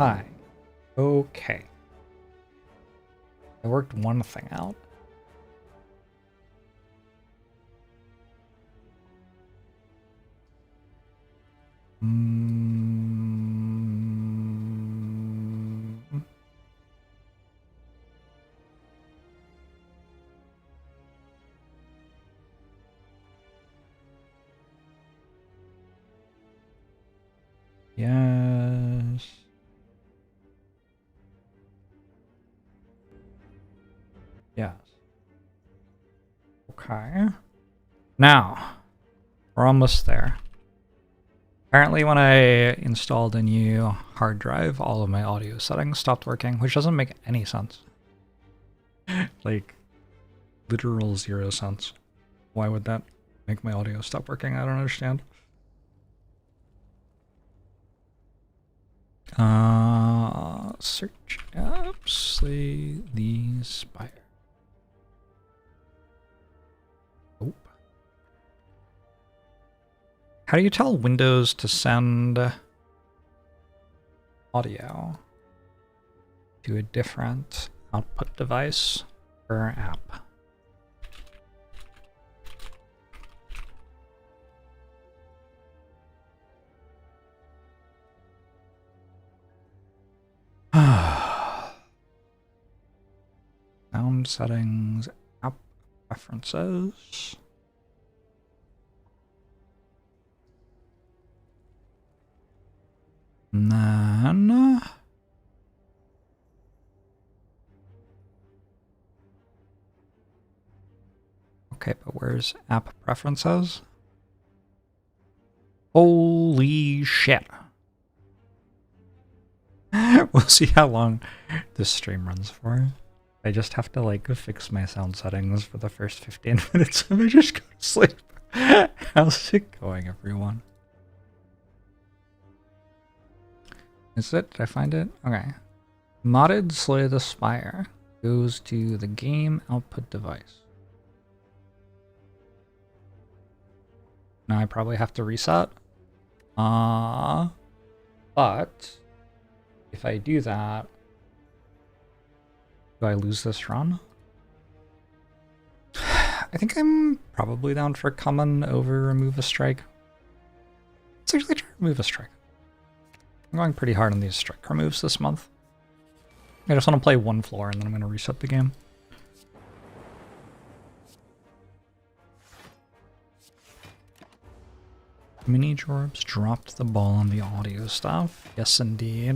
Hi. Okay. I worked one thing out. Yes. Yes. Okay. Now, we're almost there. Apparently when I installed a new hard drive, all of my audio settings stopped working, which doesn't make any sense. Like, literal 0 sense. Why would that make my audio stop working? I don't understand. Search apps, Slay the Spire. Oh. How do you tell Windows to send audio to a different output device or app? Sound settings, app preferences. And then okay, but where's app preferences? Holy shit. We'll see how long this stream runs for. I just have to like fix my sound settings for the first 15 minutes and I just go to sleep. How's it going, everyone? Is it? Did I find it? Okay. Modded Slay the Spire goes to the game output device. Now I probably have to reset. But if I do that, do I lose this run? I think I'm probably down for common over remove a strike. Let's actually try remove a strike. I'm going pretty hard on these strike removes this month. I just want to play one floor and then I'm going to reset the game. Mini Jorbs dropped the ball on the audio stuff. Yes, indeed.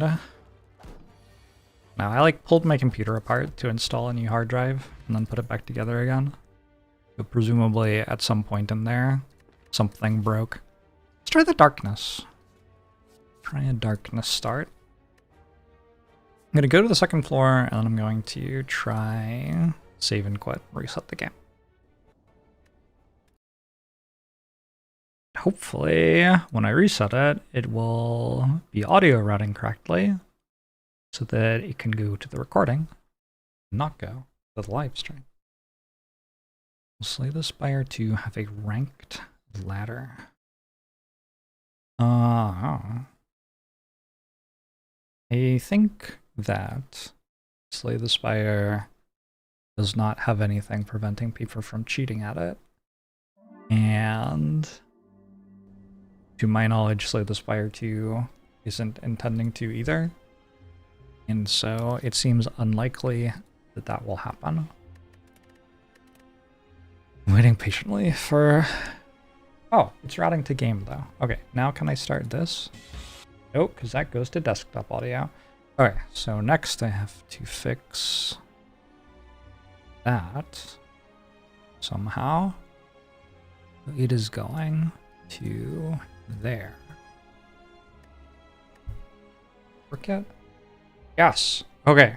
Now, I like pulled my computer apart to install a new hard drive and then put it back together again. So presumably at some point in there, something broke. Let's try the darkness. Try a darkness start. I'm going to go to the second floor and then I'm going to try save and quit, reset the game. Hopefully, when I reset it, it will be audio routing correctly so that it can go to the recording, not go to the live stream. We'll Slay the Spire to have a ranked ladder. I think that Slay the Spire does not have anything preventing people from cheating at it. And to my knowledge, Slay the Spire 2 isn't intending to either. And so it seems unlikely that that will happen. I'm waiting patiently for... Oh, it's routing to game though. Okay, now can I start this? Nope, because that goes to desktop audio. Okay, so next I have to fix that somehow. It is going to there. Work it? Yes. Okay.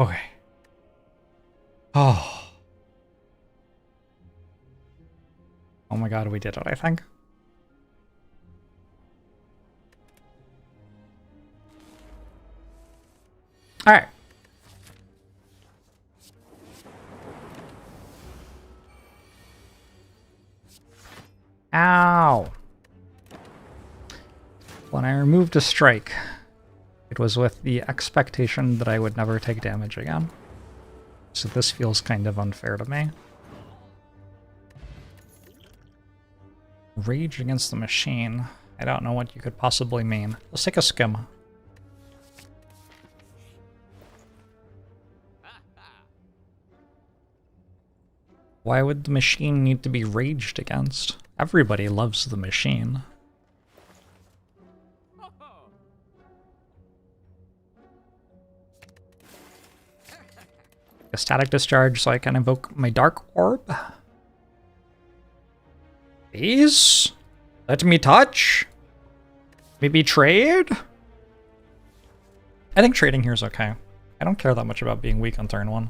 Okay. Oh. Oh my god, we did it, I think. Alright. Ow. When I removed a strike, It was with the expectation that I would never take damage again. So this feels kind of unfair to me. Rage against the machine. I don't know what you could possibly mean. Let's take a skim. Why would the machine need to be raged against? Everybody loves the machine. A static discharge so I can invoke my dark orb. Please? Let me touch? Maybe trade? I think trading here is okay. I don't care that much about being weak on turn 1.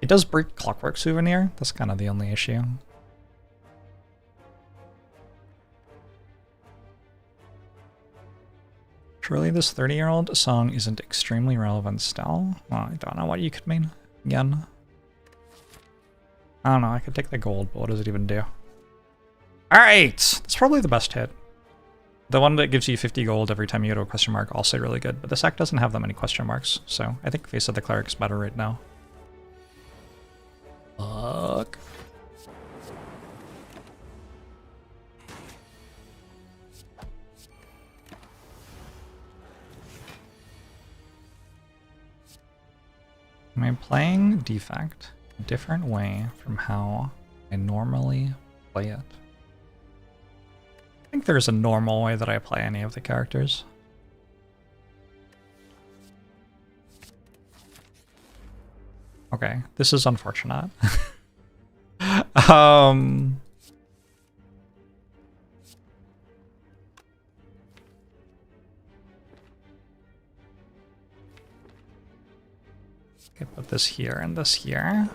It does break Clockwork Souvenir. That's kind of the only issue. Surely this 30-year-old song isn't extremely relevant still. Well, I don't know what you could mean. Again. I don't know, I could take the gold, but what does it even do? Alright! That's probably the best hit. The one that gives you 50 gold every time you go to a question mark, also really good. But this act doesn't have that many question marks, so I think Face of the Cleric's better right now. Fuck. Am I playing defect a different way from how I normally play it? I think there's a normal way that I play any of the characters. Okay, this is unfortunate. Okay, put this here and this here.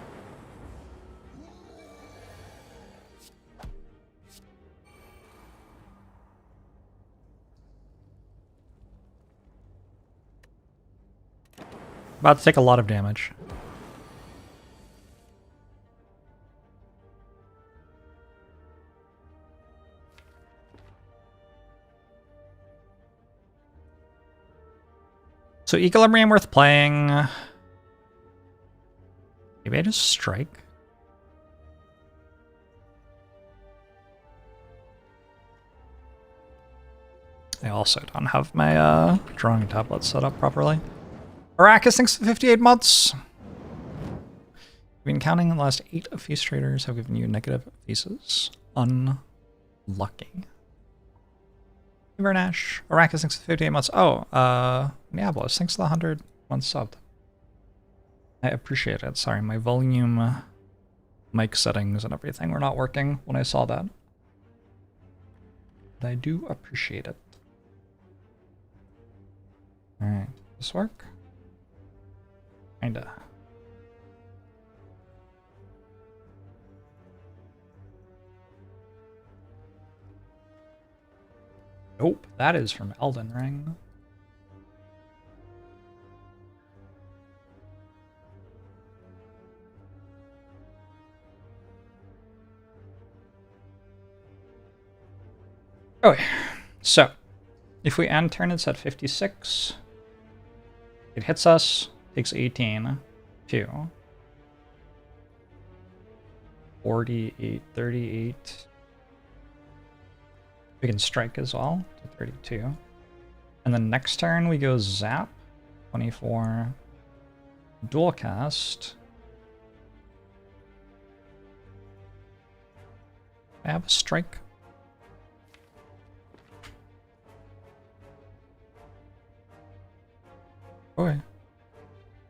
About to take a lot of damage. So Equilibrium worth playing. Maybe I just strike. I also don't have my drawing tablet set up properly. Arrakis, thanks for 58 months. You've been counting the last 8 feast traders have given you negative faces. Unlucky. Vernash. Arrakis, thanks for 58 months. Oh, Niablos, thanks for the 100 months subbed. I appreciate it. Sorry, my volume, mic settings and everything were not working when I saw that. But I do appreciate it. Alright, does this work? Kinda. Nope, that is from Elden Ring. Okay, so if we end turn, it's at 56. It hits us, takes 18, 2. 48, 38. We can strike as well to 32. And then next turn we go zap, 24. Dual cast. I have a strike. Okay.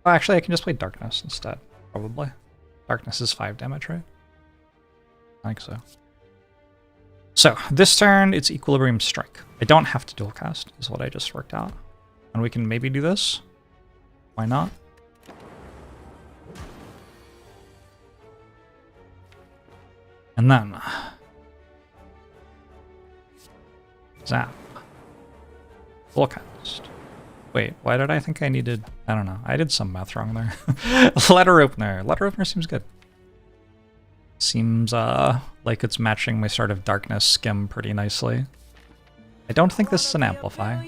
Oh, actually, I can just play Darkness instead, probably. Darkness is 5 damage, right? I think so. So, this turn, it's Equilibrium Strike. I don't have to dual cast, is what I just worked out. And we can maybe do this. Why not? And then... zap. Dual cast. Wait, why did I think I needed... I don't know. I did some math wrong there. Letter opener. Letter opener seems good. Seems like it's matching my sort of Darkness skim pretty nicely. I don't think this is an amplify.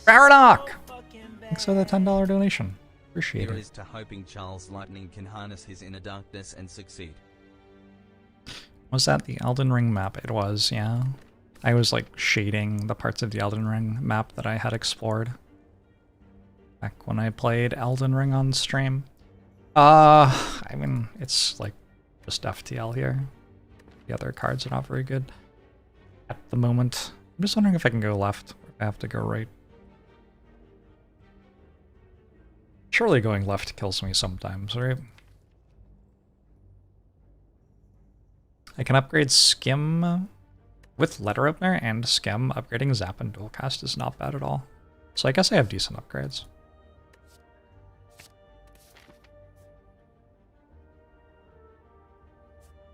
Paradox! Thanks for the $10 donation. Appreciate Here it. is to hoping Charles Lightning can harness his inner darkness and succeed. Was that the Elden Ring map? It was, yeah. I was like shading the parts of the Elden Ring map that I had explored back when I played Elden Ring on stream. I mean, it's like just FTL here. The other cards are not very good at the moment. I'm just wondering if I can go left or if I have to go right. Surely going left kills me sometimes, right? I can upgrade Skim with Letter Opener and Skim. Upgrading Zap and Dualcast is not bad at all. So I guess I have decent upgrades.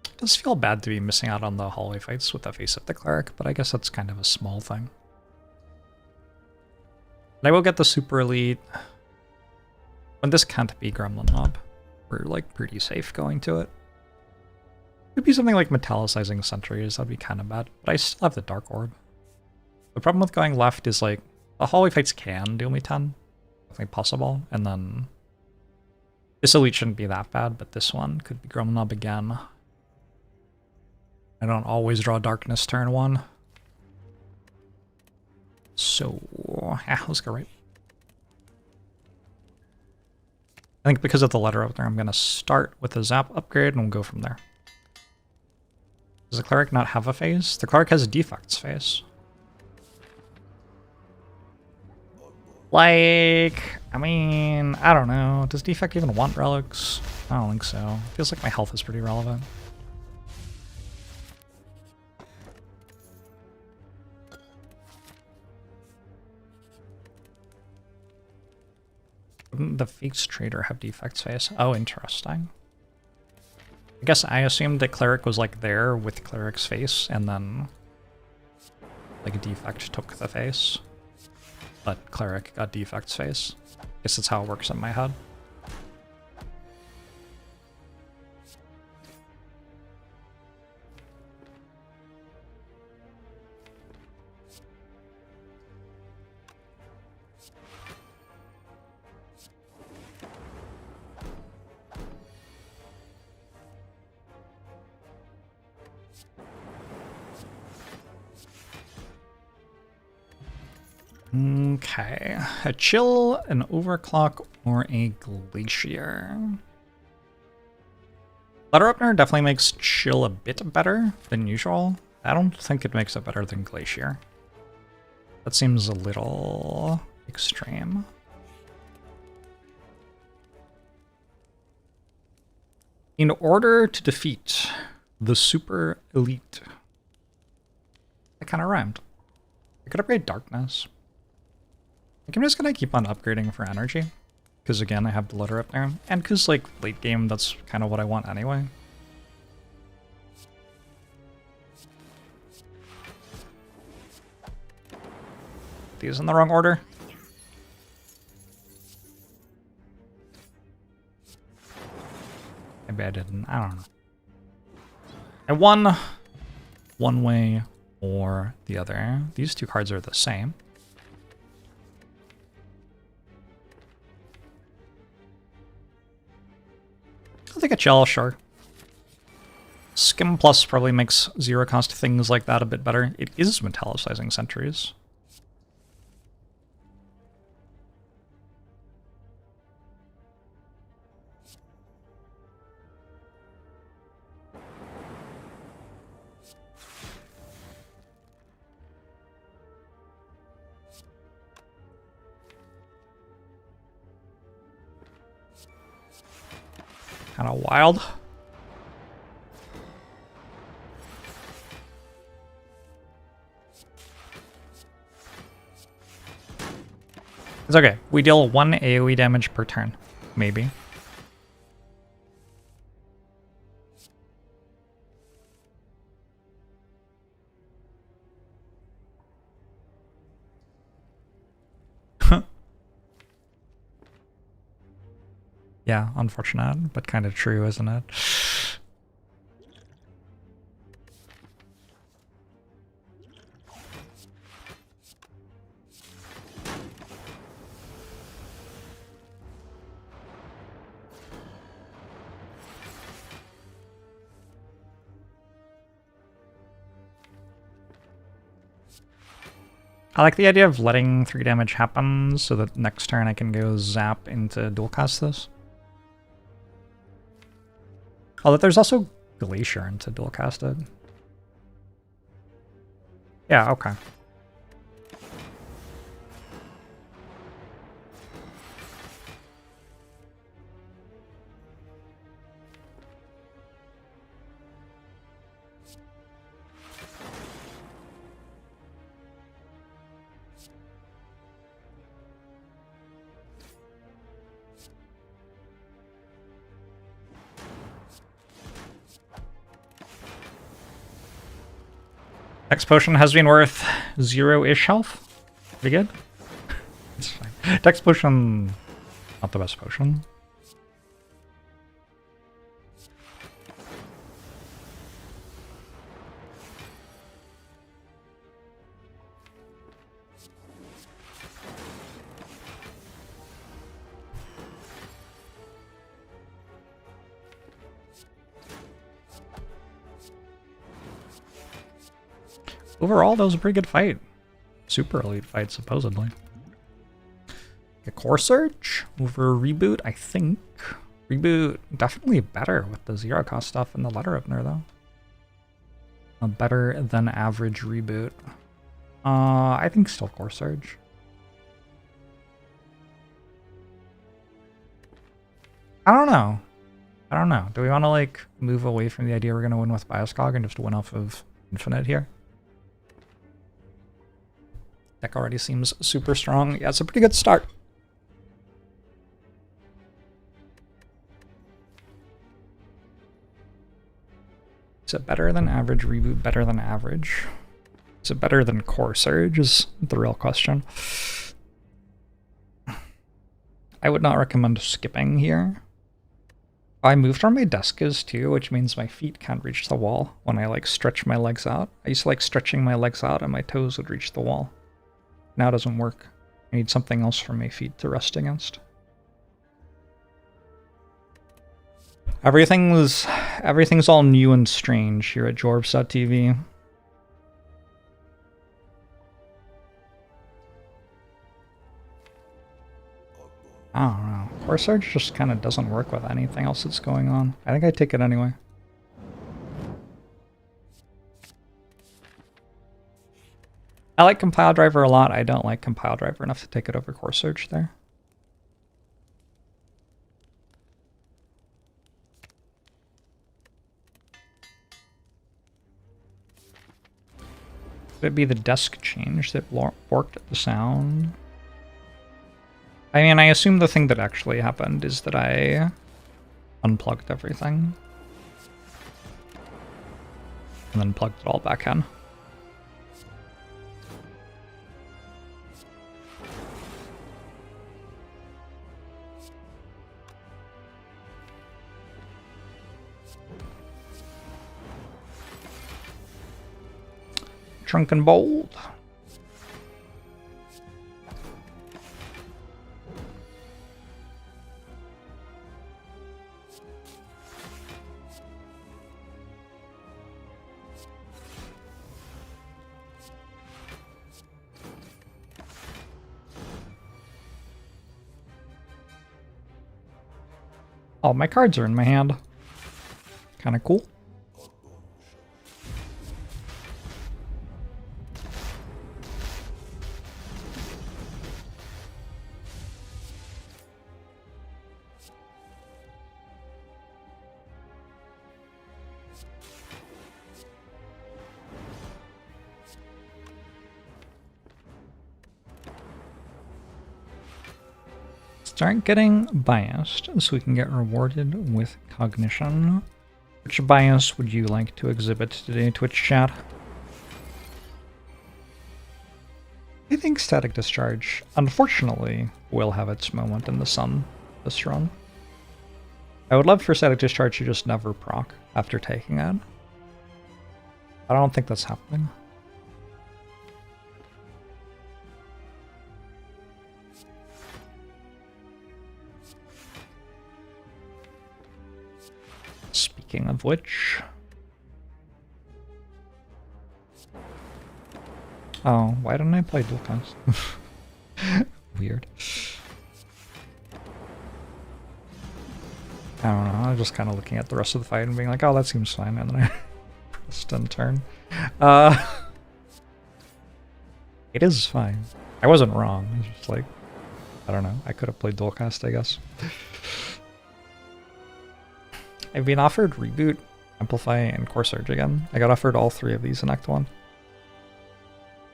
It does feel bad to be missing out on the hallway fights with the face of the cleric, but I guess that's kind of a small thing. And I will get the Super Elite. When this can't be Gremlin Mob, we're like pretty safe going to it. Could be something like Metallicizing Sentries, that'd be kind of bad, but I still have the Dark Orb. The problem with going left is like, the hallway fights can do me 10, definitely possible, and then this Elite shouldn't be that bad, but this one could be Gremlin Mob again. I don't always draw Darkness turn 1. So, yeah, let's go right. I think because of the Letter Opener, I'm going to start with a Zap upgrade and we'll go from there. Does the Cleric not have a phase? The Cleric has a Defects phase. Like, I mean, I don't know. Does Defect even want relics? I don't think so. Feels like my health is pretty relevant. Wouldn't the Fakes Trader have Defects phase? Oh, interesting. I guess I assumed that Cleric was like there with Cleric's face, and then like a Defect took the face. But Cleric got Defect's face. I guess that's how it works in my head. Okay, a chill, an overclock, or a glacier. Letter Opener definitely makes chill a bit better than usual. I don't think it makes it better than glacier. That seems a little extreme. In order to defeat the Super Elite. That kind of rhymed. I could upgrade Darkness. I think I'm just gonna keep on upgrading for energy. Because again, I have the Letter up there. And because like late game, that's kind of what I want anyway. These in the wrong order. Maybe I didn't. I don't know. I won one way or the other. These two cards are the same. I'll take a Chell, sure. Skim Plus probably makes zero cost things like that a bit better. It is Metallicizing Sentries. Kind of wild. It's okay. We deal 1 AoE damage per turn. Maybe. Yeah, unfortunate, but kind of true, isn't it? I like the idea of letting 3 damage happen so that next turn I can go zap into dual cast this. Although there's also Glacier into dual cast it. Yeah, okay. Next potion has been worth 0-ish health. Pretty good. It's fine. Dex potion, not the best potion. Overall, that was a pretty good fight. Super elite fight, supposedly. A core surge over reboot, I think. Reboot definitely better with the 0 cost stuff and the letter opener, though. A better than average reboot. I think still core surge. I don't know. I don't know. Do we want to like move away from the idea we're gonna win with Bioscog and just win off of Infinite here? Deck already seems super strong. Yeah, it's a pretty good start. Is it better than average reboot? Better than average? Is it better than core surge is the real question. I would not recommend skipping here. I moved where my desk is too, which means my feet can't reach the wall when I like stretch my legs out. I used to like stretching my legs out and my toes would reach the wall. Now it doesn't work. I need something else for my feet to rest against. Everything's all new and strange here at Jorbs.tv. I don't know. Core Surge just kind of doesn't work with anything else that's going on. I think I take it anyway. I like Compile Driver a lot. I don't like Compile Driver enough to take it over Core Surge there. Could it be the desk change that borked the sound? I mean, I assume the thing that actually happened is that I unplugged everything. And then plugged it all back in. Drunken Bold. All my cards are in my hand. Kind of cool. Start getting biased so we can get rewarded with cognition. Which bias would you like to exhibit today, Twitch chat? I think Static Discharge, unfortunately, will have its moment in the sun this run. I would love for Static Discharge to just never proc after taking it. I don't think that's happening. Speaking of which... Oh, why didn't I play dual cast? Weird. I don't know, I was just kind of looking at the rest of the fight and being like, oh, that seems fine, and then I pressed and turn. It is fine. I wasn't wrong, it's just like, I don't know, I could have played dual cast, I guess. I've been offered Reboot, Amplify, and Core Surge again. I got offered all three of these in Act 1.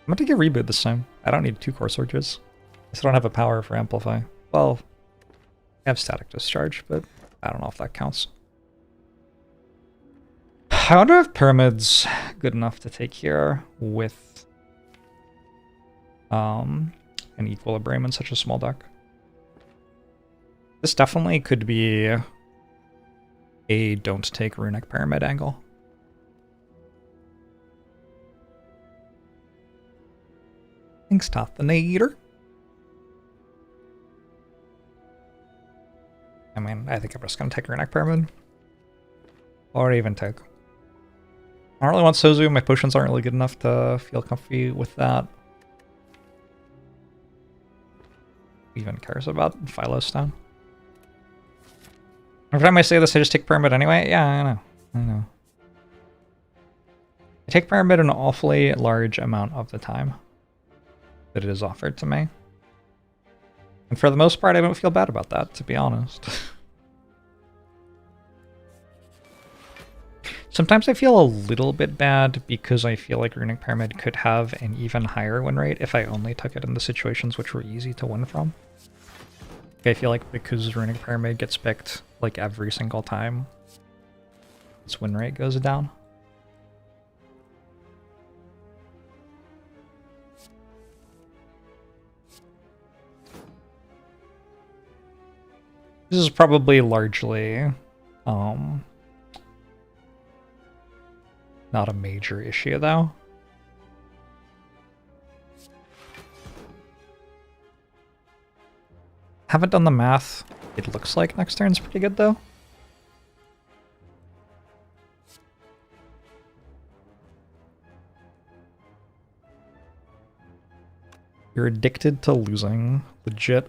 I'm going to get Reboot this time. I don't need 2 Core Surges. I still don't have a power for Amplify. Well, I have Static Discharge, but I don't know if that counts. I wonder if Pyramid's good enough to take here with an Equilibrium in such a small deck. This definitely could be a don't take Runic Pyramid angle. Thanks, Tothinator. I mean, I think I'm just gonna take Runic Pyramid. Or even take. I don't really want Sozu, my potions aren't really good enough to feel comfy with that. Who even cares about Philostone? Every time I say this, I just take Pyramid anyway? Yeah, I know. I know. I take Pyramid an awfully large amount of the time that it is offered to me. And for the most part, I don't feel bad about that, to be honest. Sometimes I feel a little bit bad because I feel like Runic Pyramid could have an even higher win rate if I only took it in the situations which were easy to win from. I feel like because Runic Pyramid gets picked like every single time, its win rate goes down. This is probably largely not a major issue though. Haven't done the math. It looks like next turn's pretty good though. You're addicted to losing. Legit.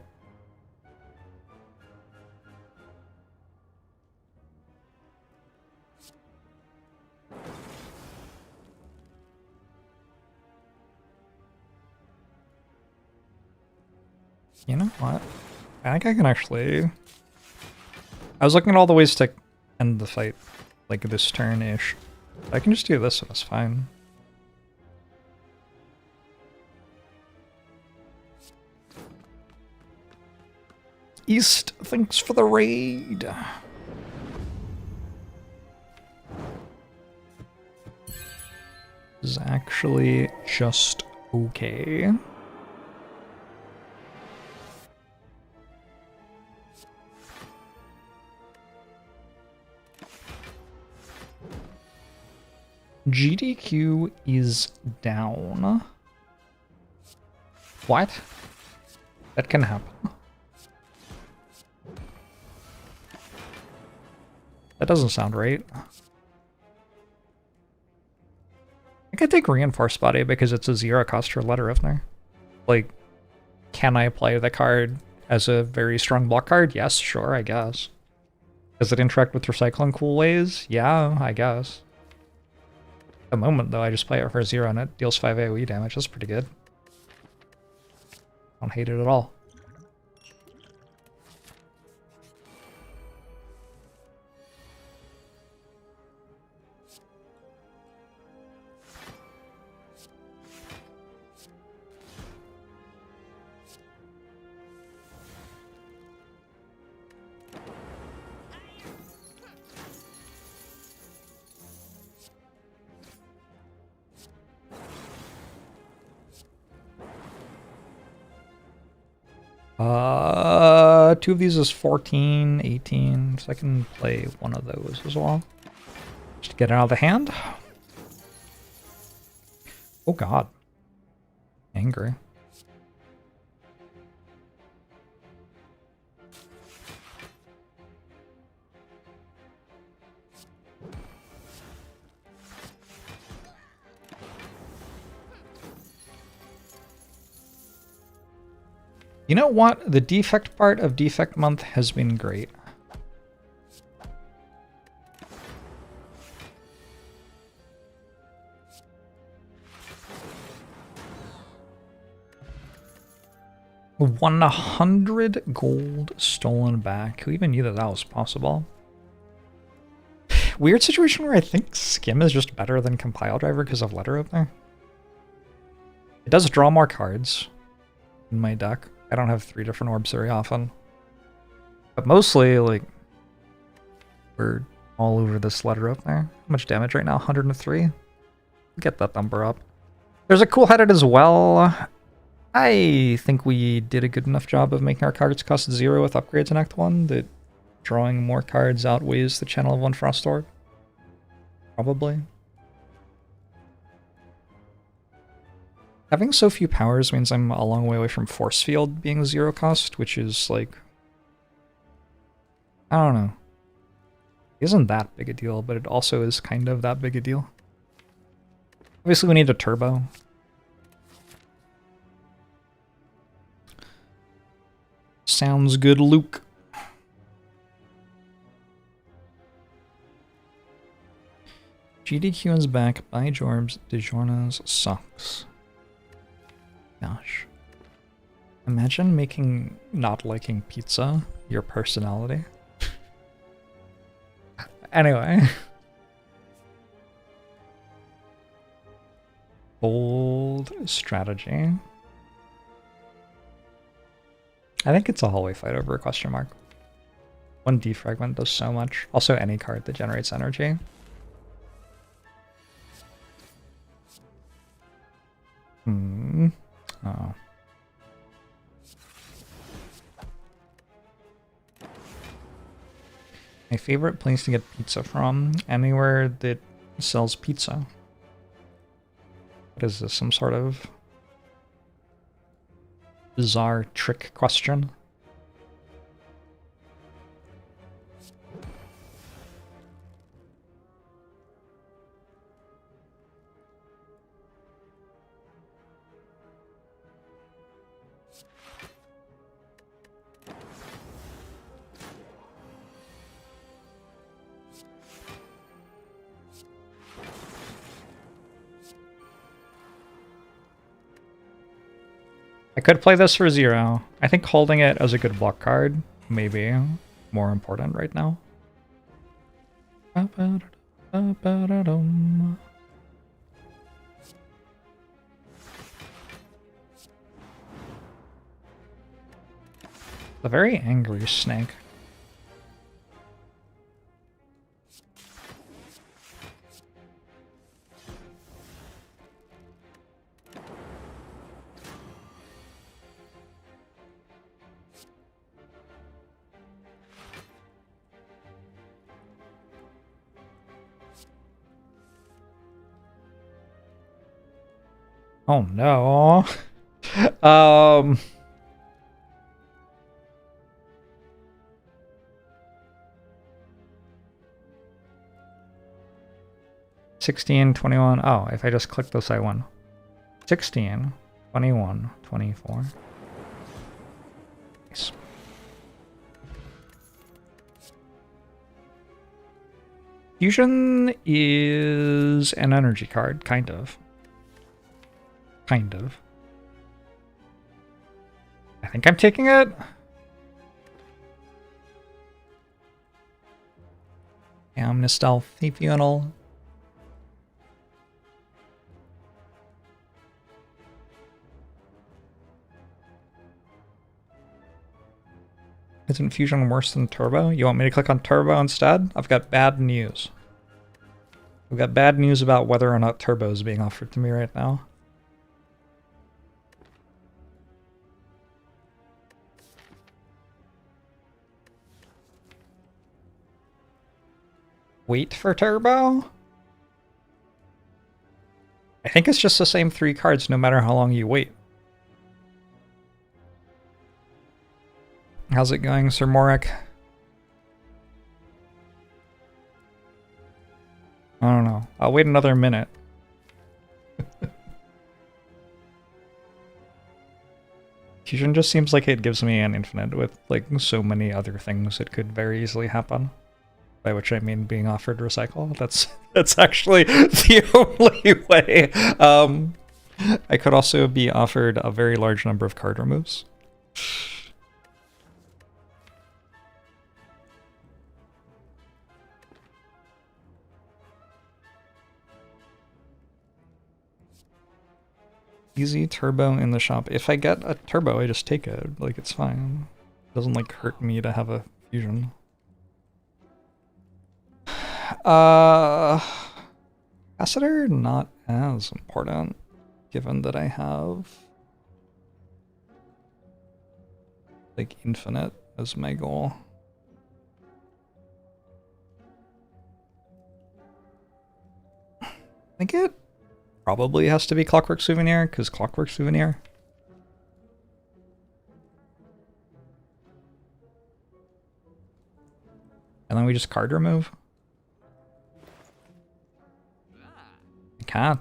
You know what? I think I can actually... I was looking at all the ways to end the fight, like this turn-ish. I can just do this and it's fine. East, thanks for the raid! This is actually just okay. GDQ is down. What? That can happen. That doesn't sound right. I think I take Reinforced Body because it's a 0 cost for Letter Opener. Like, can I play the card as a very strong block card? Yes, sure, I guess. Does it interact with Recycle in cool ways? Yeah, I guess. At the moment, though, I just play it for 0 and it deals 5 AoE damage. That's pretty good. Don't hate it at all. Two of these is 14, 18, so I can play one of those as well. Just to get it out of the hand. Oh god. Angry. You know what? The defect part of defect month has been great. $100 gold stolen back. Who even knew that that was possible? Weird situation where I think Skim is just better than Compile Driver because of letter opener. It does draw more cards in my deck. I don't have 3 different orbs very often. But mostly, like, we're all over this letter opener. How much damage right now? 103? Get that number up. There's a cool headed as well. I think we did a good enough job of making our cards cost 0 with upgrades in Act 1 that drawing more cards outweighs the channel of 1 Frost Orb. Probably. Having so few powers means I'm a long way away from Force Field being 0 cost, which is like... I don't know. It isn't that big a deal, but it also is kind of that big a deal. Obviously we need a turbo. Sounds good, Luke. GDQ is back by Jorbs. DiGiorno's sucks. Gosh. Imagine making not liking pizza your personality. Anyway. Bold strategy. I think it's a hallway fight over a question mark. 1 defragment does so much. Also any card that generates energy. Oh. My favorite place to get pizza from? Anywhere that sells pizza. What is this? Some sort of bizarre trick question? I could play this for 0. I think holding it as a good block card may be more important right now. A very angry snake. Oh no. 16, 21. Oh, if I just click this, I won. 16, 21, 24. Nice. Fusion is an energy card, kind of. Kind of. I think I'm taking it. I'm gonna stealthy funnel. Isn't Fusion worse than Turbo? You want me to click on Turbo instead? I've got bad news. I've got bad news about whether or not Turbo is being offered to me right now. Wait for Turbo? I think it's just the same 3 cards no matter how long you wait. How's it going, Sir Morik? I don't know. I'll wait another minute. Fusion just seems like it gives me an infinite with like so many other things that could very easily happen. By which I mean being offered recycle. That's actually the only way. I could also be offered a very large number of card removes. Easy turbo in the shop. If I get a turbo, I just take it. Like, it's fine. It doesn't, like, hurt me to have a fusion. Capacitor, not as important, given that I have, like, infinite as my goal. I think it probably has to be Clockwork Souvenir, because Clockwork Souvenir. And then we just card remove. I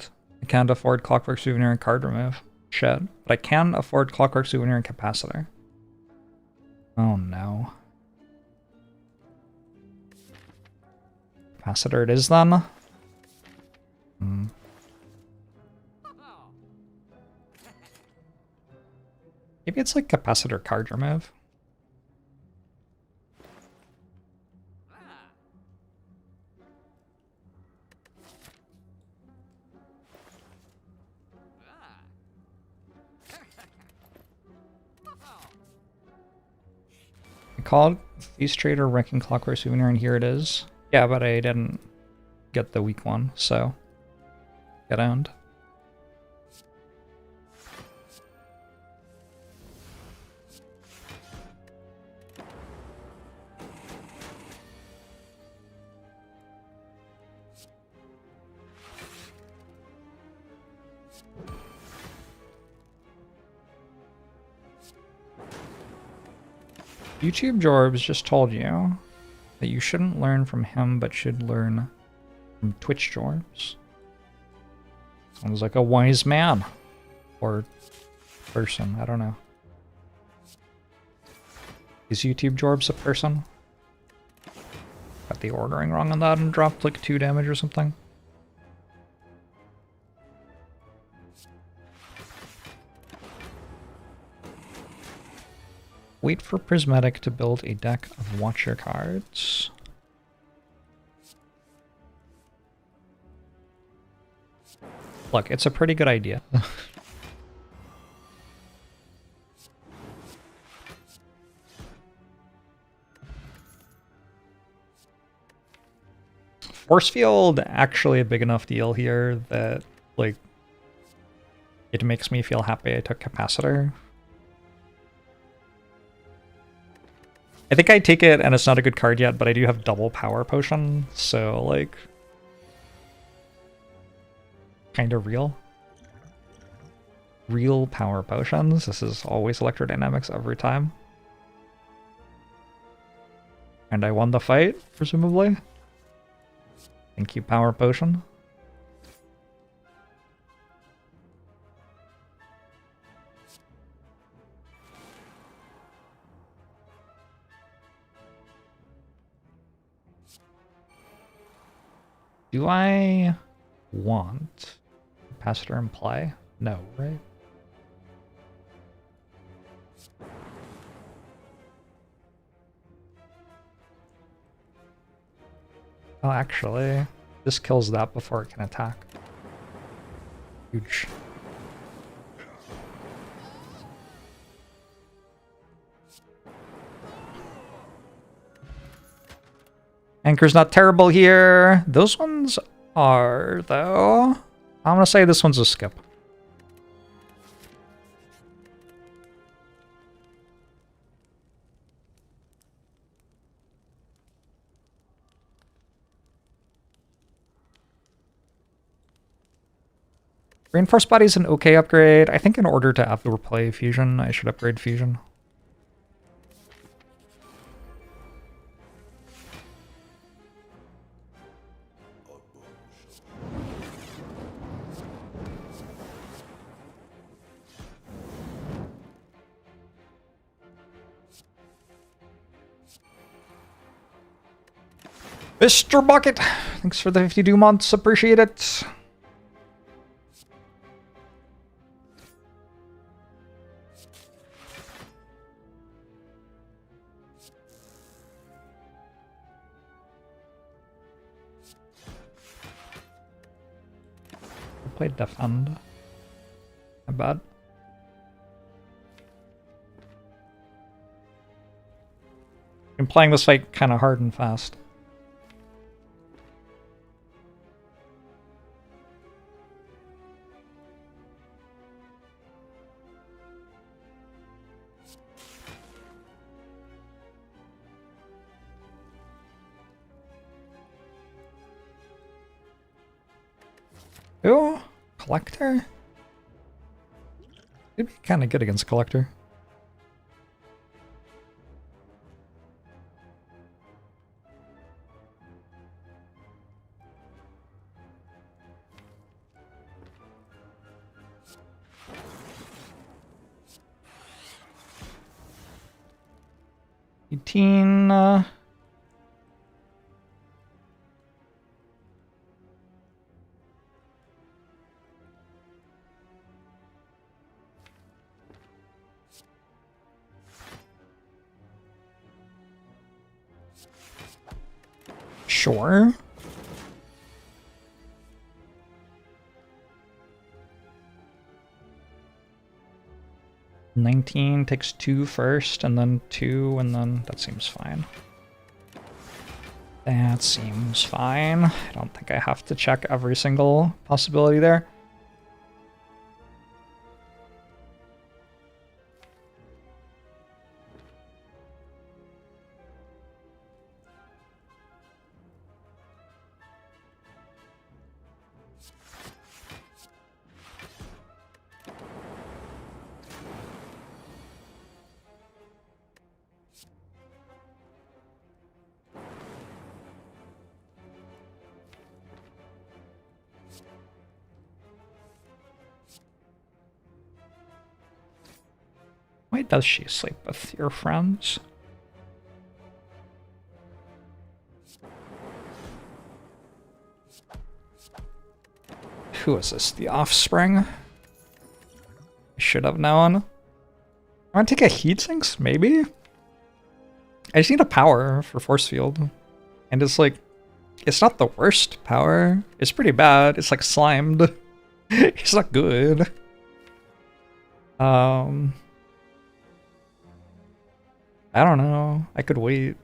can't afford Clockwork Souvenir and card remove. Shit. But I can afford Clockwork Souvenir and Capacitor. Oh no. Capacitor it is then? Hmm. Maybe it's like Capacitor card remove. I called Feast Trader Wrecking Clockwork Souvenir and here it is. Yeah, but I didn't get the weak one, so get owned. YouTube Jorbs just told you that you shouldn't learn from him, but should learn from Twitch Jorbs. Sounds like a wise man. Or person, I don't know. Is YouTube Jorbs a person? Got the ordering wrong on that and dropped like 2 damage or something. Wait for Prismatic to build a deck of Watcher cards. Look, it's a pretty good idea. Force Field actually a big enough deal here that, like, it makes me feel happy I took Capacitor. I think I take it, and it's not a good card yet, but I do have double Power Potion, so, like, kind of real. Real Power Potions. This is always Electrodynamics every time. And I won the fight, presumably. Thank you, Power Potion. Do I want Capacitor in play? No, right? Oh, actually, this kills that before it can attack. Huge. Anchor's not terrible here. Those ones are, though. I'm gonna say this one's a skip. Reinforced Body is an okay upgrade. I think in order to overplay Fusion, I should upgrade Fusion. Mr. Bucket, thanks for the 52 months. Appreciate it. I played defend. My bad. I'm playing this fight kind of hard and fast. Ooh, Collector? It'd be kind of good against Collector. Sure. $19 takes 2 first, and then 2, and then that seems fine. That seems fine. I don't think I have to check every single possibility there. Why does she sleep with your friends? Who is this? The Offspring? I should have known. I want to take a heatsinks, maybe? I just need a power for force field. And it's like, it's not the worst power. It's pretty bad. It's like slimed. It's not good. I don't know. I could wait.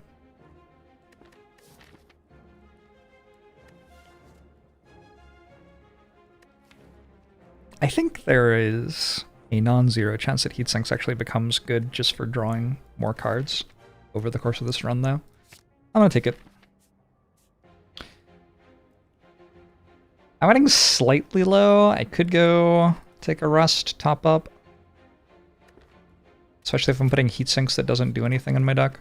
I think there is a non-zero chance that heatsinks actually becomes good just for drawing more cards over the course of this run, though. I'm gonna take it. I'm getting slightly low. I could go take a rust, top up. Especially if I'm putting heatsinks that doesn't do anything in my deck.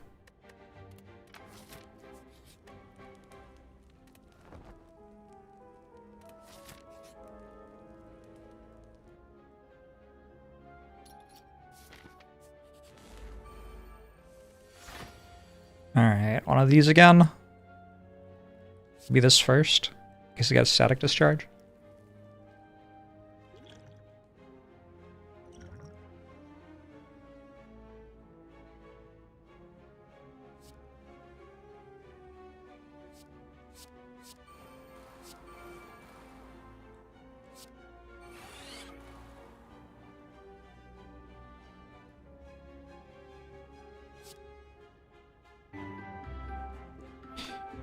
Alright, one of these again. Be this first, in case he got static discharge.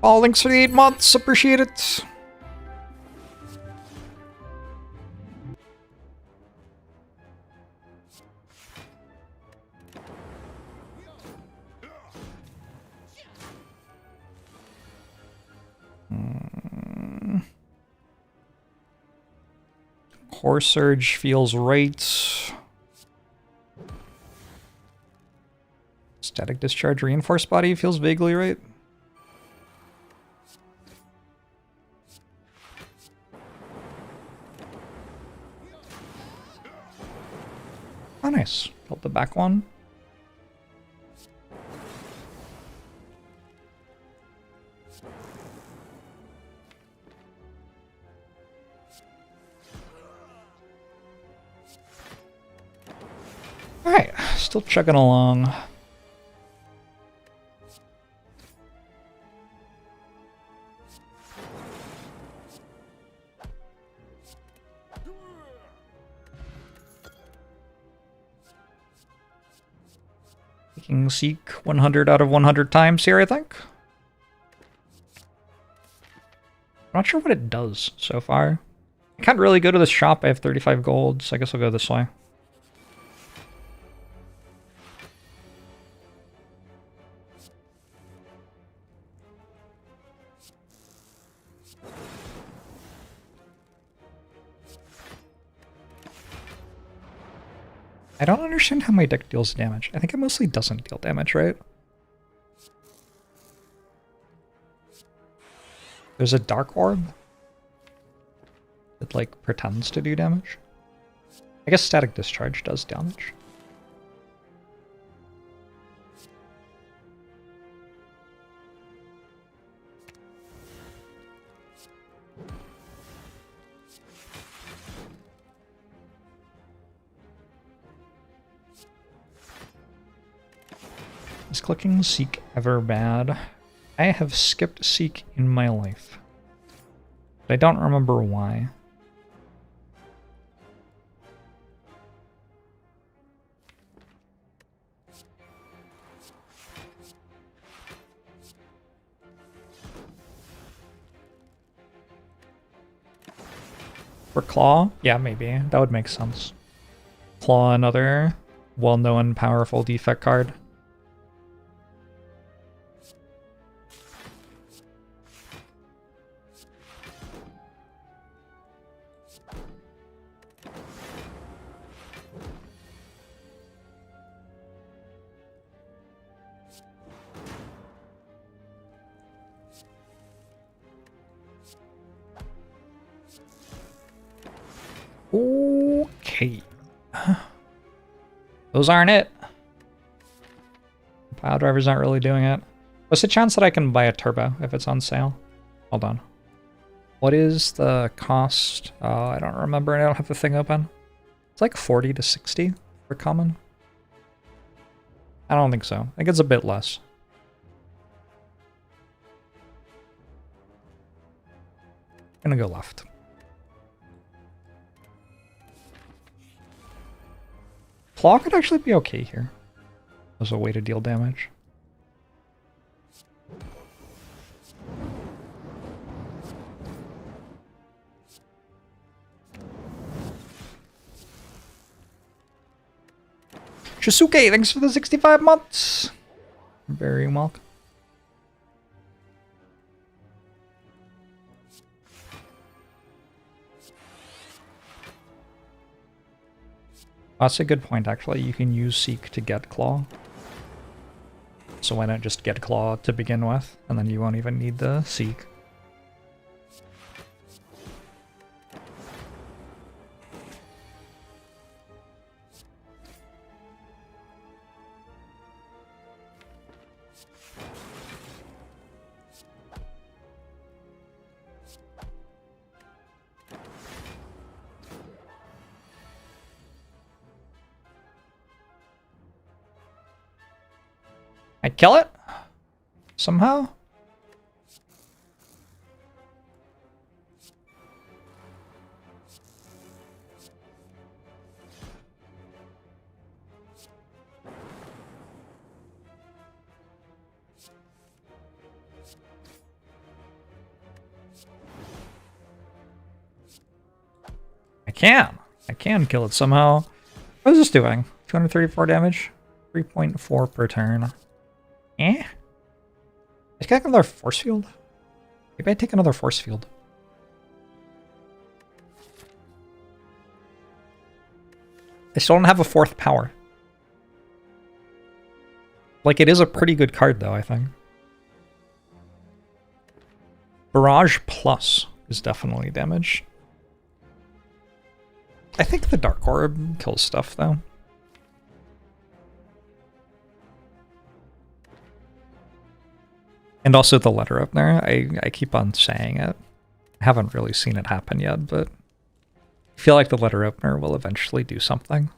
All thanks for the 8 months, appreciate it. Core Surge feels right. Static Discharge Reinforced Body feels vaguely right. Oh, nice. Built the back one. Alright, still chugging along. Taking Seek 100 out of 100 times here, I think. I'm not sure what it does so far. I can't really go to the shop. I have 35 gold, so I guess I'll go this way. I don't understand how my deck deals damage. I think it mostly doesn't deal damage, right? There's a Dark Orb that, like, pretends to do damage. I guess Static Discharge does damage. Is clicking Seek ever bad? I have skipped Seek in my life, but I don't remember why. For Claw? Yeah, maybe. That would make sense. Claw, another well-known powerful defect card. Okay. Those aren't it. Pile driver's not really doing it. What's the chance that I can buy a turbo if it's on sale? Hold on. What is the cost? I don't remember. I don't have the thing open. It's like 40 to 60 for common. I don't think so. I think it's a bit less. I'm gonna go left. Claw could actually be okay here as a way to deal damage. Shisuke, thanks for the 65 months. Very welcome. That's a good point, actually. You can use Seek to get Claw. So why not just get Claw to begin with, and then you won't even need the Seek. I kill it? Somehow? I can kill it somehow. What is this doing? 234 damage? 3.4 per turn. Eh? Let's get another force field. Maybe I take another force field. I still don't have a fourth power. Like, it is a pretty good card, though, I think. Barrage Plus is definitely damage. I think the Dark Orb kills stuff, though. And also the letter opener. I keep on saying it. I haven't really seen it happen yet, but I feel like the letter opener will eventually do something.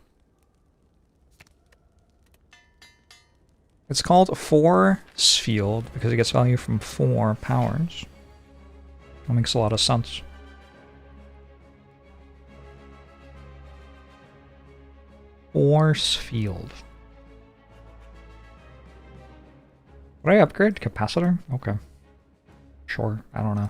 It's called Force Field because it gets value from 4 powers. That makes a lot of sense. Force Field. Would I upgrade capacitor? Okay. Sure, I don't know.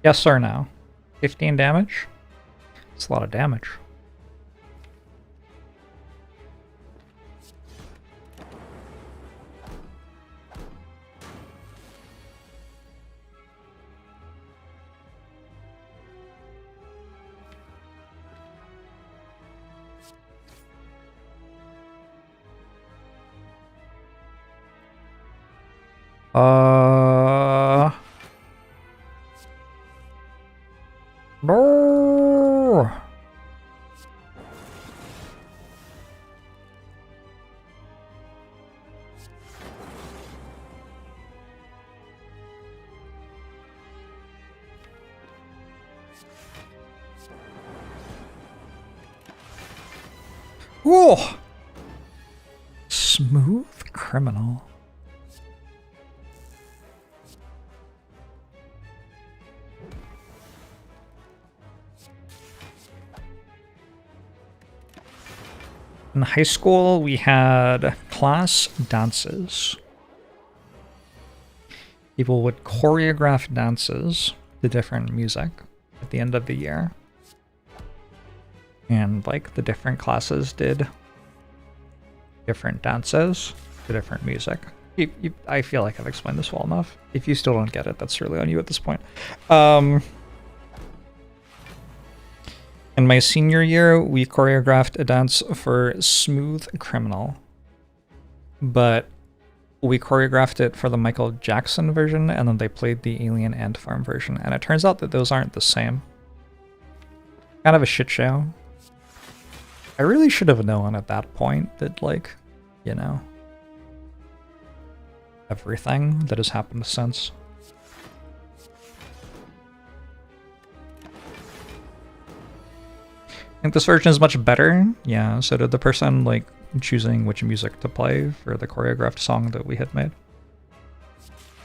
Yes or no? 15 damage? It's a lot of damage. No. Whoa! Smooth criminal. In high school, we had class dances. People would choreograph dances to different music at the end of the year. And like the different classes did different dances to different music. I feel like I've explained this well enough. If you still don't get it, that's really on you at this point. In my senior year, we choreographed a dance for Smooth Criminal, but we choreographed it for the Michael Jackson version, and then they played the Alien Ant Farm version, and it turns out that those aren't the same. Kind of a shit show. I really should have known at that point that, like, you know, everything that has happened since. I think this version is much better. Yeah, so did the person, like, choosing which music to play for the choreographed song that we had made.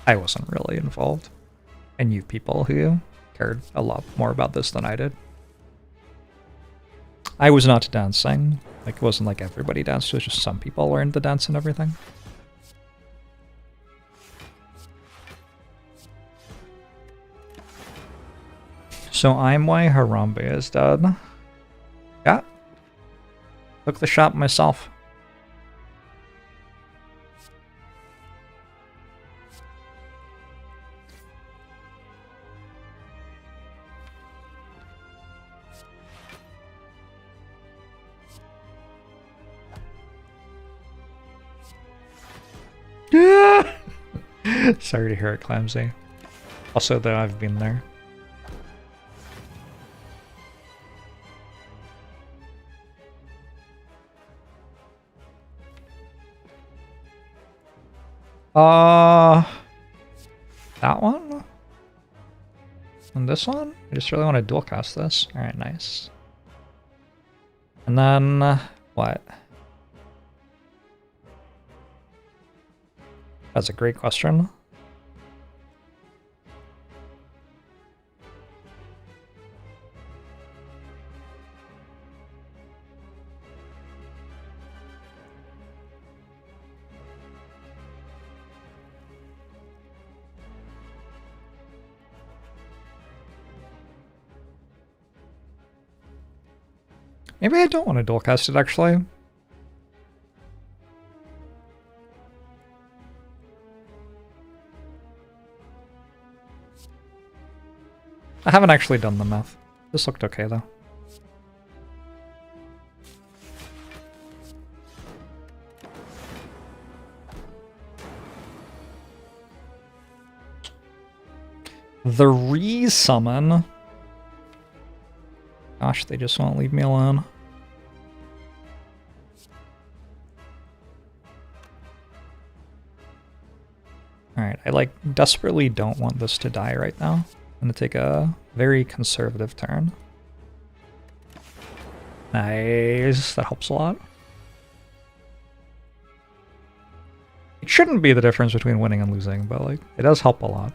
I wasn't really involved. I knew people who cared a lot more about this than I did. I was not dancing. Like, it wasn't like everybody danced, it was just some people learned the dance and everything. So I'm why Harambe is dead. Yeah. Took the shot myself. Sorry to hear it, Clamsy. Also, though, I've been there. That one? And this one? I just really want to dual cast this. Alright, nice. And then, what? That's a great question. Maybe I don't want to dual cast it, actually. I haven't actually done the math. This looked okay, though. The resummon. Gosh, they just won't leave me alone. Alright, I like desperately don't want this to die right now. I'm gonna take a very conservative turn. Nice, that helps a lot. It shouldn't be the difference between winning and losing, but like, it does help a lot.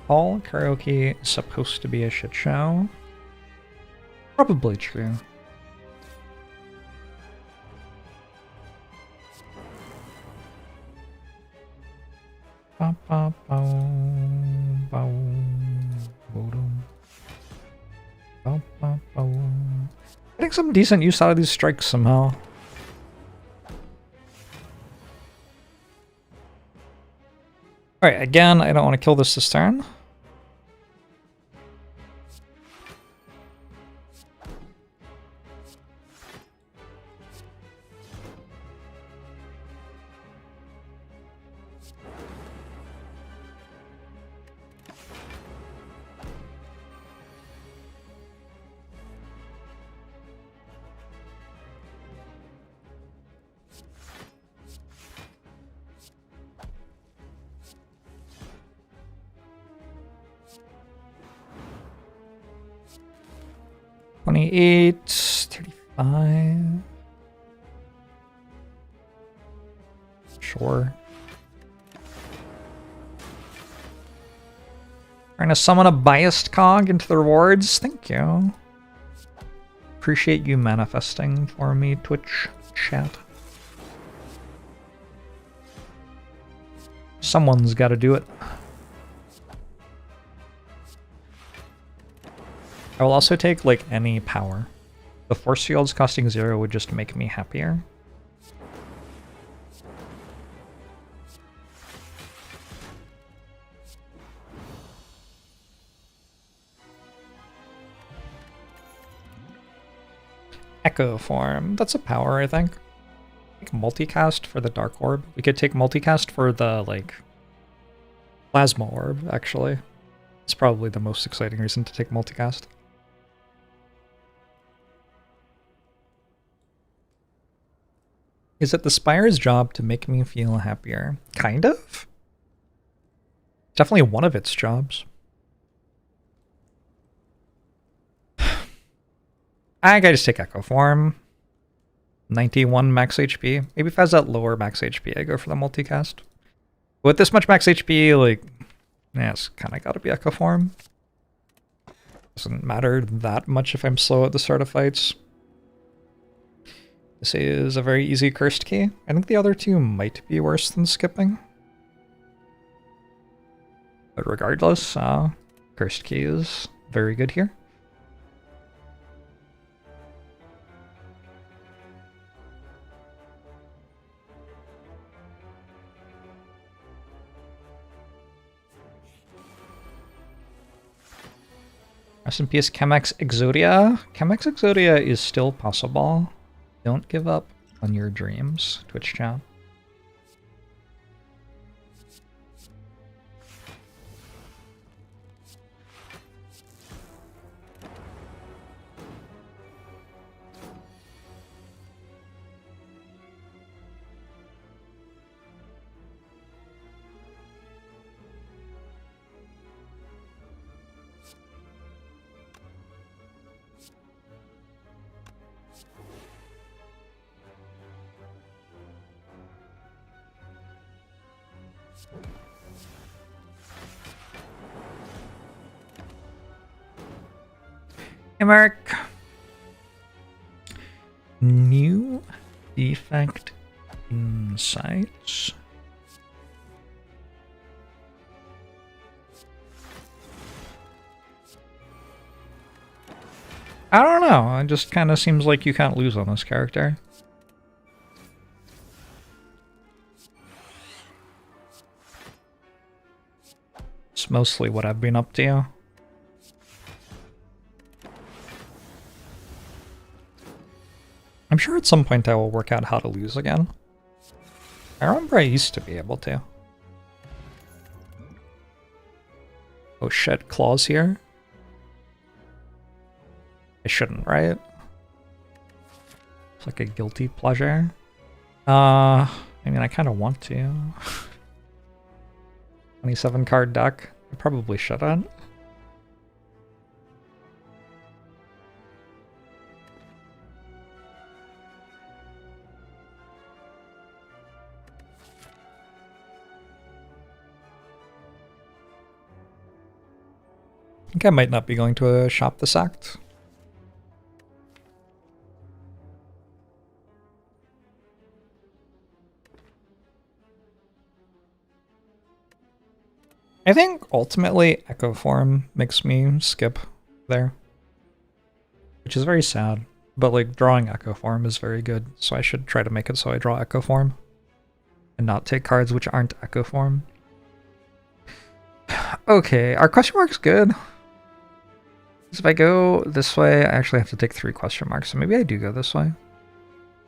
All karaoke is supposed to be a shit show. Probably true. Getting some decent use out of these strikes somehow. Alright, again, I don't want to kill this turn. $28, $35. Sure. Trying to summon a biased cog into the rewards. Thank you. Appreciate you manifesting for me, Twitch chat. Someone's got to do it. I will also take, like, any power. The force fields costing 0 would just make me happier. Echo form. That's a power, I think. Take multicast for the dark orb. We could take multicast for the, like, plasma orb, actually. It's probably the most exciting reason to take multicast. Is it the Spire's job to make me feel happier? Kind of? Definitely one of its jobs. I gotta just take Echo Form. 91 max HP. Maybe if I was at lower max HP, I go for the multicast. With this much max HP, like, yeah, it's kind of gotta be Echo Form. Doesn't matter that much if I'm slow at the start of fights. This is a very easy cursed key. I think the other two might be worse than skipping. But regardless, cursed key is very good here. Rest in peace, Chemex Exodia. Chemex Exodia is still possible. Don't give up on your dreams, Twitch chat. Hey, Mark. New defect insights. I don't know. It just kind of seems like you can't lose on this character. That's mostly what I've been up to. I'm sure at some point I will work out how to lose again. I remember I used to be able to. Oh shit, claws here? I shouldn't, right? It's like a guilty pleasure. I mean, I kind of want to. 27 card deck. I probably shouldn't. I think I might not be going to a shop this act. I think ultimately Echo Form makes me skip there, which is very sad, but like drawing Echo Form is very good, so I should try to make it so I draw Echo Form and not take cards which aren't Echo Form. Okay, our question mark's good. If I go this way, I actually have to take 3 question marks, so maybe I do go this way.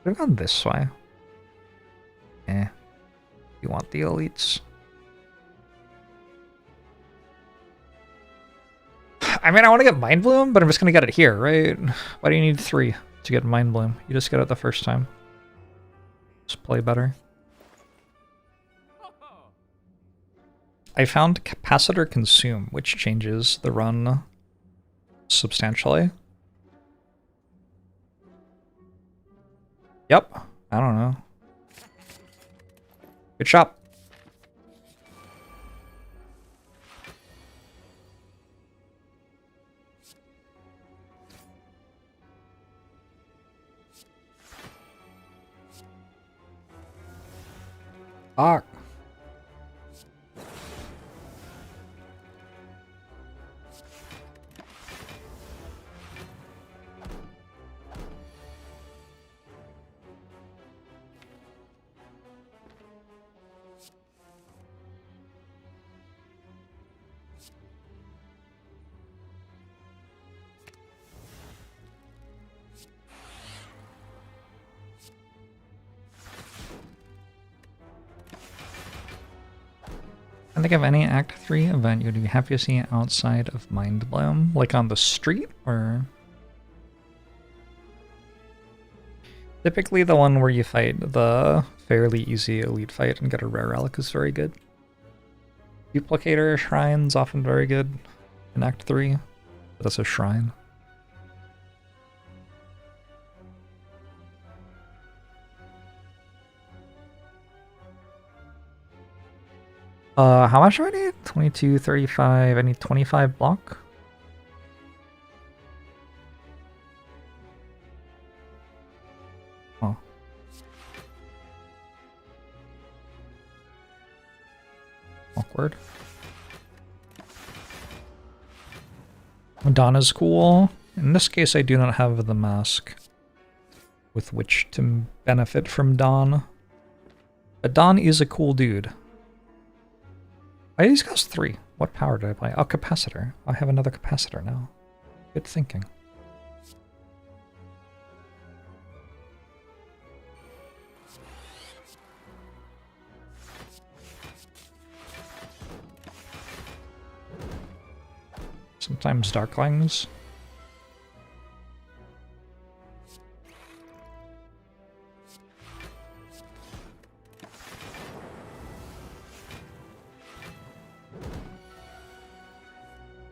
I've gone this way. You want the elites? I mean, I want to get Mind Bloom, but I'm just going to get it here, right? Why do you need 3 to get Mind Bloom? You just get it the first time. Just play better. I found Capacitor Consume, which changes the run substantially. Yep. I don't know. Good shot. Fuck. I think of any Act 3 event you'd be happy to see outside of Mind Bloom, like on the street, or typically the one where you fight the fairly easy elite fight and get a rare relic is very good. Duplicator Shrine's often very good in Act 3, but that's a shrine. How much do I need? 22, 35, I need 25 block? Oh. Awkward. Donna's cool. In this case, I do not have the mask with which to benefit from Don. But Don is a cool dude. I just cost 3. What power did I play? Oh, capacitor. I have another capacitor now. Good thinking. Sometimes Darklings.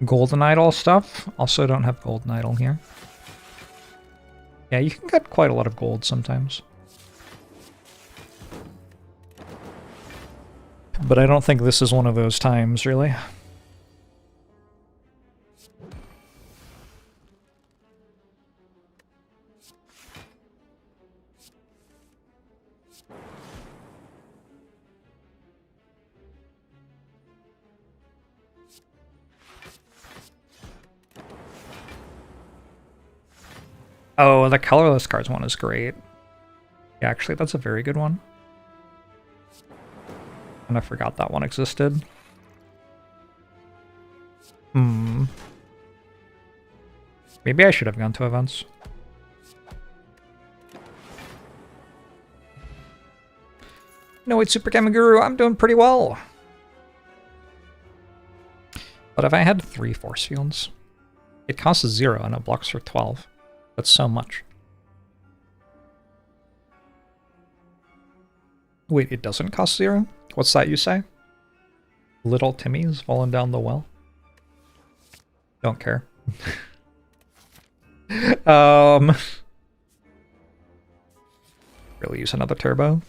Golden Idol stuff. Also don't have Golden Idol here. Yeah, you can get quite a lot of gold sometimes. But I don't think this is one of those times, really. Oh, the colorless cards one is great. Yeah, actually, that's a very good one. And I forgot that one existed. Hmm. Maybe I should have gone to events. No, it's Super Gamma Guru. I'm doing pretty well. But if I had 3 force fields, it costs 0 and it blocks for 12. That's so much. Wait, it doesn't cost 0? What's that you say? Little Timmy's falling down the well? Don't care. Really use another turbo?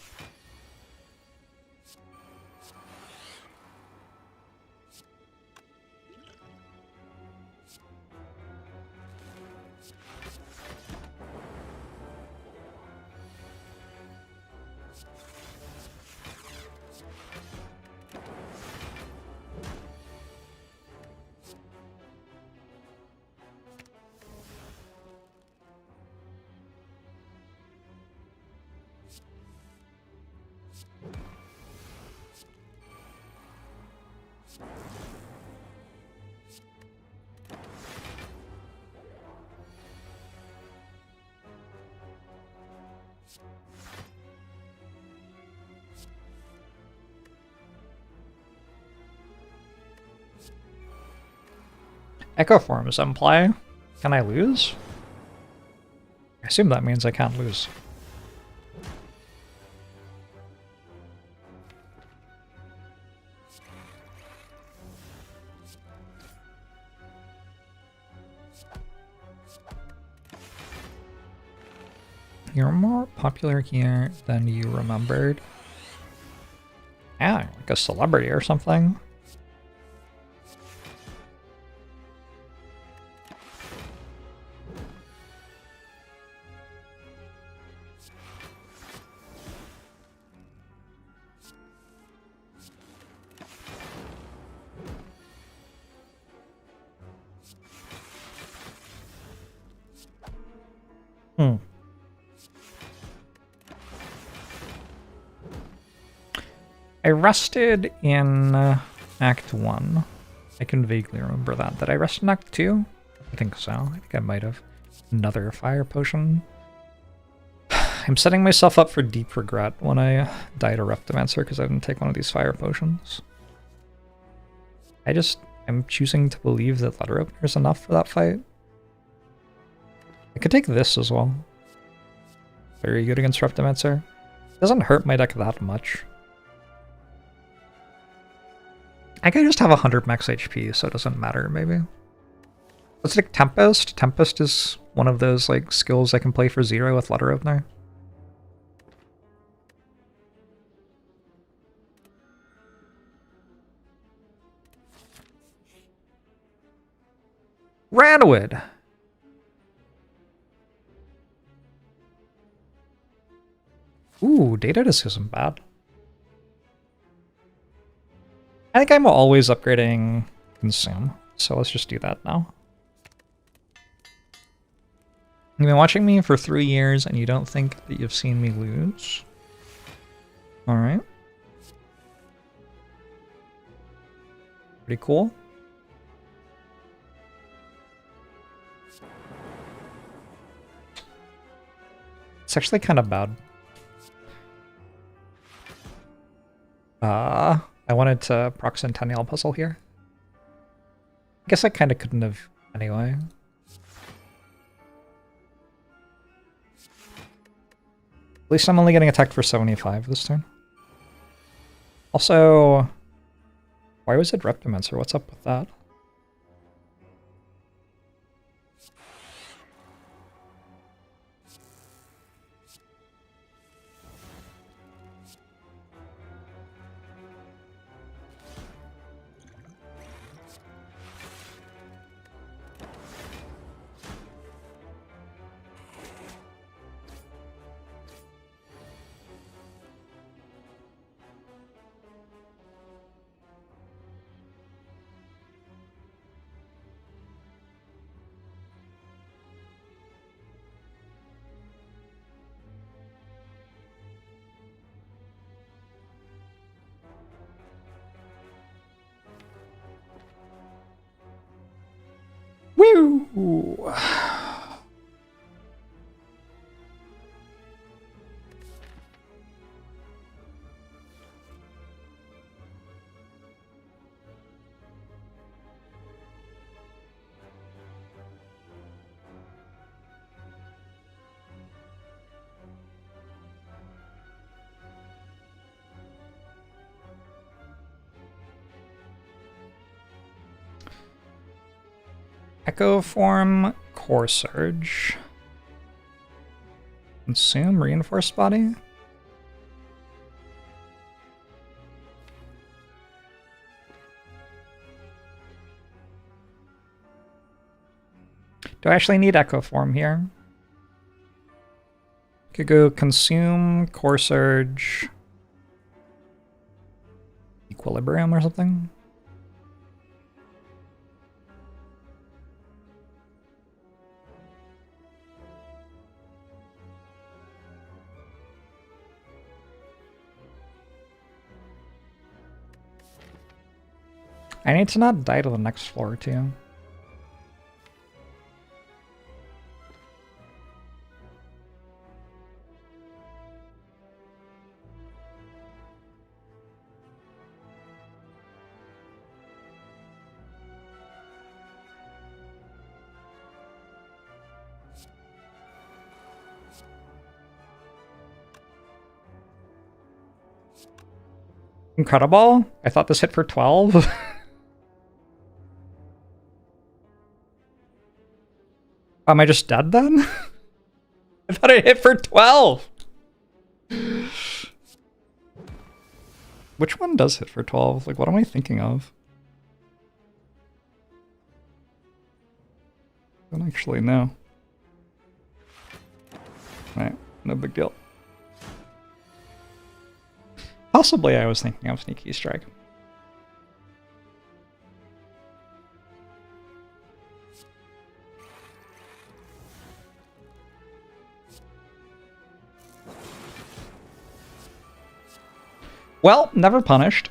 Echo forms in play. Can I lose? I assume that means I can't lose. You're more popular here than you remembered. Yeah, like a celebrity or something. I rested in Act 1. I can vaguely remember that. Did I rest in Act 2? I think so. I think I might have. Another fire potion. I'm setting myself up for deep regret when I die to Reptimancer because I didn't take one of these fire potions. I'm choosing to believe that Letter Opener is enough for that fight. I could take this as well. Very good against Reptimancer. Doesn't hurt my deck that much. I could just have 100 max HP, so it doesn't matter, maybe. Let's take Tempest. Tempest is one of those like skills I can play for 0 with Letter Opener. Ranwood! Ooh, Data Disk isn't bad. I think I'm always upgrading Consume, so let's just do that now. You've been watching me for 3 years and you don't think that you've seen me lose? Alright. Pretty cool. It's actually kind of bad. I wanted to proc Centennial puzzle here. I guess I kind of couldn't have anyway. At least I'm only getting attacked for 75 this turn. Also, why was it Reptimancer? What's up with that? Woo! Echo form, core surge. Consume reinforced body. Do I actually need echo form here? Could go consume, core surge, equilibrium or something. I need to not die to the next floor, too. Incredible? I thought this hit for 12. Am I just dead then? I thought it hit for 12! Which one does hit for 12? Like, what am I thinking of? I don't actually know. Alright, no big deal. Possibly I was thinking of Sneaky Strike. Well, never punished.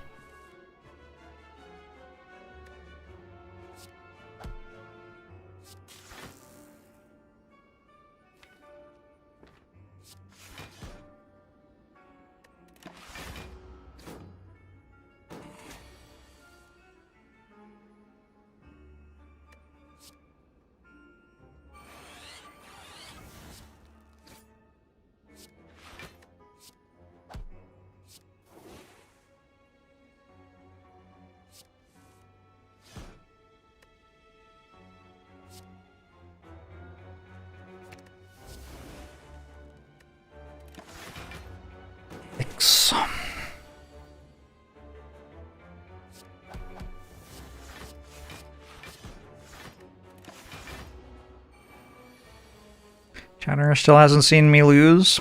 Chatter still hasn't seen me lose.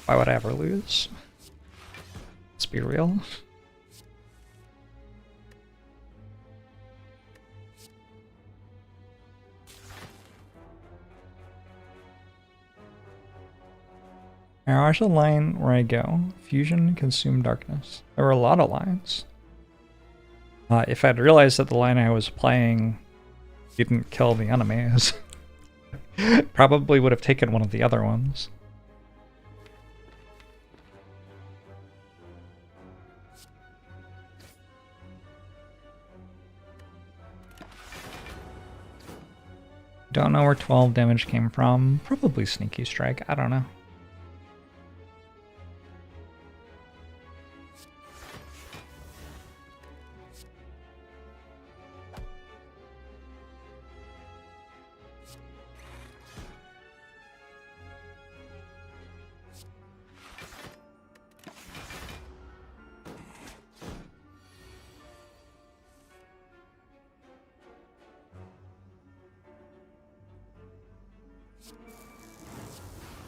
Why would I ever lose? Let's be real. Now, there's a line where I go. Fusion, consume darkness. There were a lot of lines. If I'd realized that the line I was playing didn't kill the enemies, probably would have taken one of the other ones. Don't know where 12 damage came from. Probably Sneaky Strike. I don't know.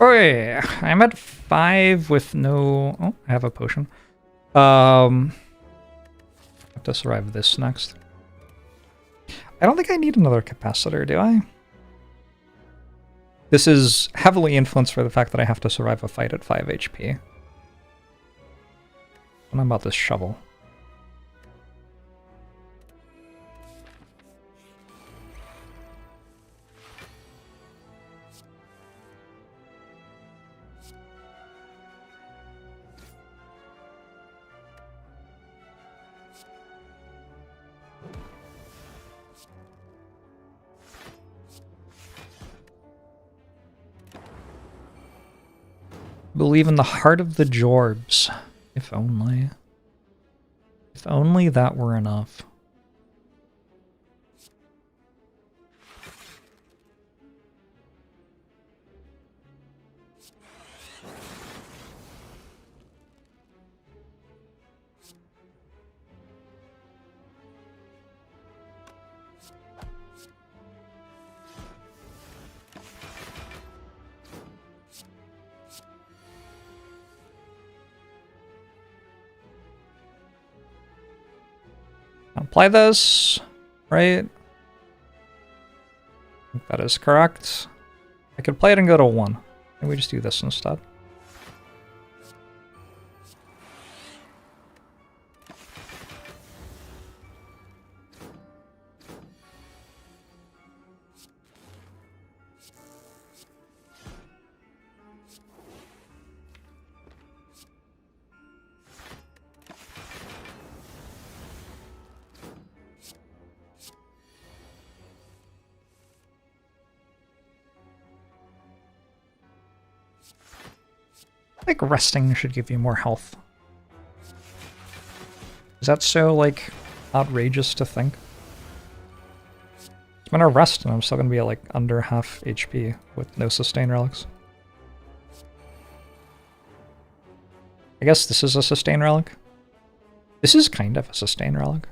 Okay, I'm at 5 with no... Oh, I have a potion. I have to survive this next. I don't think I need another capacitor, do I? This is heavily influenced by the fact that I have to survive a fight at 5 HP. What about this shovel? Believe in the heart of the Jorbs. If only. If only that were enough. Apply this, right? I think that is correct. I could play it and go to 1. Maybe we just do this instead. I think resting should give you more health. Is that so, like, outrageous to think? I'm gonna rest and I'm still gonna be at, like, under half HP with no sustain relics. I guess this is a sustain relic. This is kind of a sustain relic.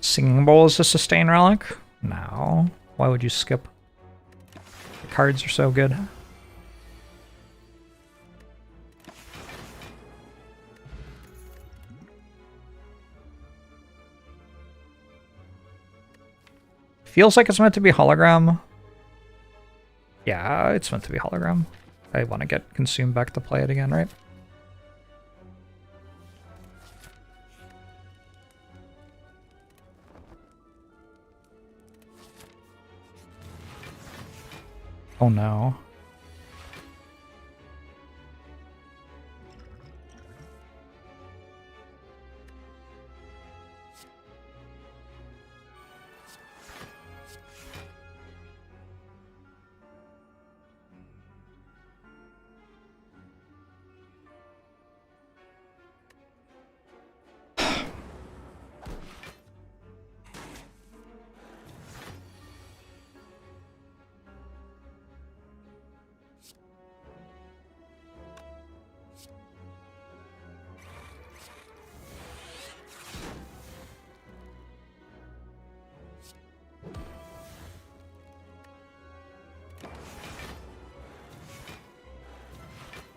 Singing Bowl is a sustain relic? No. Why would you skip? The cards are so good. Feels like it's meant to be hologram. Yeah, it's meant to be hologram. I want to get consumed back to play it again, right? Oh no.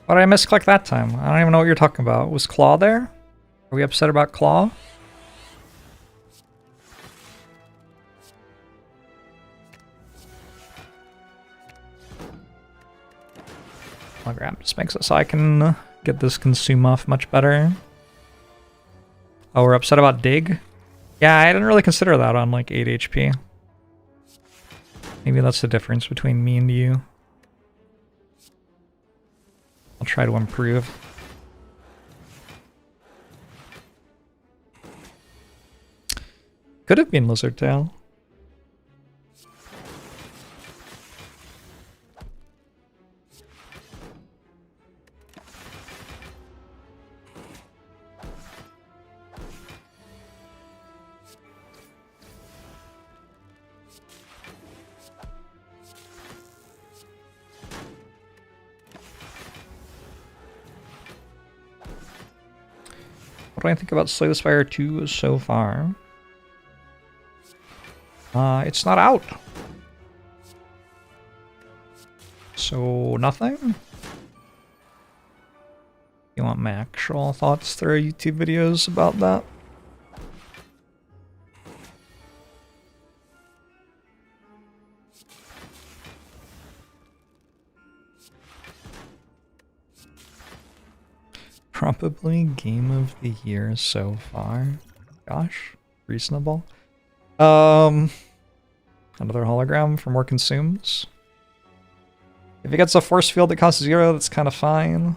Why did I misclick that time? I don't even know what you're talking about. Was Claw there? Are we upset about Claw? Hologram just makes it so I can get this consume off much better. Oh, we're upset about Dig? Yeah, I didn't really consider that on like 8 HP. Maybe that's the difference between me and you. I'll try to improve. Could have been Lizard Tail. What do I think about Slay the Spire 2 so far? It's not out. So, nothing? You want my actual thoughts through YouTube videos about that? Probably game of the year so far. Gosh, reasonable. Another hologram for more consumes. If it gets a force field that costs 0, that's kind of fine.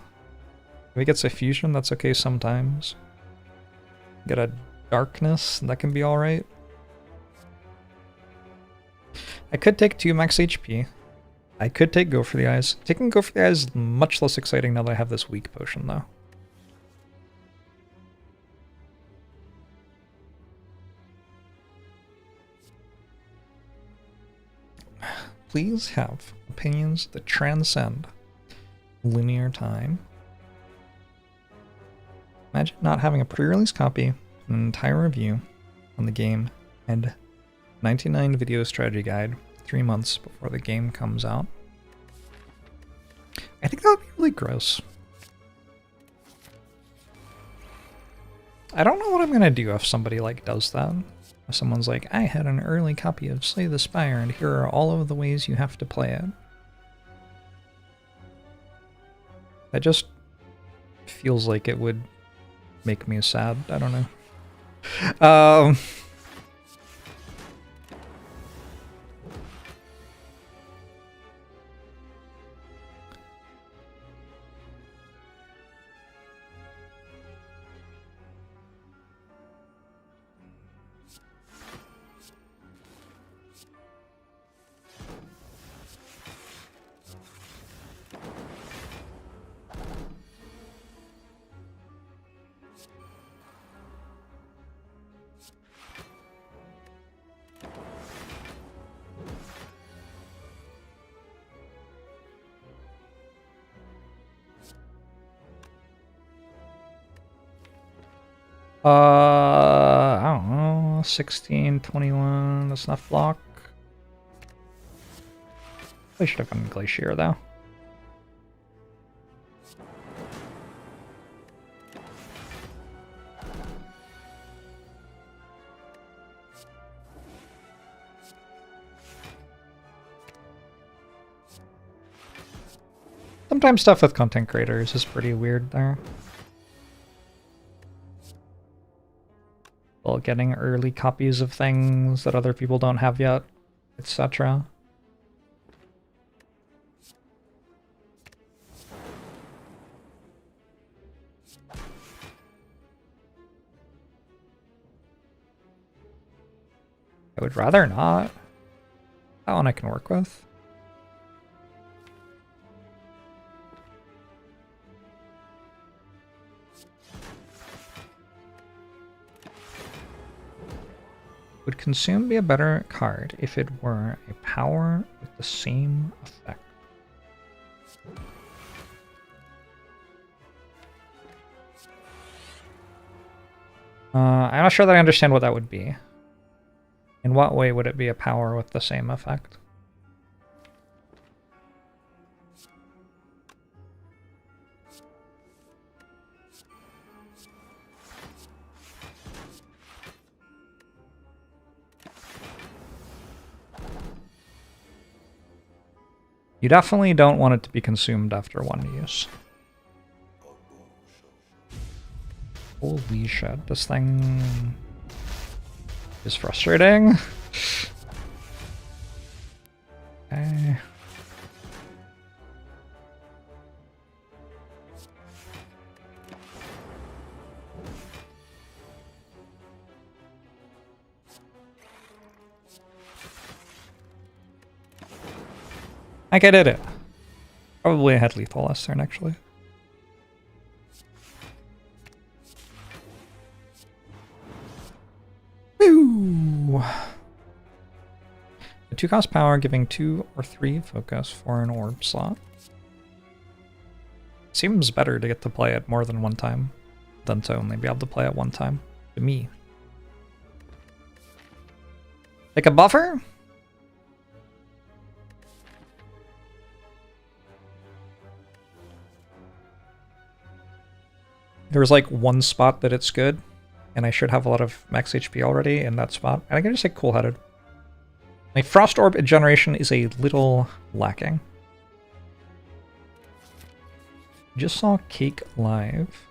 If he gets a fusion, that's okay sometimes. Get a darkness, that can be alright. I could take 2 max HP. I could take Go for the Eyes. Taking Go for the Eyes is much less exciting now that I have this weak potion, though. Please have opinions that transcend linear time. Imagine not having a pre-release copy, an entire review on the game, and 99 video strategy guide 3 months before the game comes out. I think that would be really gross. I don't know what I'm gonna do if somebody like does that. If someone's like, I had an early copy of Slay the Spire and here are all of the ways you have to play it. That just feels like it would make me sad. I don't know. I don't know, 16, 21, that's enough block. I should have gone Glacier, though. Sometimes stuff with content creators is pretty weird there. Well, getting early copies of things that other people don't have yet, etc. I would rather not. That one I can work with. Would Consume be a better card if it were a power with the same effect? I'm not sure that I understand what that would be. In what way would it be a power with the same effect? You definitely don't want it to be consumed after one use. Holy shit, this thing is frustrating. Okay. Like I did it. Probably I had lethal last turn, actually. Woo! A 2-cost power giving 2 or 3 focus for an orb slot. Seems better to get to play it more than one time than to only be able to play it one time. To me. Like a buffer? There's like one spot that it's good, and I should have a lot of max HP already in that spot. And I can just say cool-headed. My Frost Orb generation is a little lacking. Just saw Cake live.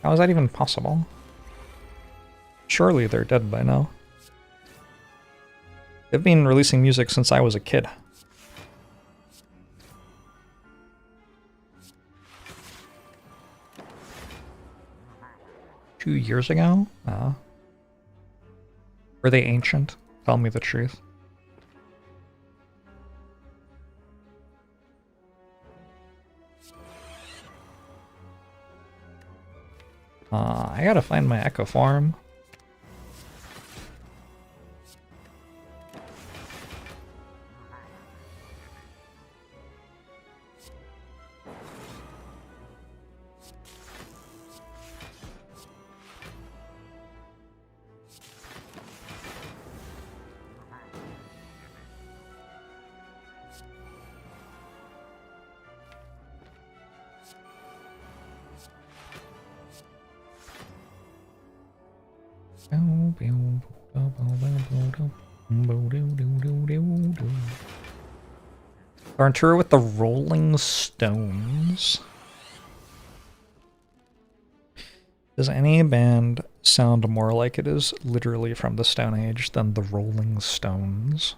How is that even possible? Surely they're dead by now. They've been releasing music since I was a kid. 2 years ago? Were they ancient? Tell me the truth. I gotta find my echo farm. They're on tour with the Rolling Stones. Does any band sound more like it is literally from the Stone Age than the Rolling Stones?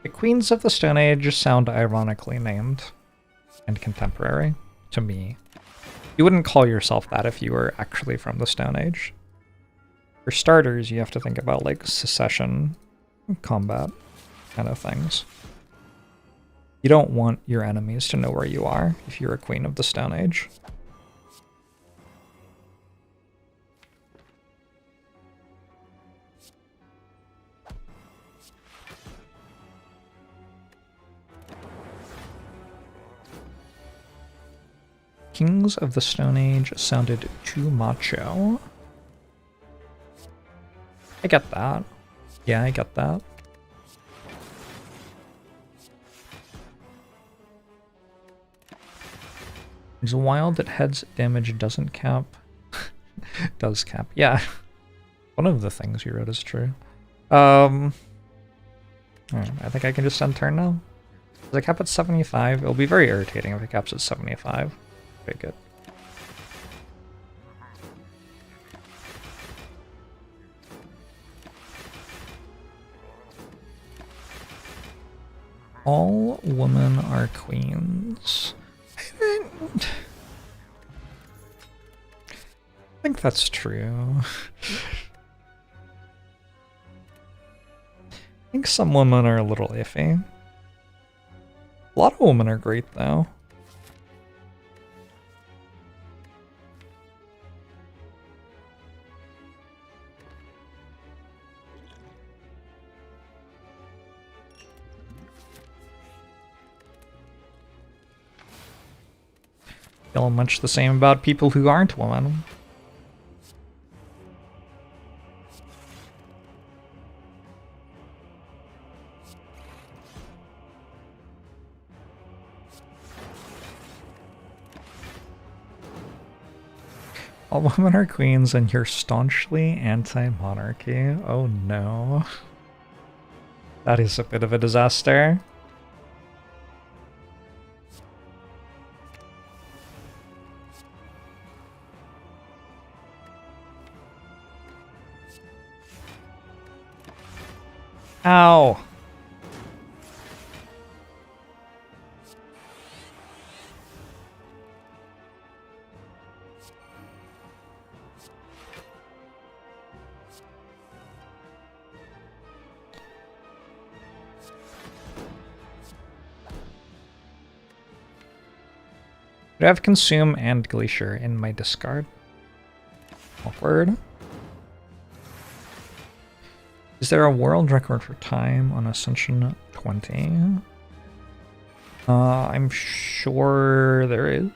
The Queens of the Stone Age sound ironically named and contemporary to me. You wouldn't call yourself that if you were actually from the Stone Age. For starters, you have to think about like secession, combat kind of things. You don't want your enemies to know where you are if you're a Queen of the Stone Age. Kings of the Stone Age sounded too macho. I get that. Yeah, I get that. It's wild that head's damage doesn't cap. Does cap. Yeah. One of the things you wrote is true. Alright, I think I can just end turn now. Does it cap at 75? It'll be very irritating if it caps at 75. Okay, good. All women are queens. I think that's true. I think some women are a little iffy. A lot of women are great, though. Feel much the same about people who aren't women. All women are queens and you're staunchly anti-monarchy. Oh no. That is a bit of a disaster. Ow! I have Consume and Glacier in my discard. Awkward. Is there a world record for time on Ascension 20? I'm sure there is.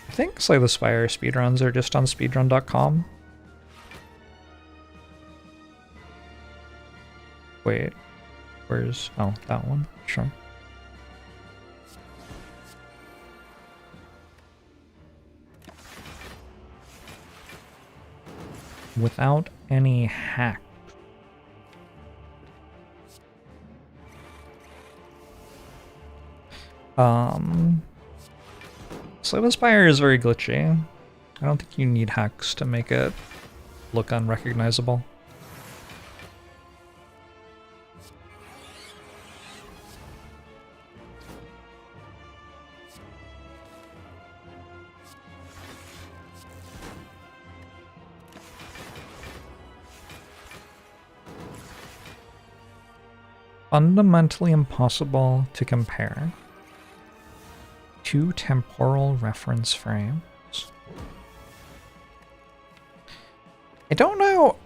I think Slay the Spire speedruns are just on speedrun.com. Wait, where's... oh, that one? Sure. without any hack. Slave Aspire is very glitchy. I don't think you need hacks to make it look unrecognizable. Fundamentally impossible to compare two temporal reference frames. I don't know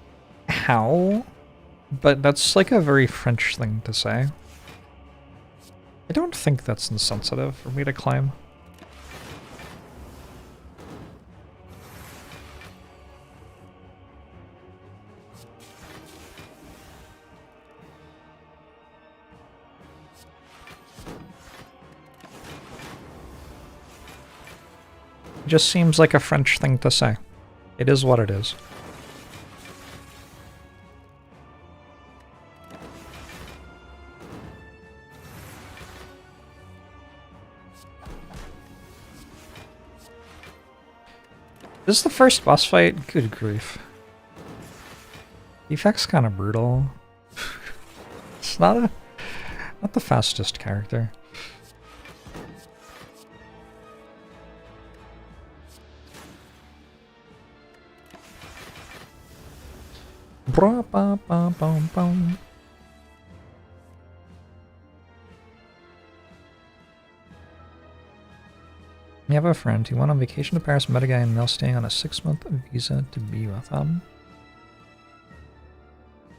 how, but that's like a very French thing to say. I don't think that's insensitive for me to claim. It just seems like a French thing to say. It is what it is. This is the first boss fight? Good grief. Defect's kind of brutal. It's not the fastest character. Bra ba ba bum bum. We have a friend who went on vacation to Paris, met a guy, and now staying on a 6-month visa to be with him.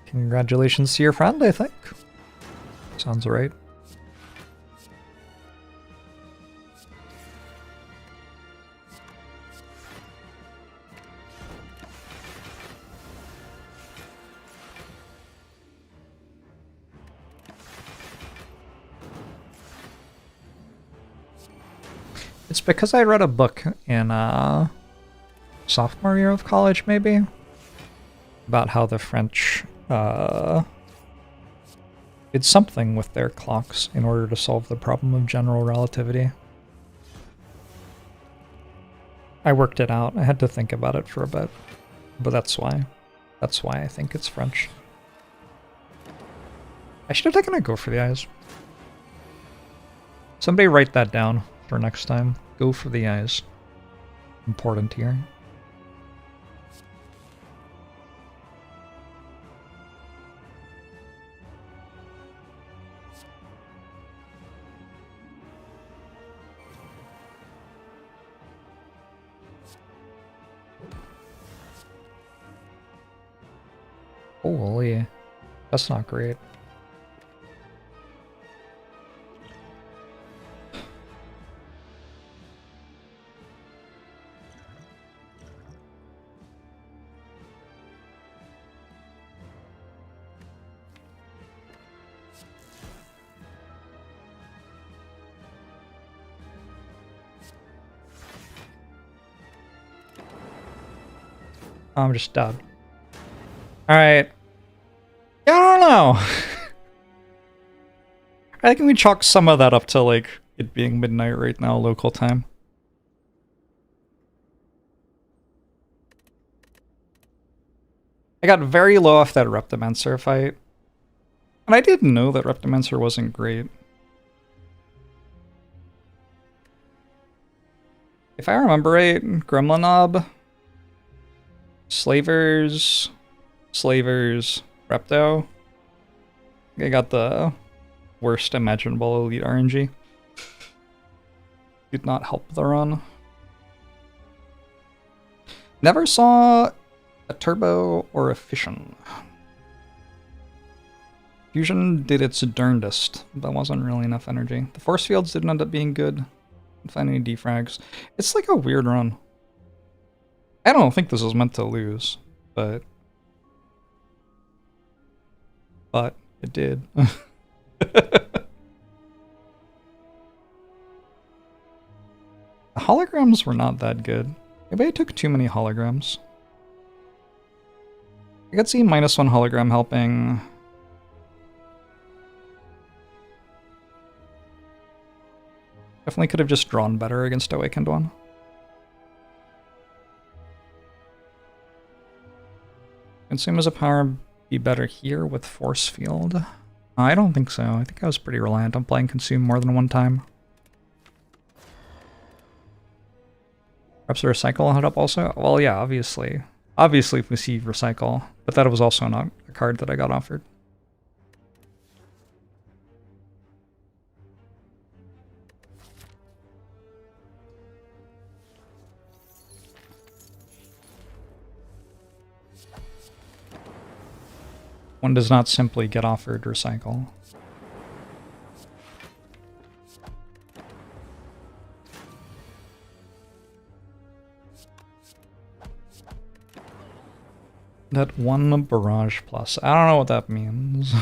Congratulations to your friend, I think. Sounds right. It's because I read a book in sophomore year of college, maybe, about how the French did something with their clocks in order to solve the problem of general relativity. I worked it out. I had to think about it for a bit, but that's why. That's why I think it's French. I should have taken a go for the eyes. Somebody write that down for next time. Go for the eyes. Important here. Holy, that's not great. I'm just dead. Alright. Yeah, I don't know. I think we chalk some of that up to, like, it being midnight right now, local time. I got very low off that Reptimancer fight. And I didn't know that Reptimancer wasn't great. If I remember right, Gremlinob, Slavers, Repto. I got the worst imaginable elite RNG. Did not help the run. Never saw a turbo or a fission. Fusion did its darndest, but wasn't really enough energy. The force fields didn't end up being good. Didn't find any defrags. It's like a weird run. I don't think this was meant to lose, but it did. The holograms were not that good. Maybe I took too many holograms. could see -1 hologram helping. Definitely could have just drawn better against Awakened one. Consume as a power be better here with Force Field. I don't think so. I think I was pretty reliant on playing Consume more than one time. Perhaps a Recycle head up also? Well, yeah, obviously. Obviously if we see Recycle, but that was also not a card that I got offered. One does not simply get offered Recycle. That one Barrage Plus. I don't know what that means.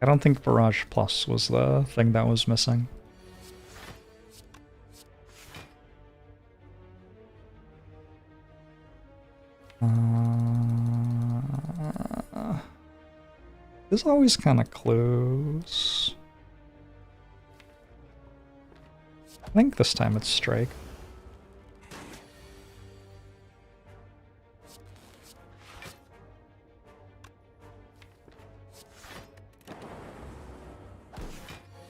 I don't think Barrage Plus was the thing that was missing. This is always kind of close. I think this time it's Strike.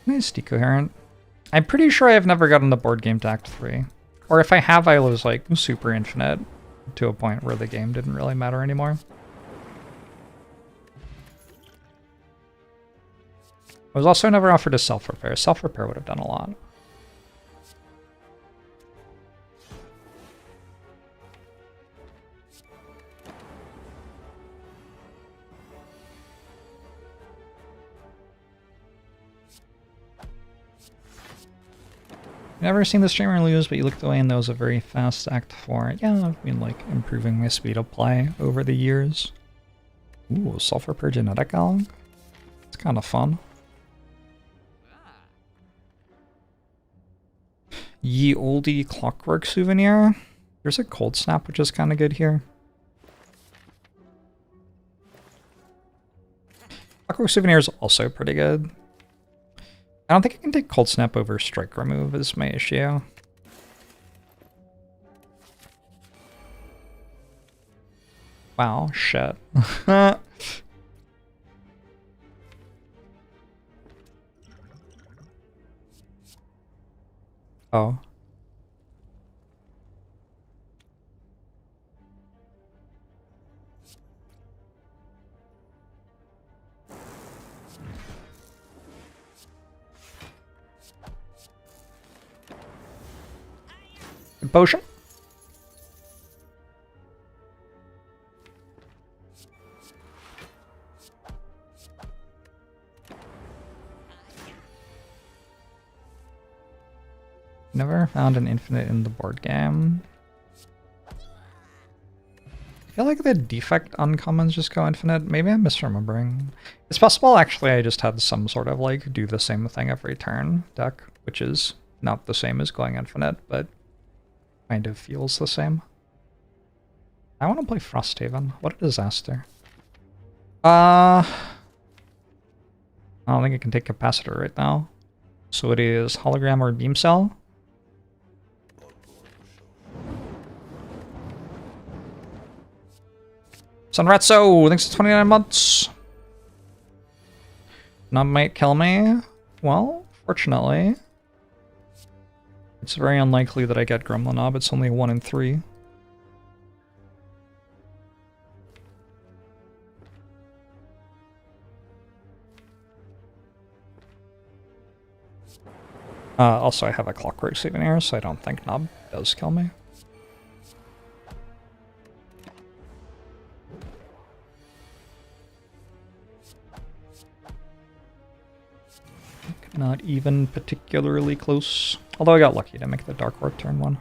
Nice Decoherent. I'm pretty sure I've never gotten the board game to Act 3. Or if I have, I was like super infinite to a point where the game didn't really matter anymore. I was also never offered a self-repair. Self-repair would have done a lot. Never seen the streamer lose, but you looked away and that was a very fast Act 4. Yeah, I've been like improving my speed of play over the years. Ooh, self-repair genetic alg? It's kind of fun. Ye oldie Clockwork Souvenir. There's a Cold Snap, which is kind of good here. Clockwork Souvenir is also pretty good. I don't think I can take Cold Snap over Strike Remove is my issue. Wow, shit. Oh. Potion. Never found an infinite in the board game. I feel like the defect uncommons just go infinite. Maybe I'm misremembering. It's possible actually I just had some sort of like do the same thing every turn deck, which is not the same as going infinite, but kind of feels the same. I want to play Frosthaven. What a disaster. I don't think I can take Capacitor right now. So it is Hologram or Beam Cell. Sunratso, thanks for 29 months. Knob might kill me. Well, fortunately, it's very unlikely that I get Gremlin Knob. It's only 1 in 3. Also, I have a Clockwork Souvenir, so I don't think Knob does kill me. Not even particularly close. Although I got lucky to make the Dark Orb turn 1.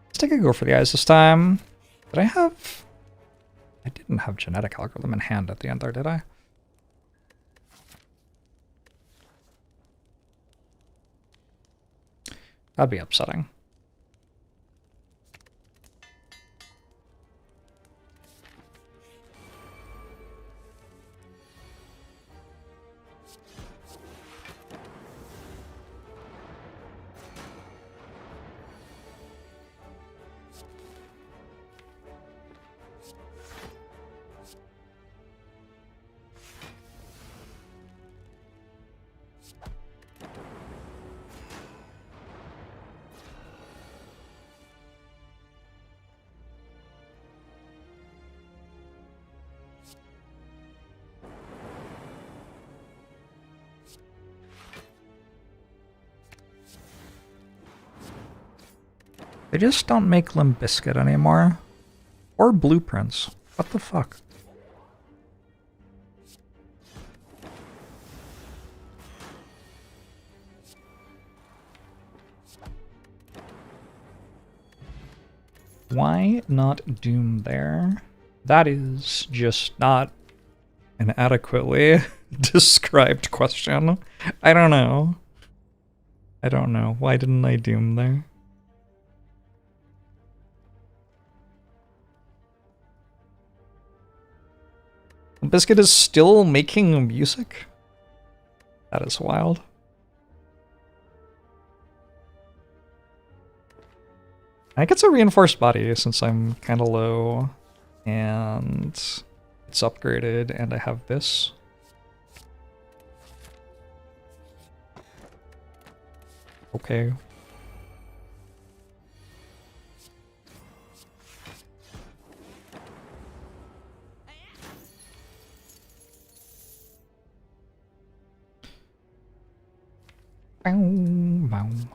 Let's take a go for the eyes this time. Did I have... I didn't have Genetic Algorithm in hand at the end there, did I? That'd be upsetting. They just don't make Limp Bizkit anymore. Or Blueprints. What the fuck? Why not Doom there? That is just not an adequately described question. I don't know. I don't know. Why didn't I Doom there? Biscuit is still making music? That is wild. I think it's a reinforced body since I'm kind of low and it's upgraded and I have this. Okay. Boom, boom.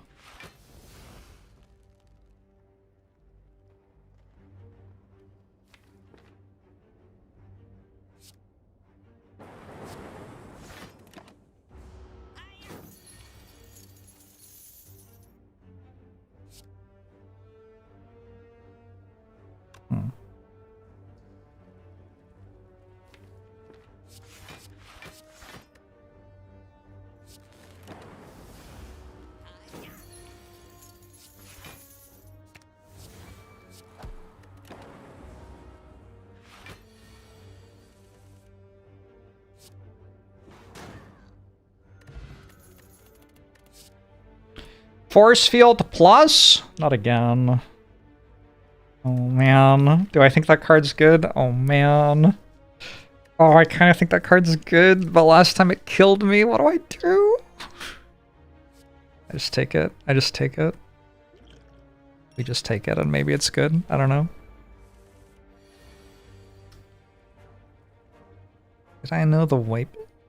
Force Field Plus? Not again. Oh man. Do I think that card's good? Oh man. Oh, I kind of think that card's good, but last time it killed me. What do I do? I just take it. I just take it. We just take it and maybe it's good. I don't know. Did I know the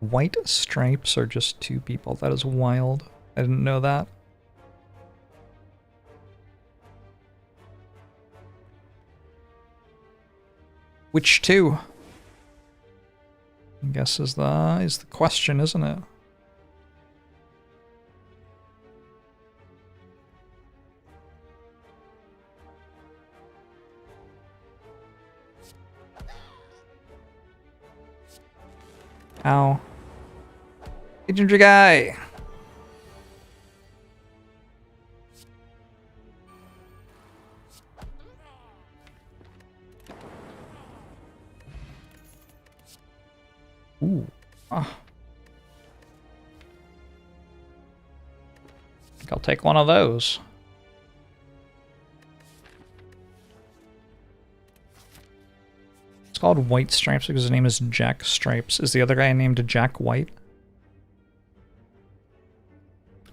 white stripes are just 2 people? That is wild. I didn't know that. Which 2? I guess is the question, isn't it? Ow. Hey, ginger guy! Ooh. Oh. I think I'll take one of those. It's called White Stripes because his name is Jack Stripes. Is the other guy named Jack White?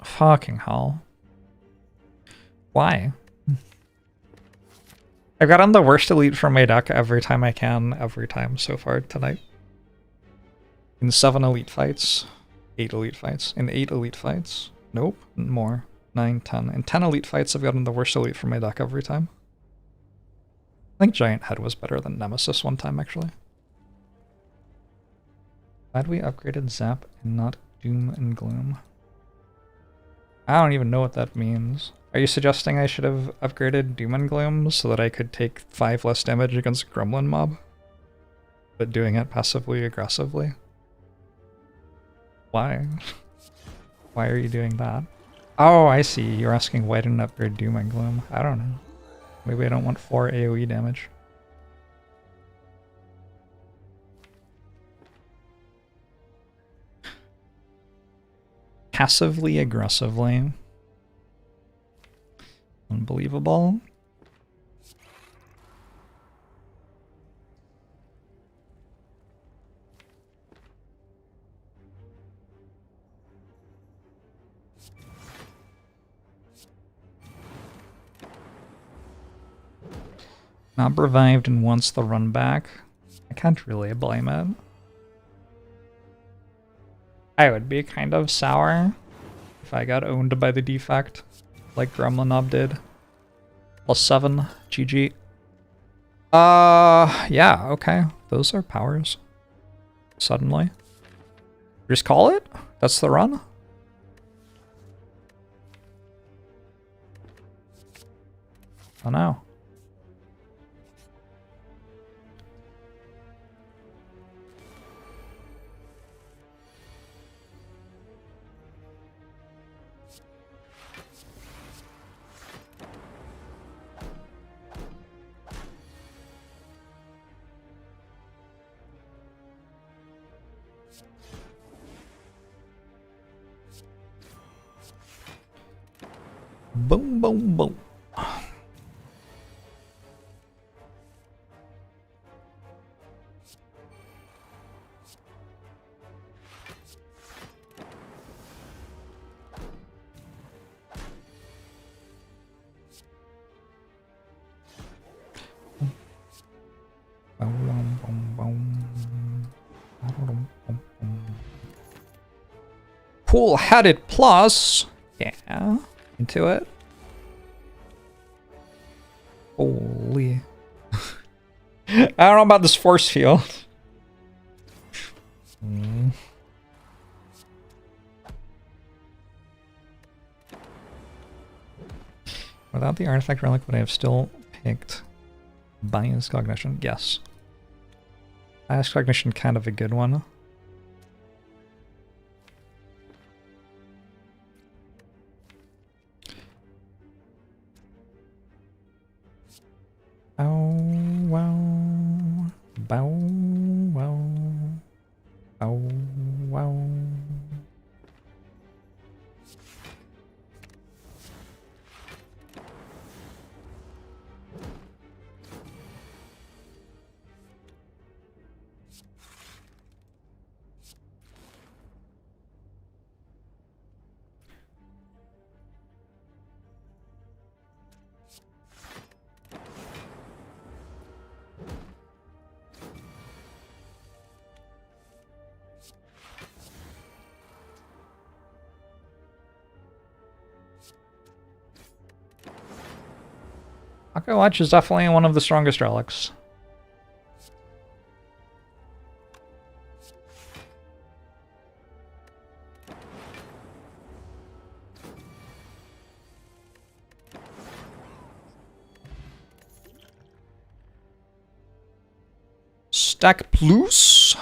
Fucking hell. Why? I've gotten the worst elite from my deck every time I can, every time so far tonight. In 7 elite fights. 8 elite fights. In 8 elite fights. Nope, more. 9, 10. In 10 elite fights, I've gotten the worst elite from my deck every time. I think Giant Head was better than Nemesis one time, actually. Glad we upgraded Zap and not Doom and Gloom. I don't even know what that means. Are you suggesting I should have upgraded Doom and Gloom so that I could take 5 less damage against Gremlin Mob? But doing it passively aggressively? Why? Why are you doing that? Oh, I see. You're asking why didn't upgrade Doom and Gloom. I don't know. Maybe I don't want 4 AoE damage. Passively aggressively. Unbelievable. Not revived and wants the run back. I can't really blame it. I would be kind of sour if I got owned by the defect, like Gremlinob did. +7, GG. Yeah, okay. Those are powers. Suddenly. Just call it? That's the run? Oh no. Boom, boom, boom. Cool-headed plus. Yeah, into it. Holy. I don't know about this force field. Without the artifact relic, would I have still picked bias cognition? Yes. Bias cognition, kind of a good one. Bow, wow. Bow, wow. Bow, wow. Pocket Watch is definitely one of the strongest relics. Stack plus.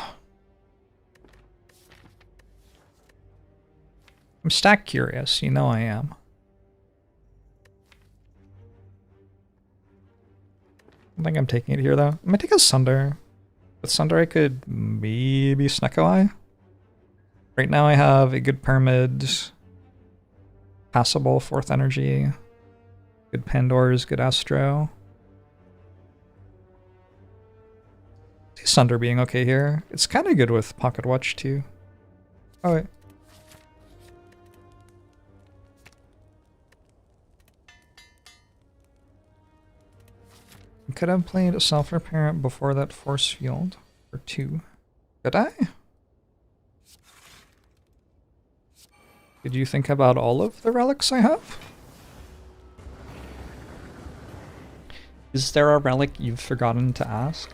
I'm stack curious, you know I am. I don't think I'm taking it here though. I might take a Sunder. With Sunder I could maybe Snecko Eye. Right now I have a good Pyramid, passable 4th energy, good Pandora's, good Astro. I see Sunder being okay here. It's kind of good with Pocket Watch too. Oh wait. I could have played a self-repair before that force field for 2. Could I? Did you think about all of the relics I have? Is there a relic you've forgotten to ask?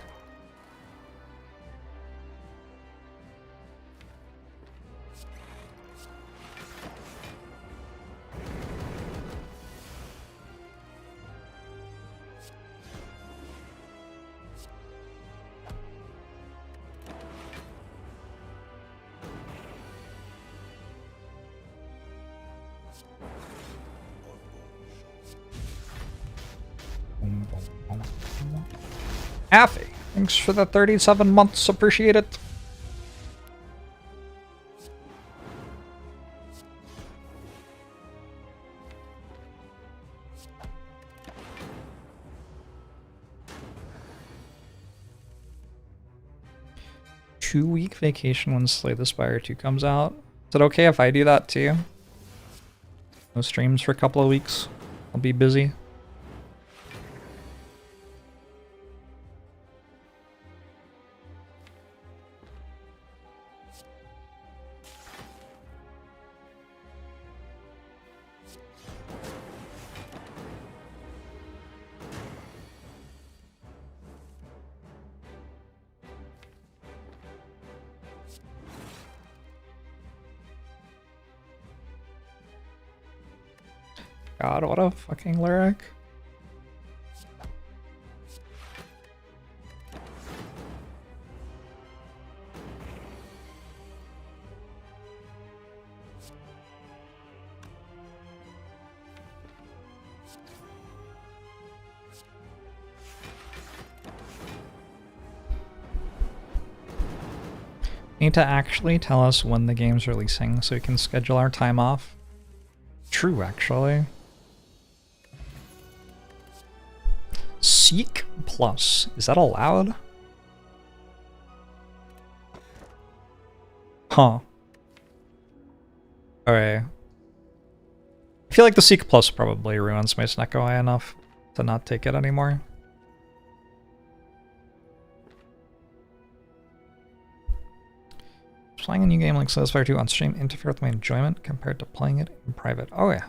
Affy, thanks for the 37 months. Appreciate it. Two-week vacation when Slay the Spire 2 comes out. Is it okay if I do that too? No streams for a couple of weeks. I'll be busy. God, what a fucking lyric. Need to actually tell us when the game's releasing so we can schedule our time off. True, actually. Seek Plus. Is that allowed? Huh. Okay. I feel like the Seek Plus probably ruins my Snecko Eye enough to not take it anymore. Playing a new game like Slay the Spire 2 on stream interfere with my enjoyment compared to playing it in private. Oh yeah.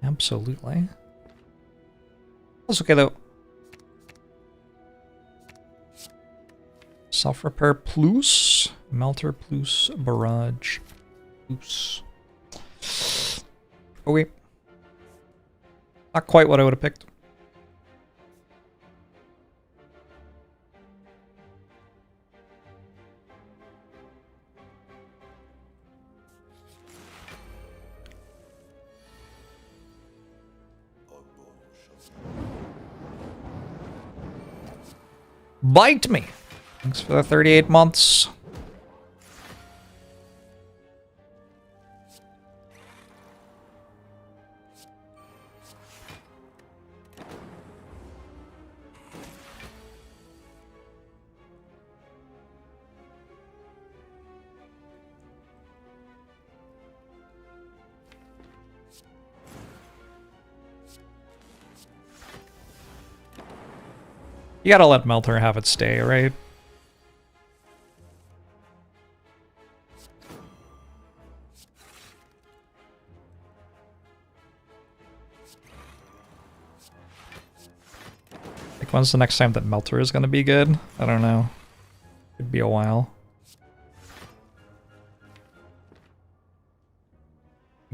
Absolutely. That's okay though. Self-repair plus, melter plus, barrage plus. Oh wait. Not quite what I would have picked. Bite me! Thanks for the 38 months. You gotta let Melter have its day, right? Like, when's the next time that Melter is gonna be good? I don't know. Could be a while.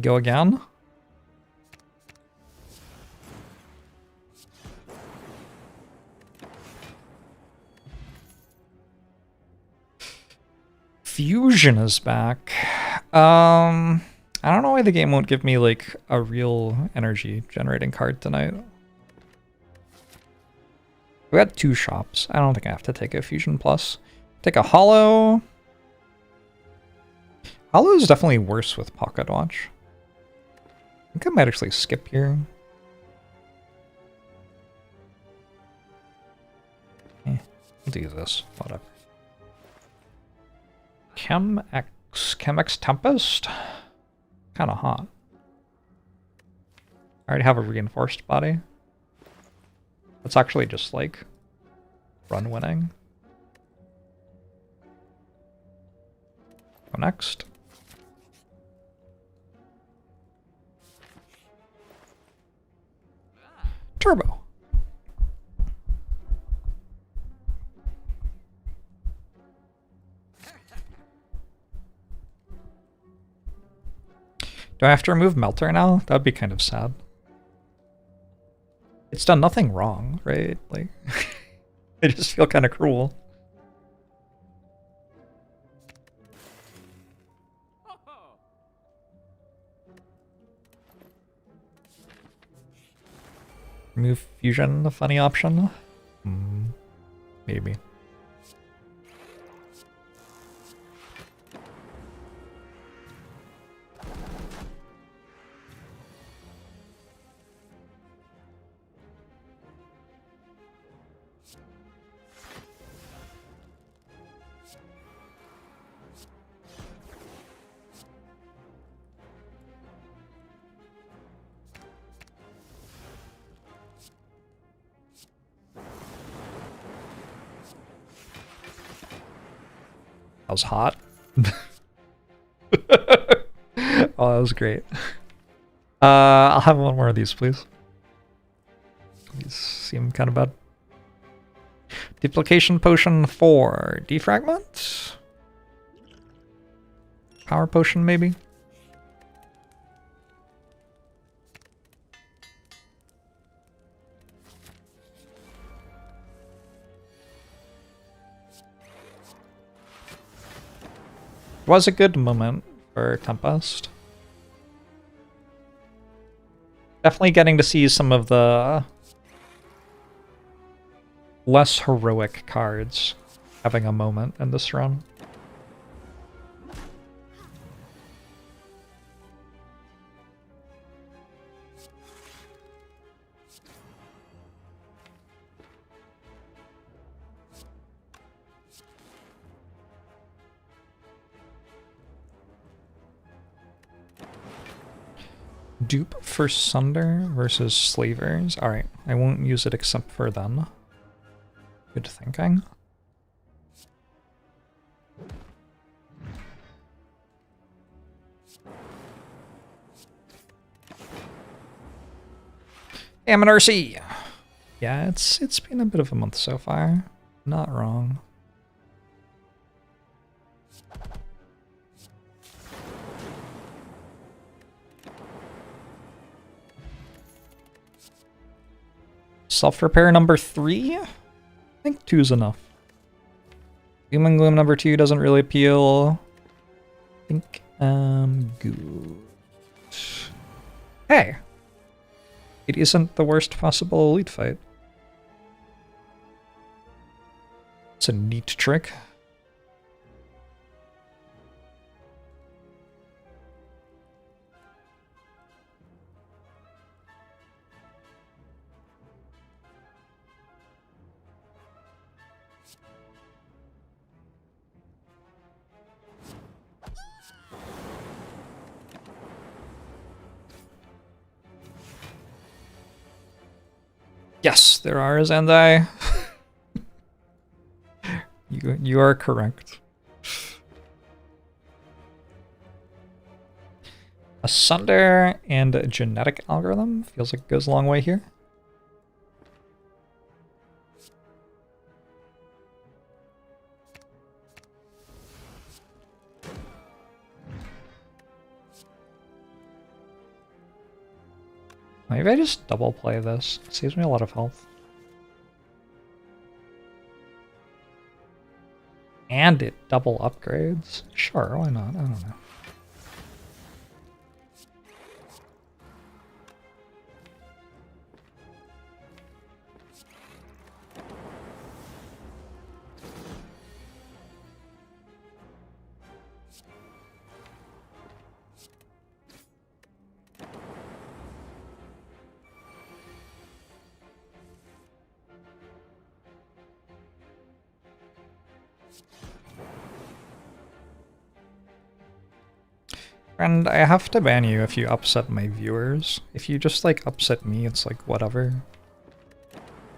Go again? Fusion is back. I don't know why the game won't give me like a real energy generating card tonight. We got 2 shops. I don't think I have to take a Fusion Plus. Take a Hollow. Hollow is definitely worse with Pocket Watch. I think I might actually skip here. I'll do this. Whatever. Chemex Tempest? Kinda hot. I already have a reinforced body. That's actually just like run winning. Go next. Turbo. Do I have to remove Melter now? That'd be kind of sad. It's done nothing wrong, right? Like, I just feel kind of cruel. Remove fusion, a funny option? Maybe. That was hot. Oh, that was great. I'll have one more of these, please. These seem kind of bad. Duplication potion 4. Defragment? Power potion, maybe? Was a good moment for Tempest. Definitely getting to see some of the less heroic cards having a moment in this run. Dupe for Sunder versus Slavers. Alright, I won't use it except for them. Good thinking. MNRC! Yeah, it's been a bit of a month so far. Not wrong. Self-repair number 3? I think 2's enough. Doom and Gloom number 2 doesn't really appeal. I think I'm good. Hey! It isn't the worst possible elite fight. It's a neat trick. Yes, there are, Zandai. You are correct. A Sunder and a genetic algorithm feels like it goes a long way here. Maybe I just double play this. It saves me a lot of health. And it double upgrades. Sure, why not? I don't know. Friend, I have to ban you if you upset my viewers. If you just, like, upset me, it's like, whatever.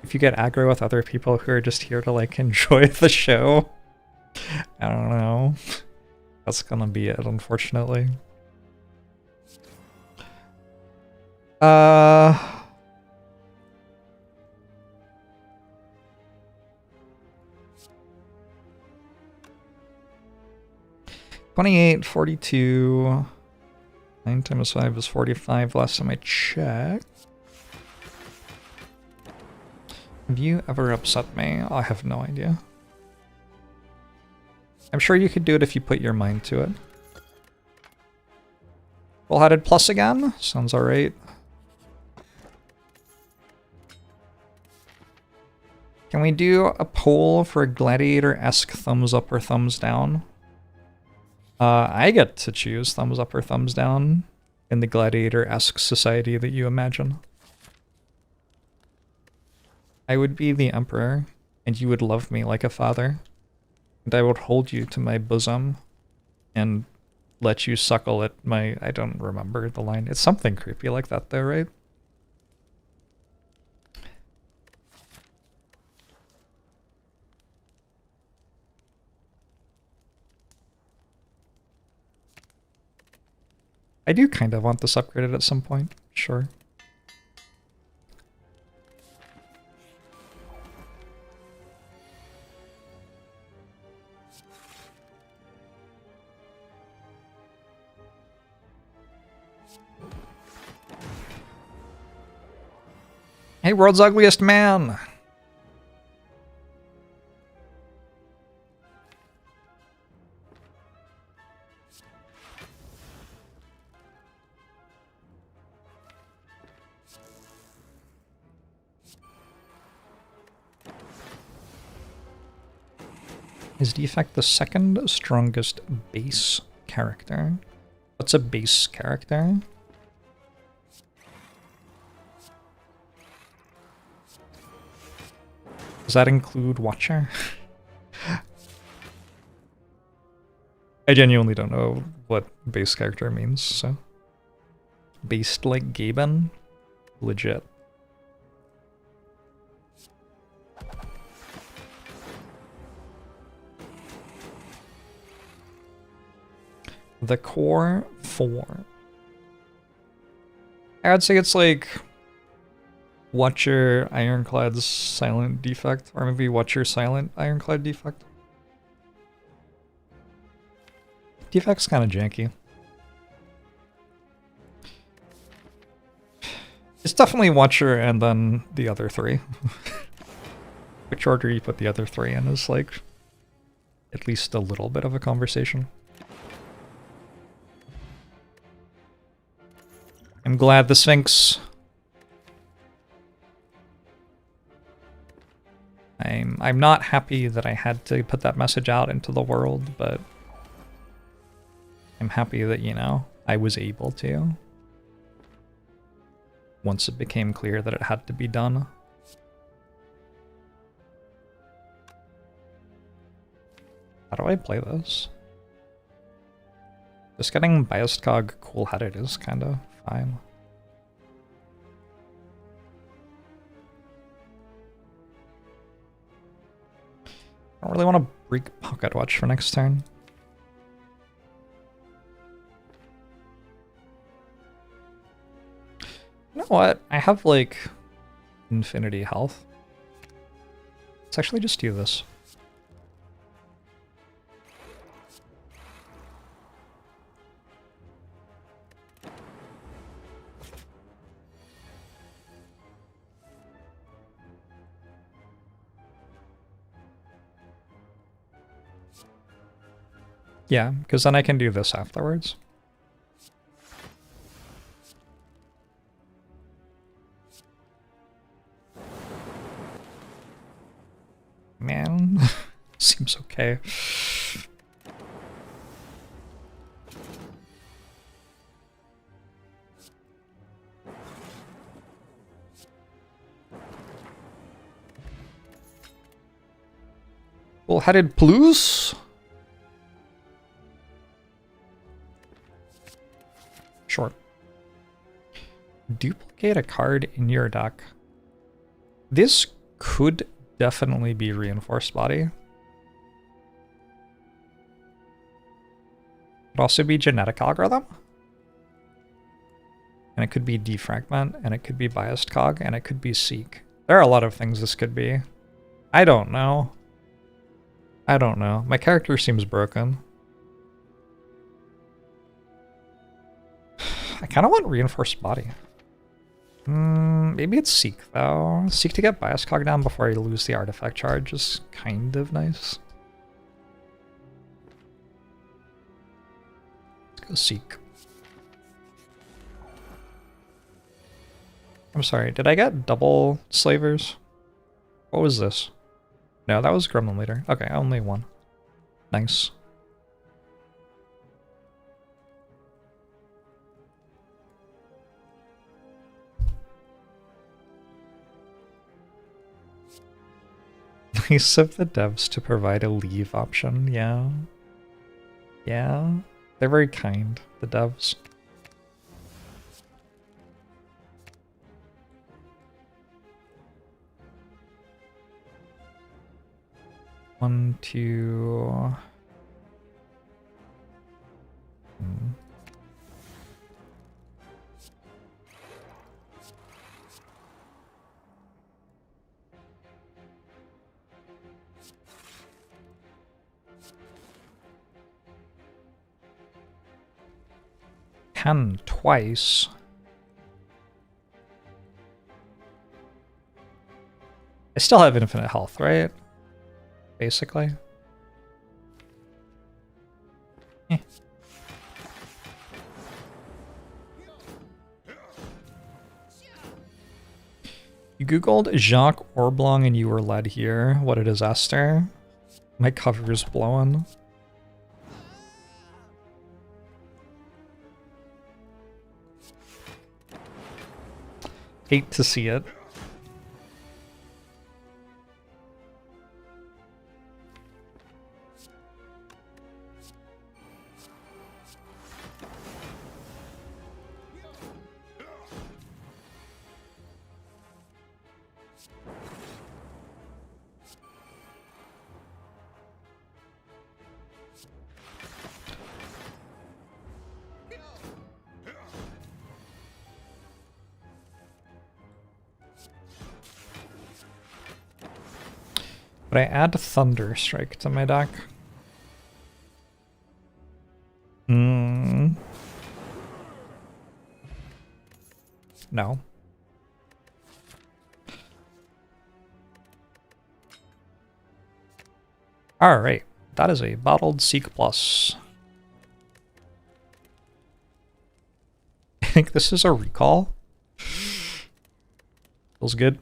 If you get aggro with other people who are just here to, like, enjoy the show, I don't know. That's gonna be it, unfortunately. $28, $42. 9 times 5 is 45 last time I checked. Have you ever upset me? I have no idea. I'm sure you could do it if you put your mind to it. Full-headed plus again? Sounds alright. Can we do a poll for a gladiator-esque thumbs up or thumbs down? I get to choose thumbs up or thumbs down in the gladiator-esque society that you imagine. I would be the emperor, and you would love me like a father, and I would hold you to my bosom and let you suckle at my... I don't remember the line. It's something creepy like that though, right? I do kind of want this upgraded at some point, sure. Hey, world's ugliest man! Is Defect the second strongest base character? What's a base character? Does that include Watcher? I genuinely don't know what base character means, so... Based like Gaben? Legit. The core 4. I would say it's like Watcher Ironclad's silent defect, or maybe Watcher silent Ironclad defect. Defect's kind of janky. It's definitely Watcher and then the other 3. Which order you put the other 3 in is like at least a little bit of a conversation. I'm glad the Sphinx. I'm not happy that I had to put that message out into the world, but I'm happy that, you know, I was able to. Once it became clear that it had to be done. How do I play this? Just getting biased cog cool-headed is kind of fine. I don't really want to break Pocket Watch for next turn. You know what? I have like infinity health. Let's actually just do this. Yeah, because then I can do this afterwards. Man, seems okay. Bull-headed plus? Sure. Duplicate a card in your deck. This could definitely be reinforced body. Could also be genetic algorithm. And it could be defragment, and it could be biased cog, and it could be seek. There are a lot of things this could be. I don't know. I don't know. My character seems broken. I kind of want reinforced body. Maybe it's seek though. Seek to get bias cog down before I lose the artifact charge is kind of nice. Let's go seek. I'm sorry, did I get double slavers? What was this? No, that was Gremlin Leader. Okay, only one. Nice. Nice of the devs to provide a leave option, yeah. Yeah, they're very kind, the devs. One, two... Can twice. I still have infinite health, right? Basically. Eh. You googled Jacques Orblong and you were led here. What a disaster. My cover is blowing. Hate to see it. But I add Thunder Strike to my deck. No. Alright, that is a Bottled Seek Plus. I think this is a recall. Feels good.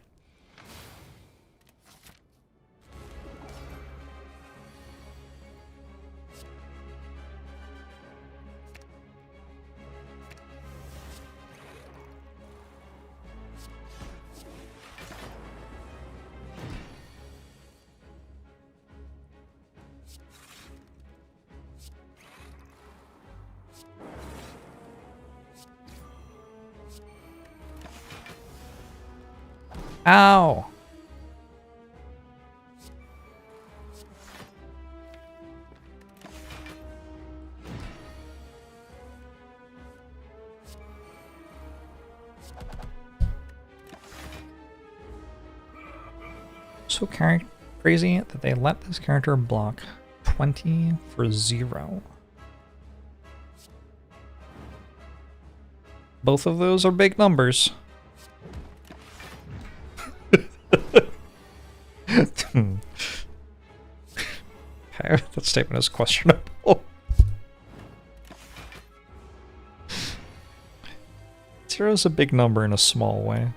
Ow! So crazy that they let this character block 20 for 0. Both of those are big numbers. That statement is questionable. 0 is a big number in a small way.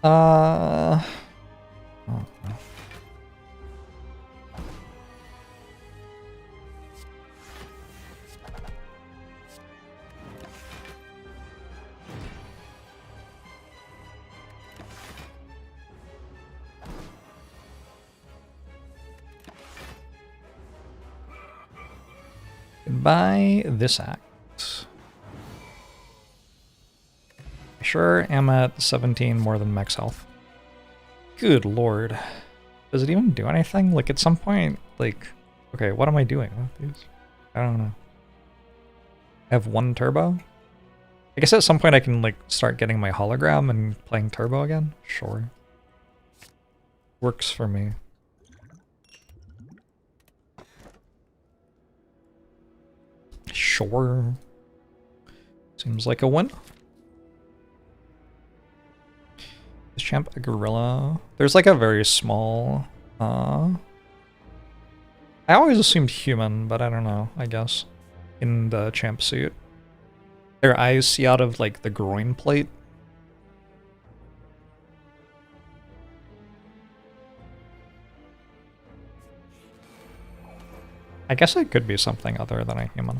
Oh. Goodbye, this act. I sure am at 17 more than max health. Good lord. Does it even do anything? Like, at some point, like... Okay, what am I doing with these? I don't know. I have 1 turbo? I guess at some point I can, like, start getting my hologram and playing turbo again? Sure. Works for me. Sure. Seems like a win. This Champ a gorilla? There's like a very small, I always assumed human, but I don't know, I guess. In the champ suit. Their eyes see out of like the groin plate. I guess it could be something other than a human.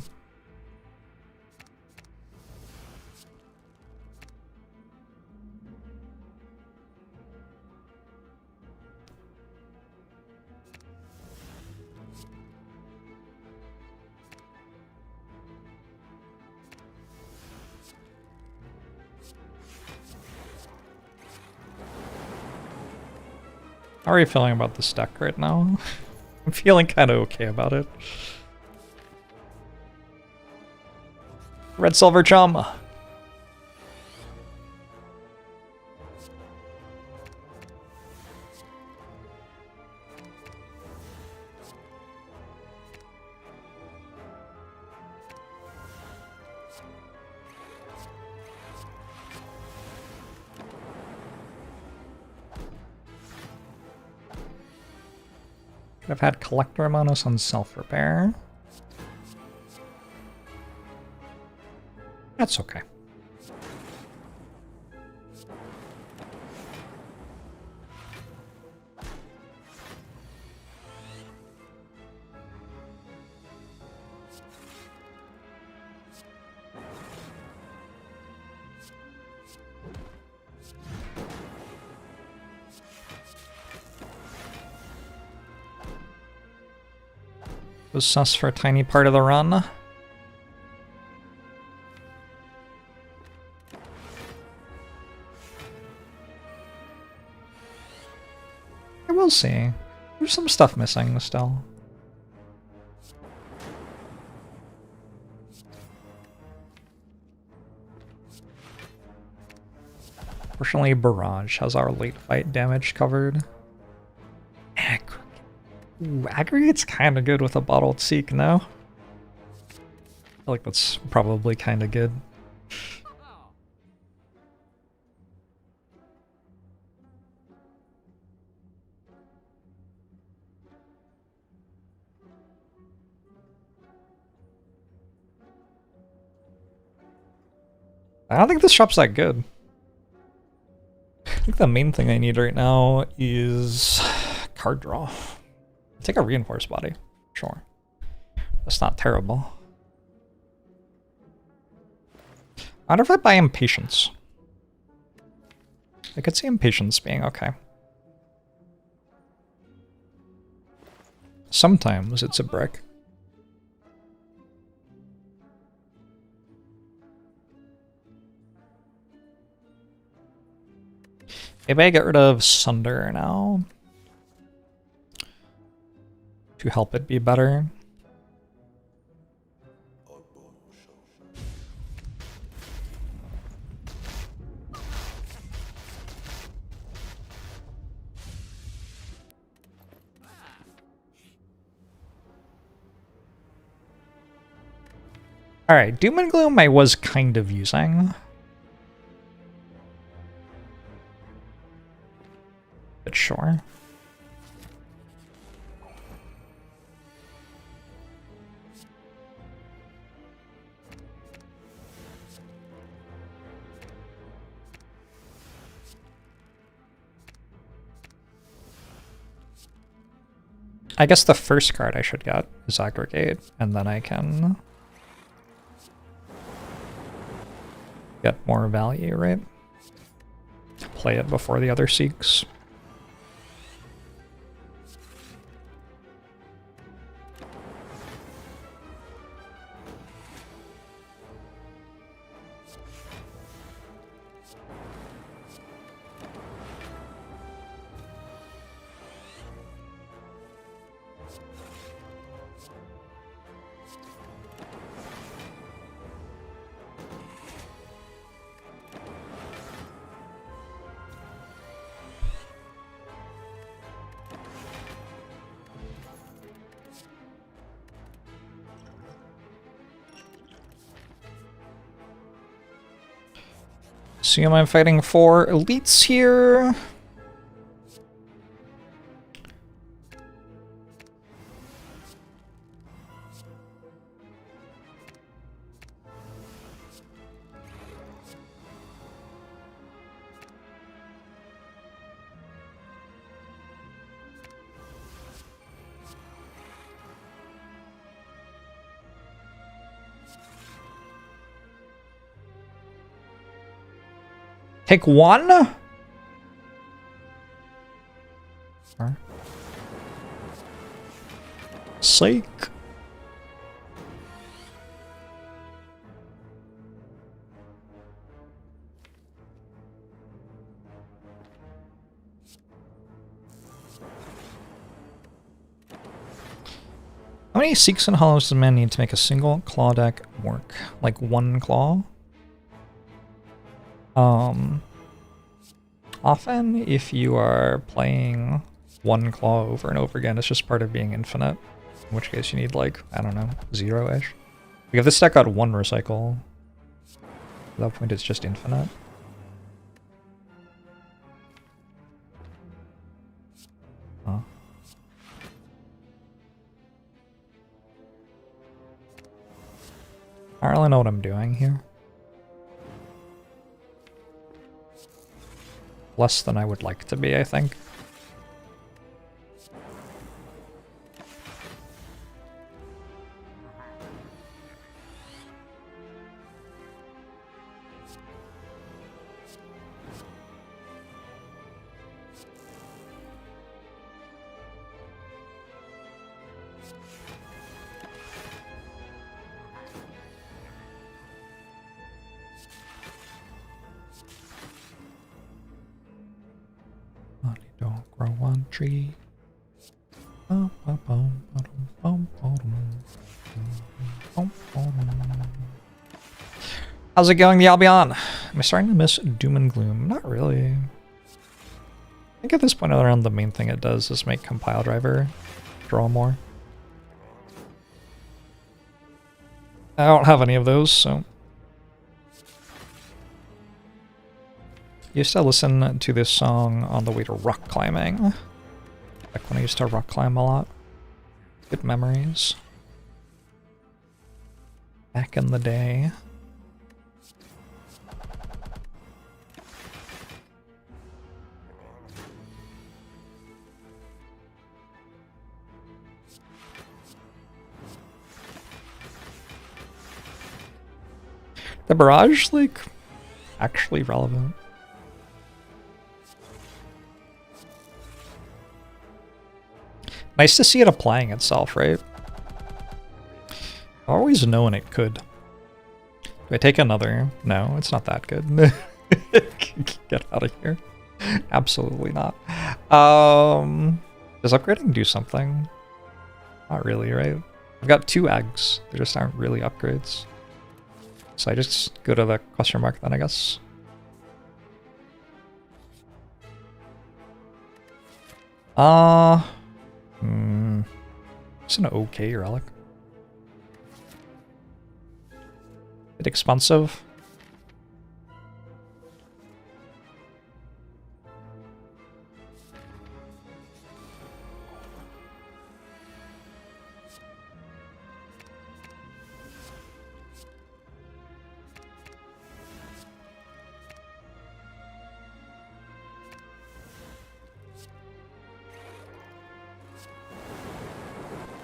How are you feeling about this deck right now? I'm feeling kind of okay about it. Red Silver Chum! Could have had Collector Monos on self-repair. That's okay. Was sus for a tiny part of the run. I will see. There's some stuff missing still. Fortunately, Barrage has our late fight damage covered. Ooh, Aggregate's kind of good with a Bottled Seek, no? I feel like that's probably kind of good. I don't think this shop's that good. I think the main thing I need right now is card draw. Take a reinforced body, sure. That's not terrible. I wonder if I buy Impatience. I could see Impatience being okay. Sometimes it's a brick. Maybe I get rid of Sunder now to help it be better. Alright, Doom and Gloom I was kind of using. But sure. I guess the first card I should get is Aggregate, and then I can get more value, right? Play it before the other Seeks. Assume I'm fighting 4 elites here. Take 1? Psych. How many Seeks and Hollows does a man need to make a single claw deck work? Like 1 claw? Often, if you are playing 1 claw over and over again, it's just part of being infinite. In which case you need, like, I don't know, 0-ish. Like if this deck got 1 recycle, at that point it's just infinite. Huh. I don't really know what I'm doing here. Less than I would like to be, I think. Don't grow on tree. How's it going, the Albion? Am I starting to miss Doom and Gloom? Not really. I think at this point around the main thing it does is make compile driver draw more. I don't have any of those, so. Used to listen to this song on the way to rock climbing. Like when I used to rock climb a lot. Good memories. Back in the day. The barrage, like, actually relevant. Nice to see it applying itself, right? I've always known it could. Do I take another? No, it's not that good. Get out of here. Absolutely not. Does upgrading do something? Not really, right? I've got 2 eggs. They just aren't really upgrades. So I just go to the question mark then, I guess. It's an okay relic. Bit expensive.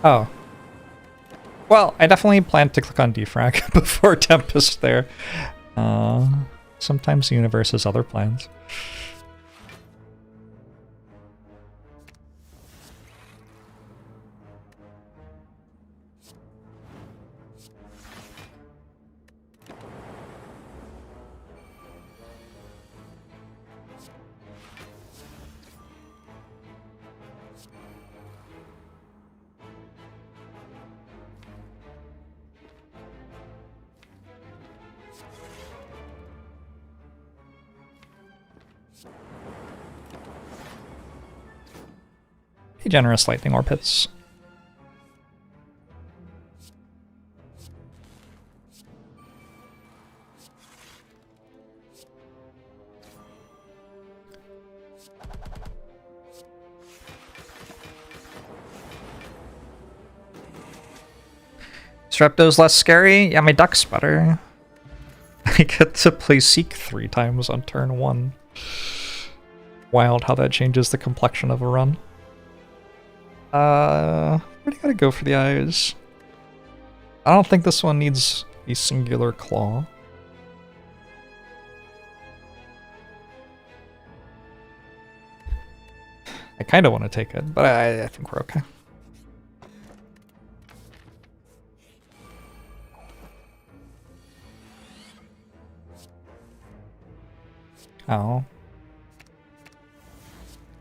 Oh. Well, I definitely plan to click on defrag before Tempest there. Sometimes the universe has other plans. Generous lightning or pits. Strepto's less scary? Yeah, my duck's better. I get to play Seek 3 times on turn 1. Wild how that changes the complexion of a run. Really gotta go for the eyes. I don't think this one needs a singular claw. I kind of want to take it, but I think we're okay. Oh.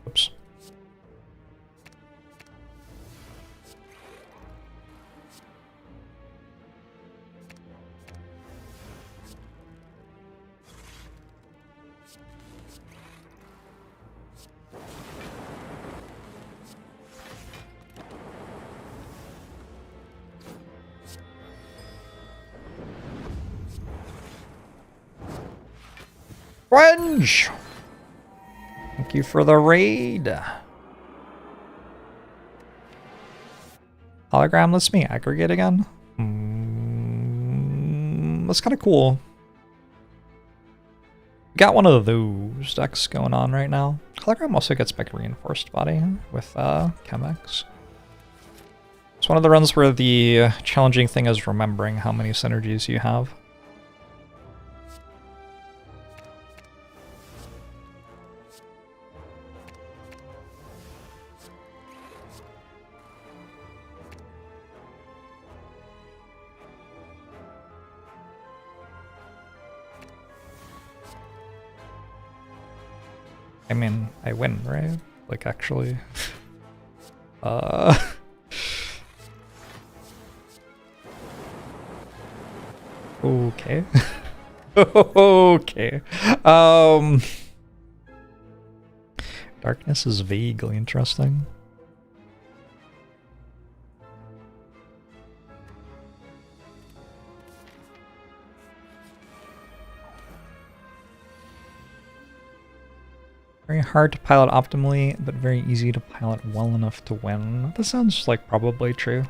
Oops. Fringe! Thank you for the raid. Hologram lets me aggregate again? That's kind of cool. Got one of those decks going on right now. Hologram also gets back reinforced body with Chemex. It's one of the runs where the challenging thing is remembering how many synergies you have. I mean, I win, right? Like, actually. Okay. Okay. Darkness is vaguely interesting. Very hard to pilot optimally, but very easy to pilot well enough to win. That sounds like probably true.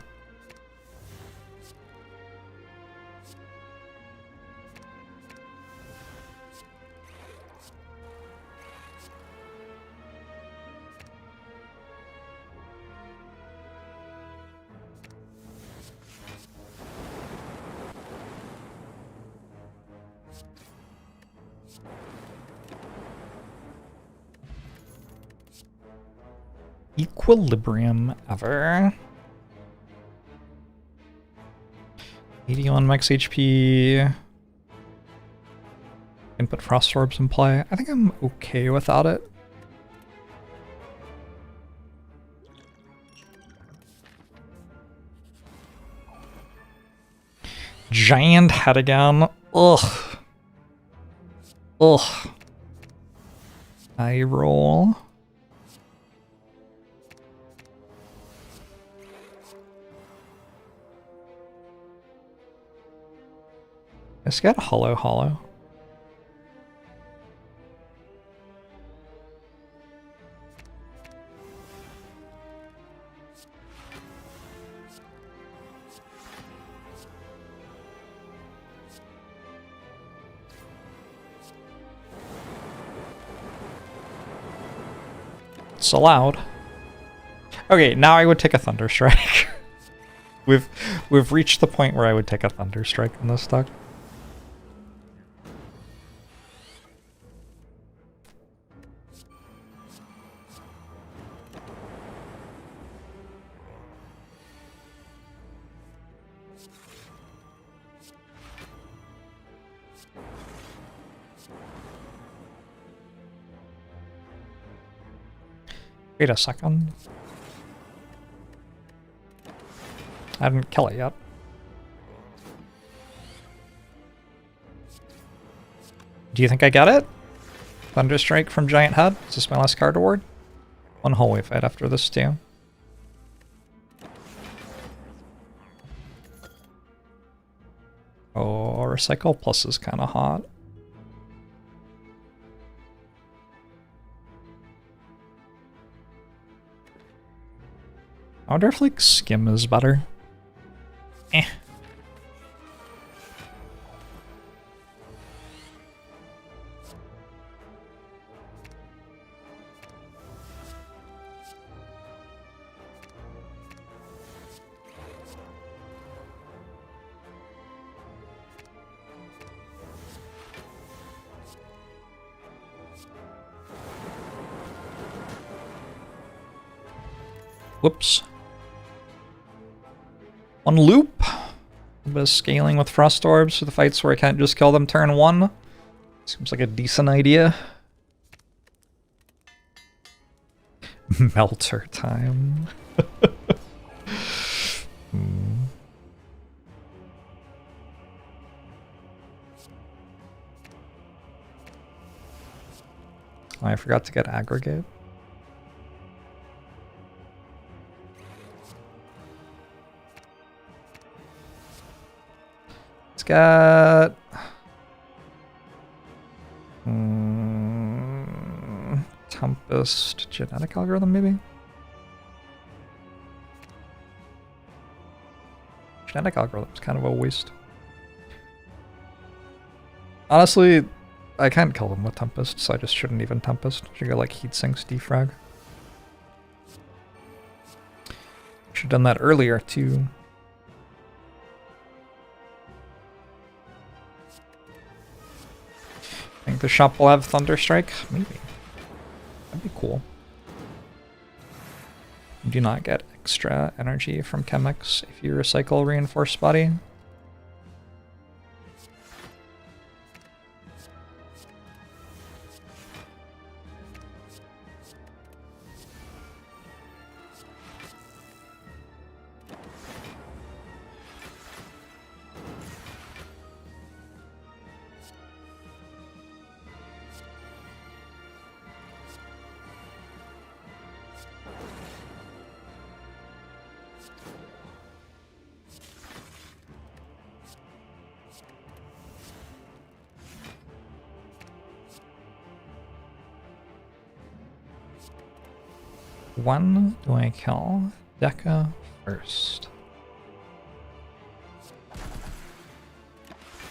Equilibrium ever. 81 max HP. Can put Frost Orbs in play. I think I'm okay without it. Giant head again. Ugh. Ugh. I roll. Let's get hollow. It's allowed. Okay, now I would take a Thunderstrike. We've reached the point where I would take a Thunderstrike in this deck. Wait a second. I didn't kill it yet. Do you think I get it? Thunderstrike from Giant Head? Is this my last card award? One hallway fight after this too. Oh, Recycle Plus is kind of hot. I wonder if, like, Skim is better. Eh. Whoops. On loop. A bit of scaling with Frost Orbs for the fights where I can't just kill them turn 1. Seems like a decent idea. Melter time. I forgot to get aggregate. It's got Tempest genetic algorithm, maybe? Genetic algorithm's kind of a waste. Honestly, I can't kill them with Tempest, so I just shouldn't even Tempest. Should go like Heat Sinks, Defrag. Should've done that earlier too. Think the shop will have Thunderstrike? Maybe. That'd be cool. You do not get extra energy from Chemex if you recycle Reinforced Body. When do I kill Deca first?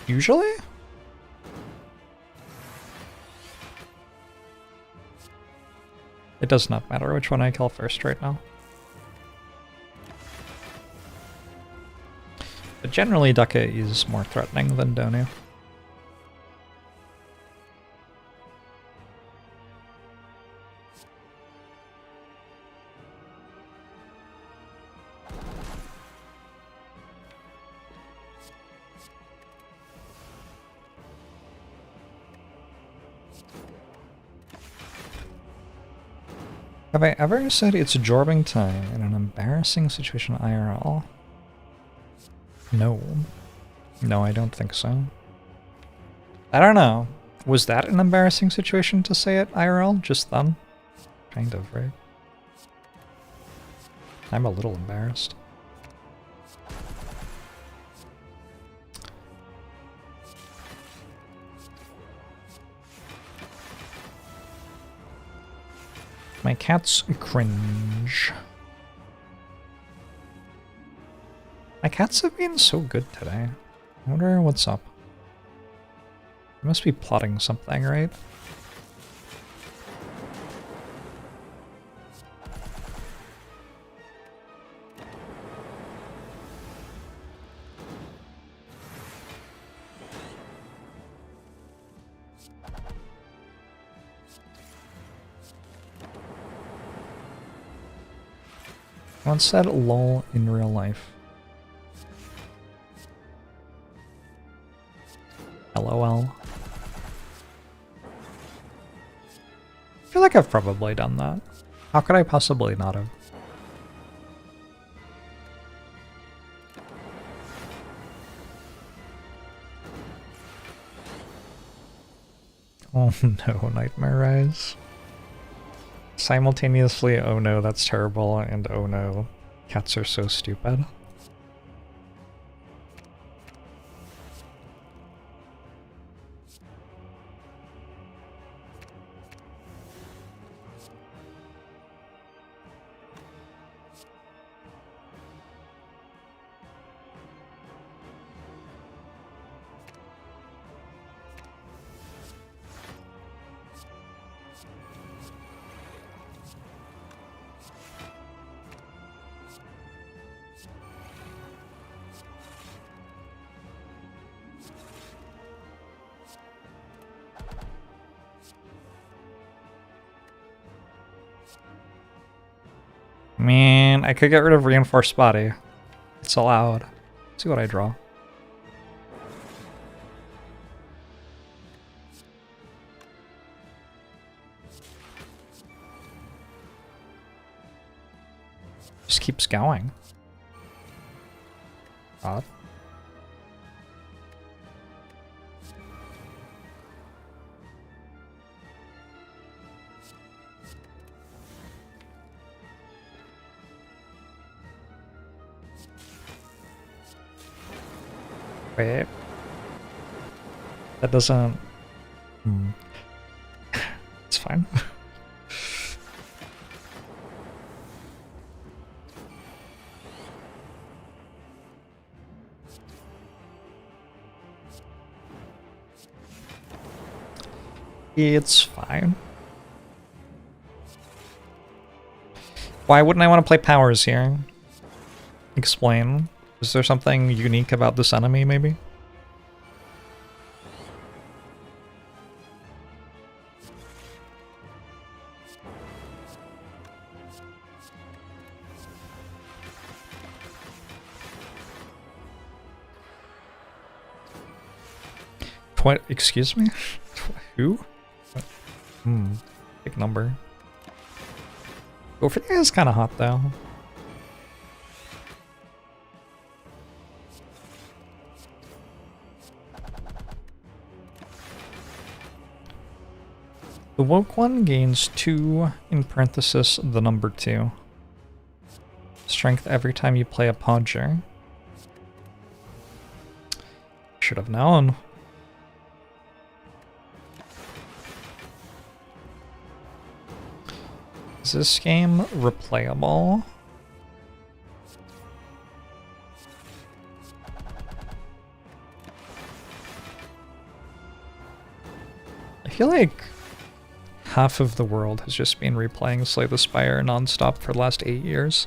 Usually? It does not matter which one I kill first right now. But generally Deca is more threatening than Donu. Have I ever said it's jorbing time in an embarrassing situation IRL? No. No, I don't think so. I don't know. Was that an embarrassing situation to say it IRL just then? Kind of, right? I'm a little embarrassed. My cats cringe. My cats have been so good today. I wonder what's up. I must be plotting something, right? Once said lol in real life. LOL. I feel like I've probably done that. How could I possibly not have? Oh no, Nightmare Rise. Simultaneously, oh no, that's terrible, and oh no, cats are so stupid. Meow. mean, I could get rid of reinforced body. It's allowed. Let's see what I draw. Just keeps going. Odd. Wait. That doesn't... It's fine. It's fine. Why wouldn't I want to play powers here? Explain. Is there something unique about this enemy, maybe? What? Excuse me? Who? Big number. Go for that is kind of hot though. The woke one gains 2 in parenthesis the number 2. Strength every time you play a podger. Should have known. Is this game replayable? I feel like half of the world has just been replaying Slay the Spire nonstop for the last 8 years.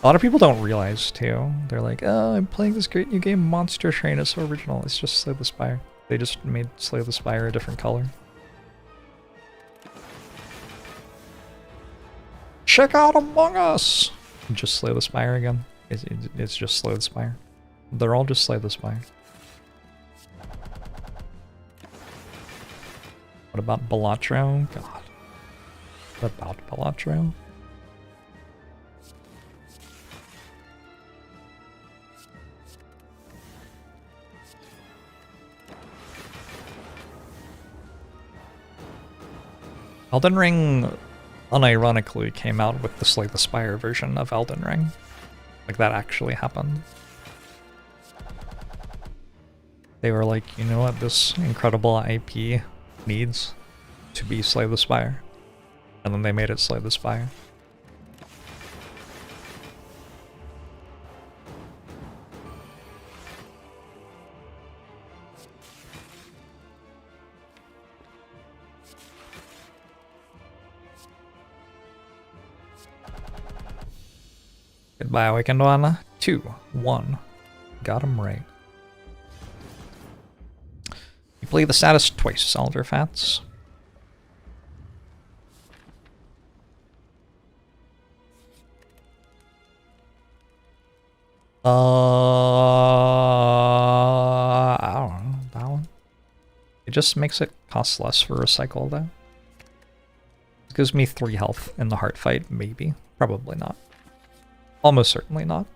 A lot of people don't realize too. They're like, oh, I'm playing this great new game, Monster Train, it's so original. It's just Slay the Spire. They just made Slay the Spire a different color. Check out Among Us! Just Slay the Spire again. It's just Slay the Spire. They're all just Slay the Spire. What about Balatro? God. What about Balatro? Elden Ring unironically came out with the Slay the Spire version of Elden Ring. Like, that actually happened. They were like, you know what this incredible IP needs to be Slay the Spire. And then they made it Slay the Spire. Goodbye, Awakened One. 2, 1. Got him right. You play the status twice, Elder Fats. I don't know, that one. It just makes it cost less for recycle though. It gives me 3 health in the heart fight, maybe. Probably not. Almost certainly not.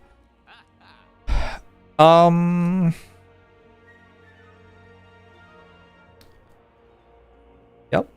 Yep.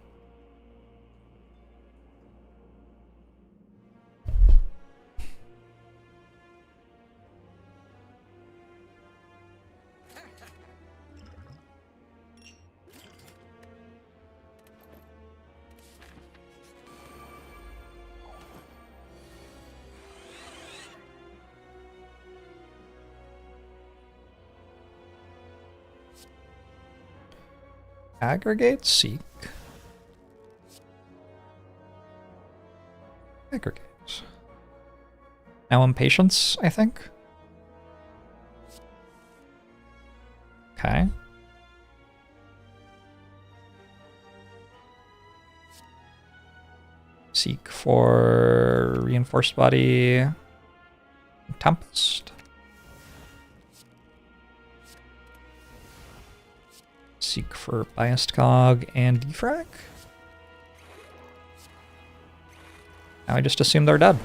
Aggregate, seek. Aggregate. Now impatience, I think. Okay. Seek for for reinforced body. Tempest. Seek for biased cog and defrag. Now I just assume they're dead.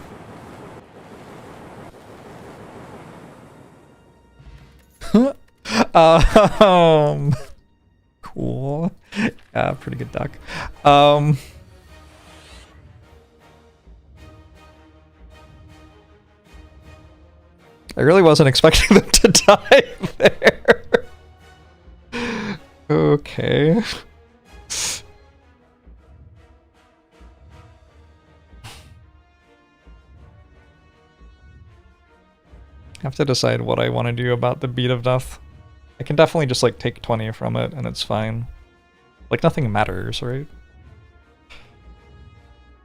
Cool. Yeah, pretty good deck. I really wasn't expecting them to die there. Okay. I have to decide what I want to do about the Beat of Death. I can definitely just like take 20 from it and it's fine. Like nothing matters, right?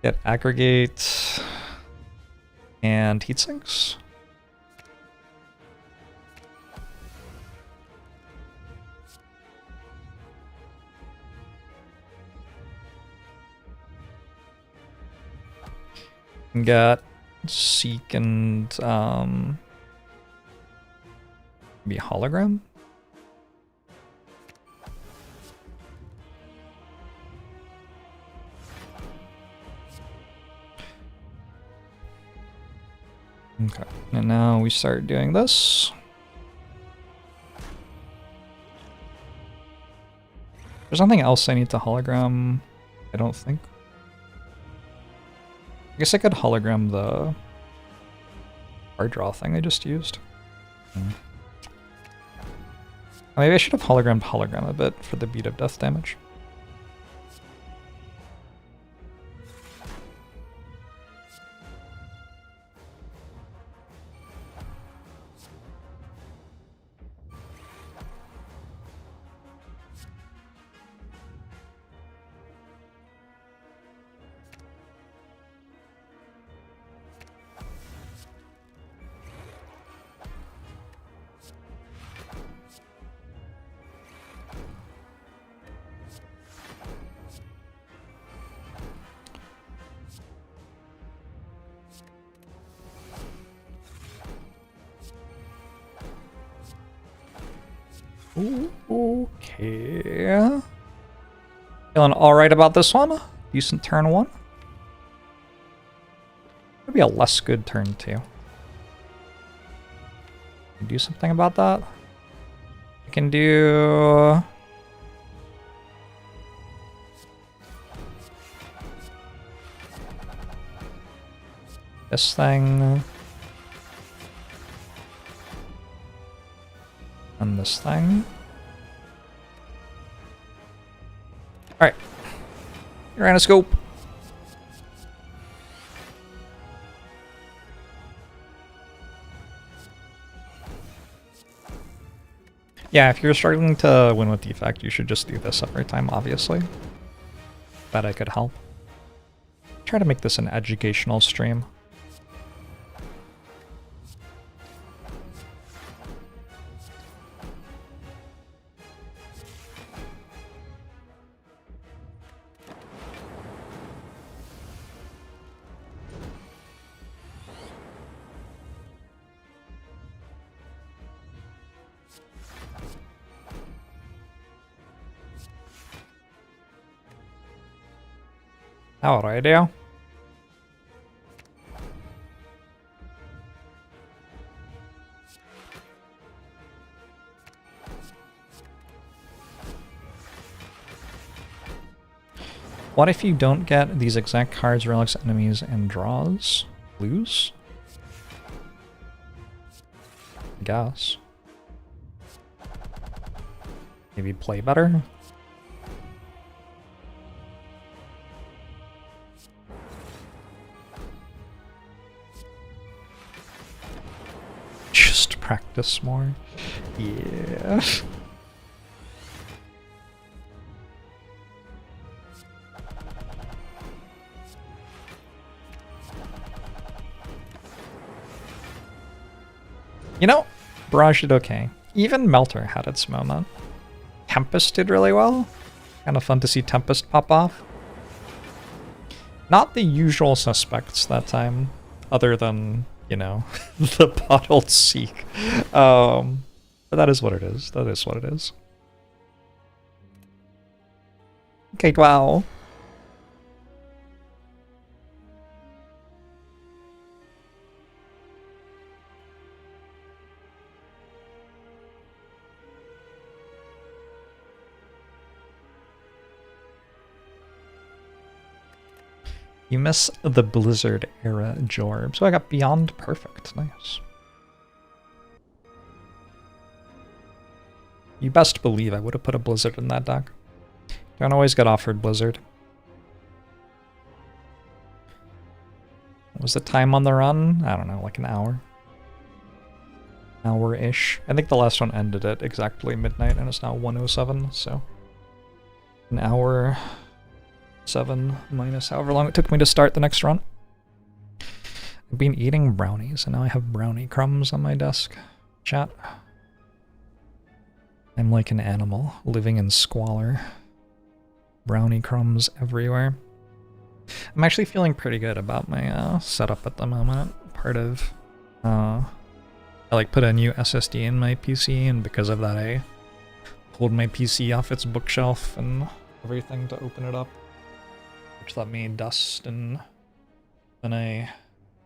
Get aggregate and heat sinks. Got Seek and maybe Hologram? Okay, and now we start doing this. There's nothing else I need to hologram, I don't think. I guess I could hologram the card draw thing I just used. Maybe I should have hologrammed hologram a bit for the Beat of Death damage. Ooh, okay. Feeling alright about this one. Decent turn 1. Maybe a less good turn 2. Do something about that. I can do... this thing. And this thing. Alright. Uranoscope. Yeah, if you're struggling to win with defect, you should just do this every time, obviously. Bet I could help. Try to make this an educational stream. Alright, yeah. What if you don't get these exact cards, relics, enemies, and draws? Lose? I guess. Maybe play better? Just practice more. Yeah. You know, Barrage did okay. Even Melter had its moment. Tempest did really well. Kind of fun to see Tempest pop off. Not the usual suspects that time, other than, you know, the bottled Seek. But that is what it is. That is what it is. Okay, wow. You miss the Blizzard era Jorbs. So I got beyond perfect. Nice. You best believe I would have put a Blizzard in that deck. Don't always get offered Blizzard. What was the time on the run? I don't know, like an hour. Hour-ish. I think the last one ended at exactly midnight and it's now 1:07, so... An hour... 7 minus however long it took me to start the next run. I've been eating brownies and now I have brownie crumbs on my desk. Chat. I'm like an animal living in squalor. Brownie crumbs everywhere. I'm actually feeling pretty good about my setup at the moment. Part of I like put a new SSD in my PC, and because of that I pulled my PC off its bookshelf and everything to open it up, which let me dust, and then I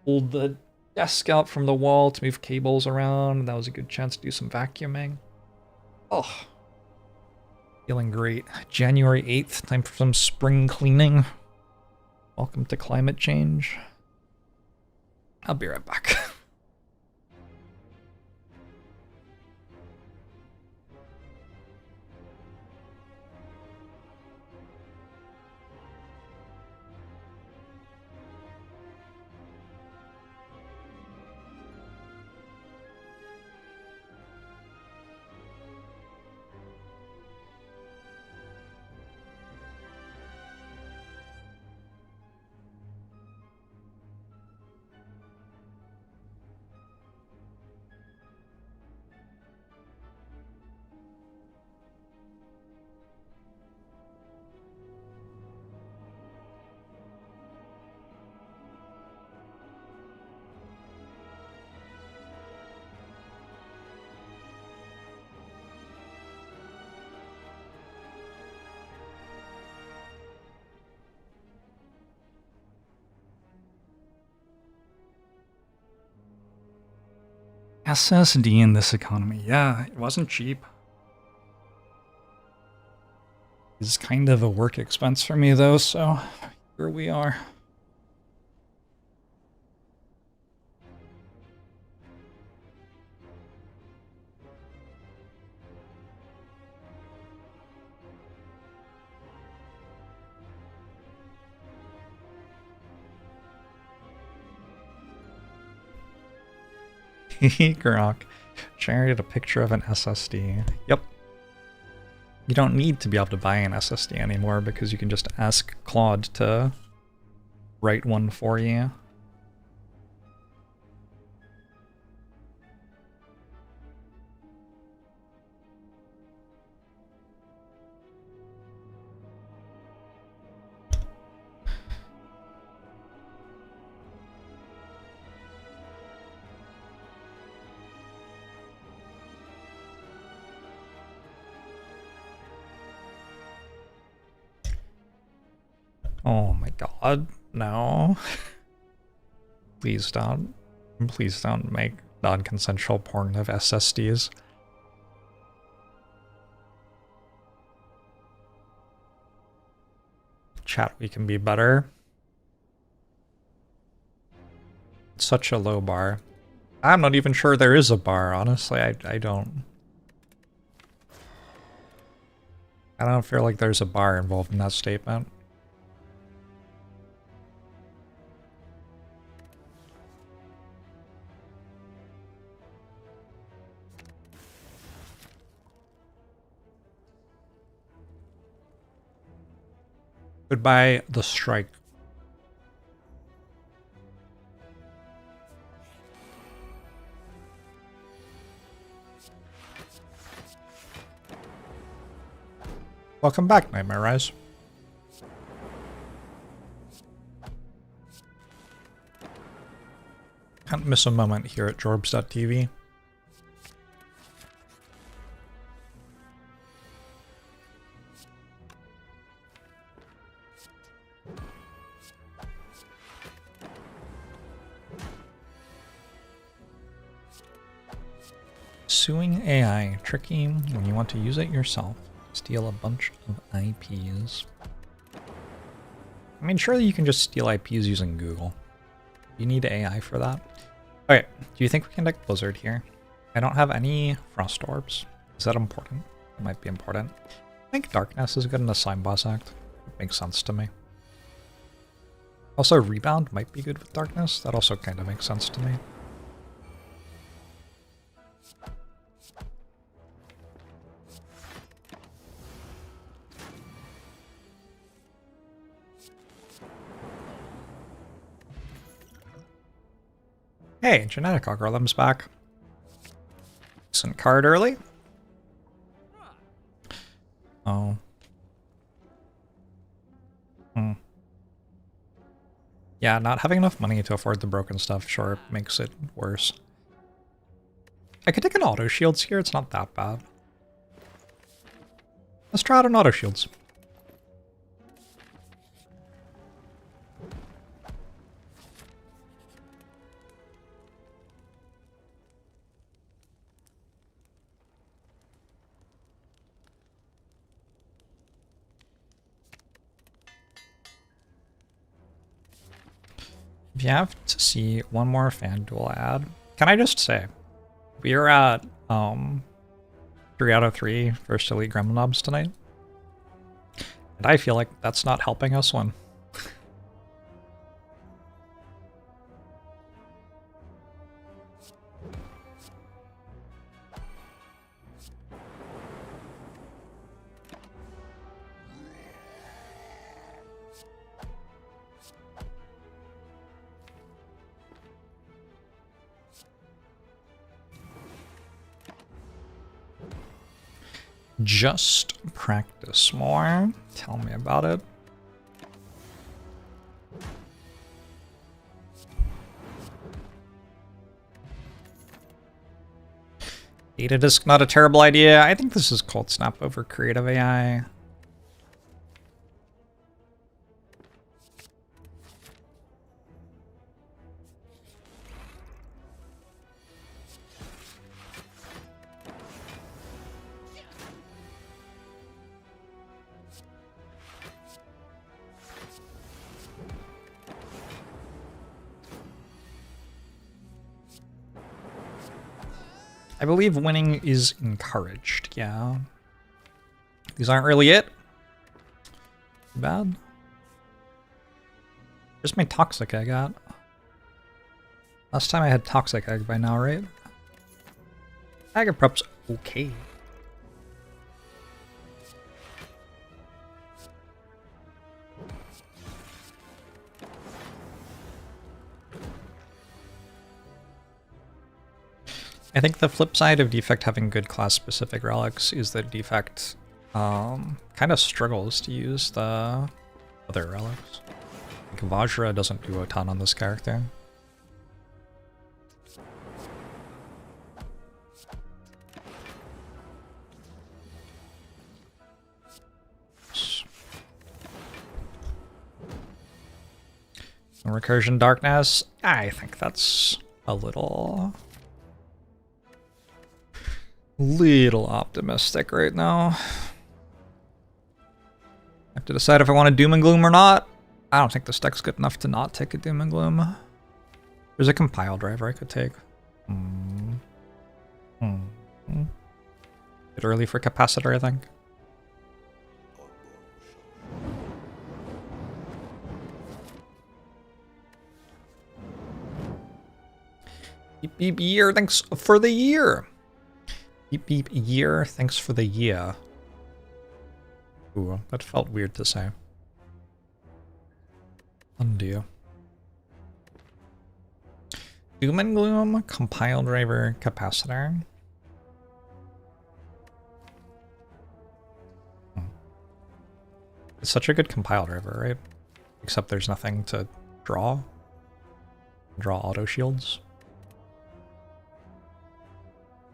pulled the desk out from the wall to move cables around, and that was a good chance to do some vacuuming. Oh, feeling great. January 8th, time for some spring cleaning. Welcome to climate change. I'll be right back. SSD in this economy. Yeah, it wasn't cheap. It's kind of a work expense for me though, so here we are. Grok shared a picture of an SSD. Yep. You don't need to be able to buy an SSD anymore because you can just ask Claude to write one for you. Oh my god, no. Please don't. Please don't make non-consensual porn of SSDs. Chat, we can be better. It's such a low bar. I'm not even sure there is a bar, honestly. I don't feel like there's a bar involved in that statement. Goodbye, the strike. Welcome back, Nightmare Rise. Can't miss a moment here at Jorbs.tv. Suing AI, tricky when you want to use it yourself. Steal a bunch of IPs. I mean, surely you can just steal IPs using Google. You need AI for that. Okay, do you think we can deck Blizzard here? I don't have any Frost Orbs. Is that important? It might be important. I think Darkness is good in the Slime Boss Act. It makes sense to me. Also, Rebound might be good with Darkness. That also kind of makes sense to me. Hey, Genetic Algorithm's back. Decent card early. Oh. Yeah, not having enough money to afford the broken stuff sure makes it worse. I could take an auto shields here, it's not that bad. Let's try out an auto shields. If you have to see one more FanDuel ad, can I just say, we are at 3 out of 3 first Elite Gremlin Knobs tonight. And I feel like that's not helping us win. Just practice more. Tell me about it. Data disk, not a terrible idea. I think this is Cold Snap over Creative AI. I believe winning is encouraged, yeah. These aren't really it. Too bad. Where's my Toxic Egg at? Last time I had Toxic Egg by now, right? Agaprup's okay. I think the flip side of Defect having good class-specific relics is that Defect kind of struggles to use the other relics. Like Vajra doesn't do a ton on this character. Recursion Darkness, I think that's a little optimistic right now. I have to decide if I want a Doom and Gloom or not. I don't think this deck's good enough to not take a Doom and Gloom. There's a compile driver I could take. Bit early for capacitor, I think. Beep beep year, thanks for the year. Beep beep year, thanks for the year. Ooh, that felt weird to say. Undo. Doom and Gloom, compile driver, capacitor. It's such a good compile driver, right? Except there's nothing to draw. Draw auto shields.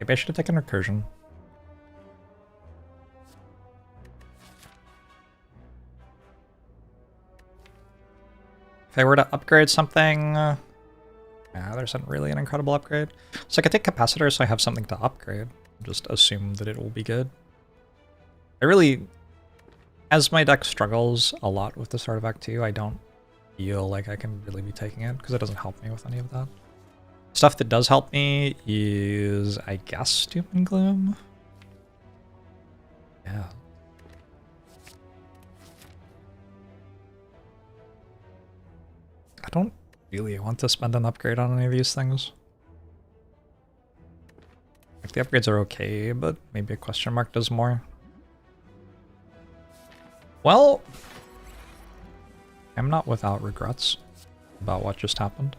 Maybe I should have taken recursion. If I were to upgrade something... yeah, there isn't really an incredible upgrade. So I could take capacitor so I have something to upgrade. Just assume that it will be good. I really... As my deck struggles a lot with the start of Act 2, I don't feel like I can really be taking it, because it doesn't help me with any of that. Stuff that does help me is, I guess, Doom and Gloom? Yeah. I don't really want to spend an upgrade on any of these things. Like, the upgrades are okay, but maybe a question mark does more. Well, I'm not without regrets about what just happened.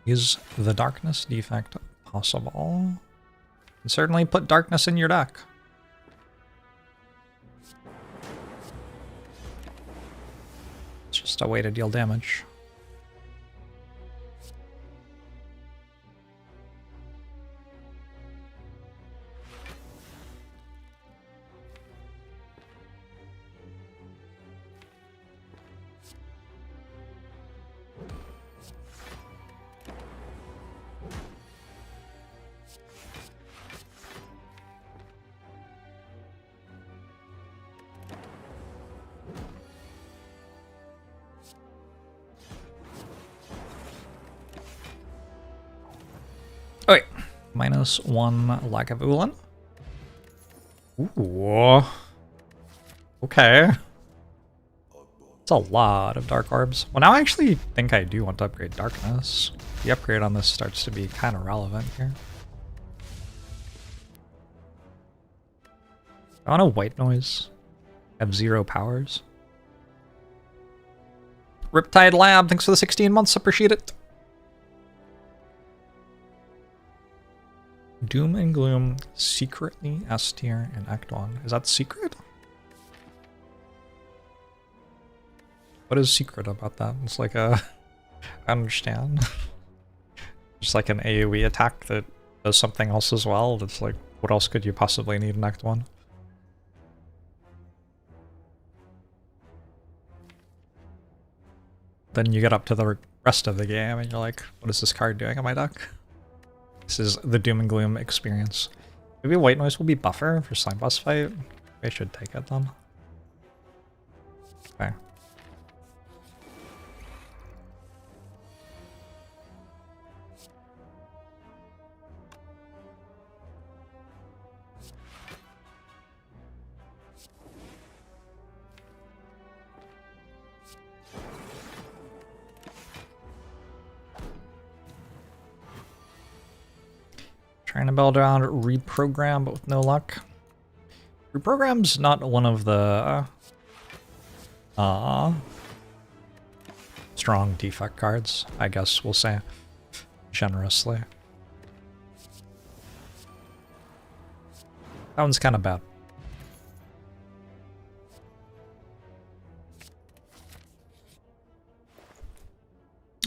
Is the darkness defect possible? You can certainly put darkness in your deck. It's just a way to deal damage. Okay, -1 Lagavulin. Ooh. Okay. It's a lot of dark orbs. Well, now I actually think I do want to upgrade darkness. The upgrade on this starts to be kind of relevant here. I want a white noise. Have 0 powers. Riptide Lab, thanks for the 16 months, appreciate it. Doom and Gloom, secretly S tier in Act 1. Is that secret? What is secret about that? It's like a... I understand. Just like an AoE attack that does something else as well. That's like, what else could you possibly need in Act 1? Then you get up to the rest of the game and you're like, what is this card doing in my deck? This is the Doom and Gloom experience. Maybe white noise will be buffer for slime boss fight. Maybe I should take it then. Okay. Trying to build around reprogram, but with no luck. Reprogram's not one of the strong defect cards, I guess we'll say generously. That one's kind of bad.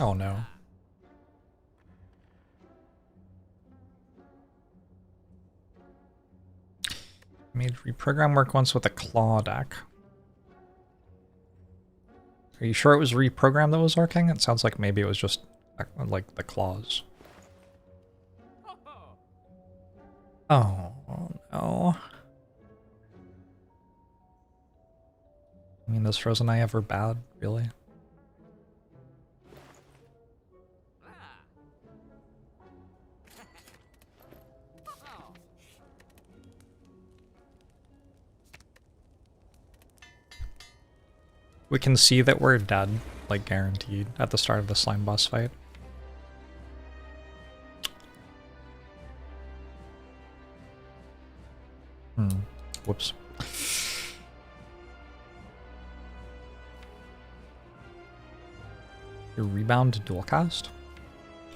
Oh no. Made reprogram work once with a claw deck. Are you sure it was reprogram that was working? It sounds like maybe it was just like the claws. Oh no. I mean, is Frozen Eye ever bad, really? We can see that we're dead, like guaranteed, at the start of the slime boss fight. Whoops. Your rebound dual cast?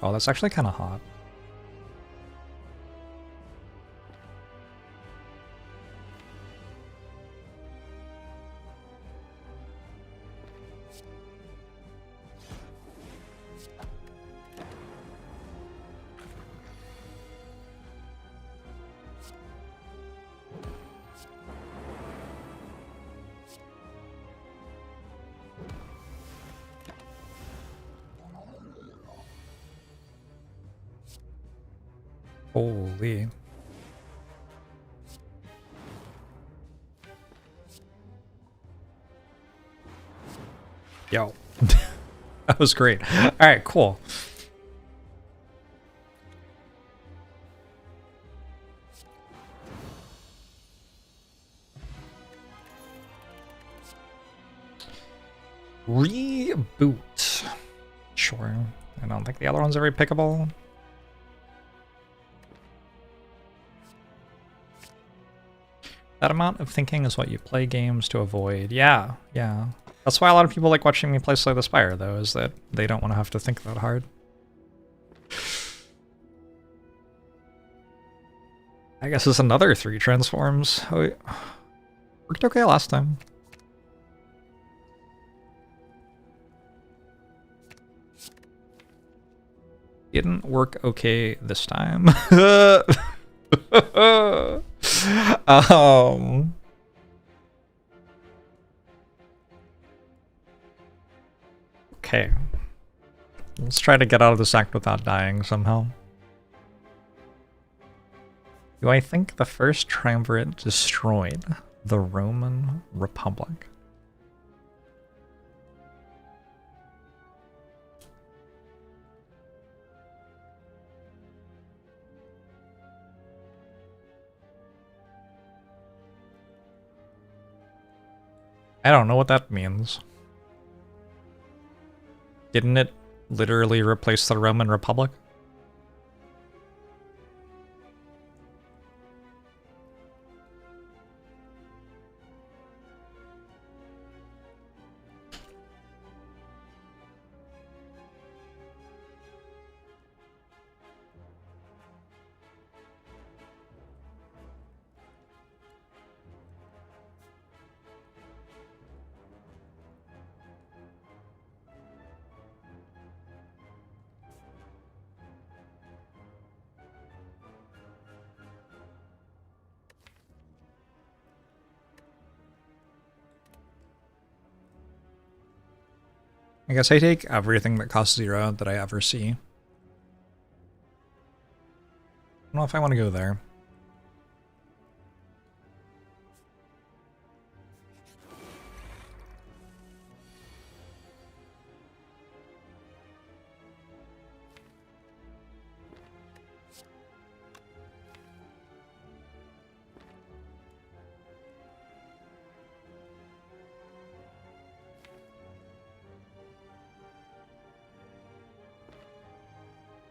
Oh, that's actually kind of hot. Holy. Yo. That was great. Alright, cool. Reboot. Sure. I don't think the other one's very pickable. That amount of thinking is what you play games to avoid. Yeah, yeah. That's why a lot of people like watching me play Slay the Spire, though, is that they don't want to have to think that hard. I guess it's another 3 transforms. Oh, yeah. Worked okay last time. Didn't work okay this time. Okay. Let's try to get out of this act without dying somehow. Do I think the first triumvirate destroyed the Roman Republic? I don't know what that means. Didn't it literally replace the Roman Republic? I guess I take everything that costs 0 that I ever see. I don't know if I want to go there.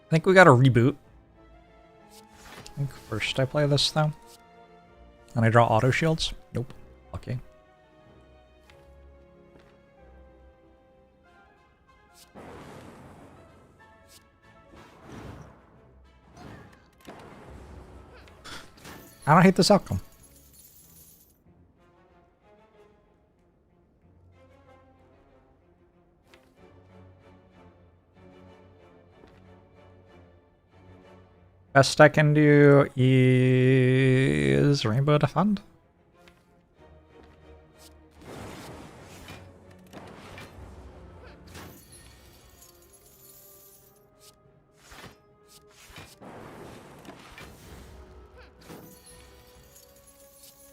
I think we got a reboot. I think first I play this though. And I draw auto shields? Nope. Okay. I don't hate this outcome. Best I can do is Rainbow Defend.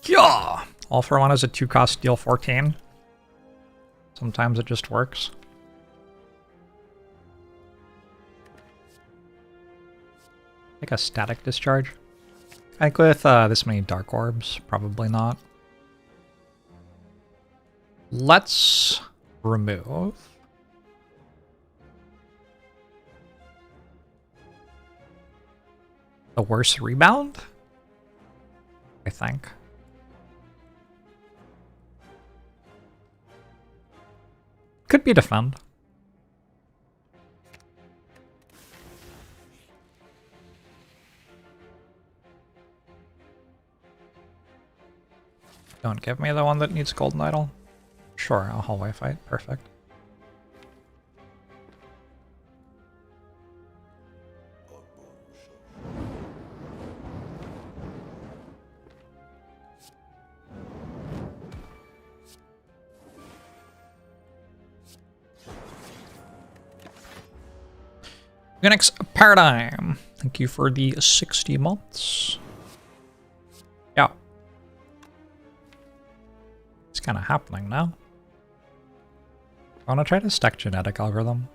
Yeah! All for One is a 2-cost deal 14. Sometimes it just works. Like a static discharge. I think with this many dark orbs, probably not. Let's remove the worst rebound, I think. Could be defend. Don't give me the one that needs Golden Idol. Sure, a hallway fight. Perfect. Unix Paradigm. Thank you for the 60 months. Yeah. It's kind of happening now. I want to try to stack genetic algorithm.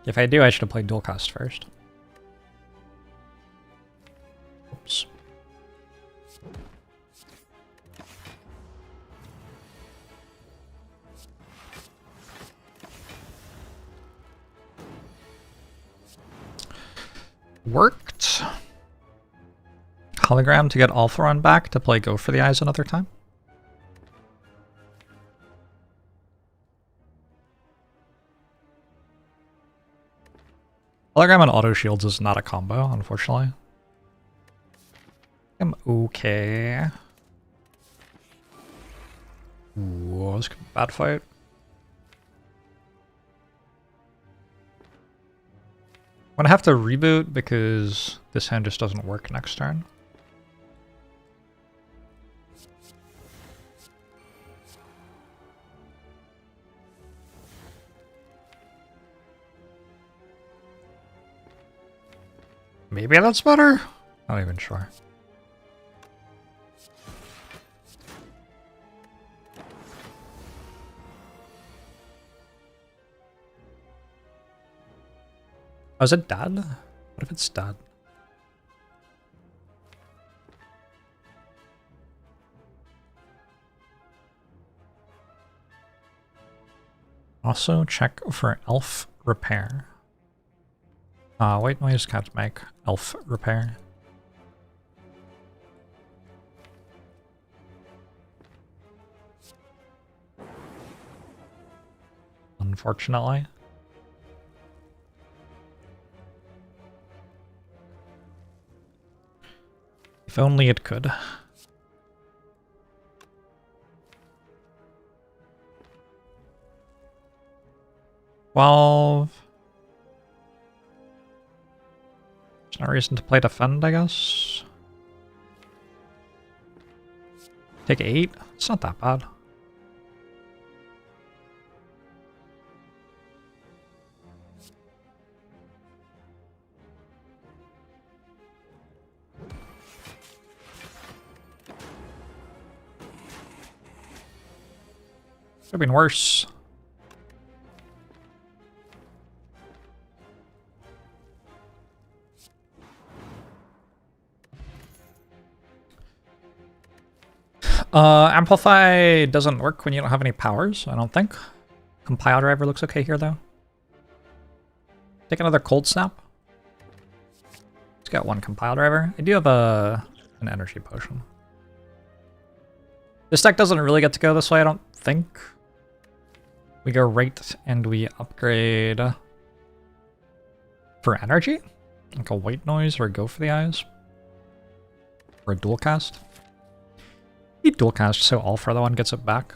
If I do, I should have played dual cast first. Oops. Worked. Hologram to get Alpha Run back to play Go for the Eyes another time. Hologram and auto shields is not a combo, unfortunately. I'm okay. Ooh, this could be a bad fight. I'm gonna have to reboot because this hand just doesn't work next turn. Maybe that's better? Not even sure. Oh, is it dead? What if it's dead? Also check for elf repair. White noise can't make elf repair. Unfortunately. If only it could. Well, there's no reason to play defend, I guess. Take 8? It's not that bad. Could have been worse. Amplify doesn't work when you don't have any powers, I don't think. Compile driver looks okay here, though. Take another cold snap. It's got one compile driver. I do have an energy potion. This deck doesn't really get to go this way, I don't think. We go right and we upgrade for energy? Like a white noise or a Go for the Eyes? Or a dual cast? Need dual cast so all for the one gets it back.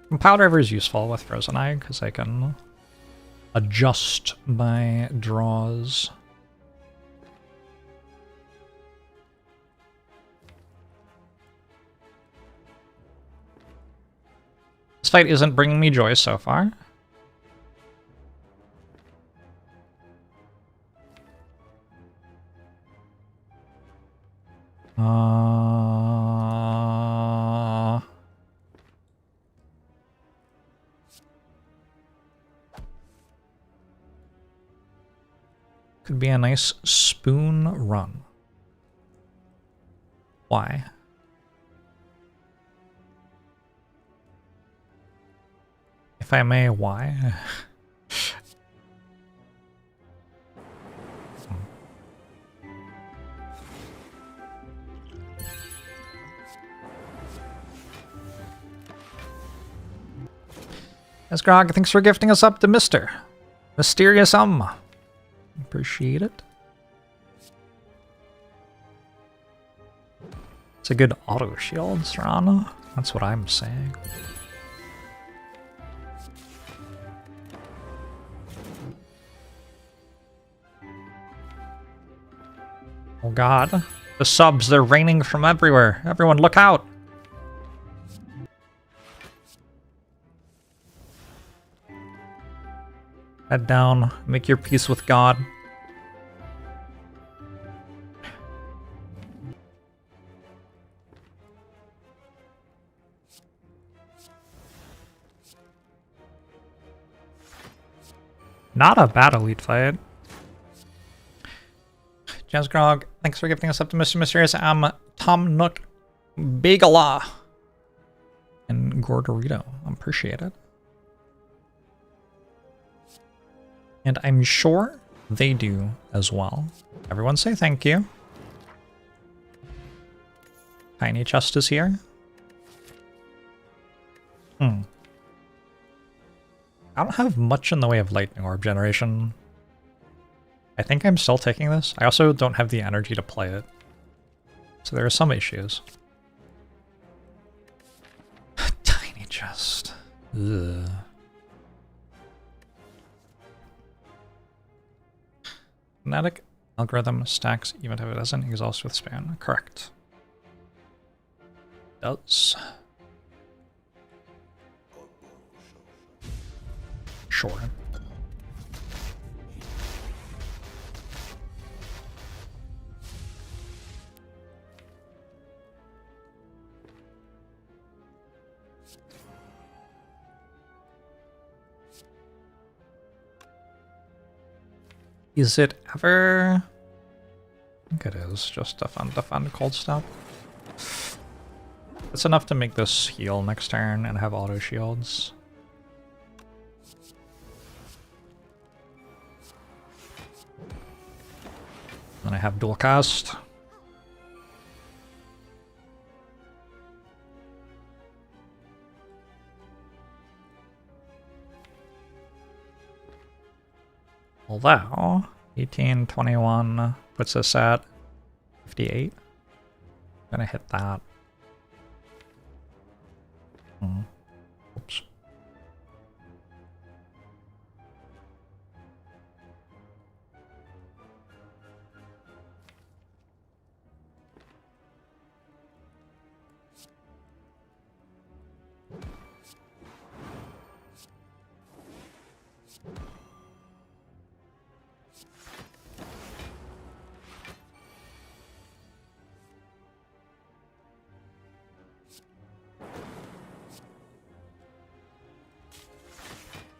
Compile driver is useful with Frozen Eye because I can adjust my draws. This fight isn't bringing me joy so far. Could be a nice spoon run. Why? If I may, why? Yes, Grog, thanks for gifting us up to Mr. Mysterious Appreciate it. It's a good auto shield, Serrano. That's what I'm saying. Oh god. The subs, they're raining from everywhere. Everyone look out! Head down, make your peace with God. Not a bad elite fight. Jazz Grog, thanks for gifting us up to Mr. Mysterious. I'm Tom Nook, Bagala, and Gordorito. I appreciate it. And I'm sure they do as well. Everyone say thank you. Tiny Chest is here. I don't have much in the way of lightning orb generation. I think I'm still taking this. I also don't have the energy to play it. So there are some issues. Tiny chest. Ugh. Kinetic algorithm stacks even if it doesn't exhaust with span. Correct. Does. Sure. Is it ever? I think it is. Just defend cold stop. It's enough to make this heal next turn and have auto shields. Then I have dual cast. Although 18, 21 puts us at 58. Gonna hit that. Oops.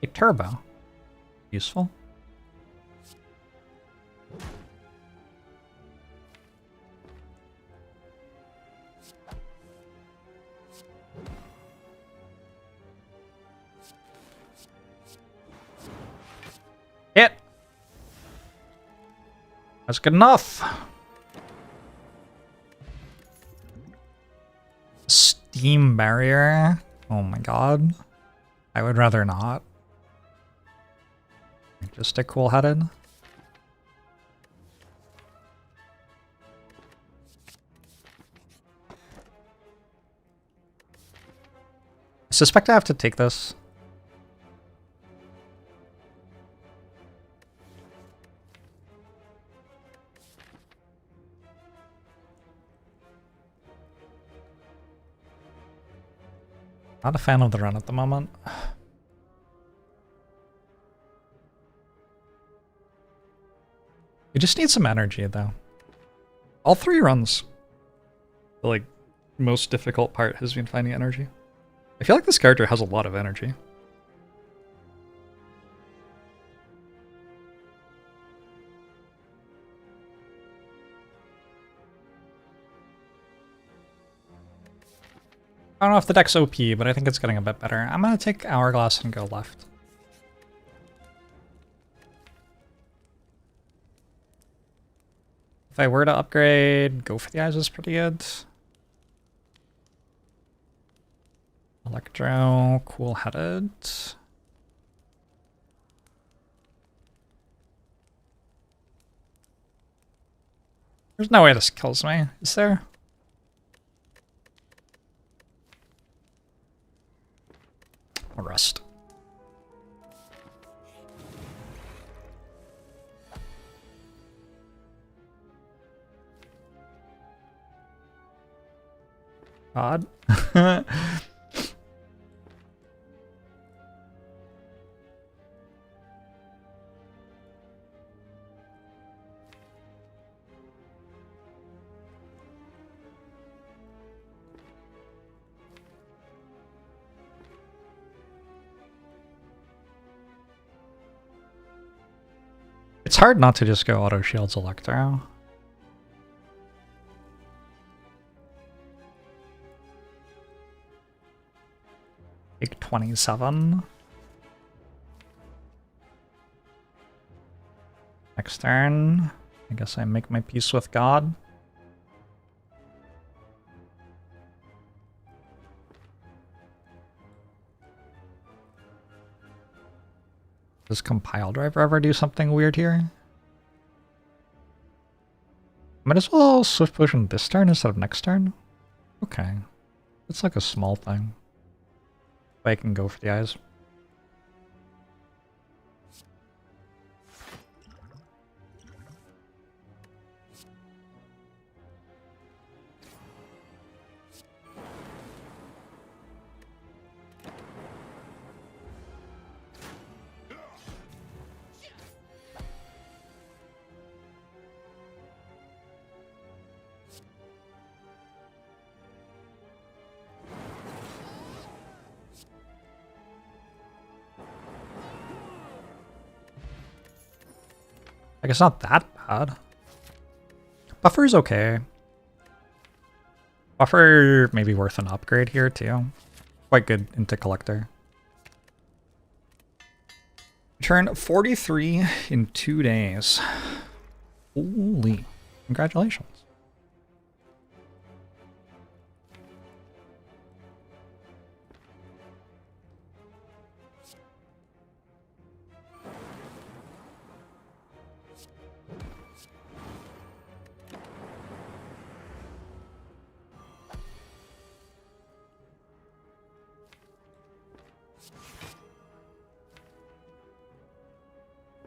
A turbo. Useful. Hit! That's good enough. Steam barrier. Oh my god. I would rather not. Just stick cool-headed. I suspect I have to take this. Not a fan of the run at the moment. You just need some energy, though. All three runs. The, like, most difficult part has been finding energy. I feel like this character has a lot of energy. I don't know if the deck's OP, but I think it's getting a bit better. I'm gonna take Hourglass and go left. If I were to upgrade, Go for the Eyes is pretty good. Electro, cool-headed. There's no way this kills me, is there? Rust. God. It's hard not to just go auto shields Electro. Take 27. Next turn, I guess I make my peace with God. Does compile driver ever do something weird here? Might as well swift potion this turn instead of next turn. Okay. It's like a small thing. I can go for the eyes. Like, it's not that bad. Buffer's okay. Buffer may be worth an upgrade here, too. Quite good into collector. Turn 43 in 2 days. Holy. Congratulations.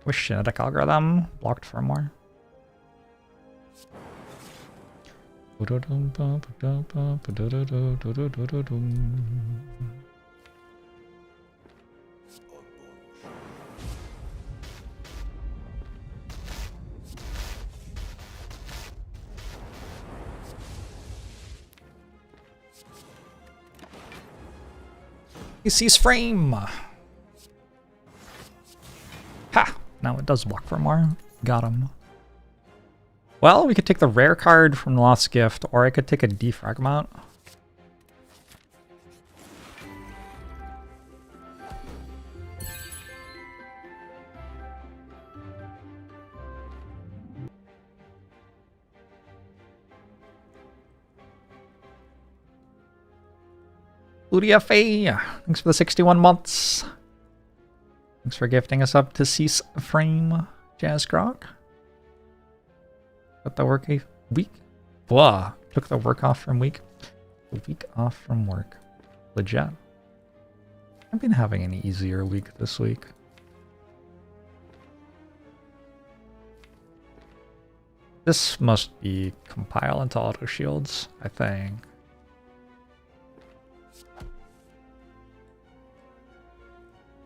Wish genetic algorithm blocked for more. He sees frame. Ha! Now it does block for more. Got him. Well, we could take the rare card from the Lost Gift, or I could take a defragment. UDFA! Thanks for the 61 months. Thanks for gifting us up to cease frame, Jazz Grok. Got the work a week? Blah. Took the work off from week. A week off from work. Legit. I've been having an easier week this week. This must be compile into auto shields, I think.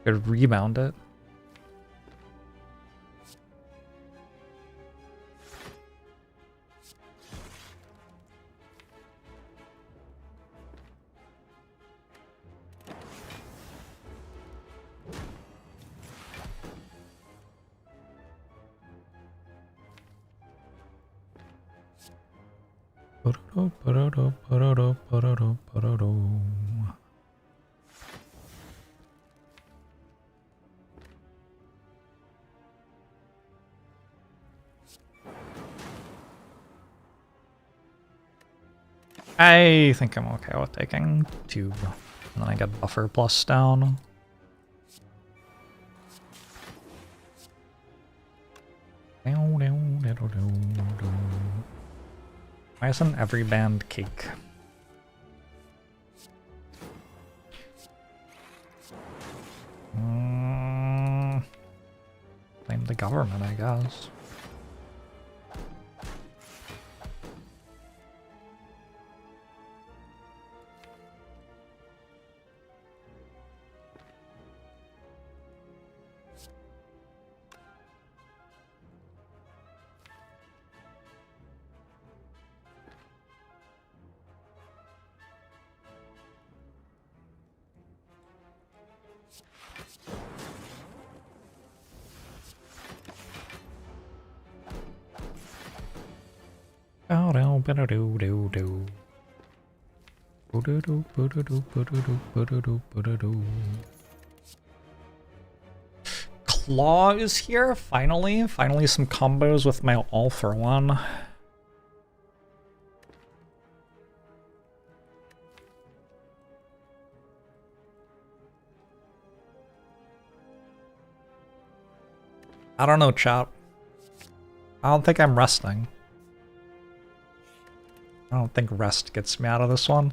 Could rebound it. I think I'm okay with taking 2, and then I get buffer plus down. Why isn't every band cake? Blame the government, I guess. Oh no, do do do. Claw is here, finally. Finally some combos with my all for one. I don't know, chat. I don't think I'm resting. I don't think rest gets me out of this one.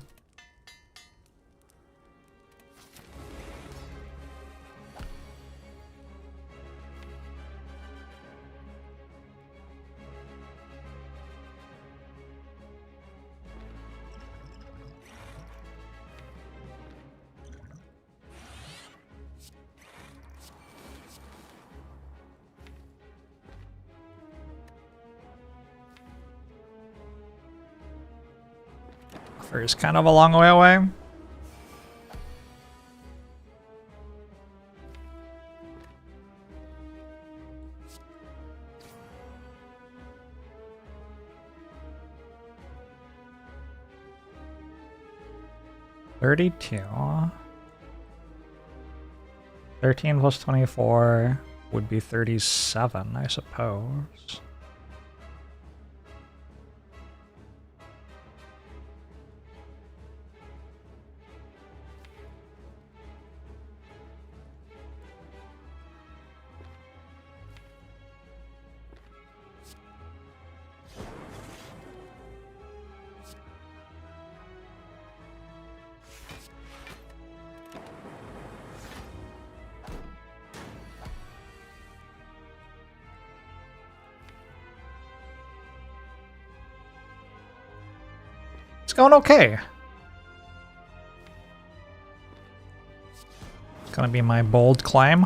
Is kind of a long way away. $32. 13 plus 24 would be 37, I suppose. It's going okay. It's gonna be my bold climb.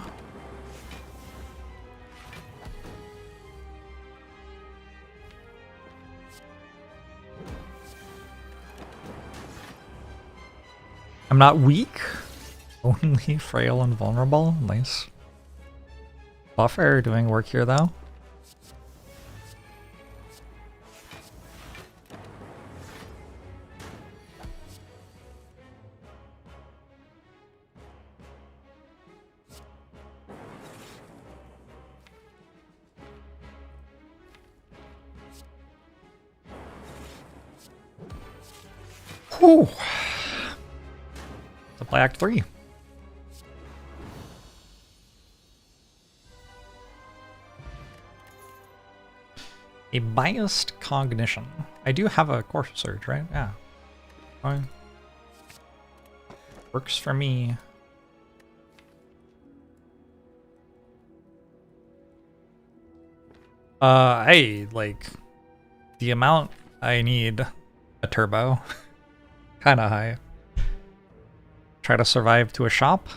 I'm not weak, only frail and vulnerable. Nice. Buffer doing work here though. Whew. To play Act 3. A biased cognition. I do have a course surge, right? Yeah. Fine. Works for me. Hey, like, the amount I need a turbo. Kinda high. Try to survive to a shop.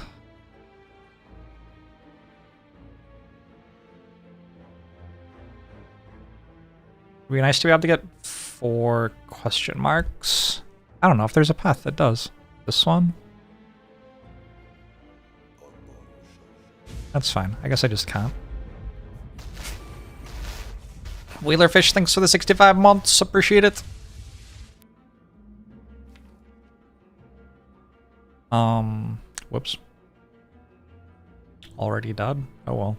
It'd be nice to be able to get 4 question marks. I don't know if there's a path that does. This one? That's fine. I guess I just can't. Wheelerfish, thanks for the 65 months. Appreciate it. Whoops. Already dead? Oh well.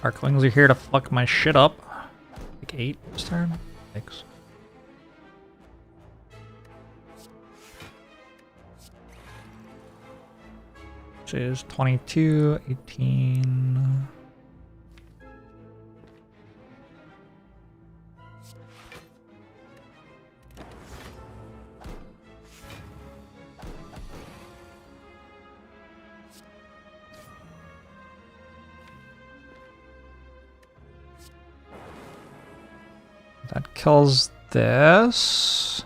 Arklings are here to fuck my shit up. Like 8 this turn? 6. Which is 22, 18... kills this.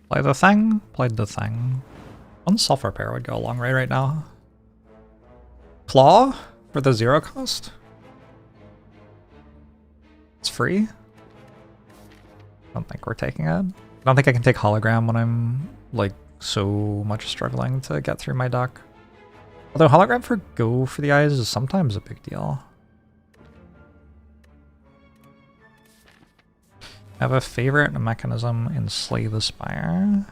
Play the thing, played the thing. One self-repair would go a long way right now. Claw for the 0 cost? It's free? Don't think we're taking it. I don't think I can take hologram when I'm like so much struggling to get through my deck. Although hologram for go for the eyes is sometimes a big deal. I have a favorite mechanism in Slay the Spire.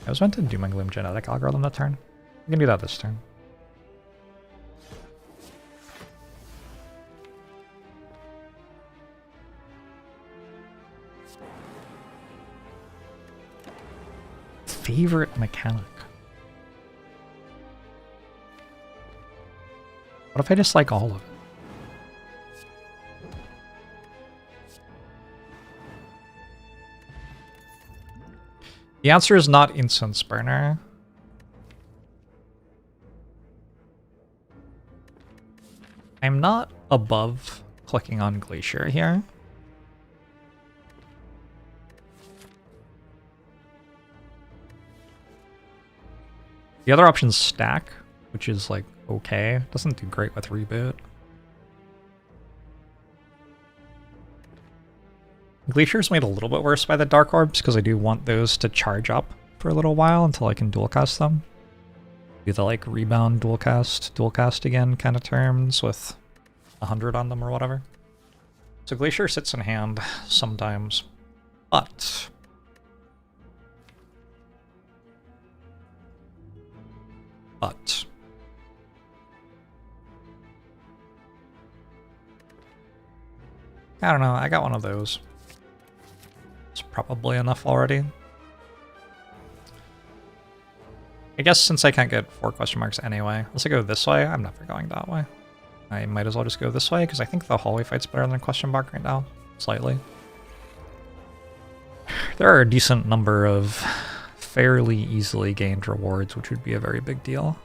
I was meant to do my Gloom genetic algorithm that turn. I can do that this turn. Favorite mechanic. What if I just like all of it? The answer is not Incense Burner. I'm not above clicking on Glacier here. The other option's Stack, which is like okay. Doesn't do great with Reboot. Glacier's made a little bit worse by the Dark Orbs because I do want those to charge up for a little while until I can dual cast them. Do the like rebound dual cast again kind of terms with 100 on them or whatever. So Glacier sits in hand sometimes, but I don't know, I got one of those. It's probably enough already. I guess since I can't get 4 question marks anyway, unless I go this way, I'm never going that way. I might as well just go this way, because I think the hallway fight's better than question mark right now, slightly. There are a decent number of fairly easily gained rewards, which would be a very big deal.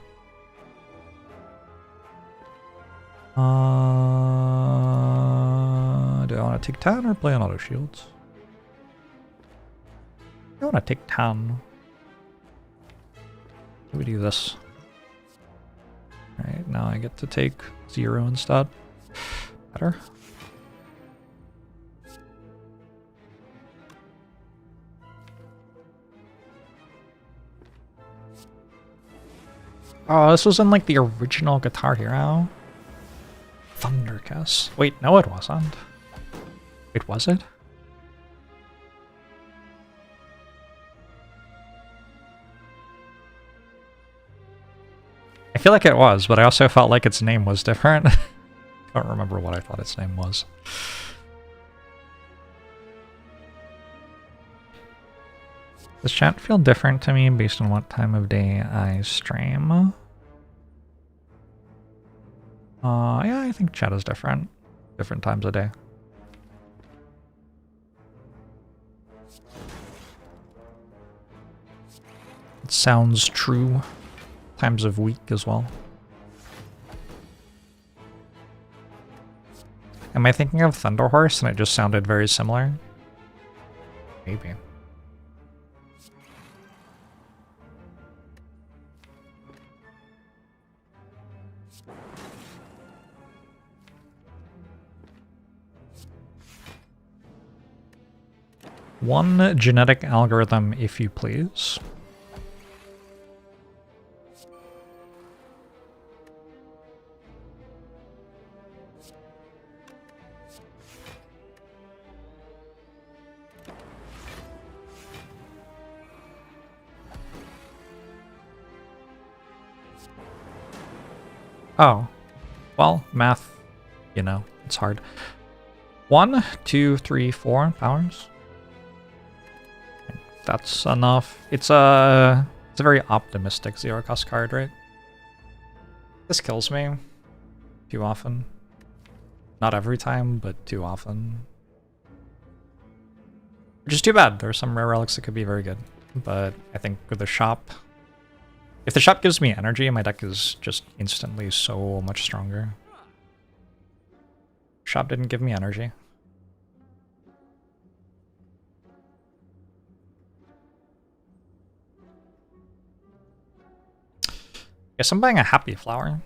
Do I want to take 10 or play on auto shields? I want to take 10. We do this. Alright, now I get to take 0 instead. Better. Oh, this was in like the original Guitar Hero. Thunderkiss. Wait, no it wasn't. Wait, was it? I feel like it was, but I also felt like its name was different. I don't remember what I thought its name was. Does chat feel different to me based on what time of day I stream? Yeah, I think chat is different. Different times a day. It sounds true. Times of week as well. Am I thinking of Thunder Horse and it just sounded very similar? Maybe. One genetic algorithm, if you please. Oh, well, math, you know, it's hard. 1, 2, 3, 4 powers. That's enough. It's a very optimistic zero cost card, right? This kills me too often. Not every time, but too often. Which is too bad. There are some rare relics that could be very good. But I think with the shop, if the shop gives me energy, my deck is just instantly so much stronger. Shop didn't give me energy. Guess I'm buying a happy flower.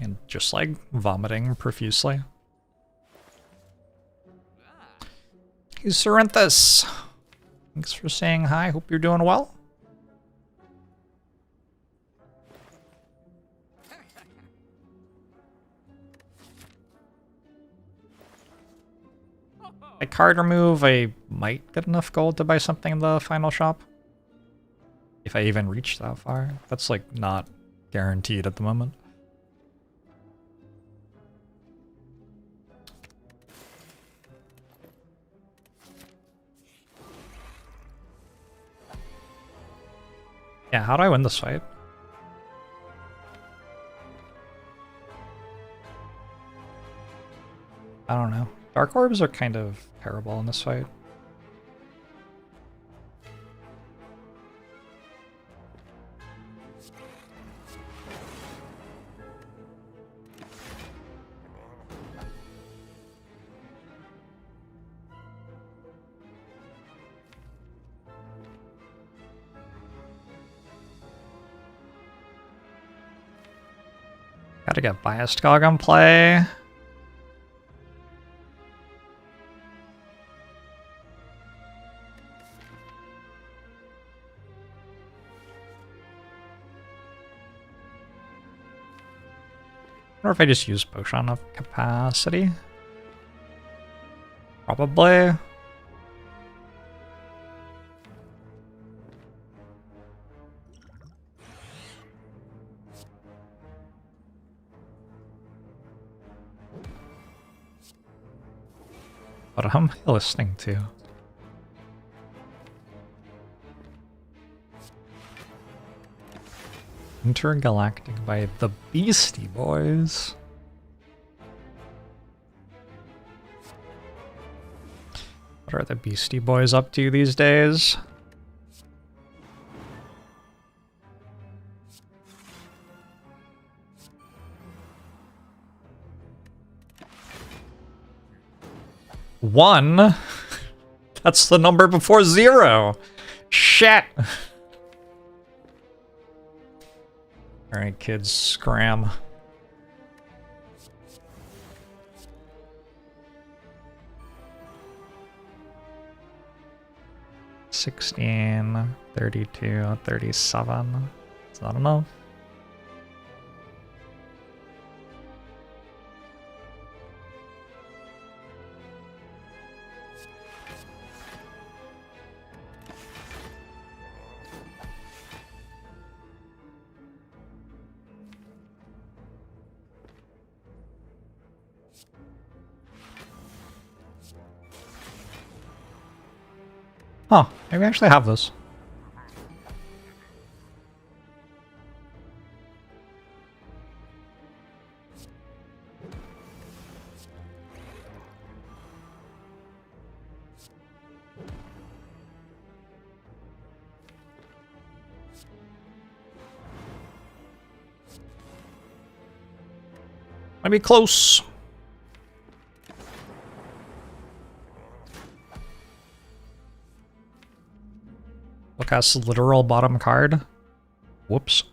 And just like vomiting profusely. Hey, Sarinthus. Thanks for saying hi. Hope you're doing well. A card remove, I might get enough gold to buy something in the final shop. If I even reach that far. That's like not guaranteed at the moment. Yeah, how do I win this fight? I don't know. Dark orbs are kind of terrible in this fight. Gotta get Biased Cog on play. I wonder if I just use Potion of Capacity. Probably. What am I listening to? Intergalactic by the Beastie Boys. What are the Beastie Boys up to these days? One? That's the number before 0. Shit. Alright, kids, scram. $16, $32, $37. Is that enough? Huh, maybe I actually have this. Might be close. Look, that's literal bottom card. Whoops.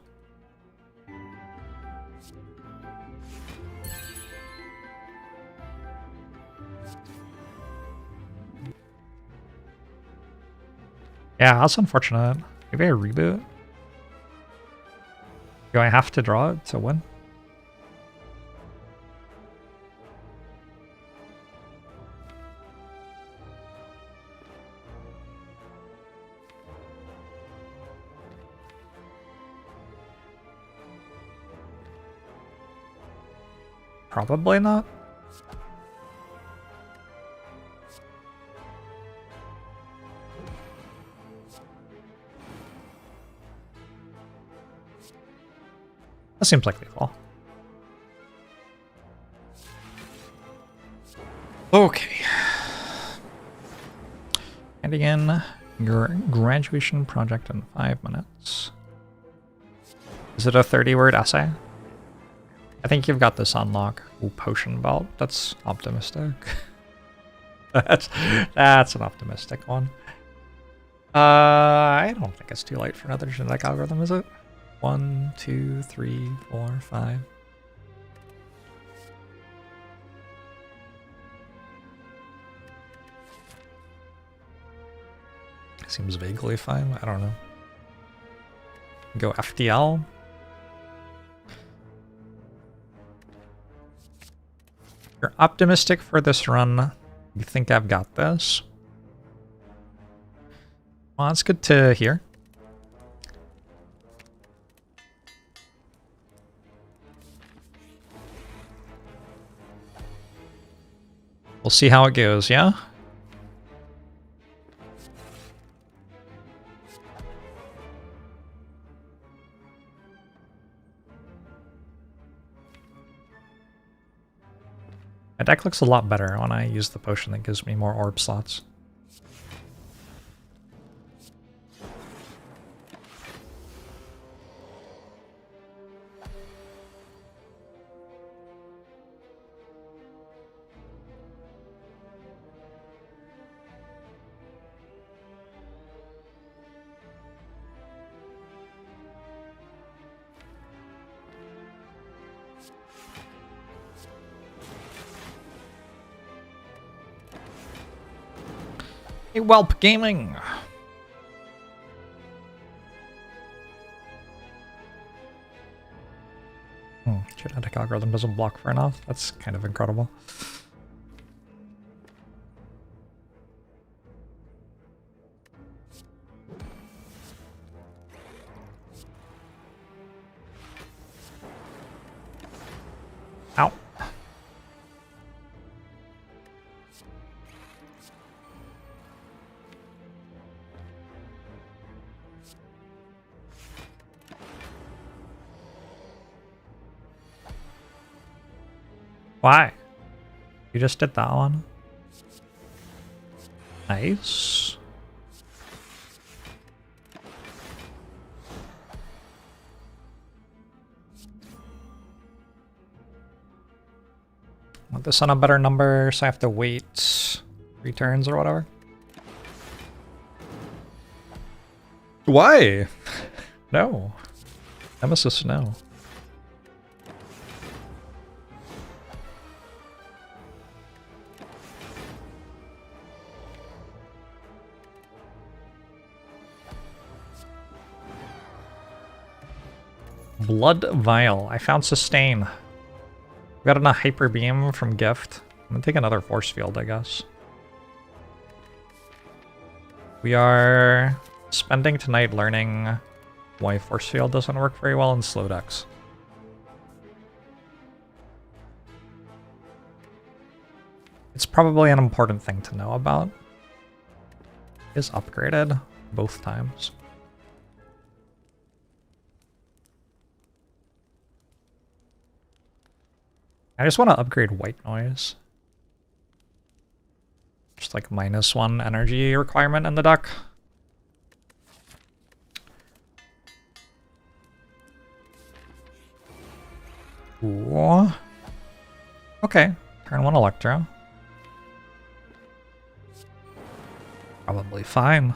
Yeah, that's unfortunate. Maybe I reboot. Do I have to draw it to win? Probably not. That seems like lethal. Okay. Handing in your graduation project in 5 minutes. Is it a 30-word essay? I think you've got this on lock. Ooh, potion belt. That's optimistic. that's an optimistic one. I don't think it's too late for another genetic algorithm, is it? 1, 2, 3, 4, 5. Seems vaguely fine. I don't know. Go FTL. You're optimistic for this run. You think I've got this? Well, that's good to hear. We'll see how it goes, yeah? My deck looks a lot better when I use the potion that gives me more orb slots. Hey, Whelp Gaming! Genetic algorithm doesn't block for enough. That's kind of incredible. Ow. Why? You just did that one. Nice. Want this on a better number, so I have to wait 3 turns or whatever. Why? No. Nemesis, no. Blood Vial. I found Sustain. We got a Hyper Beam from Gift. I'm gonna take another Force Field, I guess. We are spending tonight learning why Force Field doesn't work very well in slow decks. It's probably an important thing to know about. It is upgraded both times. I just want to upgrade White Noise. Just like -1 energy requirement in the deck. Ooh. Okay, turn 1 Electro. Probably fine.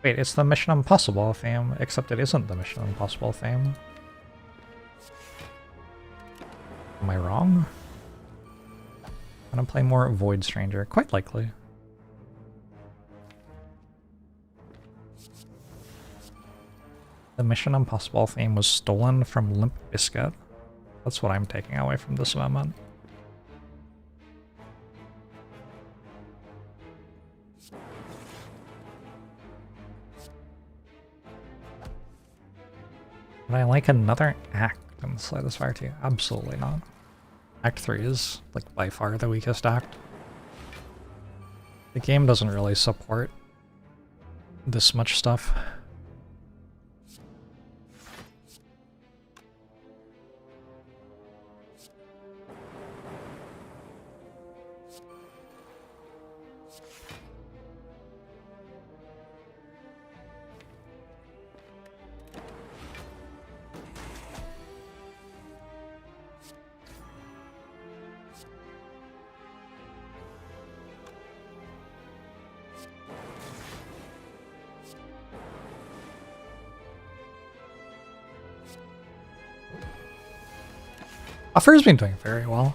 Wait, it's the Mission Impossible theme, except it isn't the Mission Impossible theme. Am I wrong? I'm gonna play more Void Stranger, quite likely. The Mission Impossible theme was stolen from Limp Bizkit. That's what I'm taking away from this moment. Would I like another act? Didn't slay this fire too? Absolutely not. Act 3 is, like, by far the weakest act. The game doesn't really support this much stuff. Buffer's been doing very well.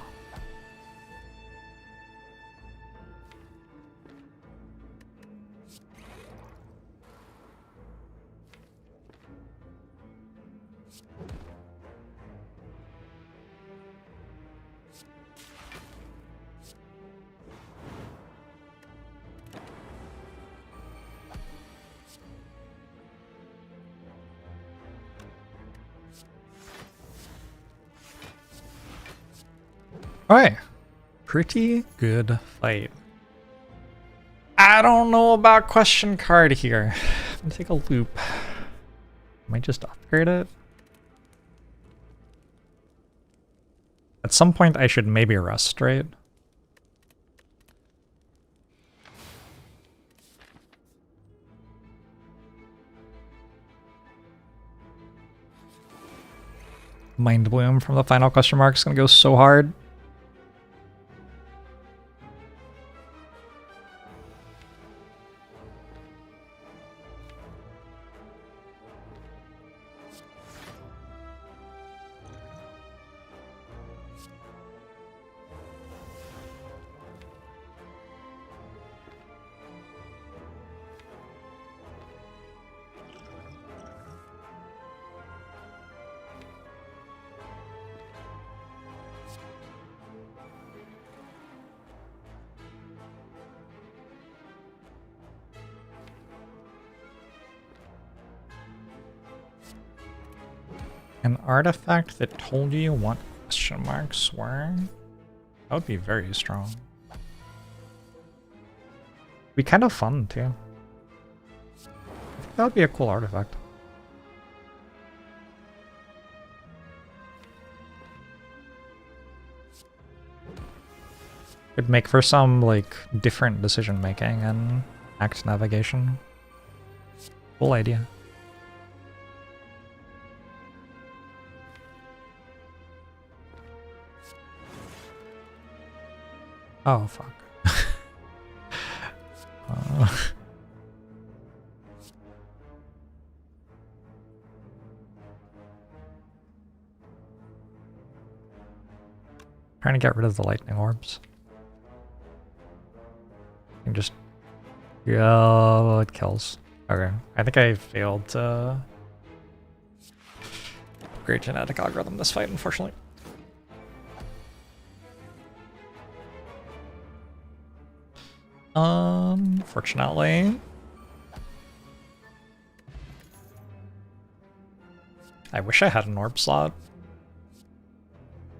Alright. Pretty good fight. I don't know about question card here. I'm gonna take a loop. Might just upgrade it. At some point I should maybe rest straight. Mind Bloom from the final question mark is gonna go so hard. An artifact that told you what question marks were? That would be very strong. Be kind of fun too. I think that would be a cool artifact. Could make for some like different decision making and act navigation. Cool idea. Oh, fuck. Trying to get rid of the lightning orbs. And just... Yeah, it kills. Okay. I think I failed to upgrade genetic algorithm this fight, unfortunately. Fortunately. I wish I had an orb slot.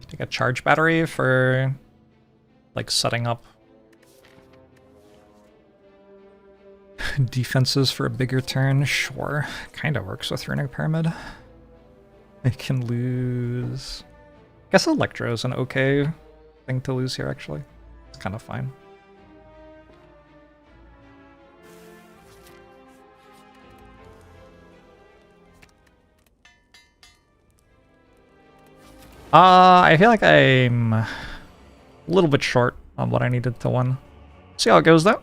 Take a charge battery for, like, setting up defenses for a bigger turn. Sure. Kinda works with Runic Pyramid. I can lose... I guess Electro is an okay thing to lose here, actually. It's kind of fine. I feel like I'm a little bit short on what I needed to win. See how it goes though.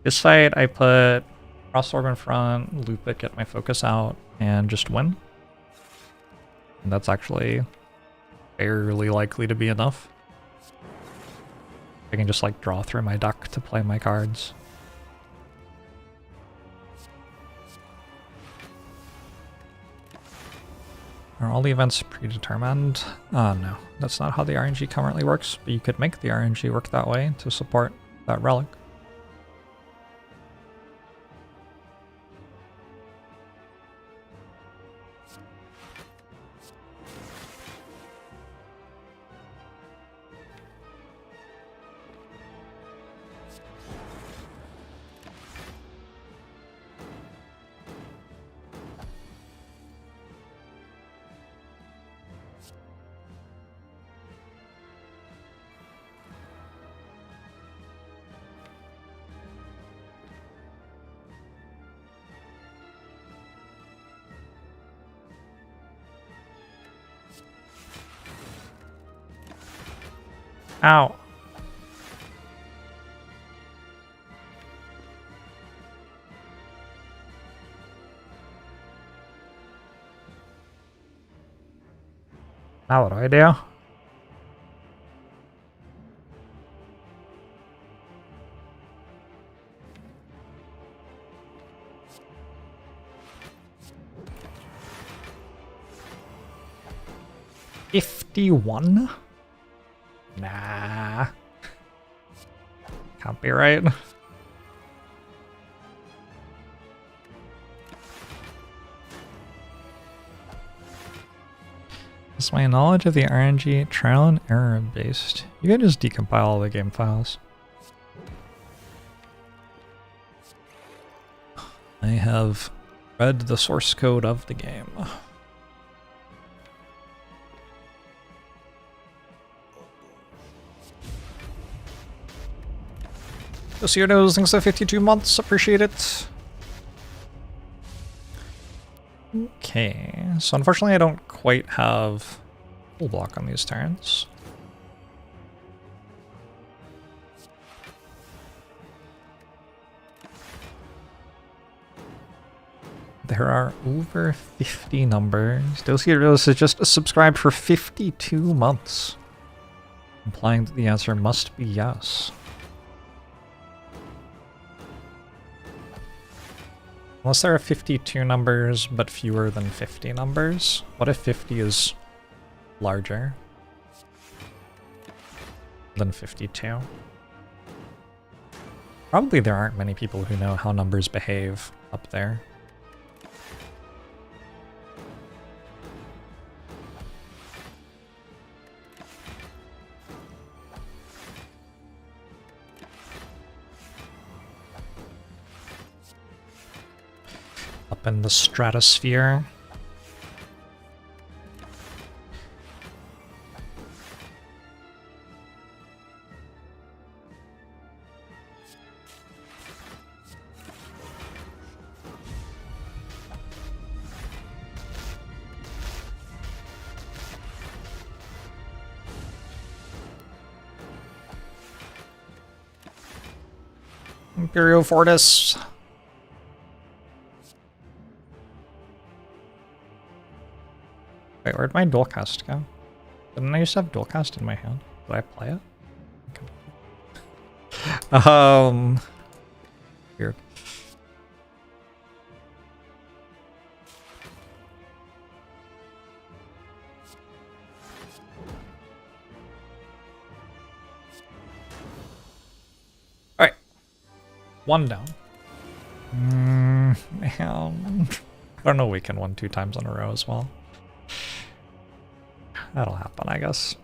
This fight I put Cross Orb in front, loop it, get my focus out, and just win. And that's actually fairly likely to be enough. I can just like draw through my deck to play my cards. Are all the events predetermined? No, that's not how the RNG currently works, but you could make the RNG work that way to support that relic. Ow. Now what do I do? $51? Nah. Can't be right. Is my knowledge of the RNG trial and error based? You can just decompile all the game files. I have read the source code of the game. Josierdos, thanks for 52 months, appreciate it. Okay, so unfortunately I don't quite have full block on these turns. There are over 50 numbers. Josierdos has just subscribed for 52 months, implying that the answer must be yes. Unless there are 52 numbers, but fewer than 50 numbers. What if 50 is larger than 52? Probably there aren't many people who know how numbers behave up there. Up in the stratosphere. Imperial Fortis. Wait, where'd my dual cast go? Didn't I used to have dual cast in my hand? Did I play it? Okay. Weird. Alright. One down. Man. I don't know, we can win 2 times in a row as well. That'll happen, I guess.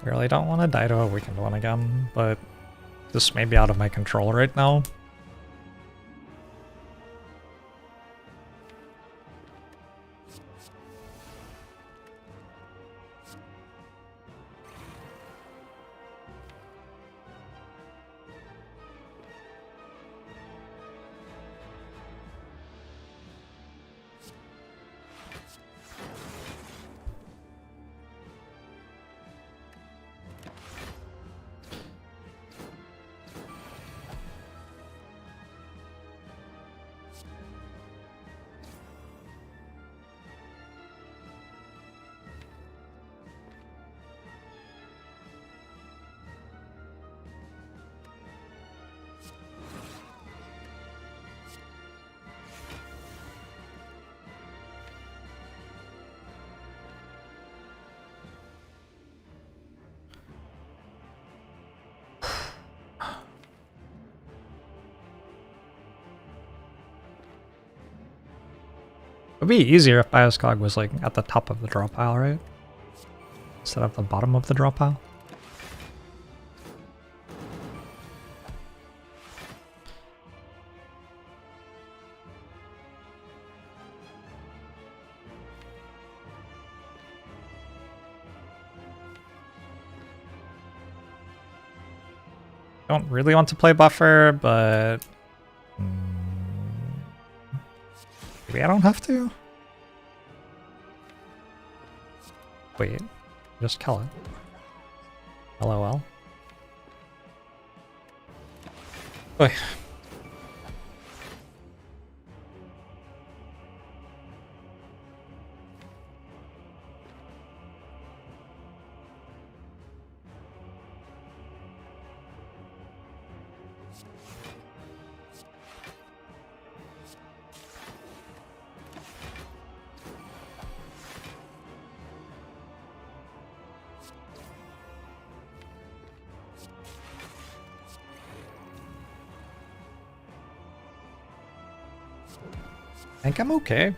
I really don't want to die to a weakened one again, but this may be out of my control right now. It would be easier if Bioscog was like at the top of the draw pile, right? Instead of the bottom of the draw pile. Don't really want to play buffer, but maybe I don't have to. Wait, just kill it. LOL. Oi. I think I'm okay.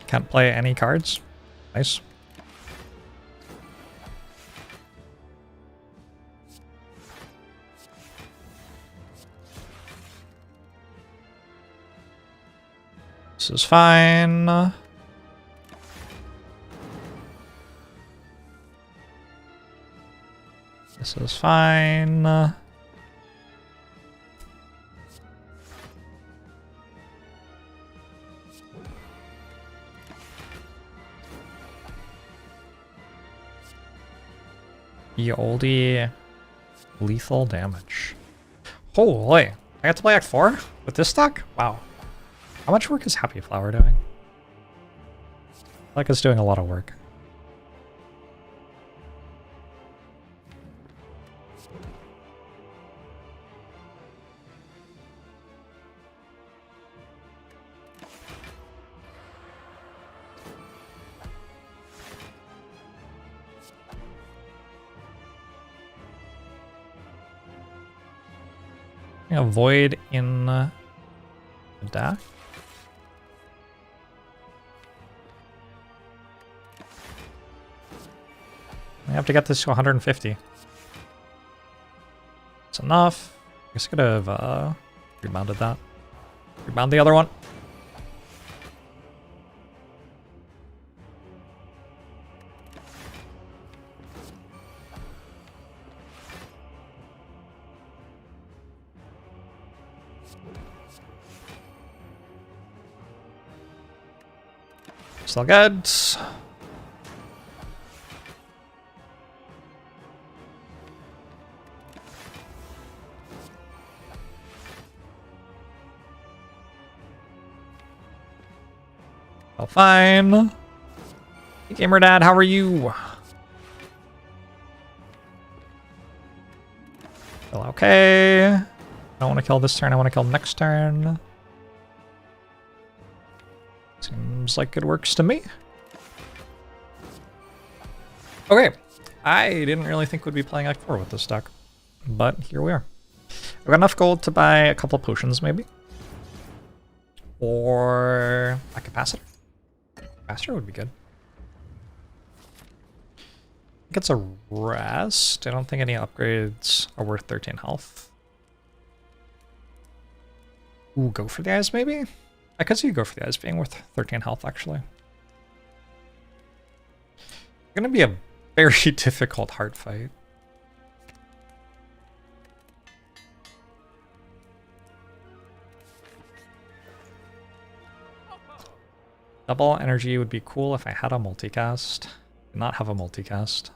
Can't play any cards. Nice. This is fine. This is fine. Ye oldie lethal damage. Holy! I got to play Act 4 with this deck? Wow. How much work is Happy Flower doing? Like it's doing a lot of work. Void in the deck. I have to get this to 150. That's enough. I guess I could have rebounded that. Rebound the other one. Still good. Oh, fine. Hey, Gamer Dad, how are you? Still okay. I don't want to kill this turn, I want to kill next turn. Seems like it works to me. Okay. I didn't really think we'd be playing Act 4 with this deck, but here we are. I've got enough gold to buy a couple of potions, maybe. Or a capacitor. Capacitor would be good. I think it's a rest. I don't think any upgrades are worth 13 health. Ooh, go for the eyes, maybe? I could see you go for the eyes being worth 13 health, actually. It's gonna be a very difficult hard fight. Double energy would be cool if I had a multicast. Do not have a multicast.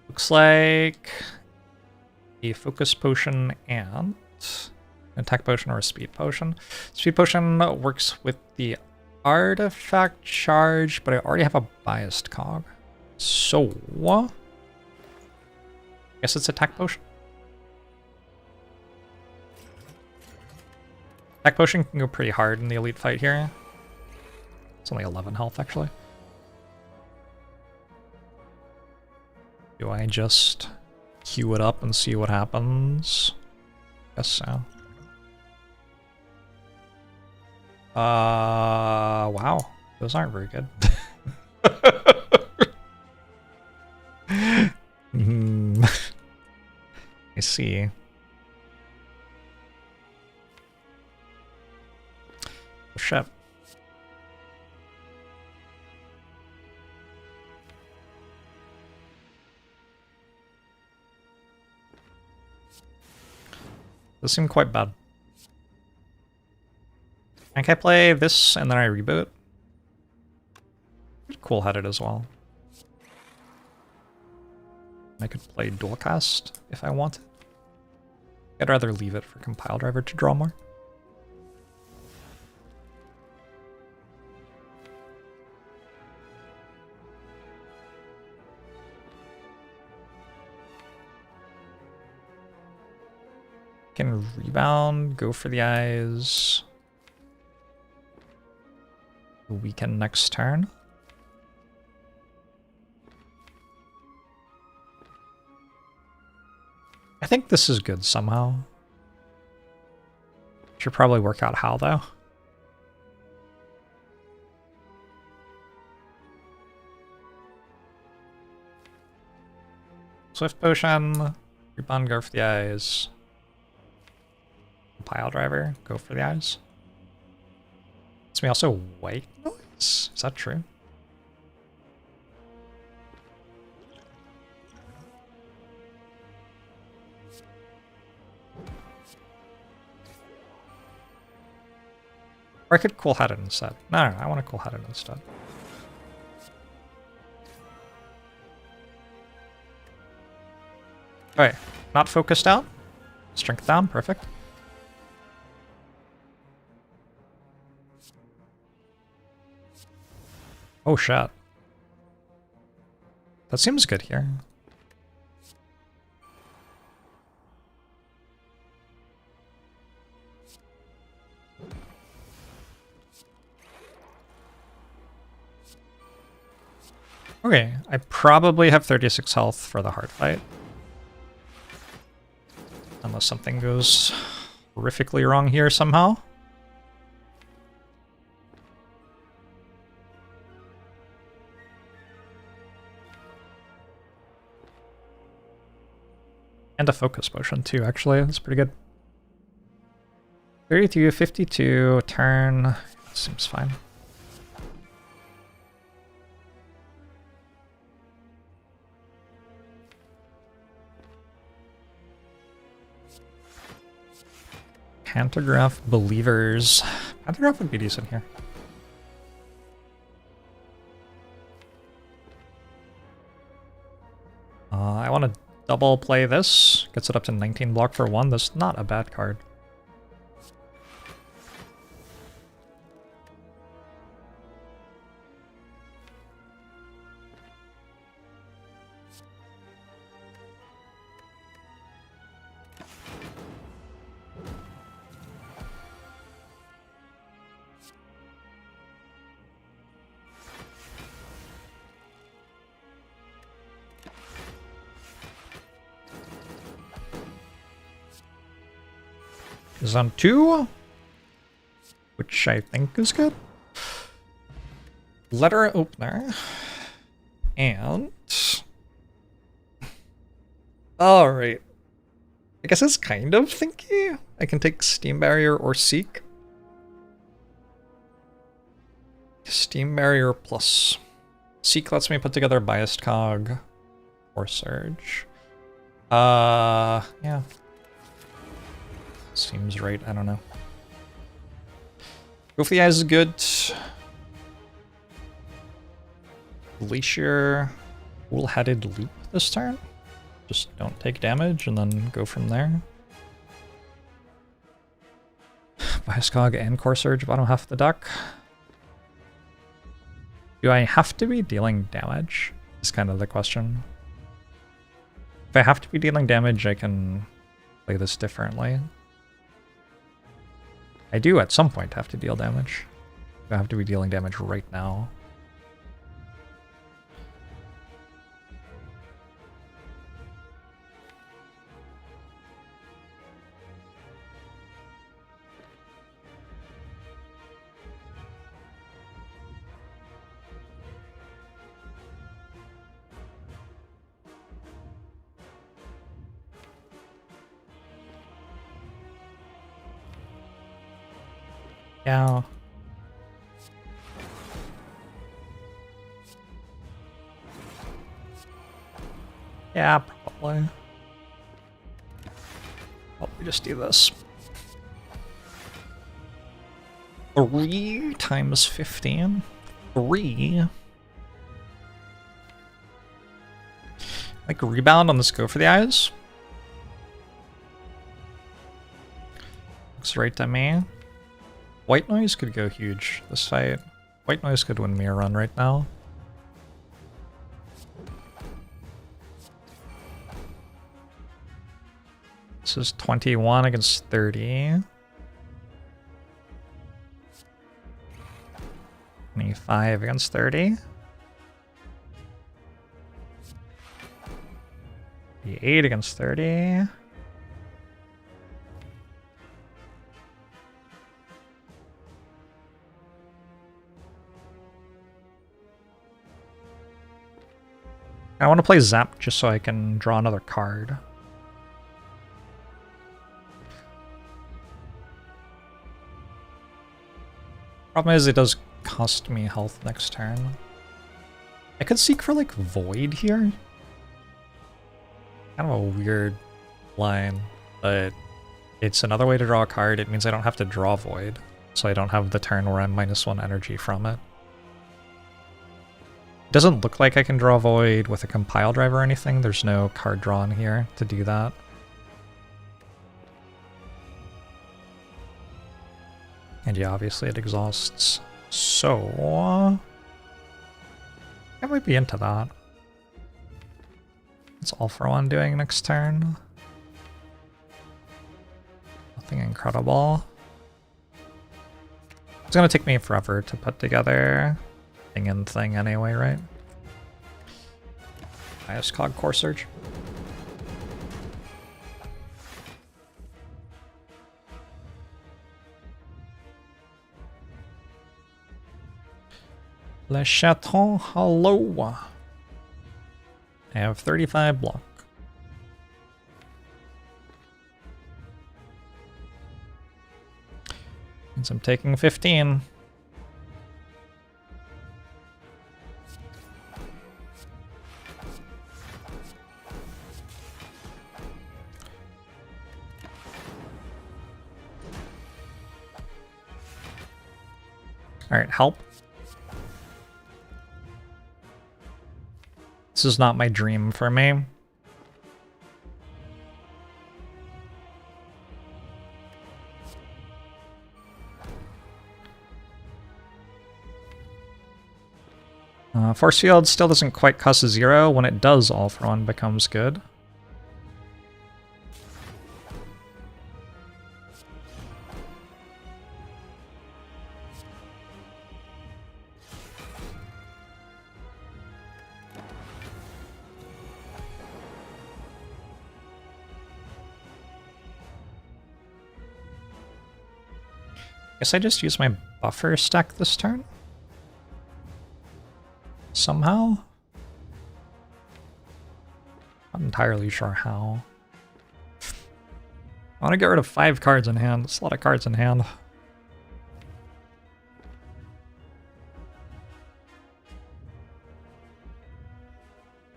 Looks like a focus potion and an attack potion or a speed potion. Speed potion works with the artifact charge, but I already have a biased cog. So, I guess it's attack potion. Attack potion can go pretty hard in the elite fight here. It's only 11 health, actually. Do I just queue it up and see what happens? Guess so. Wow. Those aren't very good. see. Oh, shit. This seemed quite bad. I think I play this and then I reboot. Cool-headed as well. I could play dual cast if I wanted. I'd rather leave it for compile driver to draw more. Can rebound, go for the eyes. Weaken next turn. I think this is good somehow. Should probably work out how though. Swift potion, rebound, go for the eyes. Pile driver, go for the eyes. It's me also white noise? Is that true? Or I could cool-headed instead. No, I want to cool-headed instead. Alright, not focus down. Strength down, perfect. Oh shit. That seems good here. Okay, I probably have 36 health for the hard fight. Unless something goes horrifically wrong here somehow. And a focus potion too, actually. That's pretty good. 32, 52, turn. Seems fine. Pantograph Believers. Pantograph would be decent here. I want to double play this. Gets it up to 19 block for 1. That's not a bad card. Is on 2, which I think is good. Letter opener. And... Alright. I guess it's kind of thinky. I can take Steam Barrier or Seek. Steam Barrier plus Seek lets me put together Biased Cog or Surge. Yeah. Seems right, I don't know. Go for the eyes is good. Glacier, Wool-Headed Loop this turn. Just don't take damage and then go from there. Biascog and Core Surge, bottom half of the deck. Do I have to be dealing damage? Is kind of the question. If I have to be dealing damage, I can play this differently. I do at some point have to deal damage. I have to be dealing damage right now. Yeah. Yeah, probably. Probably just do this. 3 times 15. 3. Like rebound on the Go for the Eyes. Looks right to me. White Noise could go huge this fight. White Noise could win me a run right now. This is 21 against 30. 25 against 30. 8 against 30. I want to play Zap just so I can draw another card. Problem is it does cost me health next turn. I could seek for like Void here. Kind of a weird line, but it's another way to draw a card. It means I don't have to draw Void, so I don't have the turn where I'm -1 energy from it. It doesn't look like I can draw Void with a compile drive or anything. There's no card drawn here to do that. And yeah, obviously it exhausts. So I might be into that. It's all for one doing next turn. Nothing incredible. It's gonna take me forever to put together thing and thing anyway, right? Highest Cog Core Surge. Le Chaton Hollow. I have 35 block. Means I'm taking 15. Alright, help. This is not my dream for me. Force Field still doesn't quite cost a 0. When it does, all for one becomes good. Guess I just use my buffer stack this turn? Somehow? Not entirely sure how. I want to get rid of 5 cards in hand. That's a lot of cards in hand.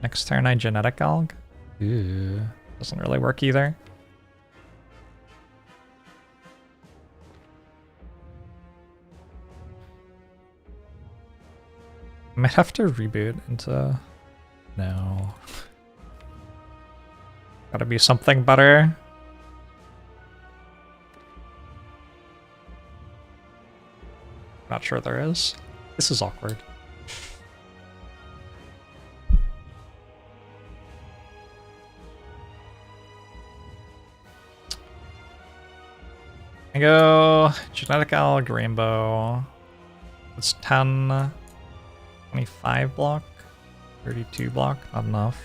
Next turn I Genetic Alg. Ooh, doesn't really work either. I might have to reboot into... No. Gotta be something better. Not sure there is. This is awkward. I go Genetic Alg Rainbow. It's 10, 25 block, 32 block, not enough.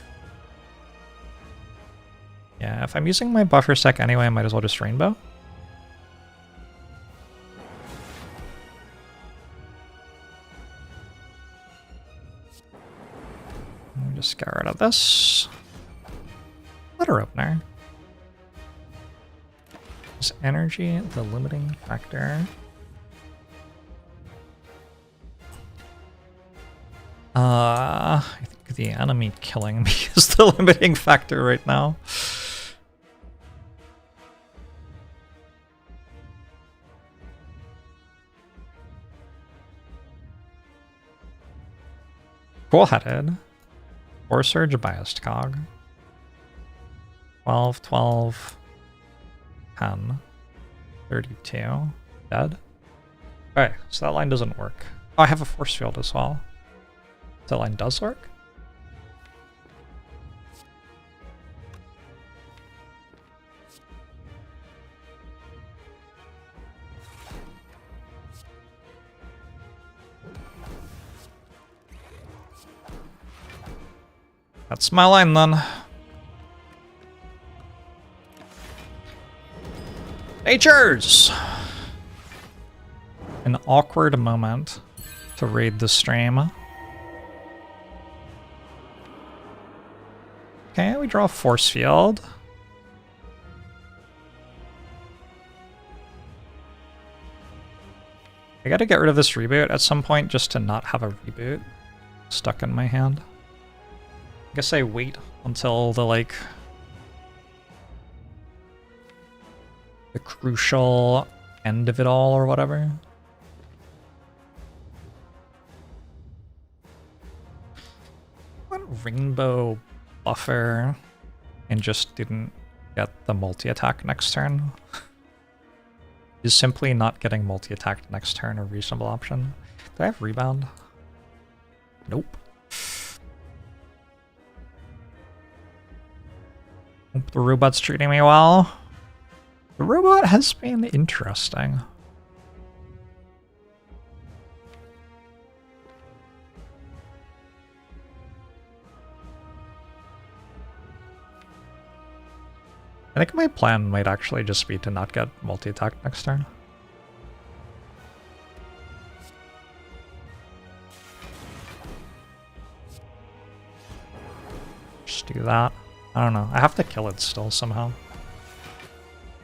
Yeah, if I'm using my buffer stack anyway, I might as well just Rainbow. Let me just get rid of this. Letter opener. Is energy the limiting factor? I think the enemy killing me is the limiting factor right now. Cool-headed. 4 surge biased cog. 12, 12, 10, 32. Dead. Okay, so that line doesn't work. Oh, I have a force field as well. That line does work? That's my line then. Natures! An awkward moment to raid the stream. Okay, we draw a force field. I gotta get rid of this reboot at some point just to not have a reboot stuck in my hand. I guess I wait until the, like, the crucial end of it all or whatever. Went rainbow buffer and just didn't get the multi-attack next turn. Is simply not getting multi-attacked next turn a reasonable option? Do I have rebound? Nope. Hope the robot's treating me well. The robot has been interesting. I think my plan might actually just be to not get multi-attack next turn. Just do that. I don't know. I have to kill it still somehow.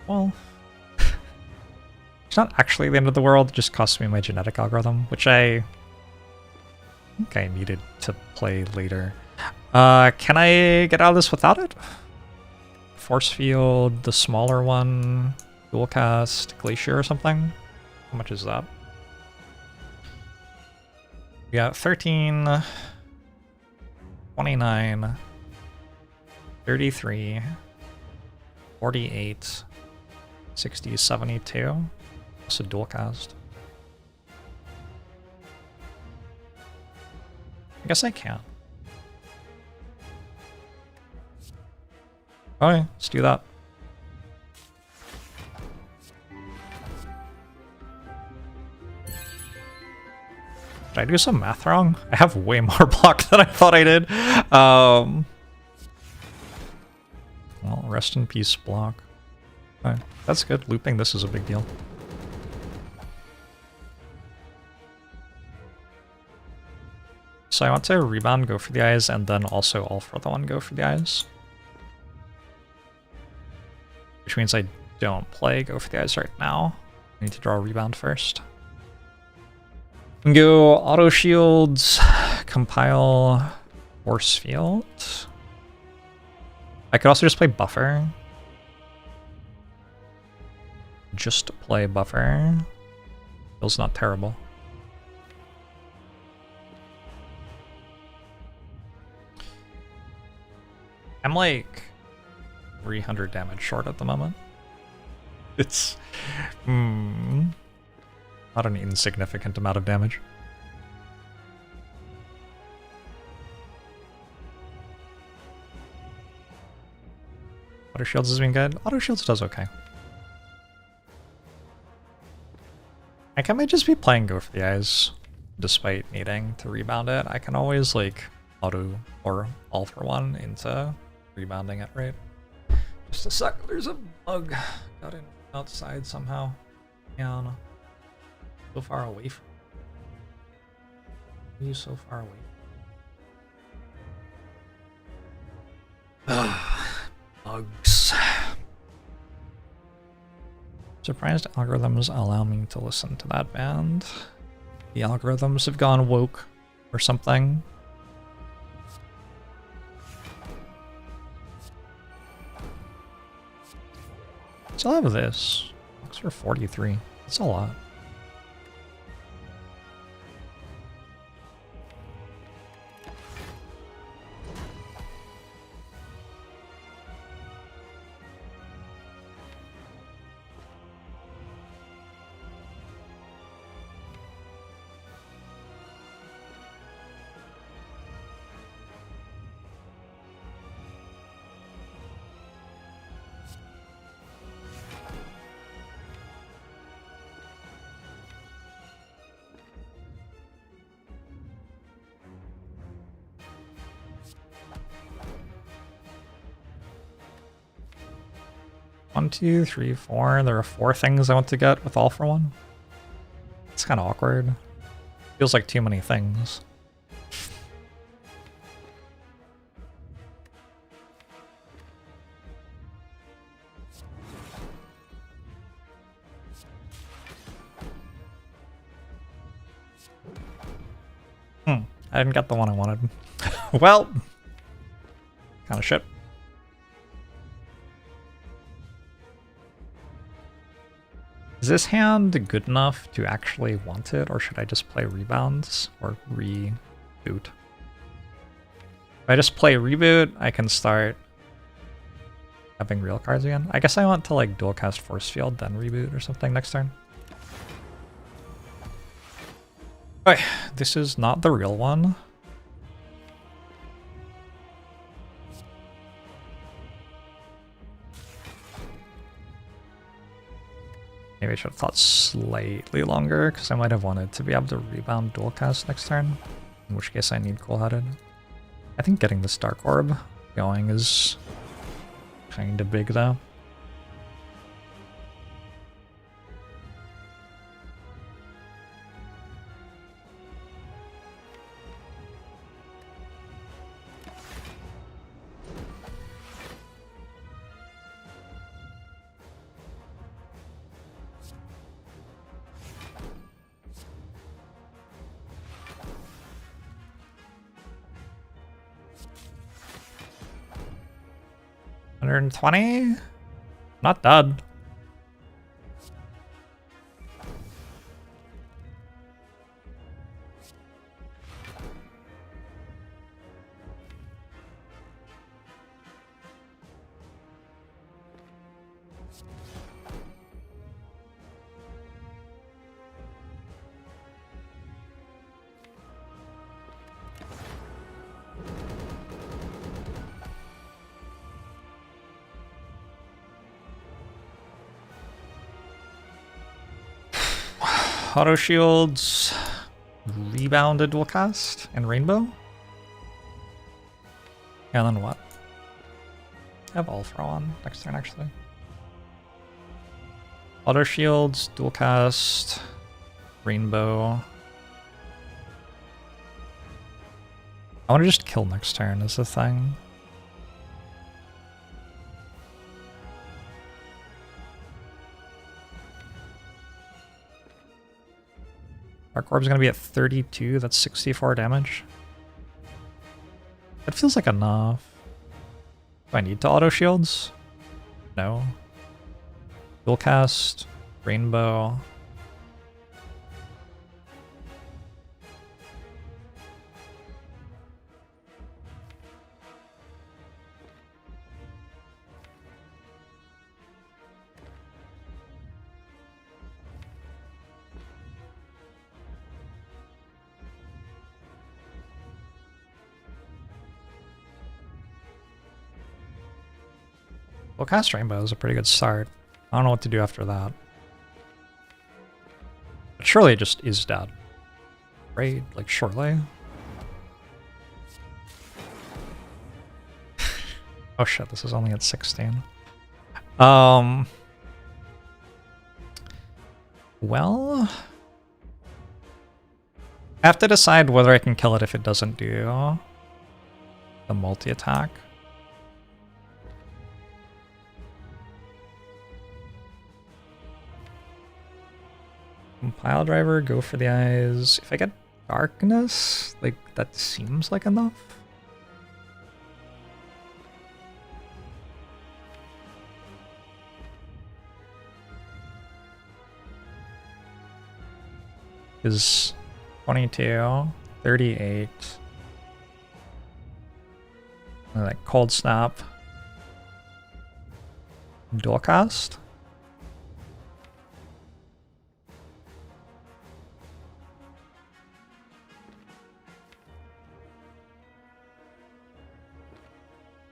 Well, it's not actually the end of the world. It just costs me my genetic algorithm, which I think I needed to play later. Can I get out of this without it? Force field, the smaller one, dual cast, glacier or something? How much is that? We got 13, 29, 33, 48, 60, 72. It's a dual cast. I guess I can. Okay, let's do that. Did I do some math wrong? I have way more block than I thought I did. Well, rest in peace, block. Okay, that's good. Looping this is a big deal. So I want to rebound, go for the eyes, and then also all for the one, go for the eyes. Which means I don't play go for the eyes right now. I need to draw a rebound first. And go auto shields, compile force field. I could also just play buffer. Just play buffer. Feels not terrible. I'm like 300 damage short at the moment. It's not an insignificant amount of damage. Auto shields has been good. Auto shields does okay. I might just be playing go for the eyes, despite needing to rebound it. I can always like auto or all for one into rebounding it, right? Just a sec, there's a bug. Got in outside somehow. Yeah, so far away from you, so far away. Bugs. Surprised algorithms allow me to listen to that band. The algorithms have gone woke or something. Still have this. Looks for 43. That's a lot. One, two, three, four. There are 4 things I want to get with all for one. It's kind of awkward. Feels like too many things. I didn't get the one I wanted. Well, kind of shit. Is this hand good enough to actually want it, or should I just play rebounds or reboot? If I just play reboot, I can start having real cards again. I guess I want to like dual cast force field, then reboot or something next turn. Okay, this is not the real one. Maybe I should have thought slightly longer, because I might have wanted to be able to rebound dual cast next turn, in which case I need cool-headed. I think getting this Dark Orb going is kind of big though. $120? Not bad. Auto shields, rebounded dual cast, and rainbow. And then what? I have all for one next turn actually. Auto shields, dual cast, rainbow. I want to just kill next turn is the thing. Dark Orb's gonna be at 32, that's 64 damage. That feels like enough. Do I need to auto shields? No. Dual cast, rainbow. Well, cast rainbow is a pretty good start. I don't know what to do after that. But surely it just is dead. Right? Like, surely? Oh shit, this is only at 16. Well... I have to decide whether I can kill it if it doesn't do the multi-attack. Pile driver, go for the eyes. If I get darkness, like, that seems like enough. is 22, 38. And like cold snap. Dual cast.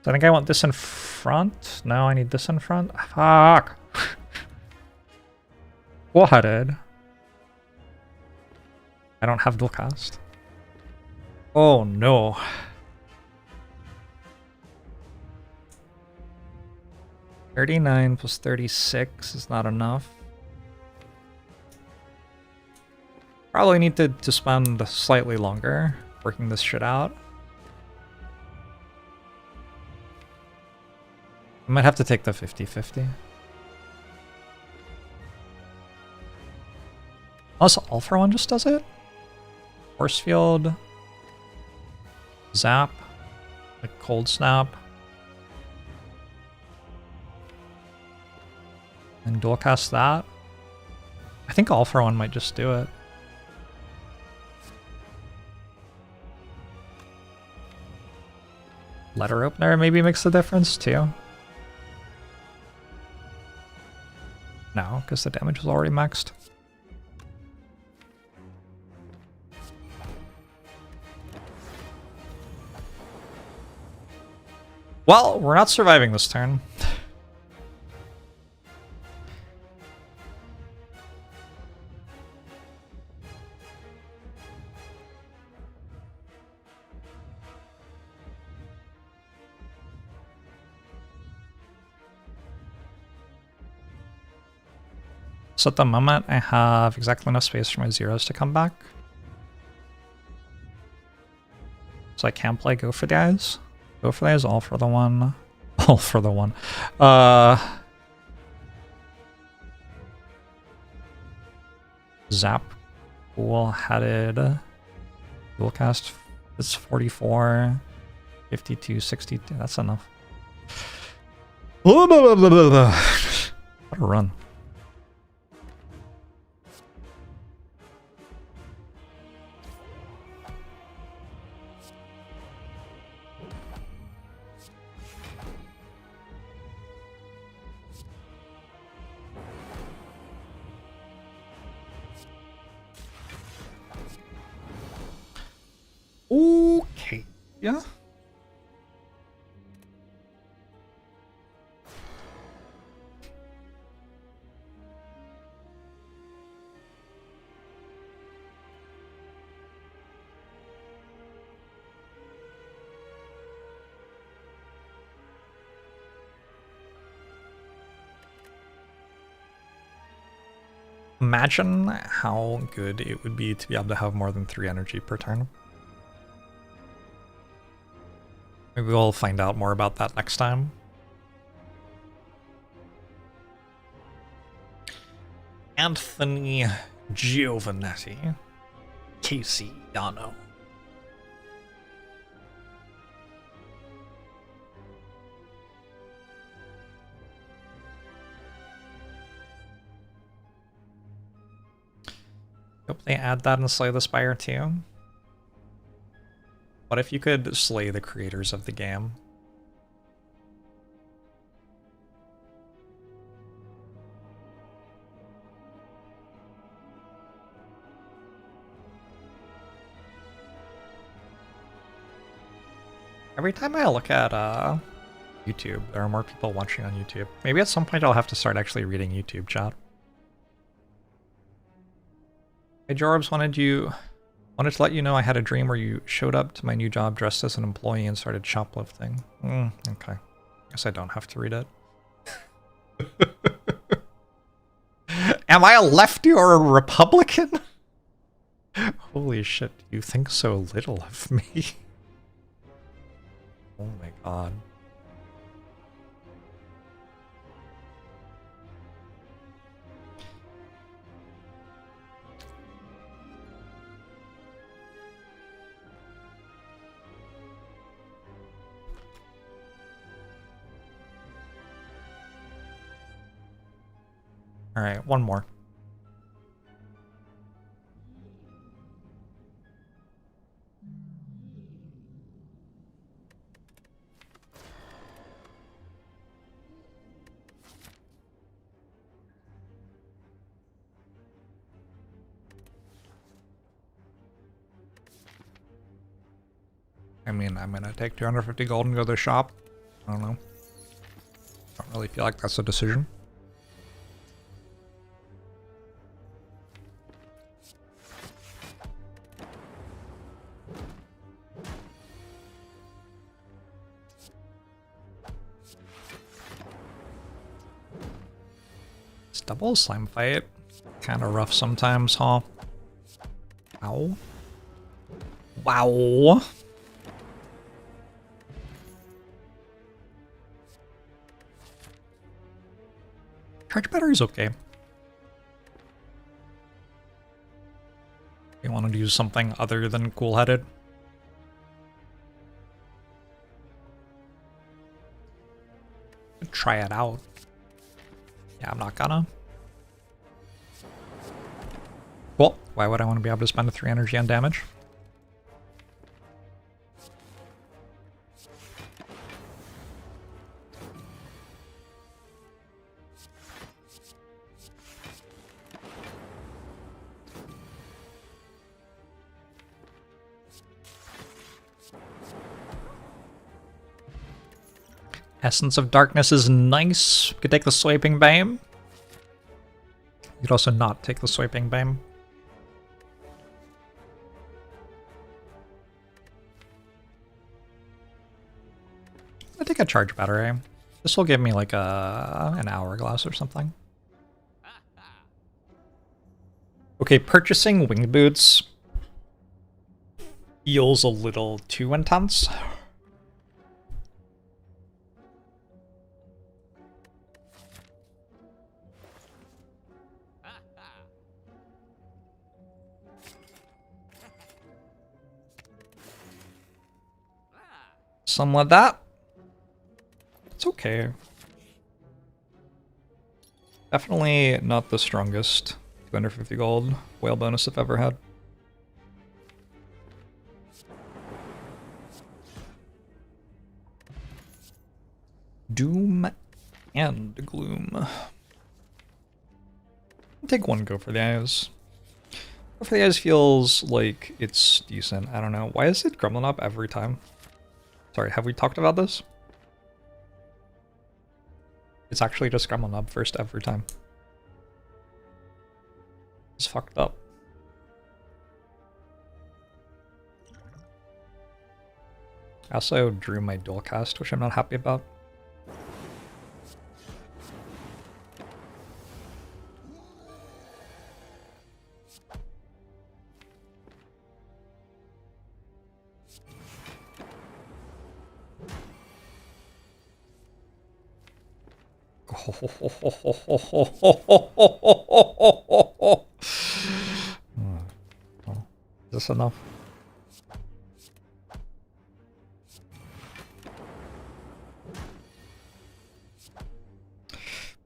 So I think I want this in front. No, I need this in front. Fuck. What? I don't have dual cast. Oh no. $39 plus 36 is not enough. Probably need to spend slightly longer working this shit out. I might have to take the 50-50. Unless All for One just does it? Force Field. Zap. Like Cold Snap. And dual cast that. I think All for One might just do it. Letter Opener maybe makes the difference too. No, because the damage was already maxed. Well, we're not surviving this turn. So at the moment, I have exactly enough space for my zeros to come back. So I can play Go for the Eyes. Go for the Eyes, All for the One. All for the One. Zap. Cool-headed. Dual cast. It's 44. 52, 62. That's enough. What a run. Okay. Yeah. Imagine how good it would be to be able to have more than 3 energy per turn. Maybe we'll find out more about that next time. Anthony Giovanetti. Casey Yano. Hope they add that in Slay the Spire too. What if you could slay the creators of the game? Every time I look at YouTube, there are more people watching on YouTube. Maybe at some point I'll have to start actually reading YouTube chat. Hey Jorbs, wanted to let you know I had a dream where you showed up to my new job dressed as an employee and started shoplifting. Okay. Guess I don't have to read it. Am I a lefty or a Republican? Holy shit, you think so little of me. Oh my god. Alright, one more. I mean, I'm gonna take 250 gold and go to the shop. I don't know. Don't really feel like that's a decision. It's double slime fight. Kind of rough sometimes, huh? Ow. Wow. Charge battery's okay. You want to use something other than cool-headed? Try it out. Yeah, I'm not gonna. Well, why would I want to be able to spend a 3 energy on damage? Essence of Darkness is nice. You could take the Swiping Beam. You could also not take the Swiping Beam. I take a charge battery. This will give me like an hourglass or something. Okay, purchasing wing boots feels a little too intense. Something like that. It's okay. Definitely not the strongest 250 gold whale bonus I've ever had. Doom and Gloom. I'll take one go for the eyes. Go for the eyes feels like it's decent. I don't know. Why is it grumbling up every time? Sorry, have we talked about this? It's actually just grumbling up first every time. It's fucked up. I also drew my dual cast, which I'm not happy about. Is this enough?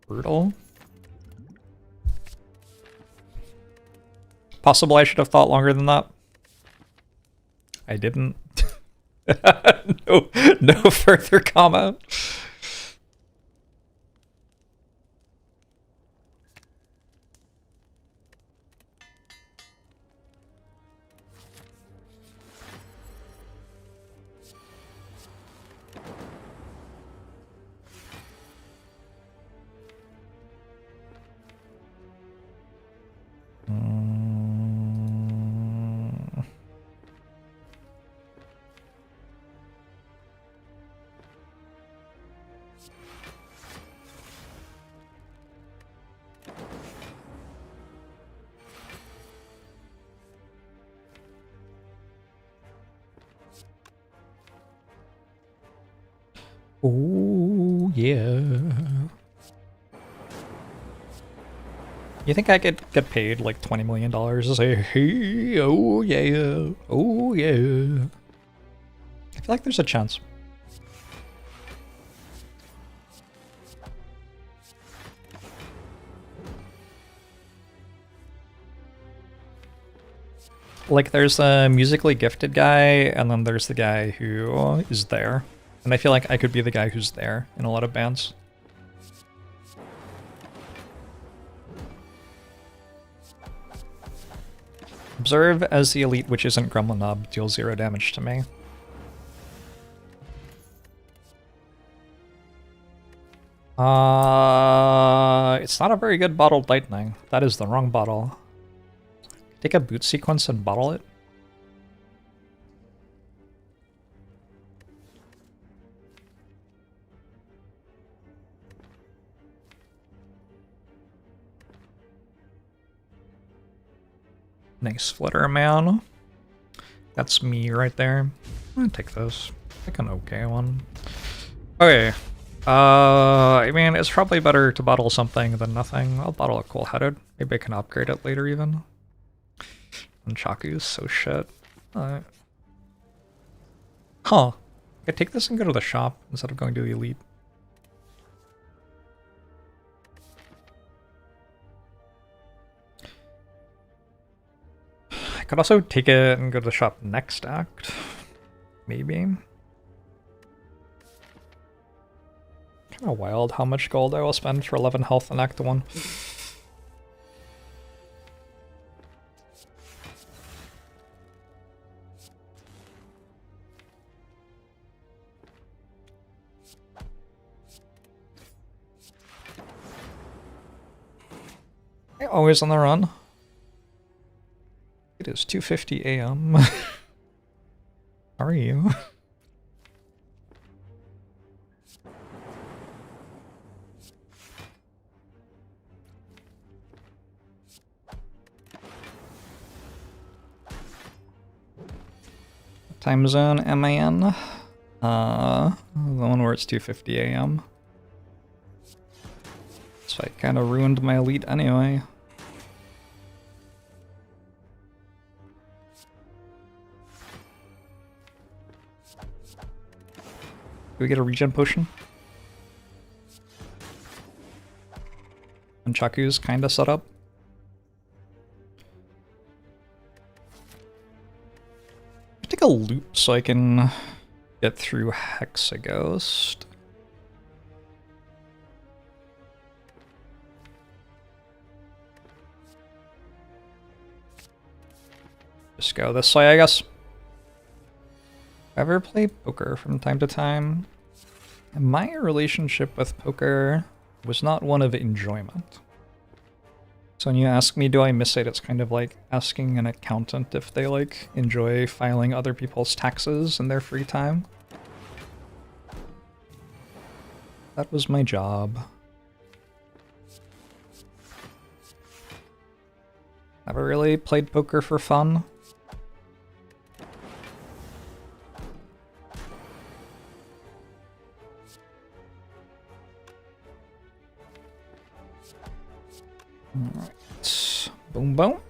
Brutal. Possible I should have thought longer than that. I didn't. No further comment. Oh, yeah. You think I could get paid like $20 million to say, hey, oh yeah, oh yeah. I feel like there's a chance. Like, there's the musically gifted guy, and then there's the guy who is there. And I feel like I could be the guy who's there in a lot of bands. Observe as the elite, which isn't Gremlin Knob, deals 0 damage to me. It's not a very good bottled lightning. That is the wrong bottle. Take a boot sequence and bottle it. Nice flitter, man. That's me right there. I'm gonna take this. Like an okay one. Okay. I mean, it's probably better to bottle something than nothing. I'll bottle a cool-headed. Maybe I can upgrade it later even. And Chaku's so shit. Huh. I take this and go to the shop instead of going to the elite. I could also take it and go to the shop next act. Maybe. Kind of wild how much gold I will spend for 11 health in Act 1. Always on the run. It is 2:50 a.m. How are you? Time zone am I in? The one where it's 2:50 a.m. So I kind of ruined my elite anyway. Do we get a regen potion? And Chaku's kind of set up. I'll take a loop so I can get through Hexaghost. Just go this way, I guess. Ever play poker from time to time? My relationship with poker was not one of enjoyment. So when you ask me, do I miss it? It's kind of like asking an accountant if they like enjoy filing other people's taxes in their free time. That was my job. Never really played poker for fun. Alright. Boom, boom.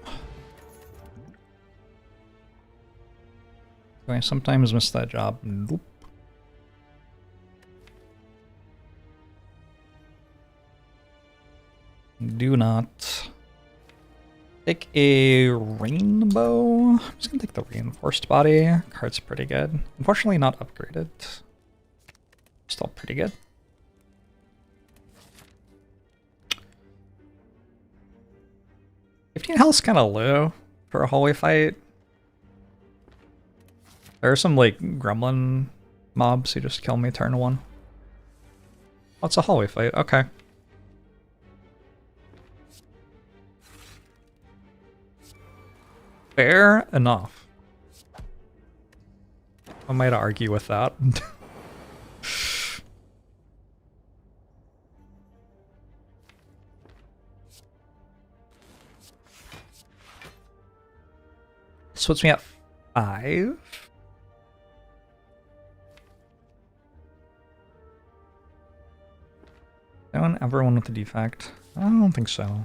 Do I sometimes miss that job? Nope. Do not. Take a rainbow. I'm just gonna take the reinforced body. Card's pretty good. Unfortunately not upgraded. Still pretty good. Health's kind of low for a hallway fight. There are some like gremlin mobs who just kill me turn 1. Oh, it's a hallway fight. Okay. Fair enough. I might argue with that. So puts me at 5. Anyone ever one with the defect? I don't think so.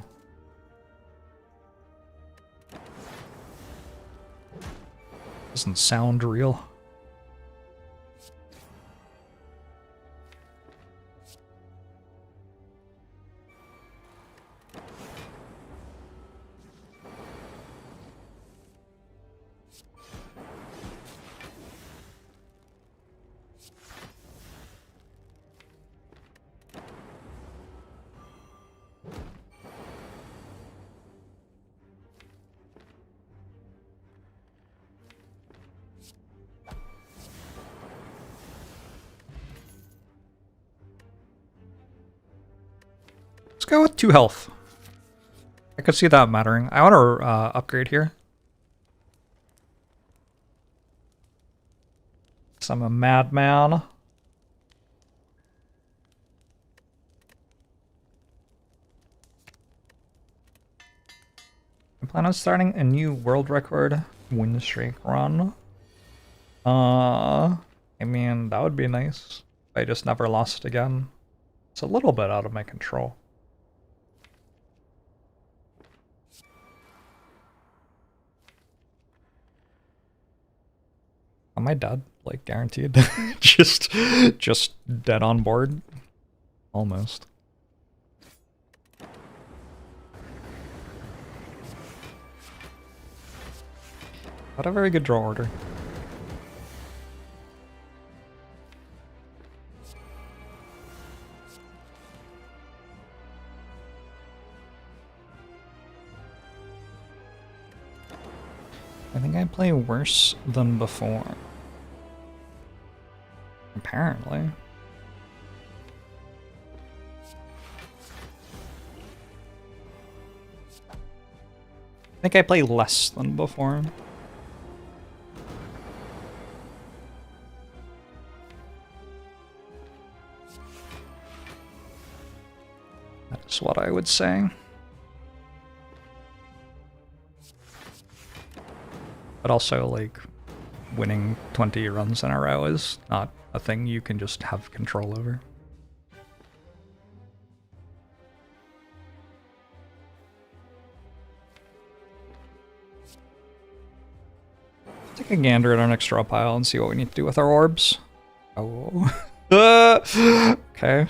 Doesn't sound real. go with 2 health. I could see that mattering. I want to upgrade here. So I'm a madman. I plan on starting a new world record win streak run. I mean, that would be nice. If I just never lost again. It's a little bit out of my control. Am I dead? Like, guaranteed? just dead on board? Almost. Not a very good draw order. I think I play worse than before. Apparently. I think I play less than before. That's what I would say. But also, like, winning 20 runs in a row is not a thing you can just have control over. Take a gander at our next draw pile and see what we need to do with our orbs. Oh. Okay.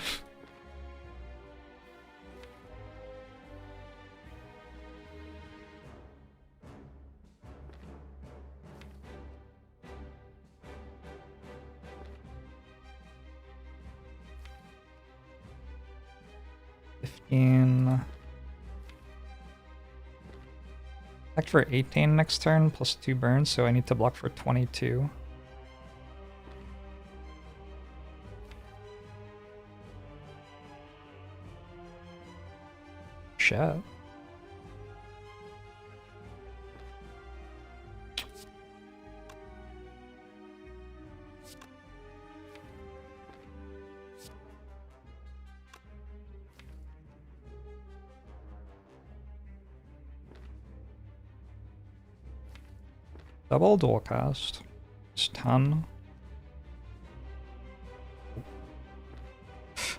Act for 18 next turn, plus 2 burns, so I need to block for 22. Shit. Double dual cast. It's 10.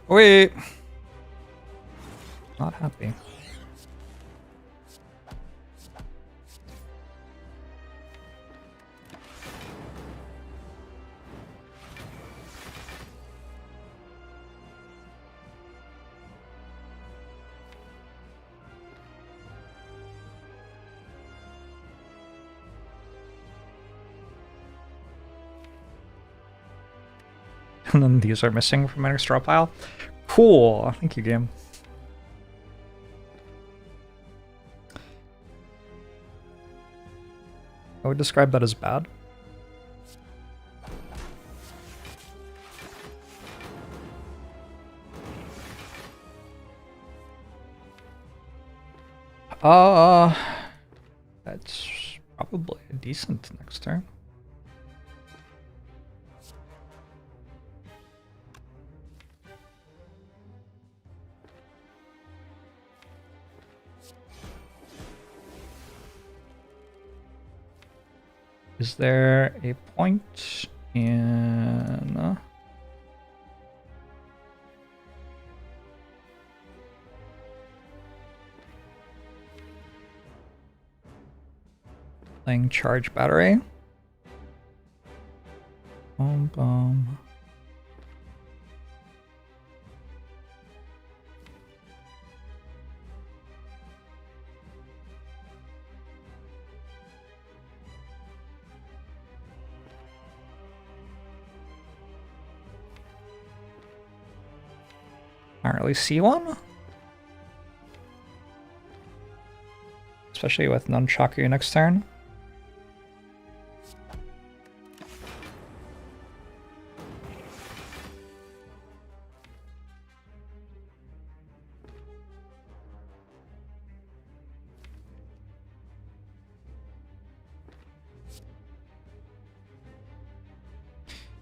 Wait! Not happy. And then these are missing from my next draw pile. Cool. Thank you, game. I would describe that as bad. That's probably decent next turn. Is there a point in playing charge battery? Boom, boom. I don't really see one. Especially with Nunchaku next turn.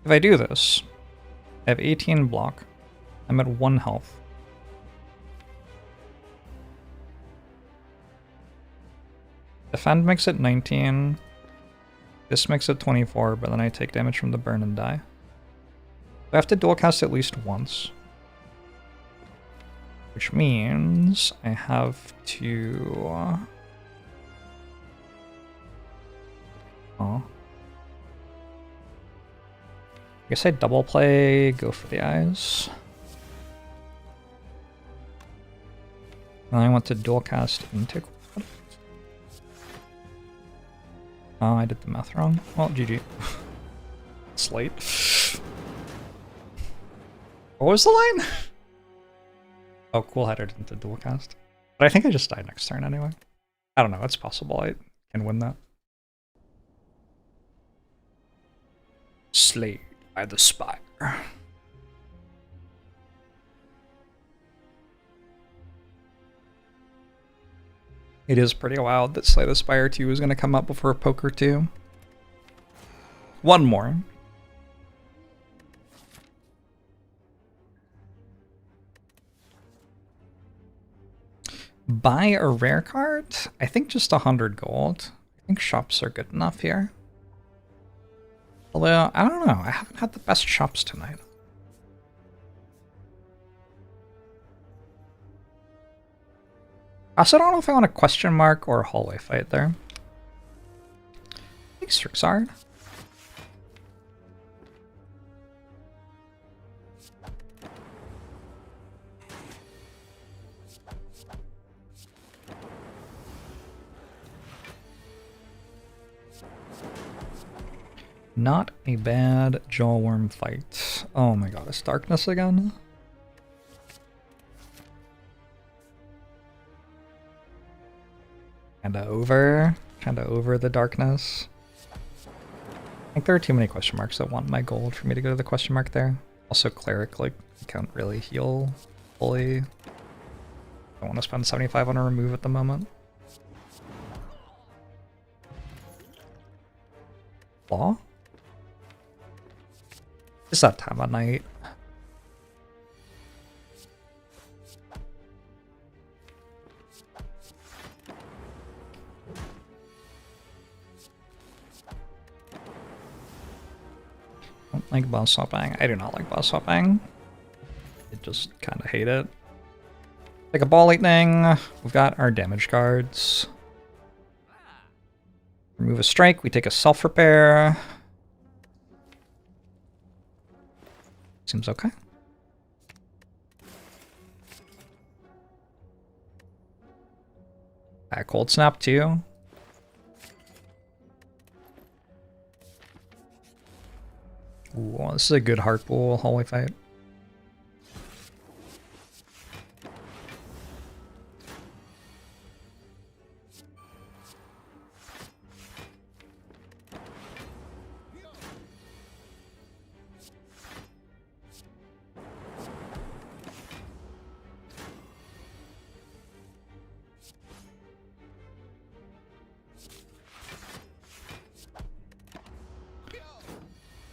If I do this, I have 18 block. I'm at 1 health. Defend makes it 19. This makes it 24, but then I take damage from the burn and die. I have to dual cast at least once. Which means I have to... Oh. I guess I double play, go for the eyes. And I want to dual cast into quad. Oh, I did the math wrong. Well, GG. It's late. What was the line? Oh, cool headed into dual cast. But I think I just died next turn anyway. I don't know, it's possible I can win that. Slayed by the Spire. It is pretty wild that Slay the Spire 2 is going to come up before Poker 2. One more. Buy a rare card? I think just 100 gold. I think shops are good enough here. Although, I don't know. I haven't had the best shops tonight. I also don't know if I want a question mark or a hallway fight there. I think Strixard. Not a bad jawworm fight. Oh my god, it's darkness again? Kinda over the darkness. I think there are too many question marks that want my gold for me to go to the question mark there. Also cleric, like, I can't really heal fully. I don't want to spend 75 on a remove at the moment. Law? It's that time of night. Don't like boss swapping. I do not like boss swapping. I just kind of hate it. Take a ball lightning. We've got our damage cards. Remove a strike. We take a self repair. Seems okay. Cold snap too. Ooh, this is a good heart pool hallway fight.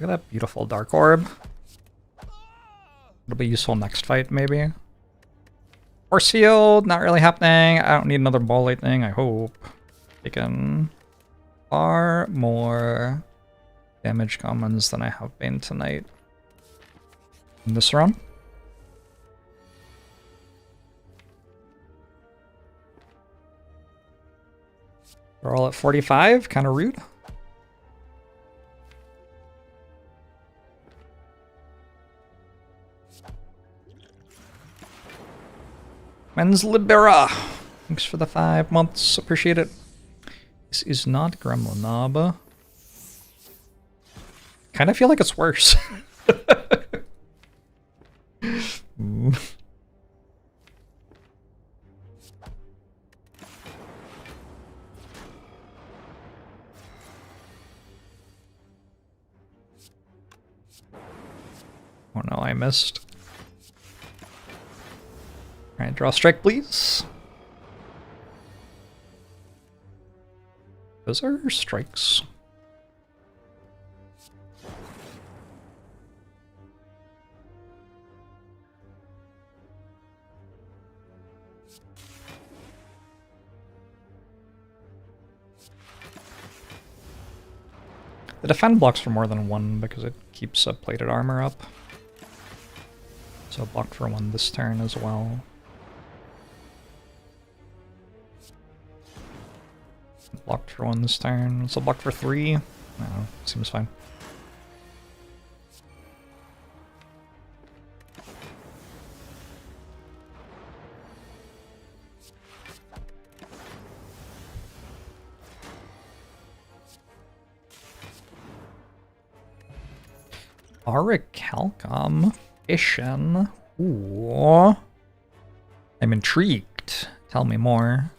Look at that beautiful dark orb. It'll be useful next fight, maybe. Force field, not really happening. I don't need another ball lightning, I hope. Taking far more damage commons than I have been tonight. In this run. We're all at 45, kind of rude. Men's Libera. Thanks for the 5 months. Appreciate it. This is not Gremlin Knob. Kind of feel like it's worse. Oh no, I missed. Alright, draw strike, please. Those are strikes. The defend blocks for more than one because it keeps plated armor up. So blocked for one this turn as well. Blocked for one this turn. So blocked for 3. No, seems fine. Auricalcum. Fission. Ooh. I'm intrigued. Tell me more.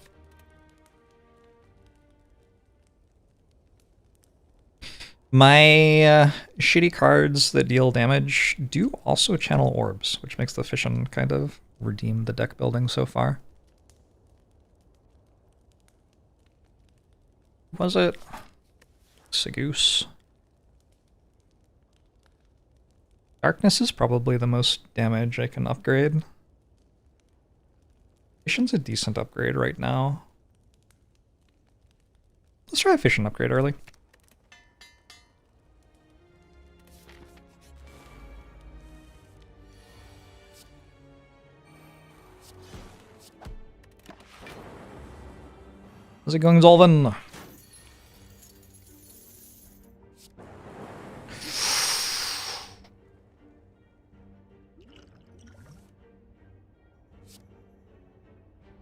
My shitty cards that deal damage do also channel orbs, which makes the fission kind of redeem the deck building so far. Was it? Sagoose. Darkness is probably the most damage I can upgrade. Fission's a decent upgrade right now. Let's try a Fission upgrade early. How's it going, Zolvan?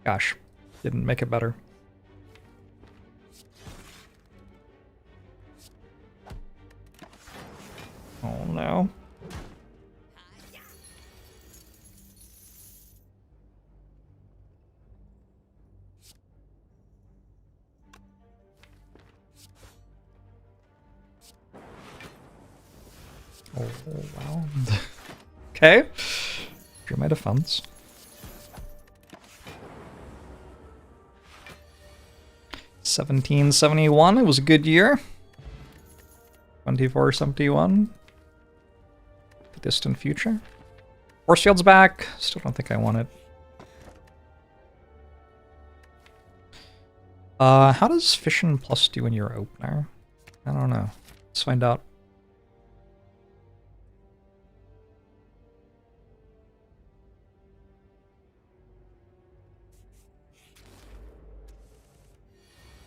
Gosh, didn't make it better. Oh no. Oh wow. Okay. Drew my defense. 1771, it was a good year. 2471. The distant future. Force field's back. Still don't think I want it. How does Fission Plus do in your opener? I don't know. Let's find out.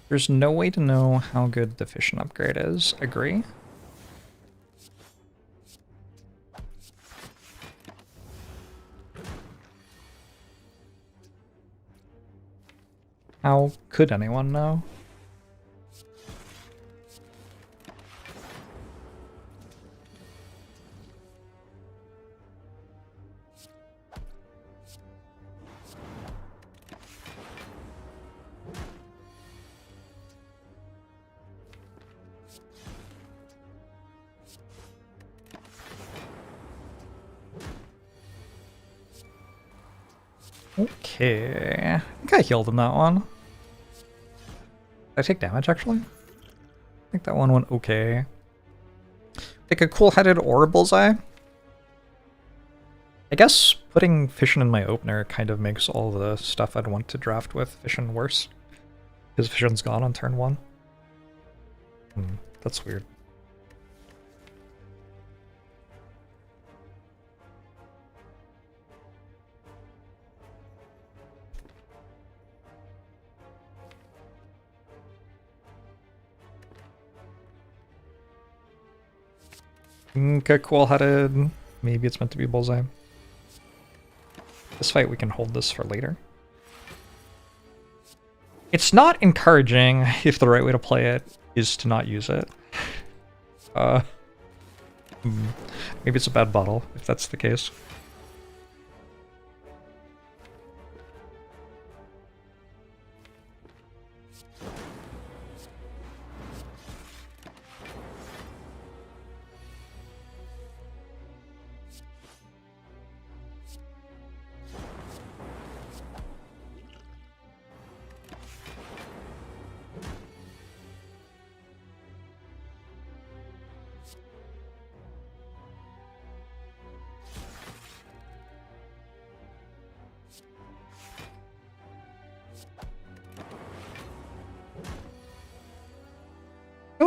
There's no way to know how good the Fission upgrade is. Agree? How could anyone know? Okay, I think I healed him that one. Did I take damage actually? I think that one went okay. Take a cool-headed or a bullseye. I guess putting Fission in my opener kind of makes all the stuff I'd want to draft with Fission worse. Because Fission's gone on turn 1. That's weird. Okay, cool-headed. Maybe it's meant to be bullseye. This fight, we can hold this for later. It's not encouraging if the right way to play it is to not use it. Maybe it's a bad bottle, if that's the case.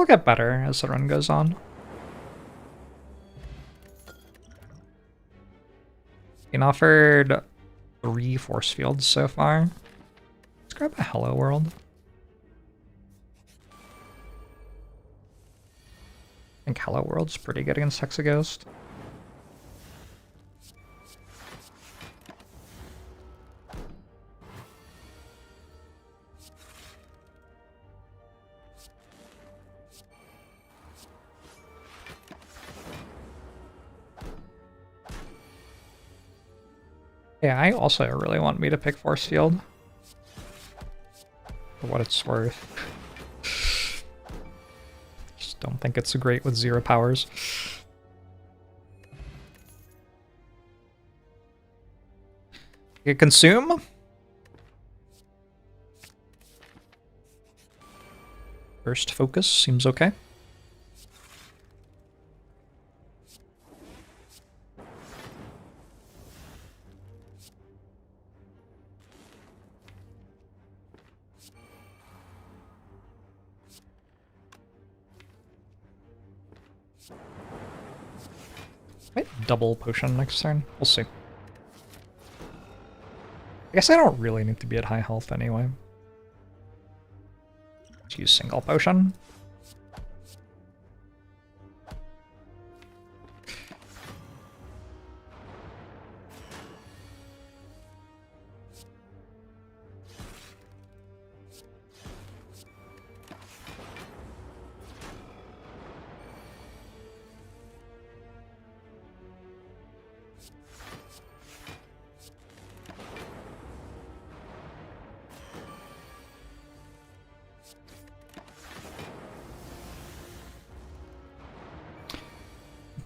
It'll get better as the run goes on. Been offered 3 force fields so far. Let's grab a Hello World. I think Hello World's pretty good against Hexaghost. Yeah, I also really want me to pick Force Field. For what it's worth. Just don't think it's great with 0 powers. You consume? First focus seems okay. Might double potion next turn. We'll see. I guess I don't really need to be at high health anyway. Let's use single potion.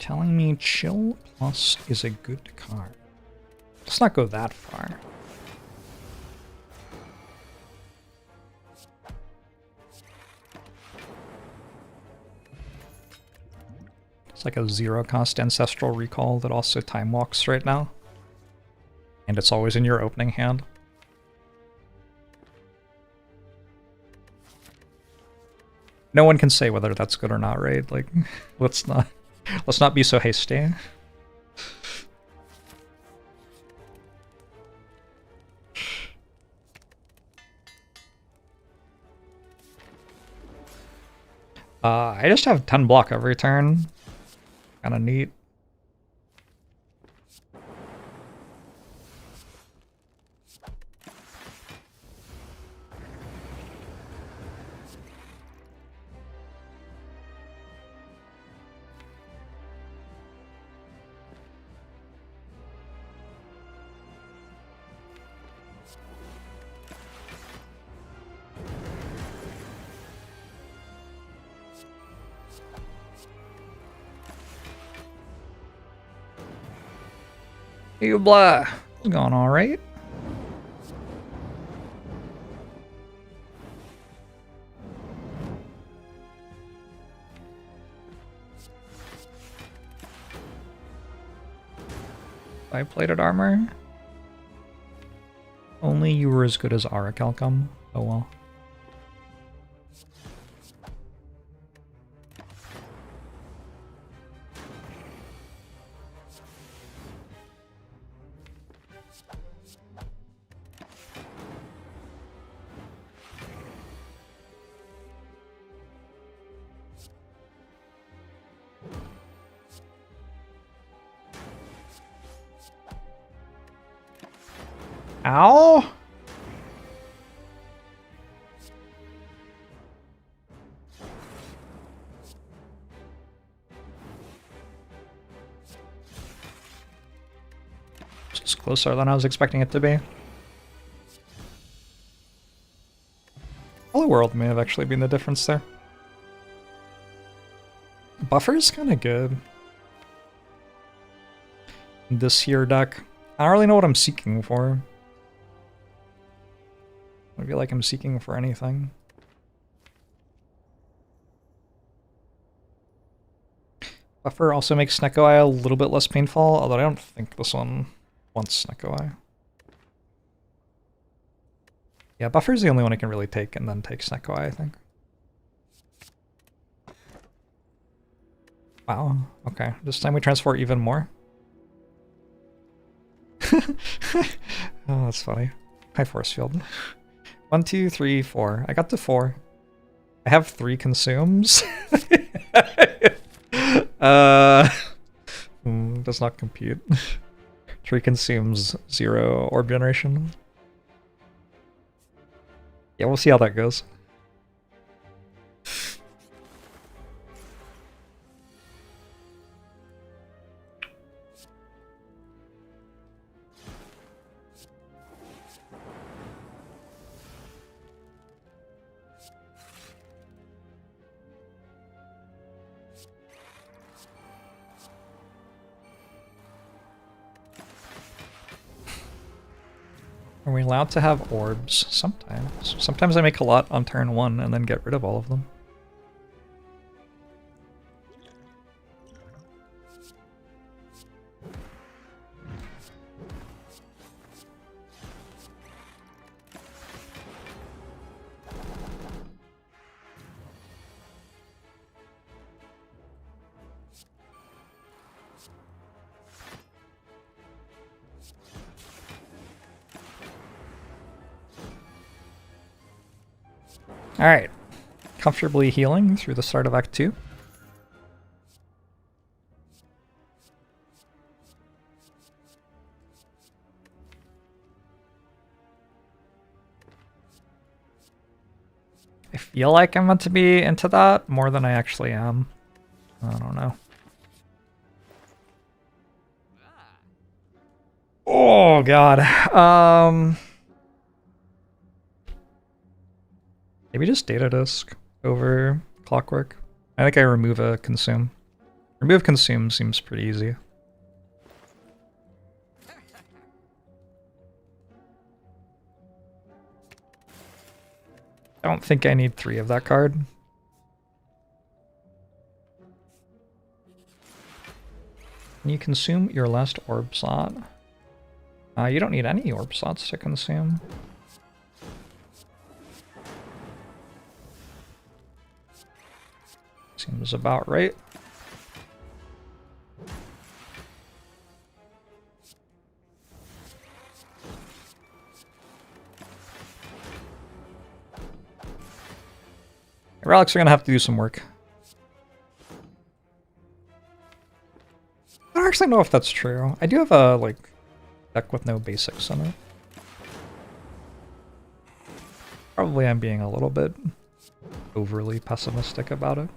Telling me Chill Plus is a good card. Let's not go that far. It's like a 0-cost Ancestral Recall that also time walks right now. And it's always in your opening hand. No one can say whether that's good or not, right? Like, let's not be so hasty. I just have 10 block every turn. Kinda neat. Hey, blah. It's going all right. Five-plated armor. Only you were as good as Aracalcum. Oh well. Ow! It's closer than I was expecting it to be. Hello World may have actually been the difference there. Buffer's kind of good. This here deck, I don't really know what I'm seeking for. I feel like I'm seeking for anything. Buffer also makes Snecko Eye a little bit less painful, although I don't think this one wants Snecko Eye. Yeah, Buffer's the only one I can really take, and then take Snecko Eye, I think. Wow, okay. This time we transport even more. Oh, that's funny. High force field. 1, 2, 3, 4. I got to 4. I have 3 consumes. Does not compute. 3 consumes, 0 orb generation. Yeah, we'll see how that goes. Are we allowed to have orbs? Sometimes. Sometimes I make a lot on turn 1 and then get rid of all of them. Alright. Comfortably healing through the start of Act 2. I feel like I'm meant to be into that more than I actually am. I don't know. Oh god. Maybe just data disk over clockwork. I think I remove a consume. Remove consume seems pretty easy. I don't think I need 3 of that card. Can you consume your last orb slot? You don't need any orb slots to consume. Seems about right. Relics are gonna have to do some work. I don't actually know if that's true. I do have a, like, deck with no basics in it. Probably I'm being a little bit overly pessimistic about it.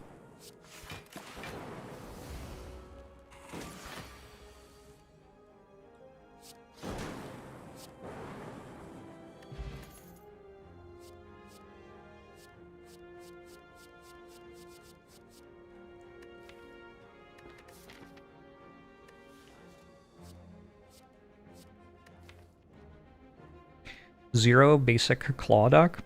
Zero basic claw deck.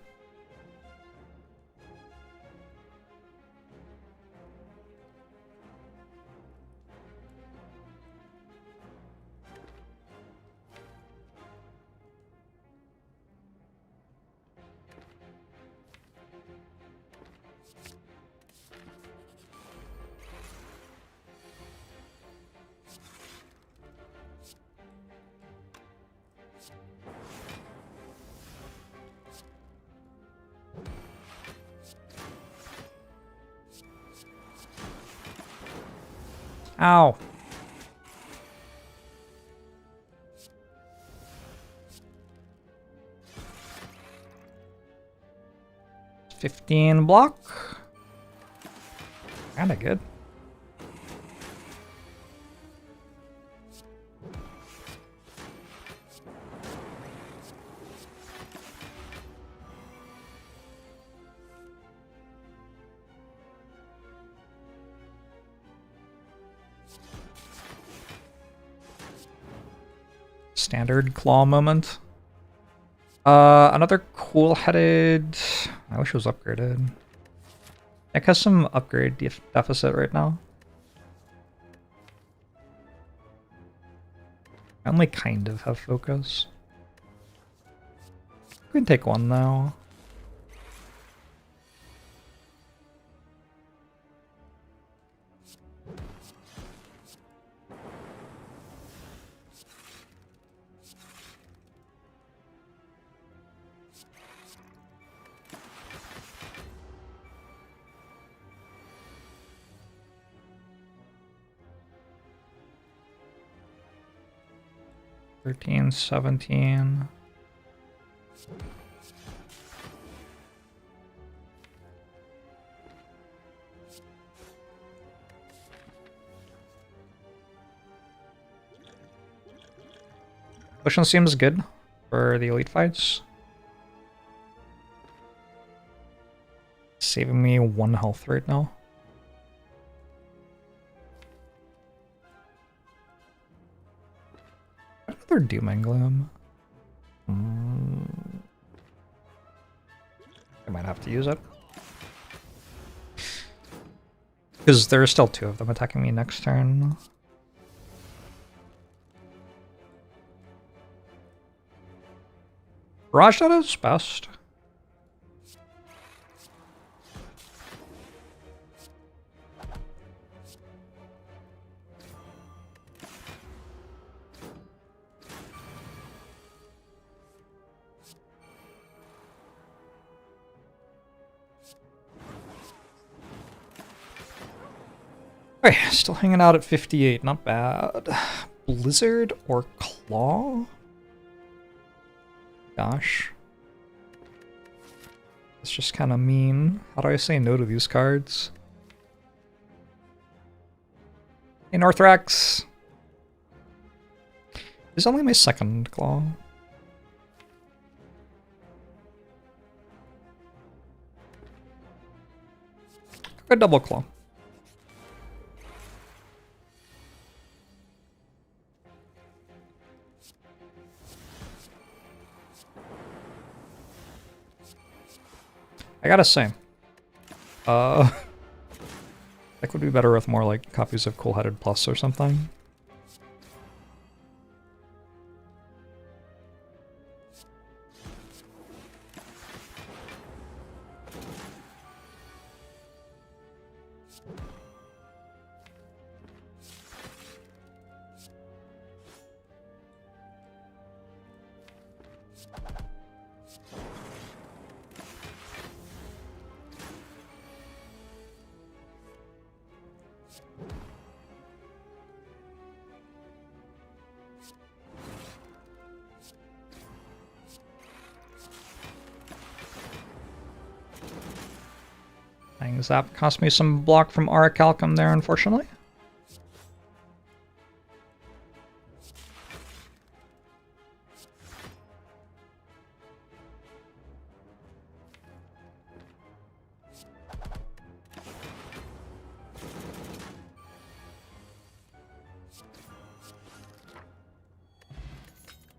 Ow. $15 block. Kinda good. Standard claw moment. Another cool-headed... I wish it was upgraded. It has some upgrade deficit right now. I only kind of have focus. We can take one now. 13, 17. Pushing seems good for the elite fights. Saving me 1 health right now. Another Doom and Gloom. I might have to use it. Because there are still 2 of them attacking me next turn. Barrage at its best. Okay, still hanging out at 58, not bad. Blizzard or Claw? Gosh. It's just kind of mean. How do I say no to these cards? Hey, Northrax! This is only my 2nd Claw. A double Claw. I gotta say, that would be better with more like copies of Cool-Headed Plus or something. Zap cost me some block from Aracalcum there, unfortunately.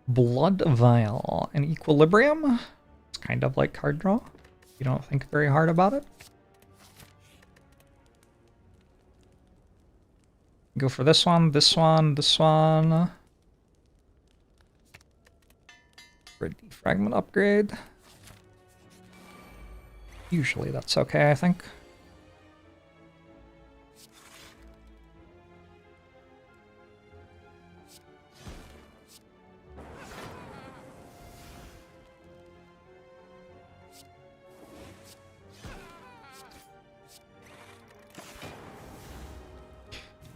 Blood Vial and Equilibrium. It's kind of like card draw. You don't think very hard about it. Go for this one, this one, this one. For a defragment upgrade. Usually that's okay, I think.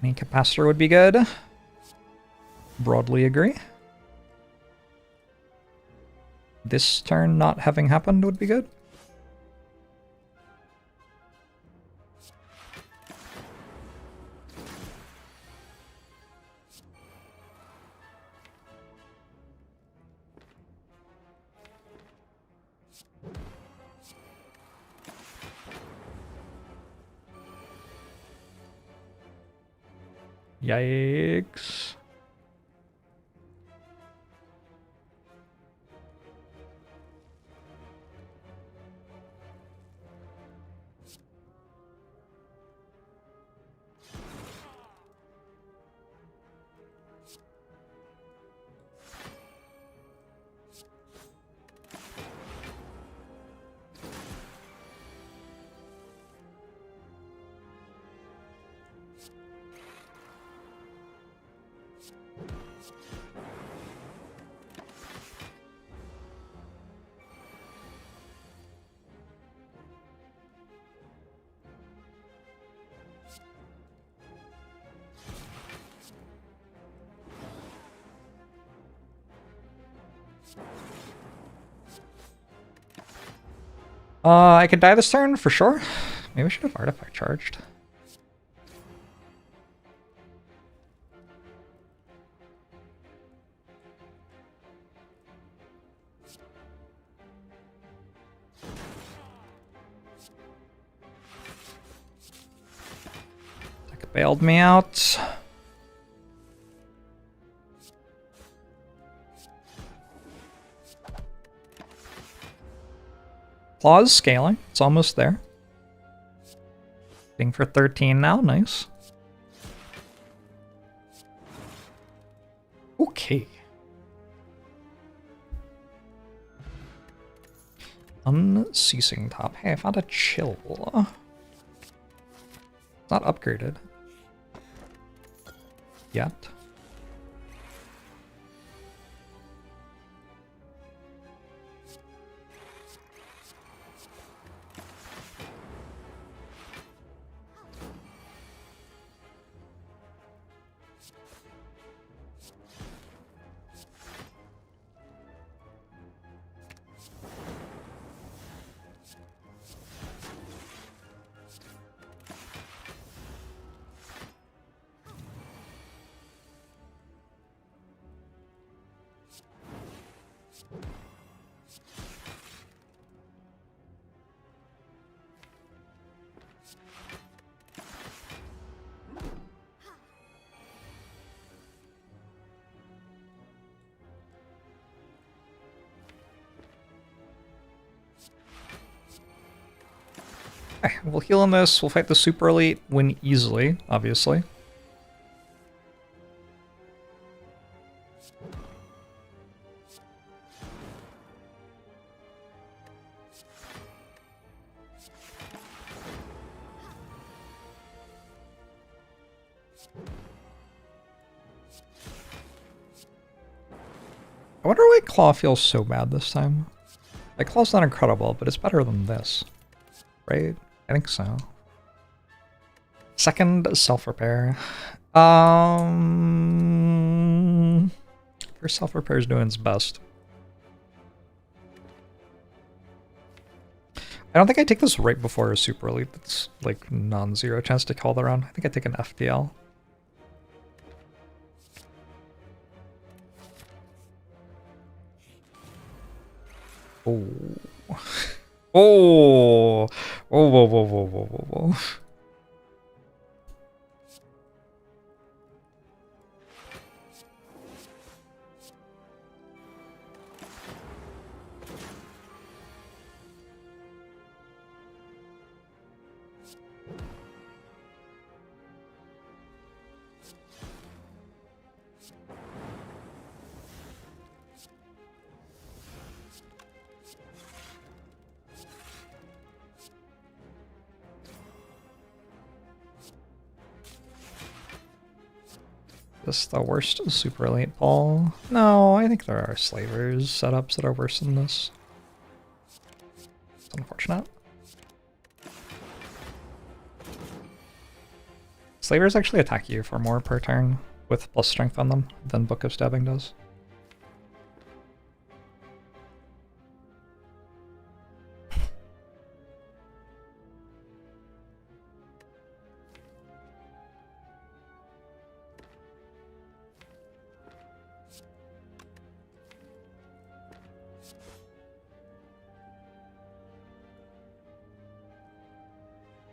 Any capacitor would be good. Broadly agree. This turn not having happened would be good. Yikes. I could die this turn for sure. Maybe I should have artifact charged. That bailed me out. Claw's scaling. It's almost there. Getting for 13 now. Nice. Okay. Unceasing top. Hey, I found a chill. It's not upgraded. Yet. Okay, we'll heal on this. We'll fight the super elite, win easily, obviously. I wonder why Claw feels so bad this time. Like, Claw's not incredible, but it's better than this. Right? I think so. Second, self-repair. First self-repair is doing its best. I don't think I take this right before a super elite that's like non-zero chance to call the round. I think I take an FTL. Oh. Oh. Oh, whoa, whoa, whoa, whoa, whoa, whoa. This the worst super elite ball? No, I think there are slavers setups that are worse than this. It's unfortunate. Slavers actually attack you for more per turn with plus strength on them than Book of Stabbing does.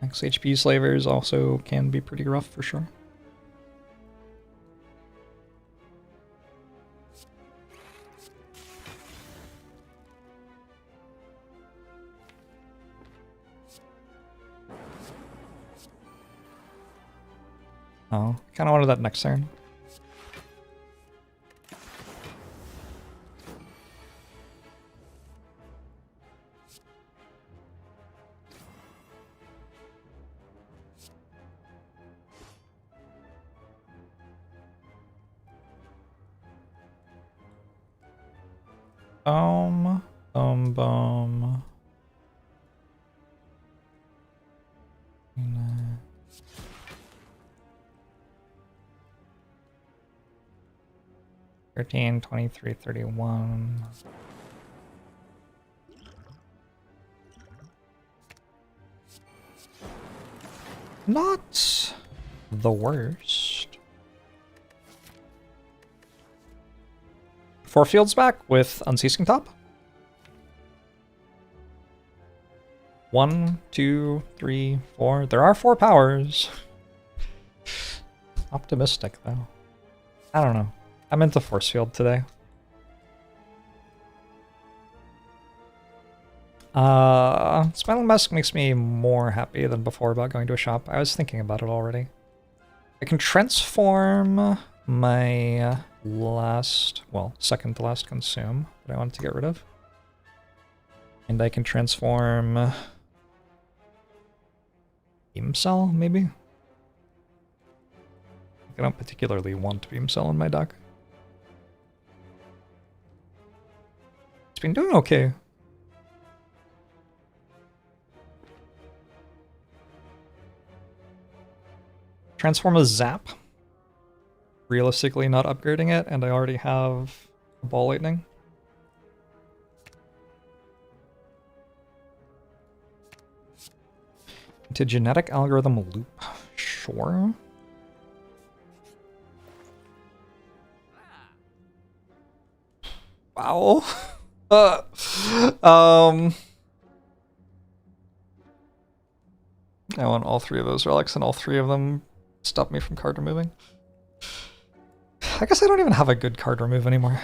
Max HP slavers also can be pretty rough for sure. Oh, kind of wanted that next turn. Boom. 13, 23, 31. Not the worst. 4 fields back with Unceasing Top. 1, 2, 3, 4. There are 4 powers. Optimistic, though. I don't know. I'm into Force Field today. Smiling Mask makes me more happy than before about going to a shop. I was thinking about it already. I can transform my second to last consume that I wanted to get rid of. And I can transform Beam Cell, maybe? I don't particularly want Beam Cell in my deck. It's been doing okay. Transform a Zap. Realistically not upgrading it, and I already have a Ball Lightning. Into Genetic Algorithm Loop. Sure. Wow. I want all 3 of those relics, and all 3 of them stop me from card removing. I guess I don't even have a good card remove anymore.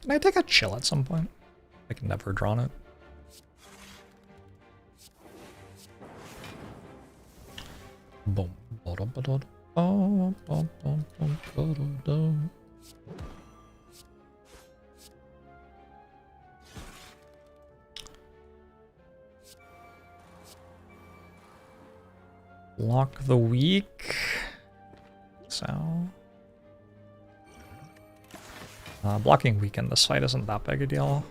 Can I take a chill at some point? I've never drawn it. Boom. Lock the weak. So blocking weak in this fight isn't that big a deal.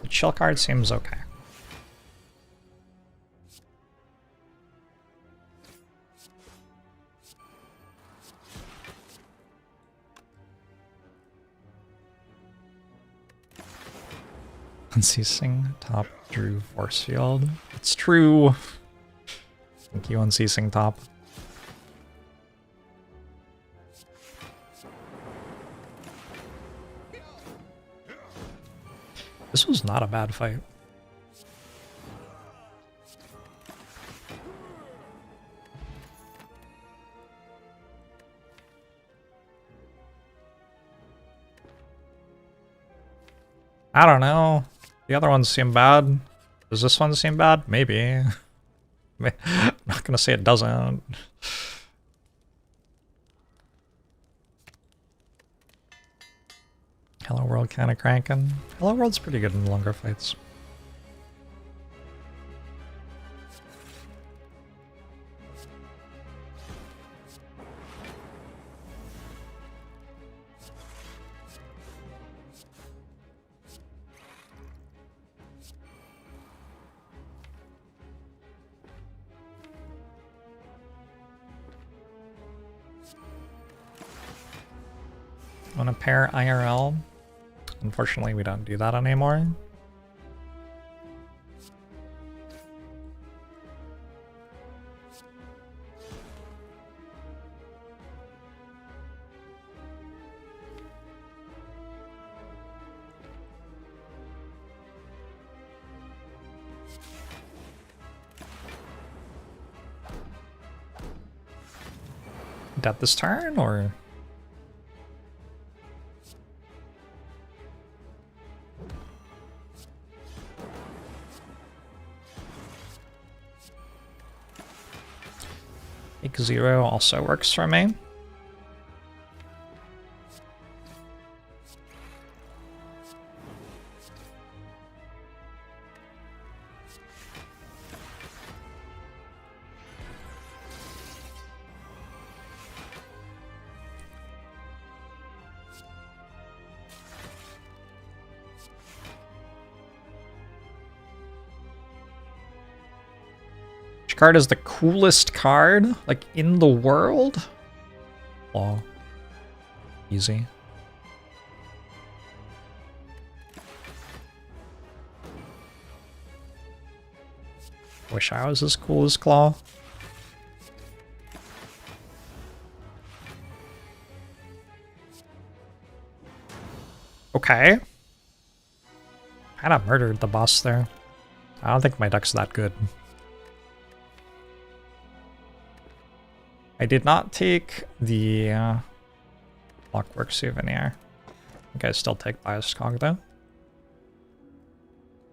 The chill card seems okay. Unceasing Top drew Force Field. It's true. Thank you, Unceasing Top. This was not a bad fight. I don't know. The other ones seem bad. Does this one seem bad? Maybe. I'm not gonna say it doesn't. Hello World kinda cranking. Hello World's pretty good in longer fights. Want to pair IRL? Unfortunately, we don't do that anymore. dead this turn, or? Take 0 also works for me. Card is the coolest card, like, in the world? Law. Easy. Wish I was as cool as Claw. Okay. Kinda murdered the boss there. I don't think my deck's that good. I did not take the Clockwork Souvenir. I think I still take Biased Cog though.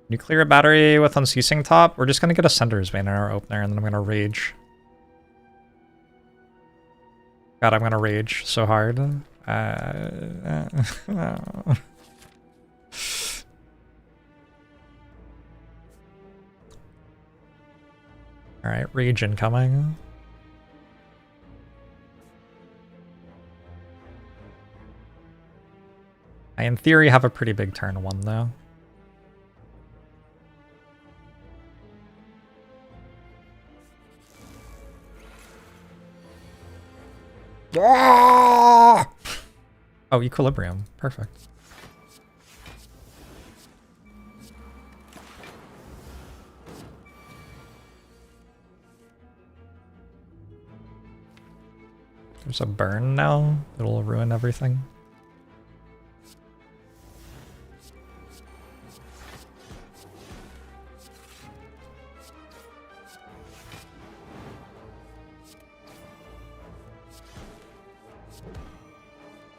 Nuclear Battery with Unceasing top. We're just gonna get a Sender's Vein in our opener and then I'm gonna Rage. God, I'm gonna Rage so hard. Alright, Rage incoming. I, in theory, have a pretty big turn 1, though. Oh, Equilibrium. Perfect. There's a burn now. It'll ruin everything.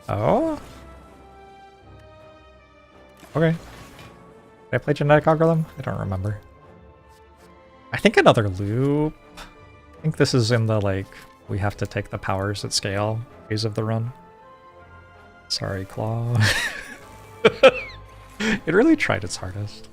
Oh? Okay. Did I play Genetic Algorithm? I don't remember. I think another loop. I think this is in the, like, we have to take the powers at scale phase of the run. Sorry, Claw. It really tried its hardest.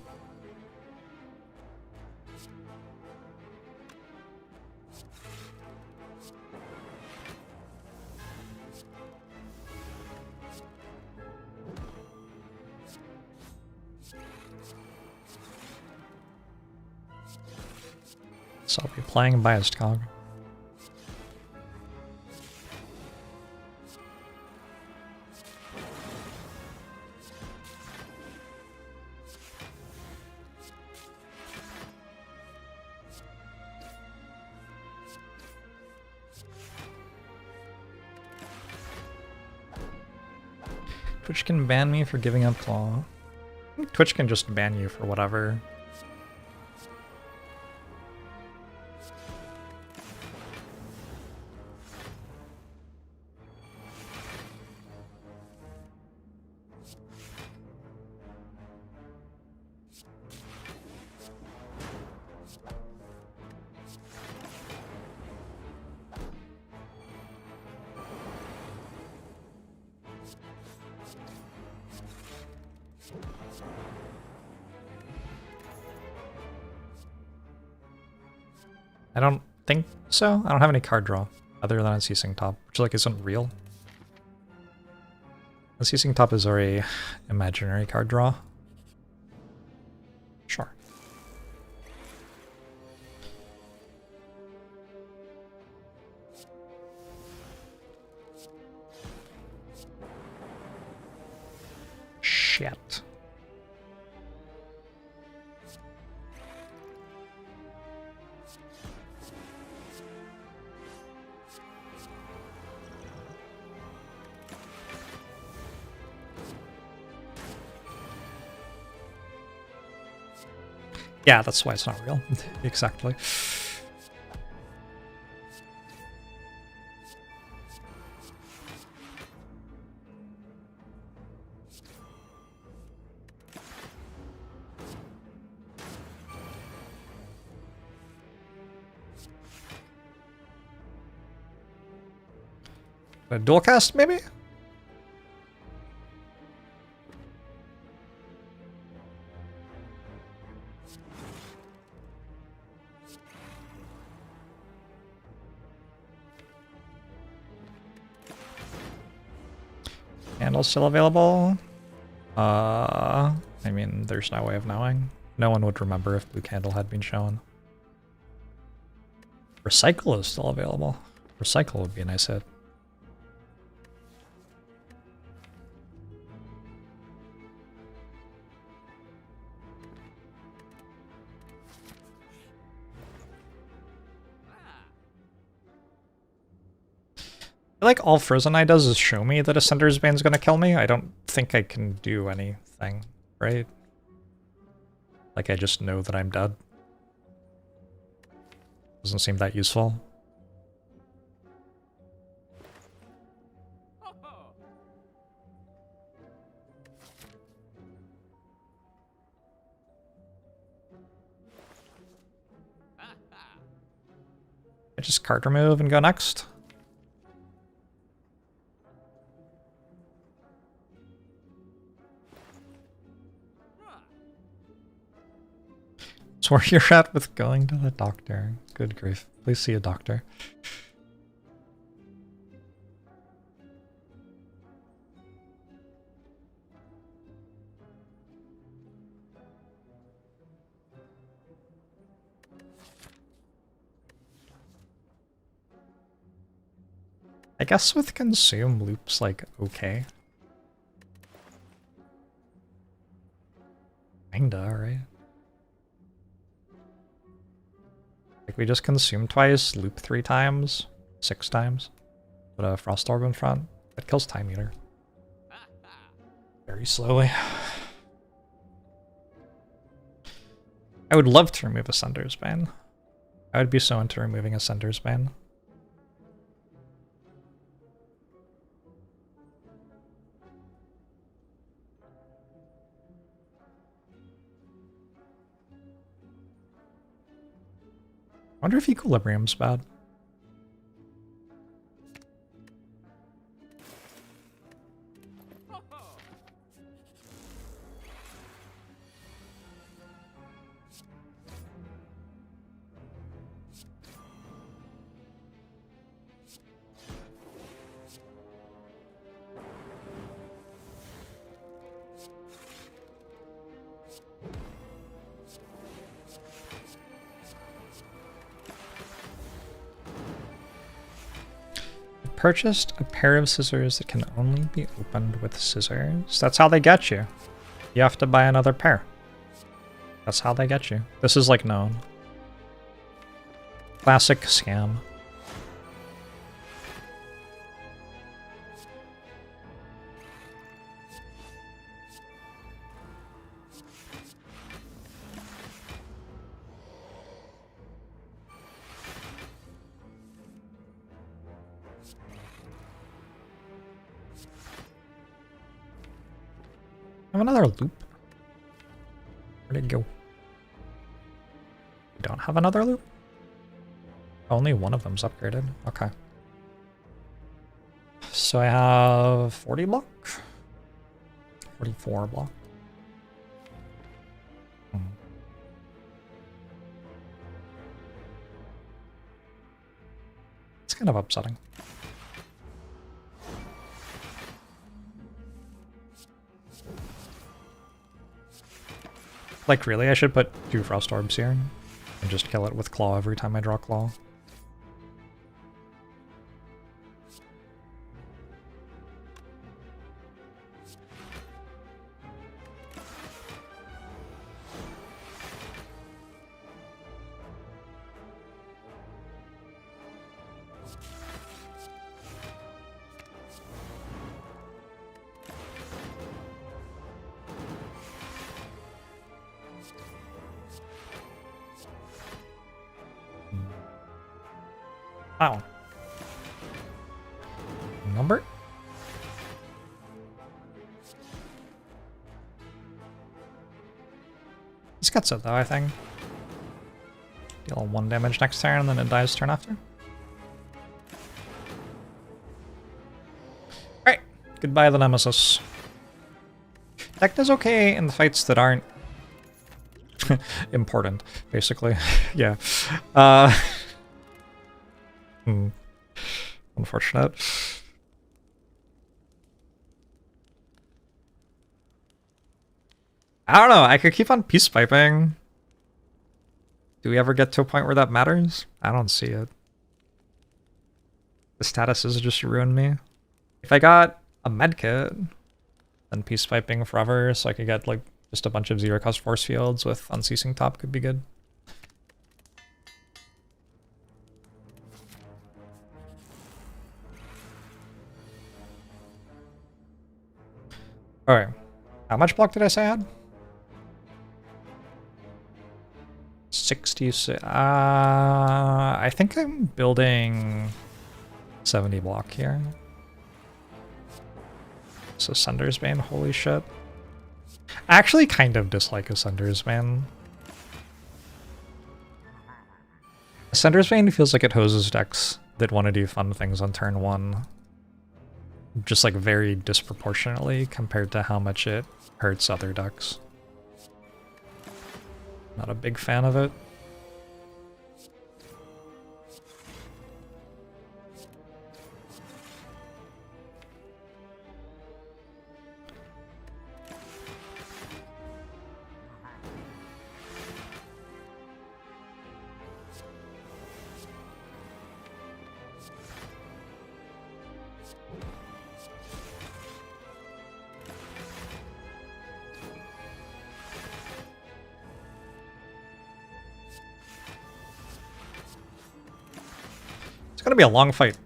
So I'll be playing Biased Cog. Twitch can ban me for giving up Claw. I think Twitch can just ban you for whatever. I don't think so. I don't have any card draw other than Unceasing Top, which like isn't real. Unceasing Top is our imaginary card draw. Sure. Shit. Yeah, that's why it's not real. Exactly. A dual cast, maybe? Candle's still available. I mean, there's no way of knowing. No one would remember if blue candle had been shown. Recycle is still available. Recycle would be a nice hit. Like all Frozen Eye does is show me that a Cinder's Bane's gonna kill me. I don't think I can do anything, right? Like I just know that I'm dead. Doesn't seem that useful. I just card remove and go next. That's where you're at with going to the doctor. Good grief. Please see a doctor. I guess with consume loops like okay. Kinda, right? Like we just consume twice, loop 3 times, 6 times. Put a Frost Orb in front. That kills Time Eater. Very slowly. I would love to remove a Cinder's Bane. I would be so into removing a Cinder's Bane. I wonder if Equilibrium's bad. Purchased a pair of scissors that can only be opened with scissors. That's how they get you. You have to buy another pair. That's how they get you. This is like known. Classic scam. I have another loop. Where'd it go? We don't have another loop? Only one of them's upgraded. Okay. So I have 40 block? 44 block. It's kind of upsetting. Like, really? I should put 2 Frost Orbs here and just kill it with Claw every time I draw Claw. Wow. Number? This gets it though, I think. Deal 1 damage next turn and then it dies turn after. Goodbye, the Nemesis. Decna's okay in the fights that aren't important, basically. Yeah. Unfortunate. I don't know, I could keep on peace piping. Do we ever get to a point where that matters? I don't see it. The statuses just ruined me. If I got a medkit, then peace piping forever, so I could get like just a bunch of zero cost force fields with unceasing top could be good. Alright. How much block did I say I had? 66. I think I'm building 70 block here. So Sunder's Bane, holy shit. I actually kind of dislike a Sunder's Bane. Sunder's Bane feels like it hoses decks that want to do fun things on turn 1. Just like very disproportionately compared to how much it hurts other decks. Not a big fan of it. It's gonna be a long fight.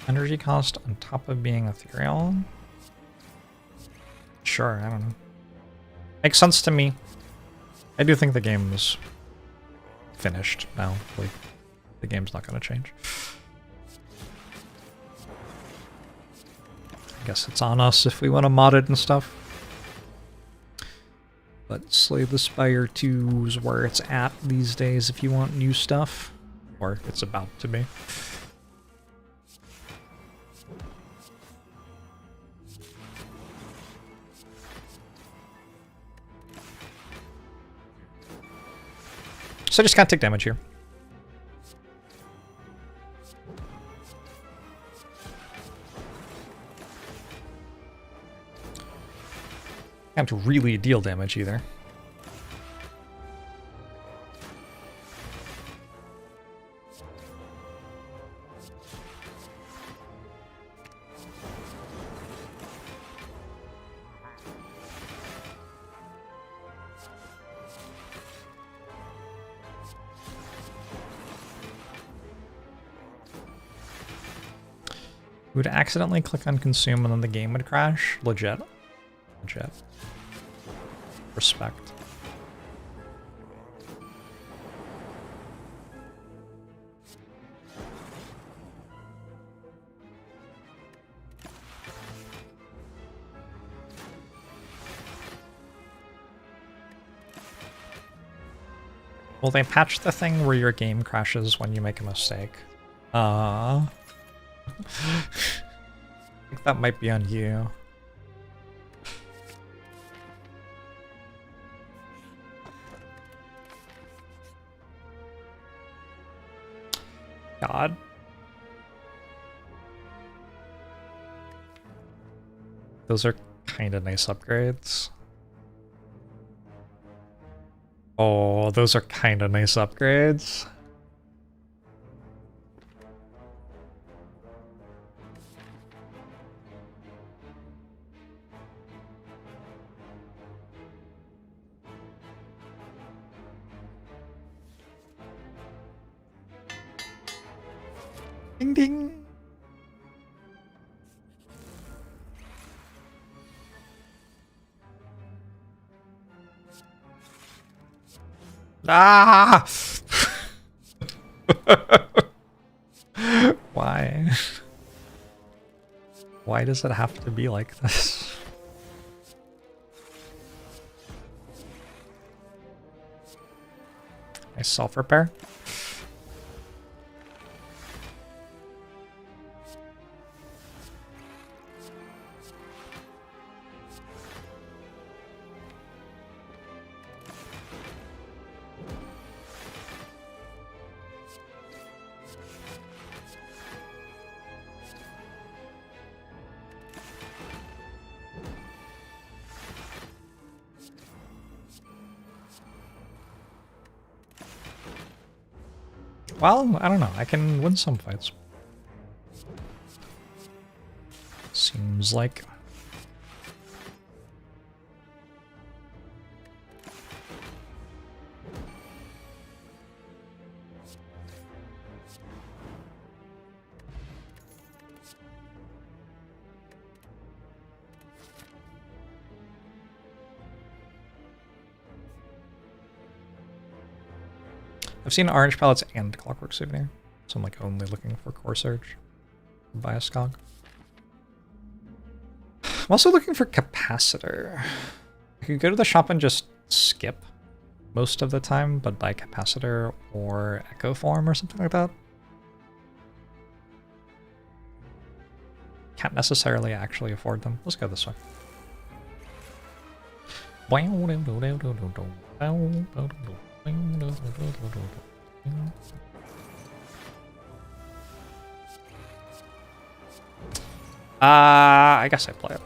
Energy cost on top of being ethereal? Sure, I don't know. Makes sense to me. I do think the game is finished now. Like, the game's not gonna change. I guess it's on us if we want to mod it and stuff. But Slay the Spire 2 is where it's at these days if you want new stuff. Or it's about to be. So I just can't take damage here. Can't really deal damage either. You would accidentally click on consume and then the game would crash? Legit. Legit. Respect. Will they patch the thing where your game crashes when you make a mistake? I think that might be on you. God. Those are kind of nice upgrades. Oh, those are kind of nice upgrades. Ding ding. Ah! Why? Why does it have to be like this? Nice self-repair. Well, I don't know. I can win some fights. Seems like. I've seen orange pellets and clockwork souvenir, so I'm like only looking for core surge. Buy a skog. I'm also looking for capacitor. I could go to the shop and just skip most of the time, but buy capacitor or echo form or something like that. Can't necessarily actually afford them. Let's go this way. I guess I play it.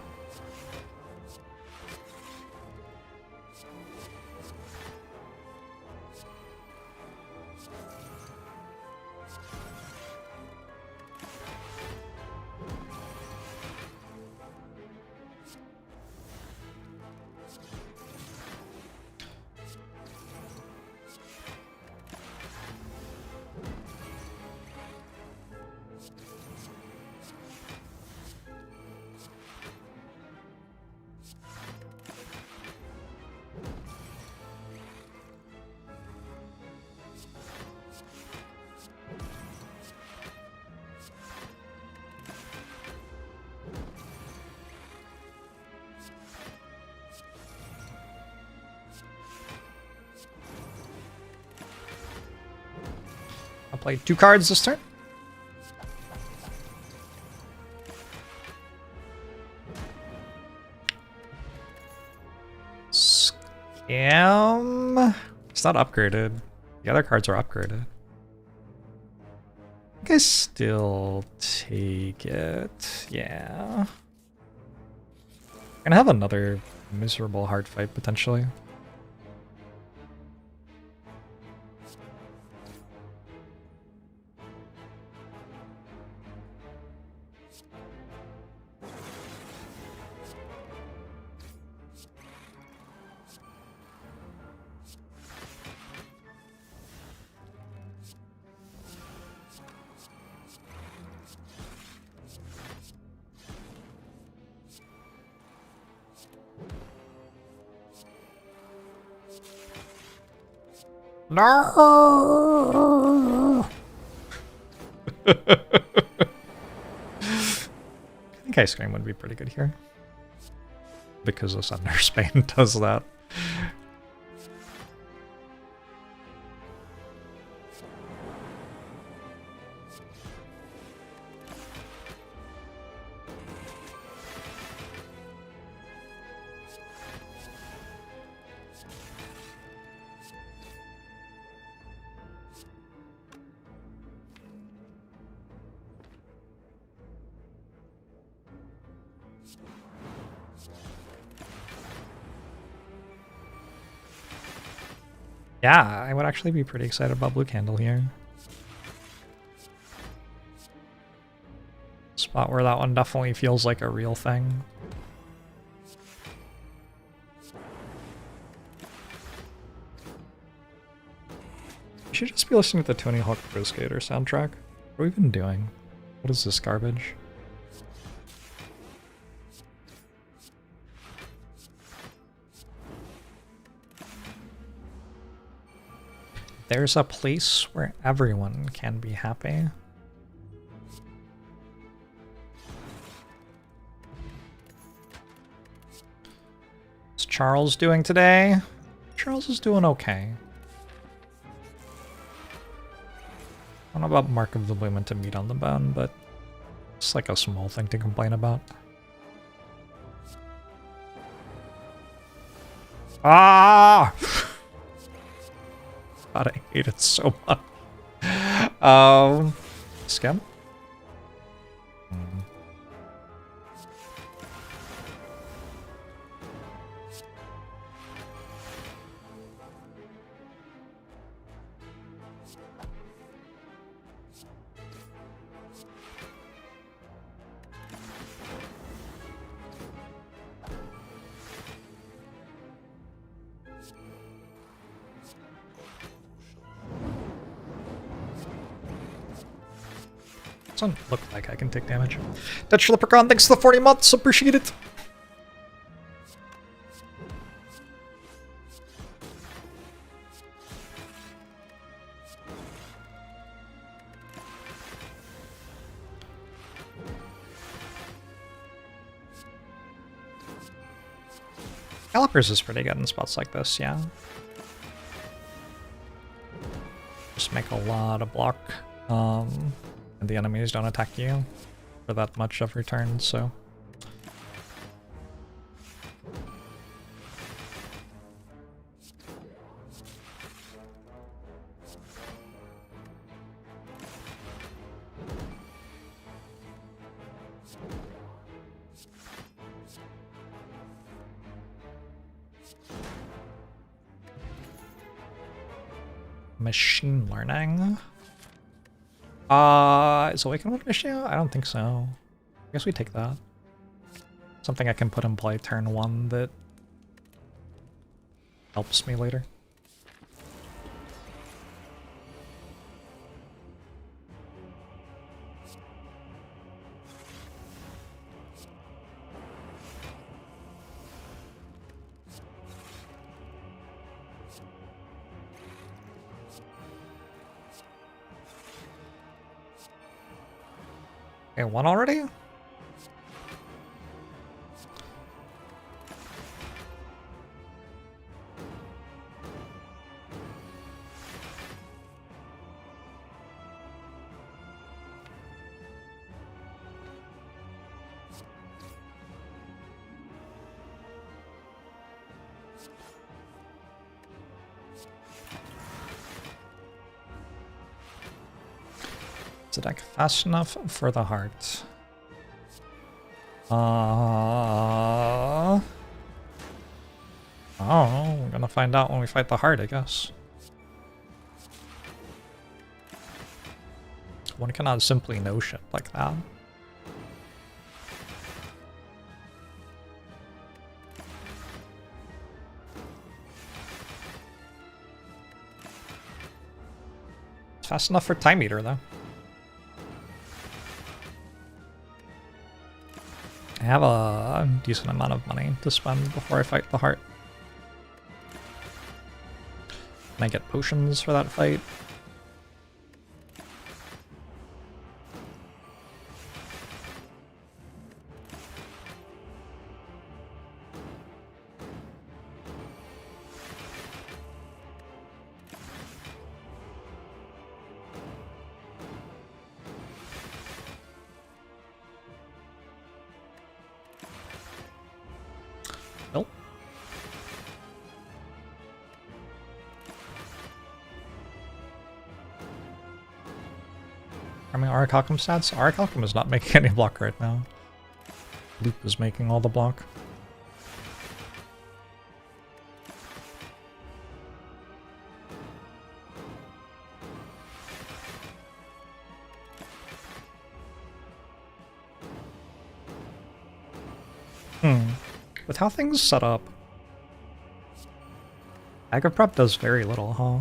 I'll play 2 cards this turn. Scam. It's not upgraded. The other cards are upgraded. I think I still take it. Yeah. Gonna have another miserable hard fight potentially. No. I think Ice Cream would be pretty good here. Because the Thunder Spain does that. Yeah, I would actually be pretty excited about Blue Candle here. Spot where that one definitely feels like a real thing. I should just be listening to the Tony Hawk Pro Skater soundtrack. What have we been doing? What is this garbage? There's a place where everyone can be happy. What's Charles doing today? Charles is doing okay. I don't know about Mark of the Bloom to meat on the bone, but it's like a small thing to complain about. Ah! God, I hate it so much. Skim? Doesn't look like I can take damage. Dutch Leprechaun, thanks for the 40 months, appreciate it. Calipers is pretty good in spots like this, yeah. Just make a lot of block. And the enemies don't attack you for that much every turn, so. Machine learning. Is Awaken one an issue? I don't think so. I guess we take that. Something I can put in play turn 1 that helps me later. Okay, 1 already? Is the deck fast enough for the heart? Oh, we're gonna find out when we fight the heart, I guess. One cannot simply know shit like that. It's fast enough for Time Eater, though. I have a decent amount of money to spend before I fight the heart. Can I get potions for that fight? Nope. I mean, Auric Alchem stats? Auric Alchem is not making any block right now. Loop is making all the block. With how things set up, Aggro Prep does very little, huh?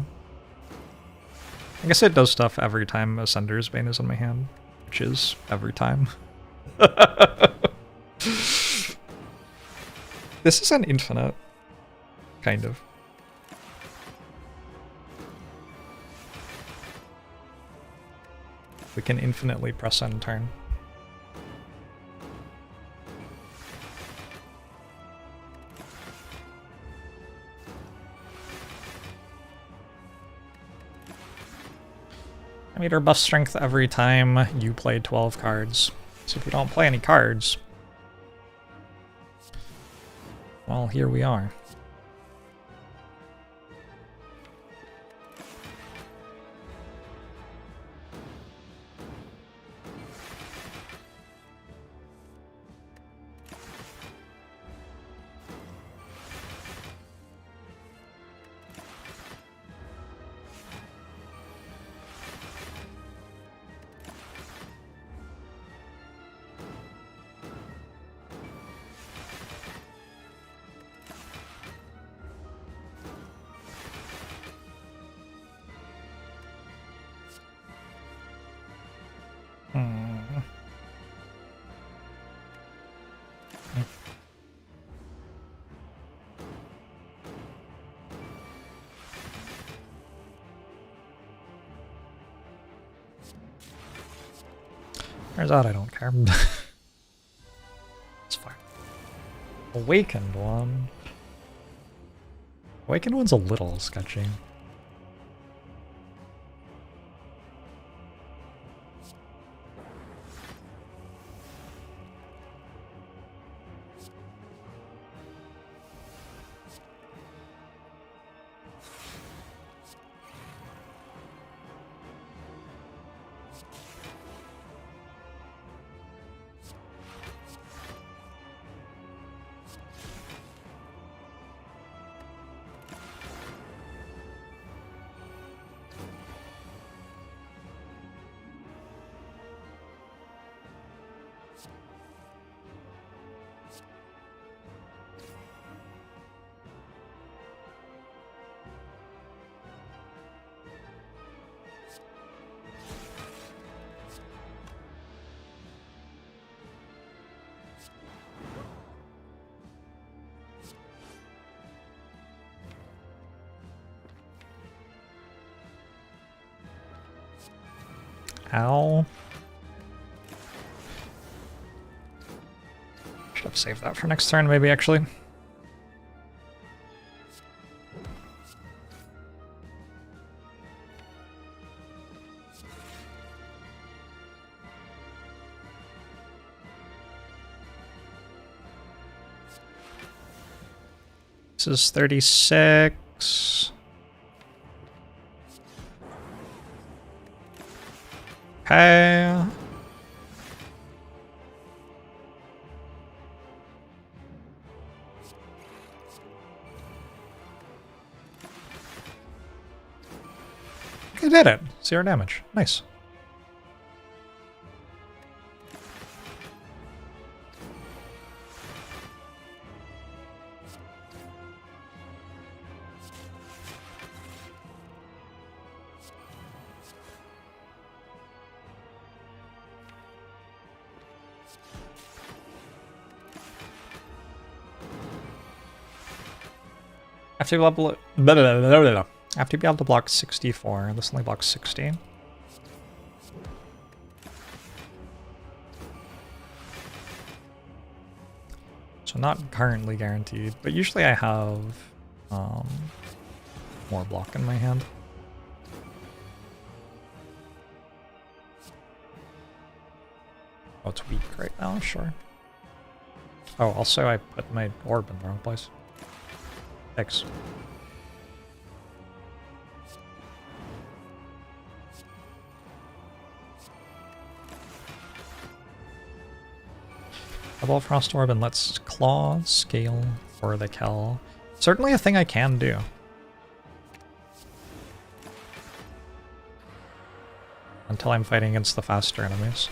I guess it does stuff every time Ascender's Bane is in my hand, which is every time. This is an infinite, kind of. We can infinitely press end turn. Meter buff strength every time you play 12 cards. So if you don't play any cards, well, here we are. Turns out I don't care. It's fine. Awakened one. Awakened one's a little sketchy. Ow. Should have saved that for next turn, maybe, actually. This is 36. Okay. I did it. 0 damage. Nice. I have to be able to block 64. This only blocks 60. So not currently guaranteed, but usually I have more block in my hand. Oh, it's weak right now, sure. Oh, also I put my orb in the wrong place. Thanks. Double Frost Orb and let's Claw, Scale for the kill. Certainly a thing I can do. Until I'm fighting against the faster enemies.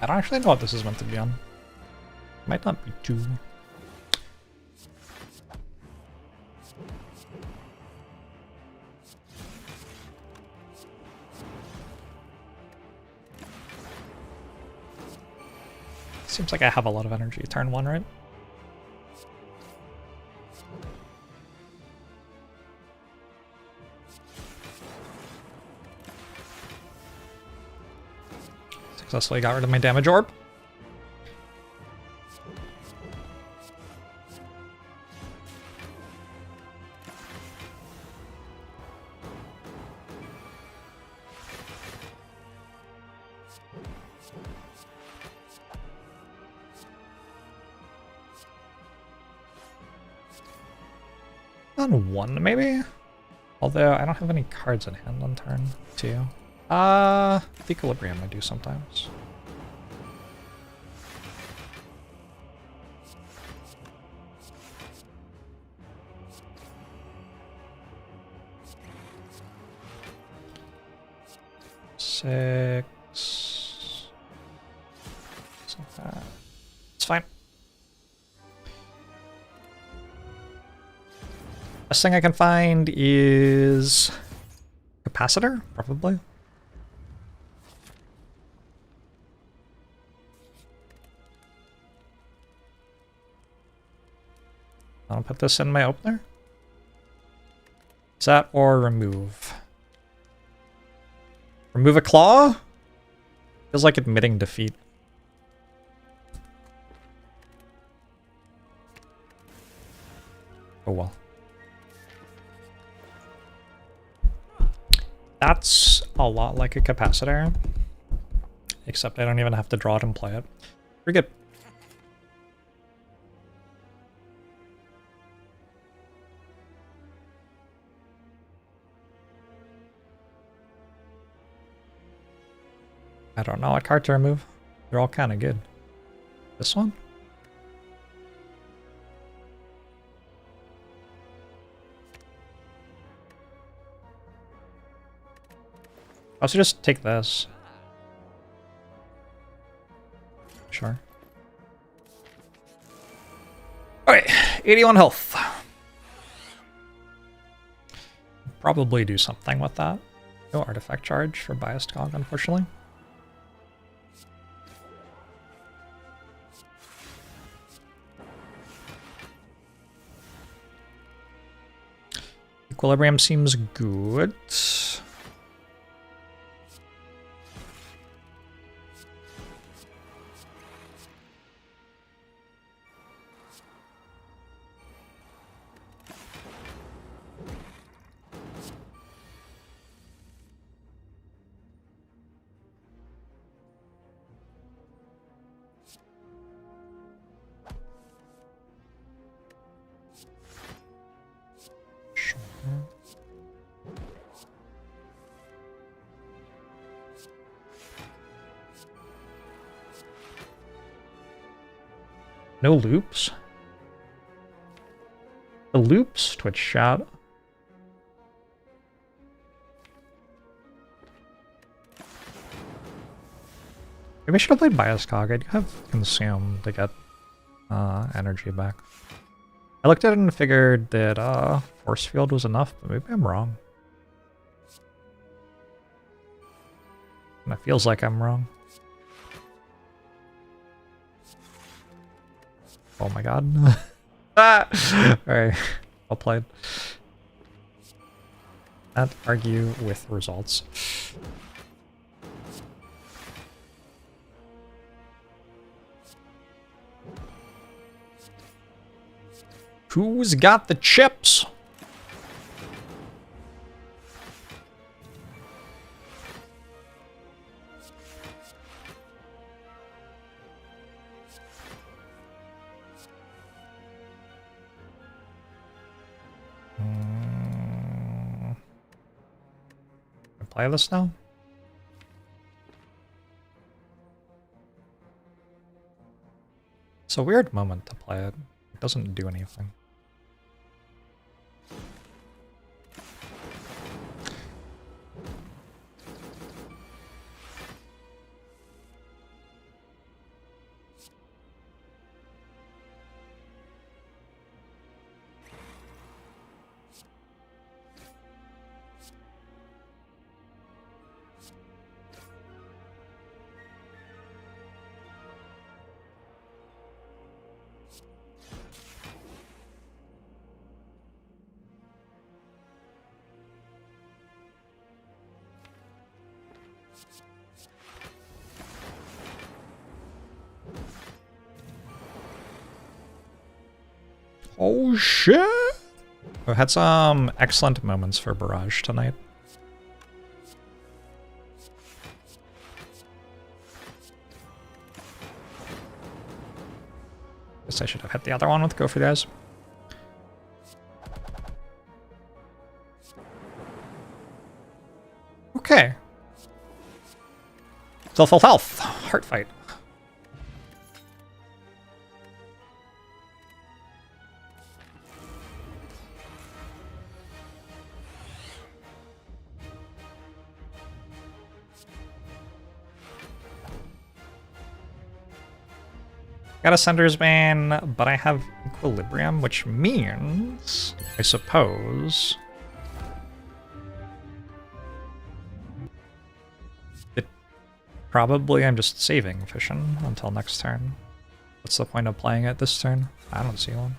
I don't actually know what this is meant to be on. Might not be too Seems like I have a lot of energy turn 1, right? Successfully got rid of my damage orb. On 1, maybe? Although I don't have any cards in hand on turn 2. The equilibrium I do sometimes. Six. It's fine. Best thing I can find is capacitor, probably. I'll put this in my opener. Set or remove. Remove a claw? Feels like admitting defeat. Oh well. That's a lot like a capacitor, except I don't even have to draw it and play it. Pretty good. I don't know what card to remove. They're all kind of good. This one? I'll also just take this. Sure. Alright, 81 health. Probably do something with that. No artifact charge for biased cog, unfortunately. Equilibrium seems good. No loops? The loops? Twitch chat. Maybe I should have played Bias Cog. I'd have consumed to get energy back. I looked at it and figured that Force Field was enough, but maybe I'm wrong. And it feels like I'm wrong. Oh my god. Alright, well played. Can't argue with results. Who's got the chips? Play this now? It's a weird moment to play it. It doesn't do anything. Oh shit! We've had some excellent moments for Barrage tonight. Guess I should have hit the other one with Go for Guys. Okay. Still full health. Heart fight. Got a Sender's Bane, but I have Equilibrium, which means, I suppose, probably I'm just saving Fission until next turn. What's the point of playing it this turn? I don't see one.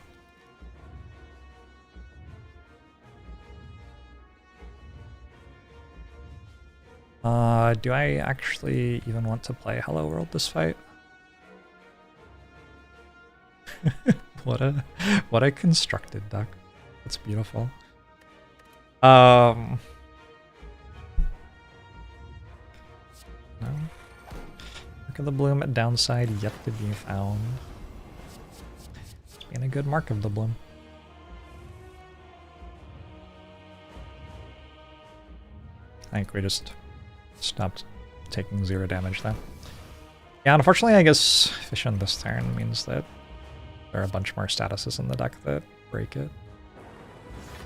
Do I actually even want to play Hello World this fight? What a constructed deck. That's beautiful. No. Mark of the Bloom at downside yet to be found. It's been a good Mark of the Bloom. I think we just stopped taking 0 damage there. Yeah, unfortunately I guess Fission this turn means that there are a bunch more statuses in the deck that break it.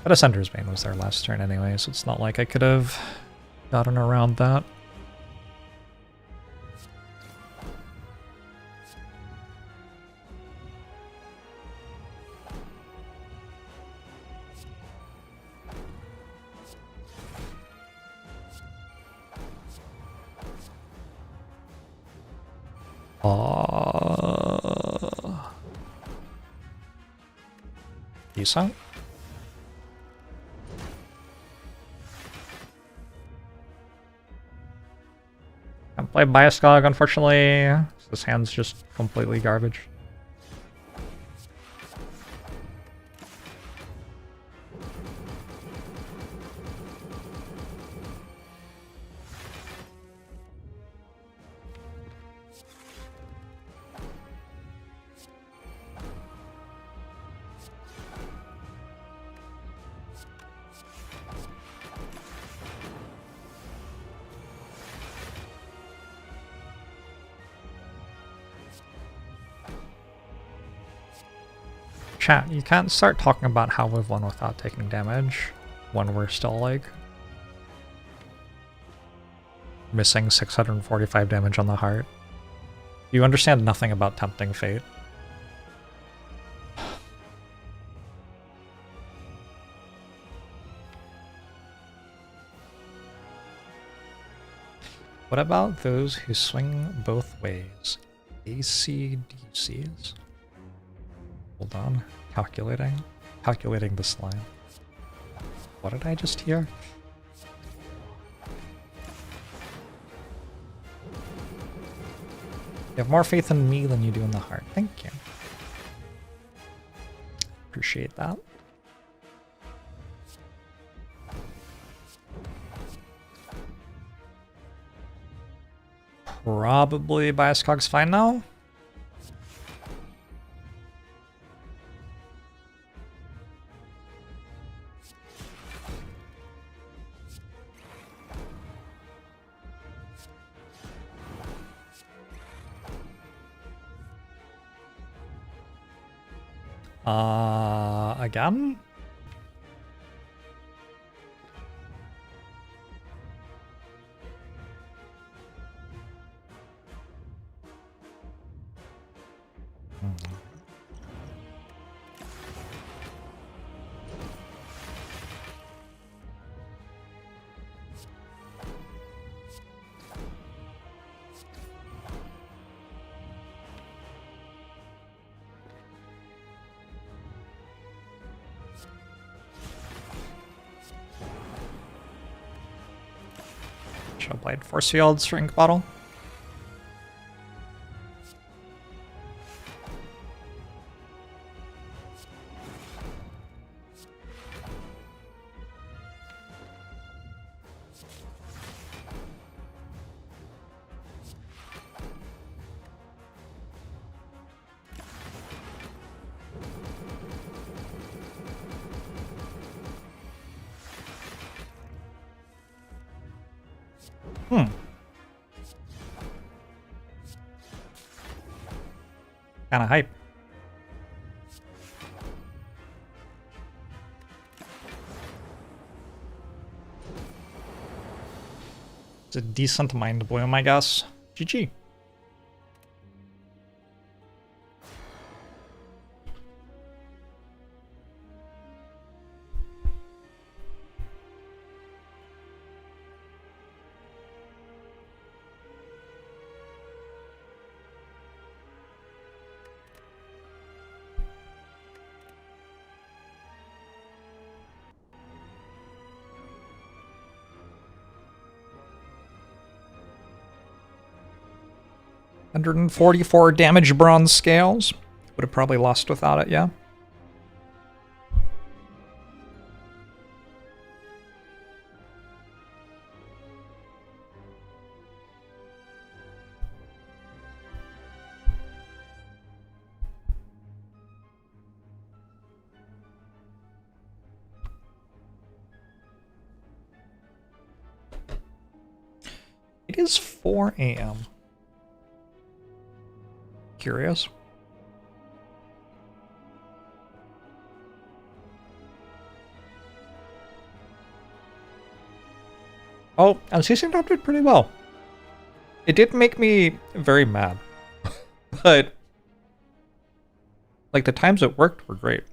But Ascender's Bane was there last turn anyway, so it's not like I could have gotten around that. Decent. Can't play Bioscog, unfortunately. This hand's just completely garbage. Chat, you can't start talking about how we've won without taking damage when we're still, like, missing 645 damage on the heart. You understand nothing about Tempting Fate. What about those who swing both ways? ACDCs? Hold on. Calculating this line. What did I just hear? You have more faith in me than you do in the heart. Thank you. Appreciate that. Probably Bioscog's fine now. Again? Should have played Force Field, Shrink Bottle. kind of hype. It's a decent mind bloom, I guess. GG. $144 damage bronze scales. Would have probably lost without it, yeah. It is 4 a.m. Curious. Oh, and CC did pretty well. It did make me very mad. But like the times it worked were great.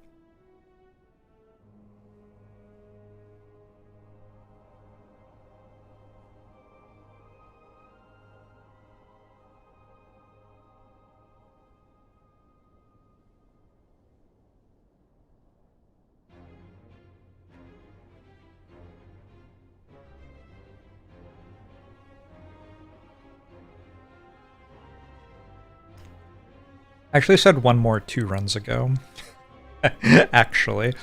I actually said one more 2 runs ago. Actually.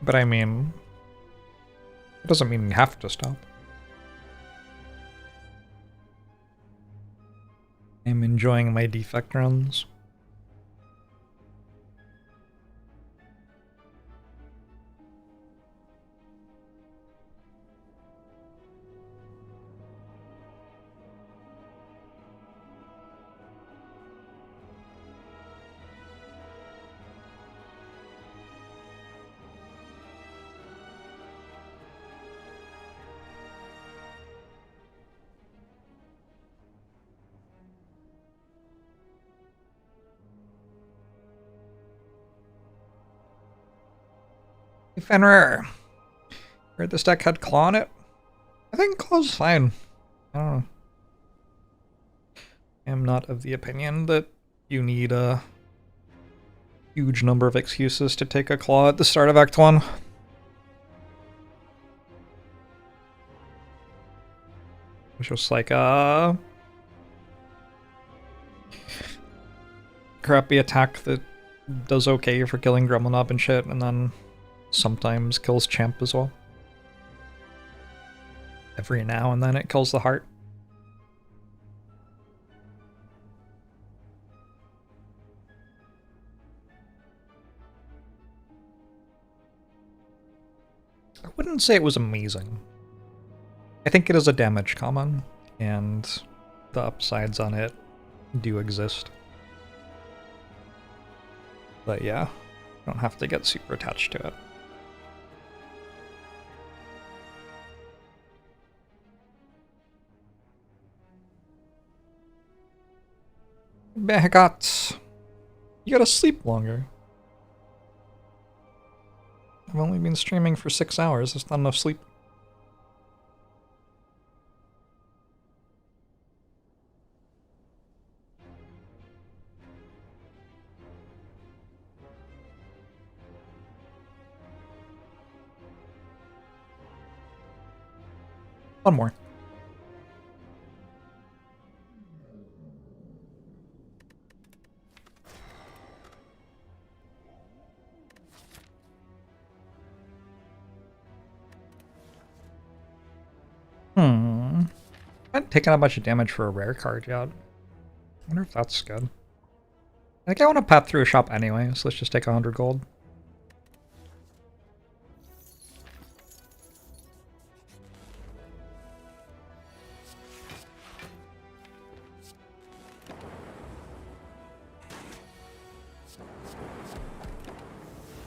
But I mean, it doesn't mean you have to stop. I'm enjoying my defect runs. Hey Fenrir, heard this deck had Claw on it? I think Claw's fine. I don't know. I am not of the opinion that you need a huge number of excuses to take a Claw at the start of Act 1. It's just like crappy attack that does okay for killing Gremlin Up and shit, and then sometimes kills Champ as well. Every now and then it kills the heart. I wouldn't say it was amazing. I think it is a damage common, and the upsides on it do exist. But yeah, don't have to get super attached to it. Behegat, you gotta sleep longer. I've only been streaming for 6 hours, that's not enough sleep. One more. I haven't taken a bunch of damage for a rare card yet. I wonder if that's good. I think I want to path through a shop anyway, so let's just take 100 gold.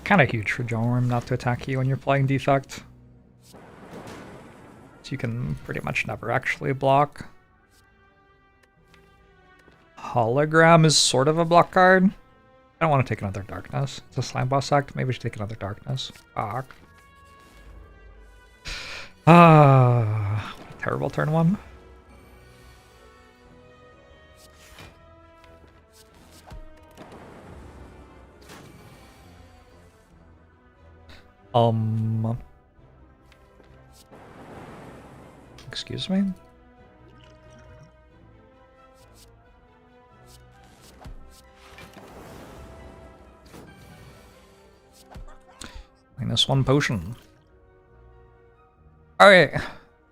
Kind of huge for Jorm not to attack you when you're playing defect. So you can pretty much never actually block. Hologram is sort of a block card. I don't want to take another darkness. It's a slime boss act. Maybe we should take another darkness. Fuck. Ah, what a terrible turn one. Excuse me? -1 potion. Alright.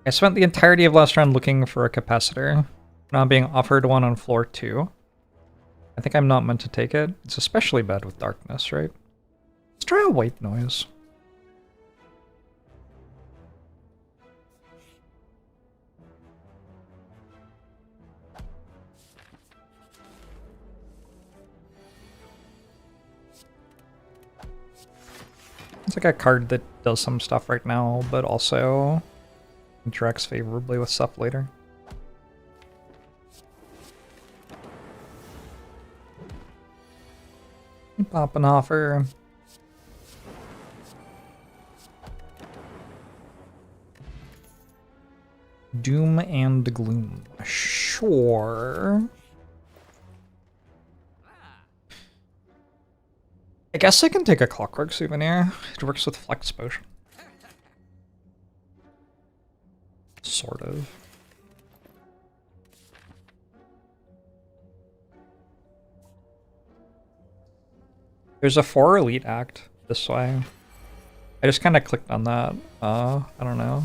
I spent the entirety of last round looking for a capacitor. Now being offered one on floor 2. I think I'm not meant to take it. It's especially bad with darkness, right? Let's try a white noise. It's like a card that does some stuff right now, but also interacts favorably with stuff later. Poppenhofer. Doom and Gloom. Sure. I guess I can take a Clockwork Souvenir. It works with Flex Potion. Sort of. There's a 4 Elite Act this way. I just kind of clicked on that. I don't know.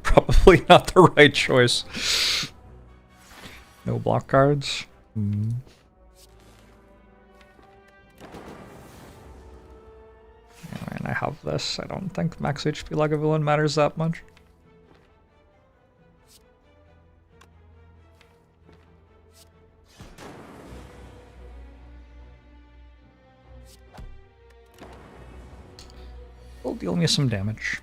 Probably not the right choice. No block cards. And I have this. I don't think max HP Lagavulin matters that much. Will deal me some damage.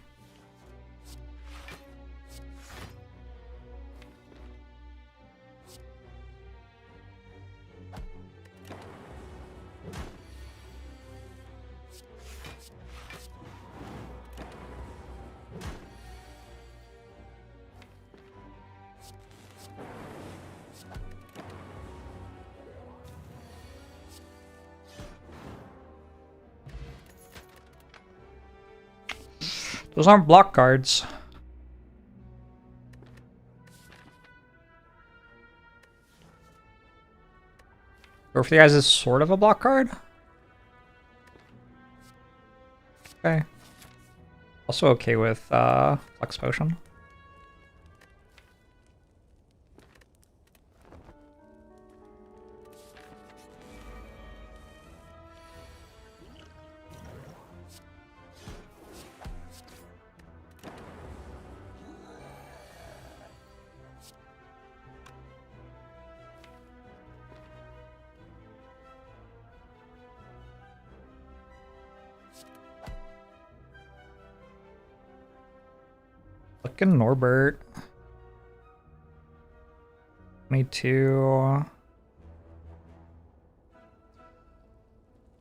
Those aren't block cards. Or if the guys is sort of a block card. Okay. Also okay with Flex Potion. Fucking Norbert. 22.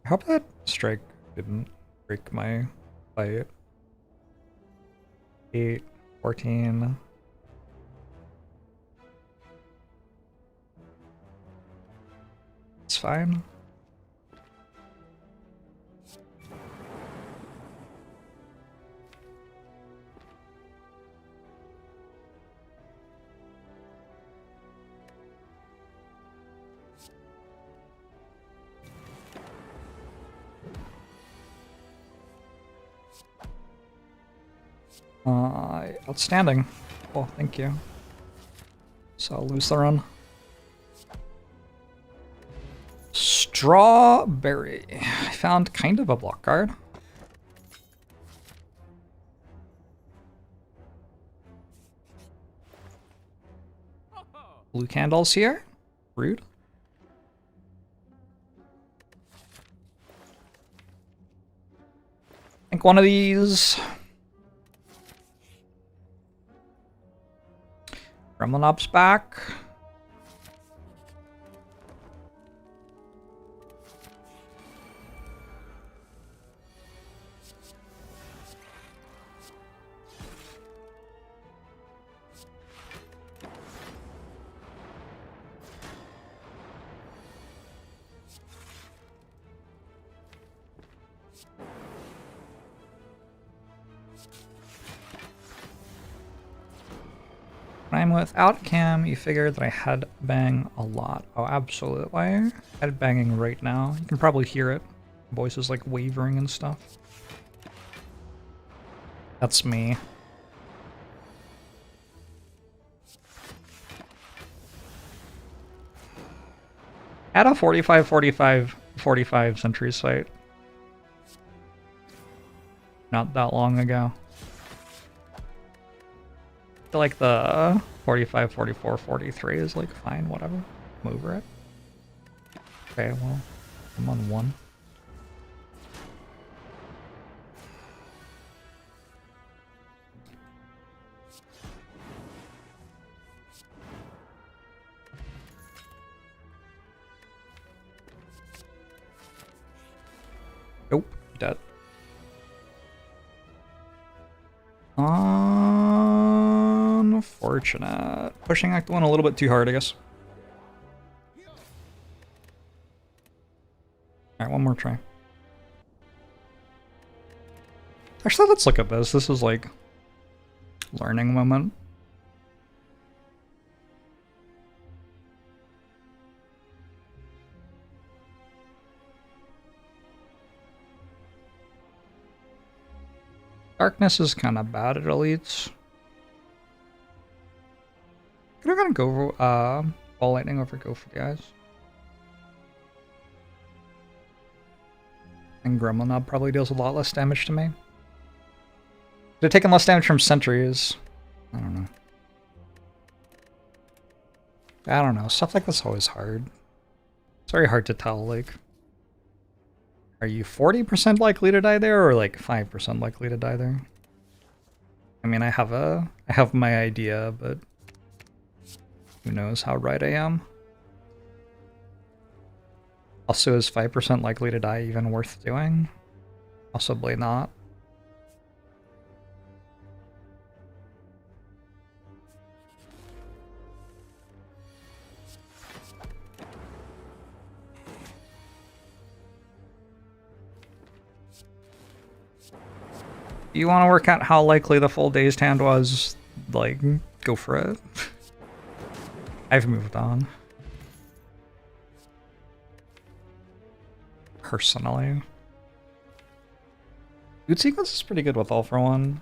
I hope that strike didn't break my fight. 8, 14. It's fine. Outstanding. Well, thank you. So I'll lose the run. Strawberry. I found kind of a block card. Blue candles here. Rude. one of these. Gremlin Ops back. When I'm without cam, you figure that I headbang a lot. Oh, absolutely. Headbanging right now. You can probably hear it. Voice is like wavering and stuff. That's me. At a 45 century site. Not that long ago. I feel like the 45, 44, 43 is like fine, whatever. I'm over it. Okay, well, I'm on 1. Nope, dead. Unfortunate. Pushing Act 1 a little bit too hard, I guess. Alright, one more try. Actually, let's look at this. This is like learning moment. Darkness is kind of bad at elites. I'm gonna go ball lightning over Gopher, guys. And Gremlin Knob probably deals a lot less damage to me. They're taking less damage from sentries. I don't know. I don't know. Stuff like that's always hard. It's very hard to tell, like, are you 40% likely to die there or like 5% likely to die there? I mean, I have my idea, but who knows how right I am. Also, is 5% likely to die even worth doing? Possibly not. You want to work out how likely the full dazed hand was? Like, go for it. I've moved on. Personally. Boot sequence is pretty good with All for One.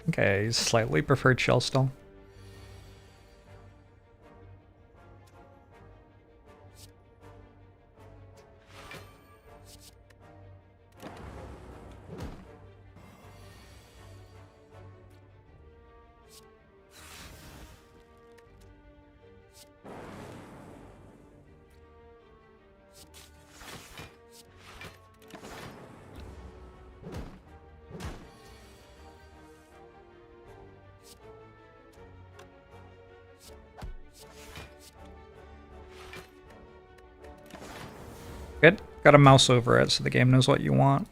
Okay, slightly preferred shell still. Good. Got a mouse over it so the game knows what you want.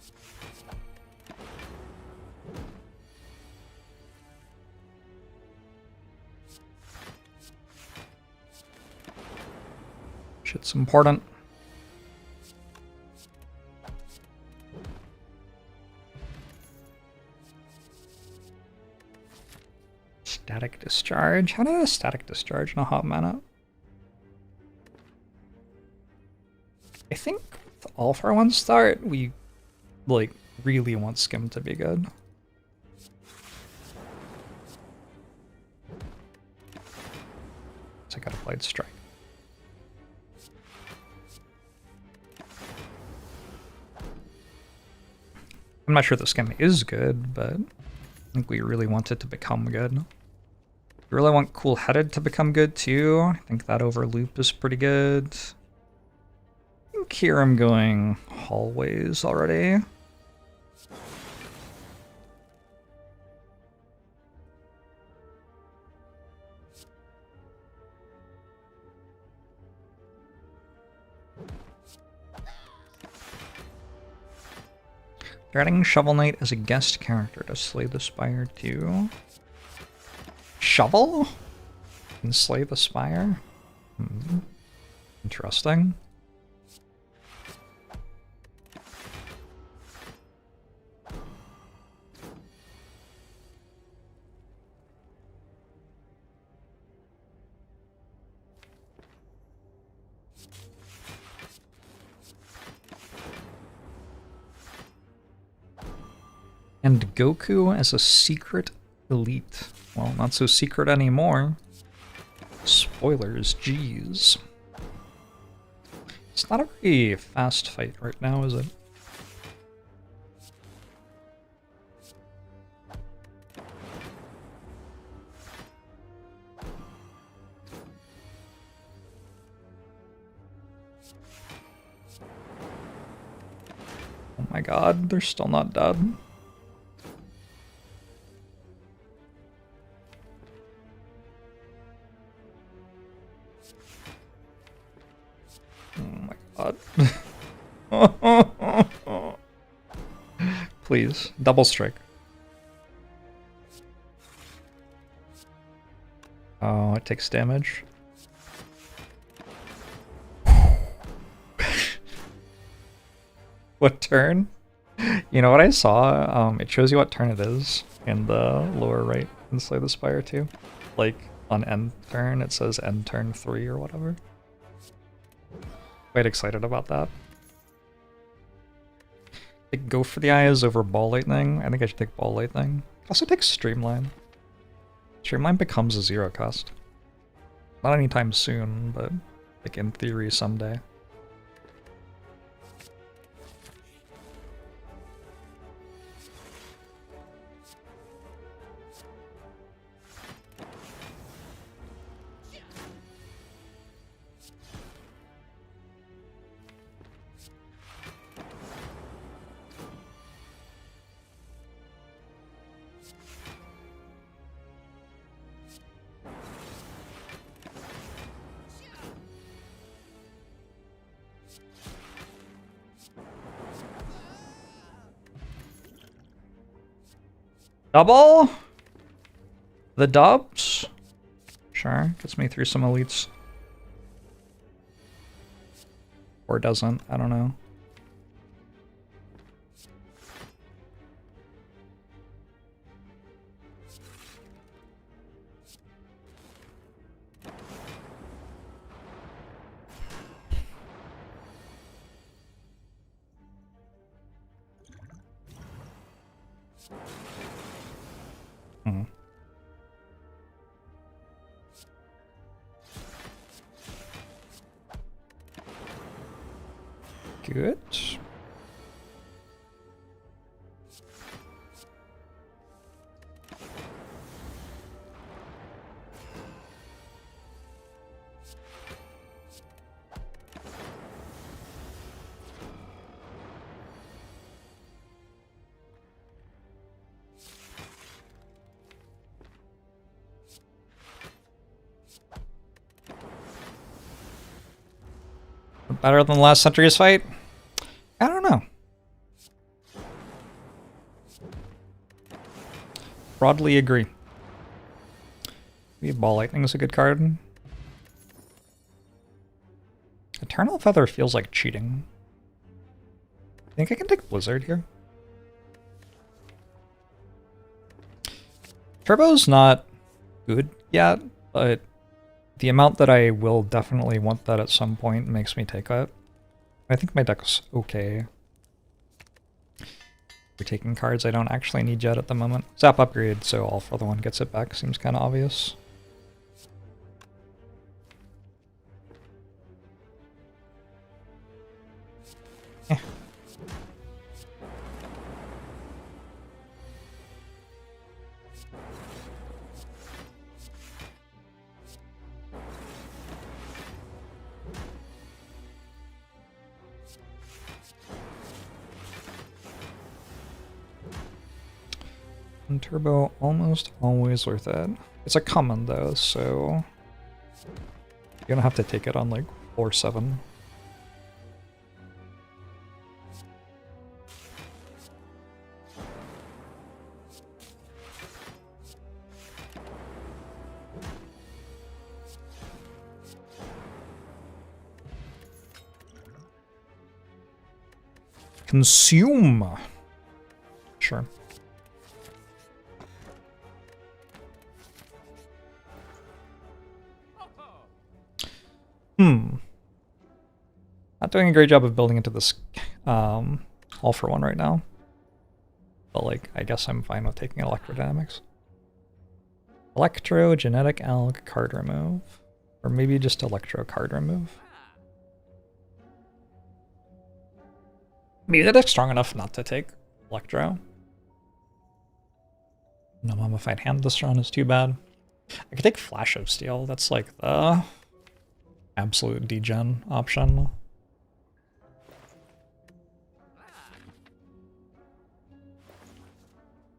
Shit's important. Static discharge? How did a static discharge in a hot minute? I think with All for One start, we like really want Skim to be good. So I got a Blade Strike. I'm not sure the Skim is good, but I think we really want it to become good. You really want cool-headed to become good too. I think that overloop is pretty good. I think here I'm going hallways already. They're adding Shovel Knight as a guest character to Slay the Spire too. Shovel? And Slay the Spire? Interesting. And Goku as a secret elite. Well, not so secret anymore. Spoilers, jeez. It's not a very fast fight right now, is it? Oh my god, they're still not dead. Please, double strike. Oh, it takes damage. What turn? You know what I saw? It shows you what turn it is in the lower right in Slay the Spire too. Like on end turn, it says end turn 3 or whatever. Quite excited about that. Like, go for the eyes over Ball Lightning. I think I should take Ball Lightning. Also take Streamline. Streamline becomes a 0 cost. Not anytime soon, but like in theory someday. Double? The dubs? Sure, gets me through some elites. Or doesn't, I don't know. Good. Better than the last Centuries fight? I don't know. Broadly agree. Maybe Ball Lightning is a good card. Eternal Feather feels like cheating. I think I can take Blizzard here. Turbo's not good yet, but the amount that I will definitely want that at some point makes me take that. I think my deck's okay. We're taking cards I don't actually need yet at the moment. Zap upgrade, so all for the one gets it back, seems kind of obvious. Eh. And turbo almost always worth it. It's a common though, so you're gonna have to take it on like 4-7. Consume. Sure. Not doing a great job of building into this all for one right now. But like, I guess I'm fine with taking electrodynamics. Electro, genetic alg, card remove. Or maybe just electro card remove. Maybe that is strong enough not to take electro. No mummified hand this run is too bad. I could take Flash of Steel. That's like the absolute degen option.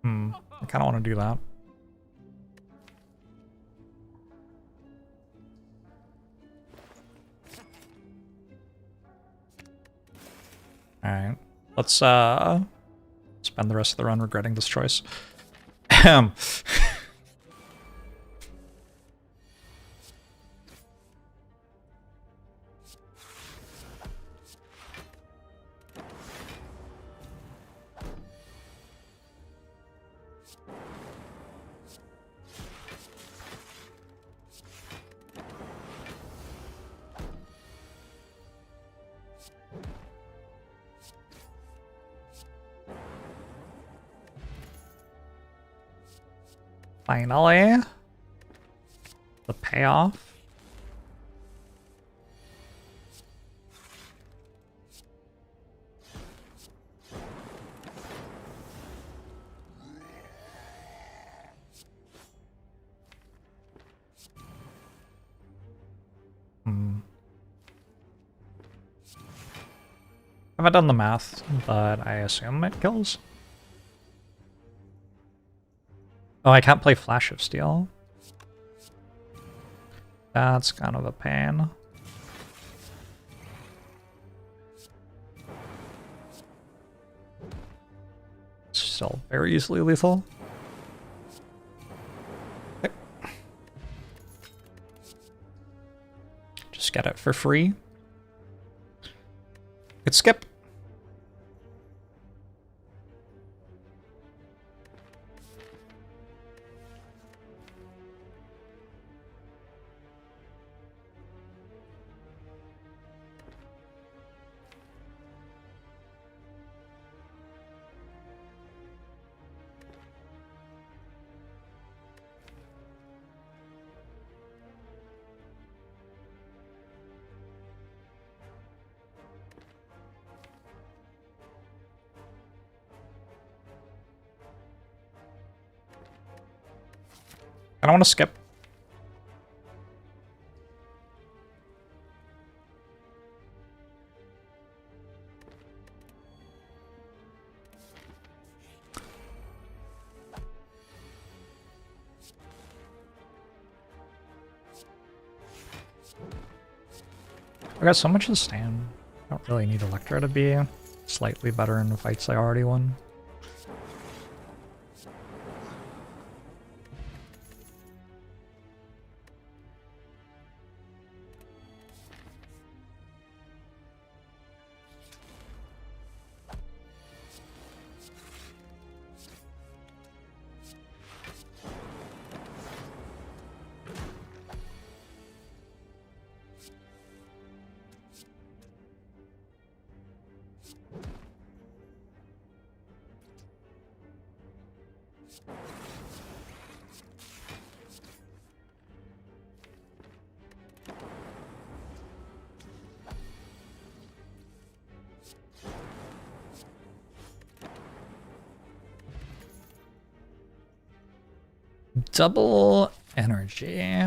I kind of want to do that. Alright. Let's spend the rest of the run regretting this choice. Finally, the payoff. I haven't done the math, but I assume it kills. Oh, I can't play Flash of Steel. That's kind of a pain. It's still very easily lethal. Okay. Just get it for free. Could skip. I don't want to skip. I got so much to stand. I don't really need Electro to be slightly better in the fights I already won. Double energy.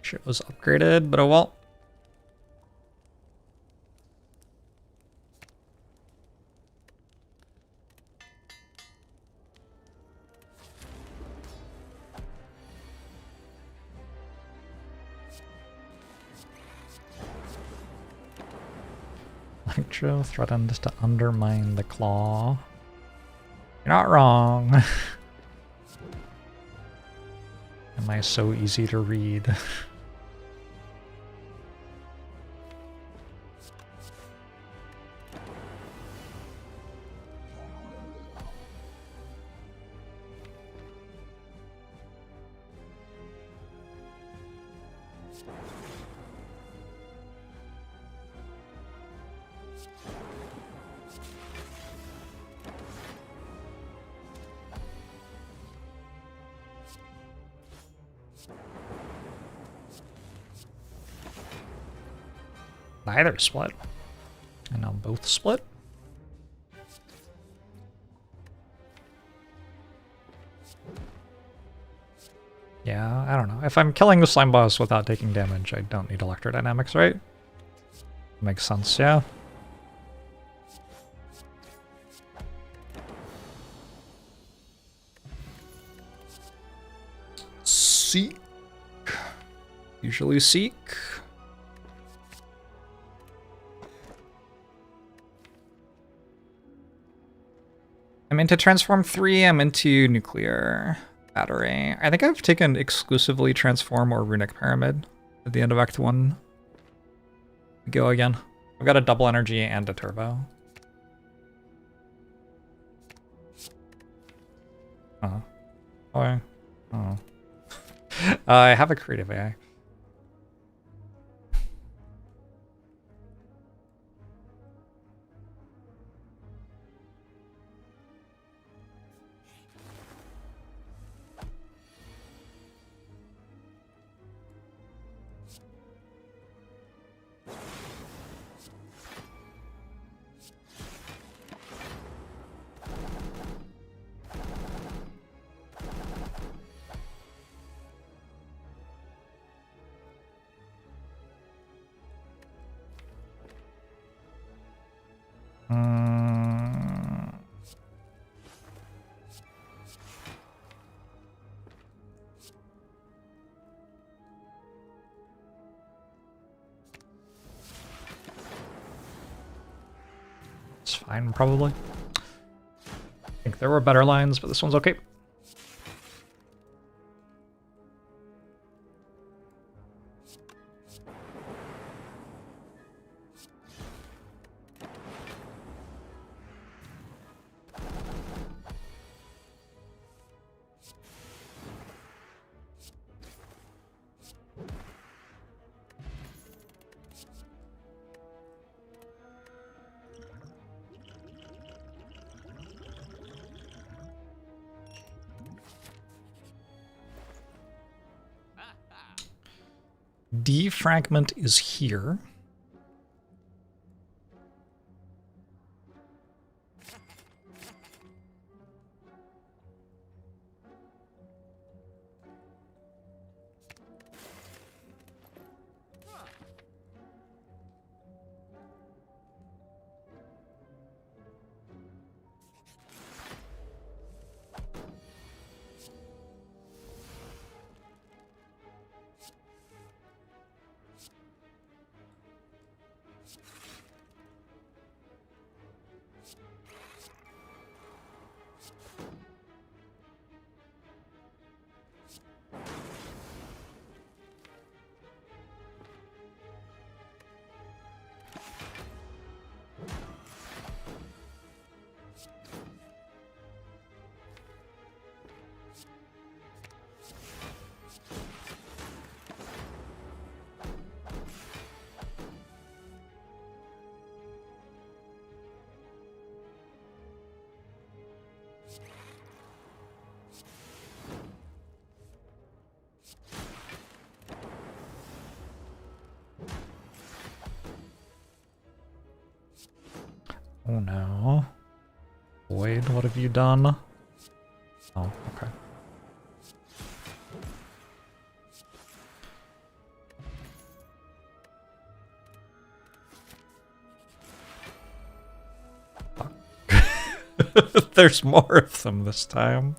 Shit was upgraded, but oh well. Electro threatens to undermine the claw. You're not wrong. Am I so easy to read? Neither split. And now both split. Yeah, I don't know. If I'm killing the slime boss without taking damage, I don't need electrodynamics, right? Makes sense, yeah. Seek. Usually seek. I'm into Transform 3, I'm into Nuclear Battery. I think I've taken exclusively Transform or Runic Pyramid at the end of Act 1. Go again. I've got a double energy and a turbo. Oh. Oh. Oh. I have a creative AI. It's fine, probably. I think there were better lines, but this one's okay. Defragment is here. Oh no. Void, what have you done? Oh, okay. There's more of them this time.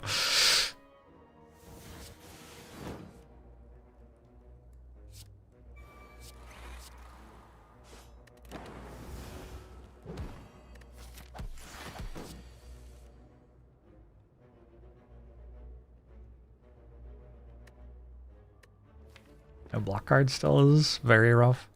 No block card still is very rough.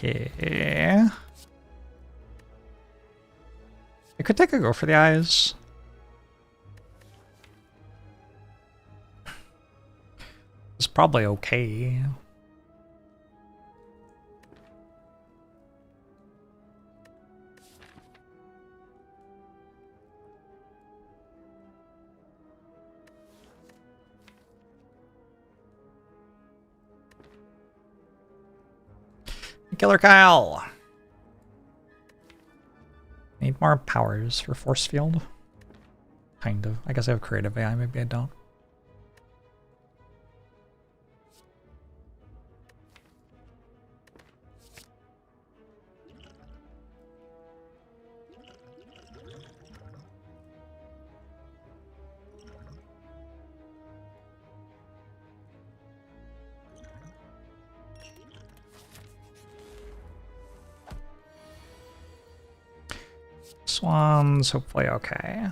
Okay. I could take a go for the eyes. It's probably okay. Killer Kyle! Need more powers for force field. Kind of. I guess I have creative AI, maybe I don't. This one's hopefully okay.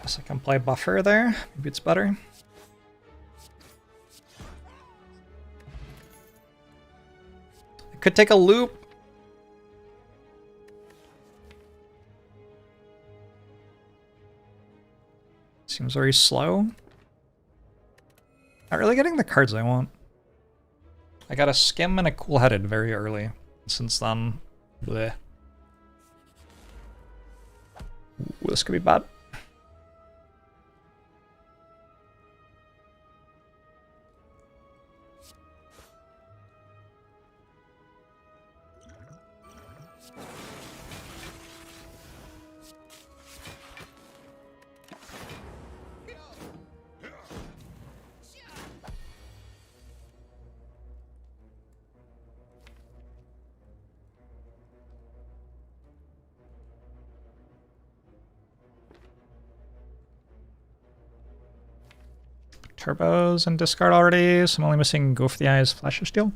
Guess I can play buffer there. Maybe it's better. I could take a loop. Seems very slow. Not really getting the cards I want. I got a skim and a cool-headed very early. Since then, bleh. Ooh, this could be bad. Turbos and discard already, so I'm only missing Go for the Eyes, Flash of Steel.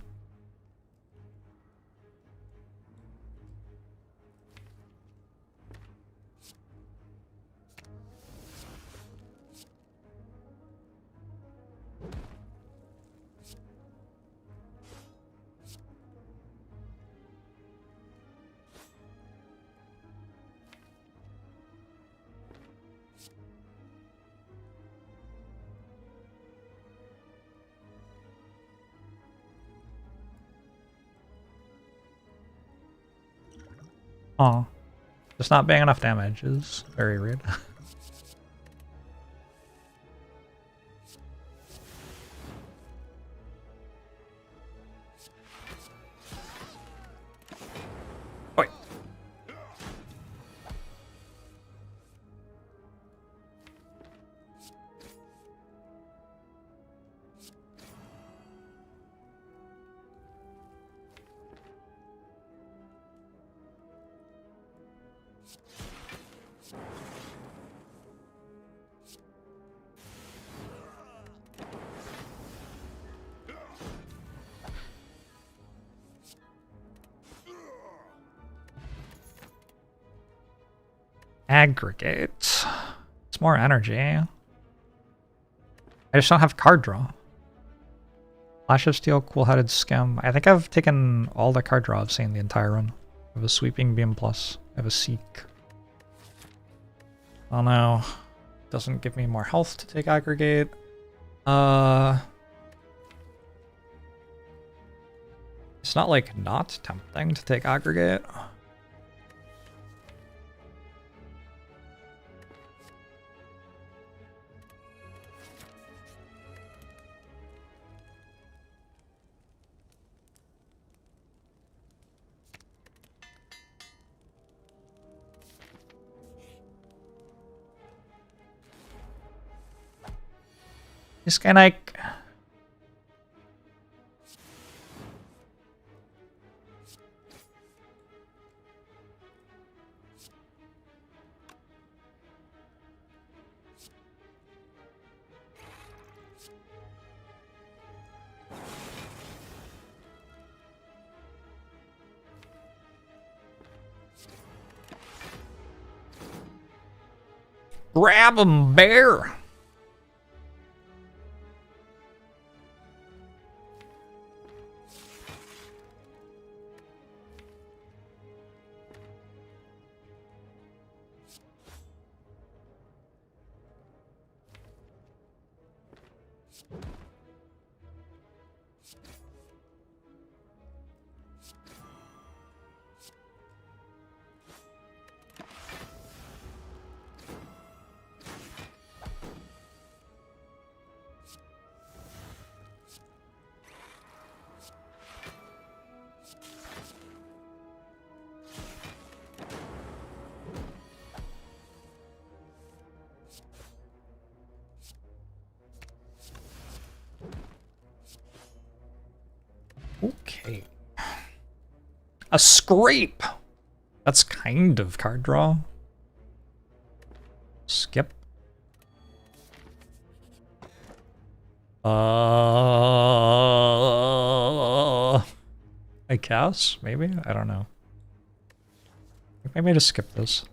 Aw. Just not being enough damage is very rude. Oi. Aggregate. It's more energy. I just don't have card draw. Flash of Steel, Cool-Headed Skim. I think I've taken all the card draw I've seen the entire run. I have a Sweeping Beam Plus. I have a Seek. Oh no. Doesn't give me more health to take Aggregate. It's not like not tempting to take Aggregate. Skynic. Grab him, bear! Okay. A scrape! That's kind of card draw. Skip. I guess? Maybe? I don't know. Maybe I just skip this.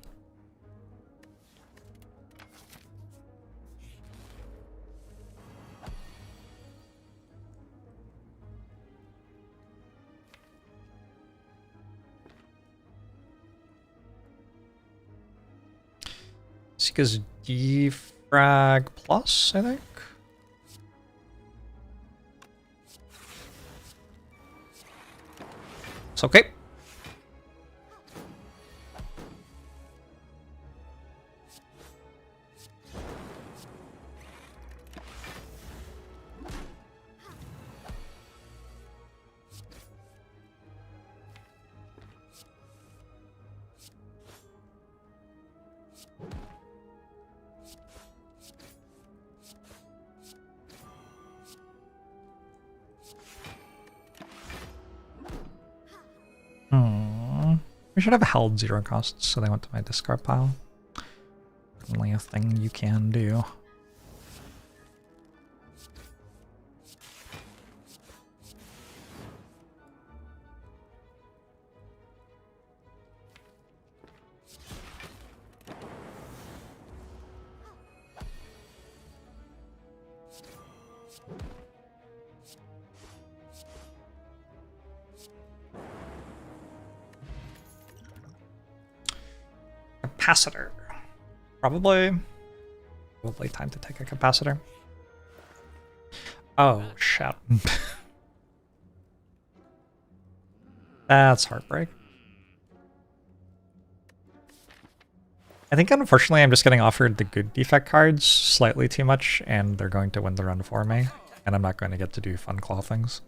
Seeka's defrag plus, I think. It's okay. We should have held 0 costs, so they went to my discard pile. Only a thing you can do. Capacitor. Probably time to take a capacitor. Oh, shit. That's heartbreak. I think unfortunately I'm just getting offered the good defect cards slightly too much, and they're going to win the run for me, and I'm not going to get to do fun claw things.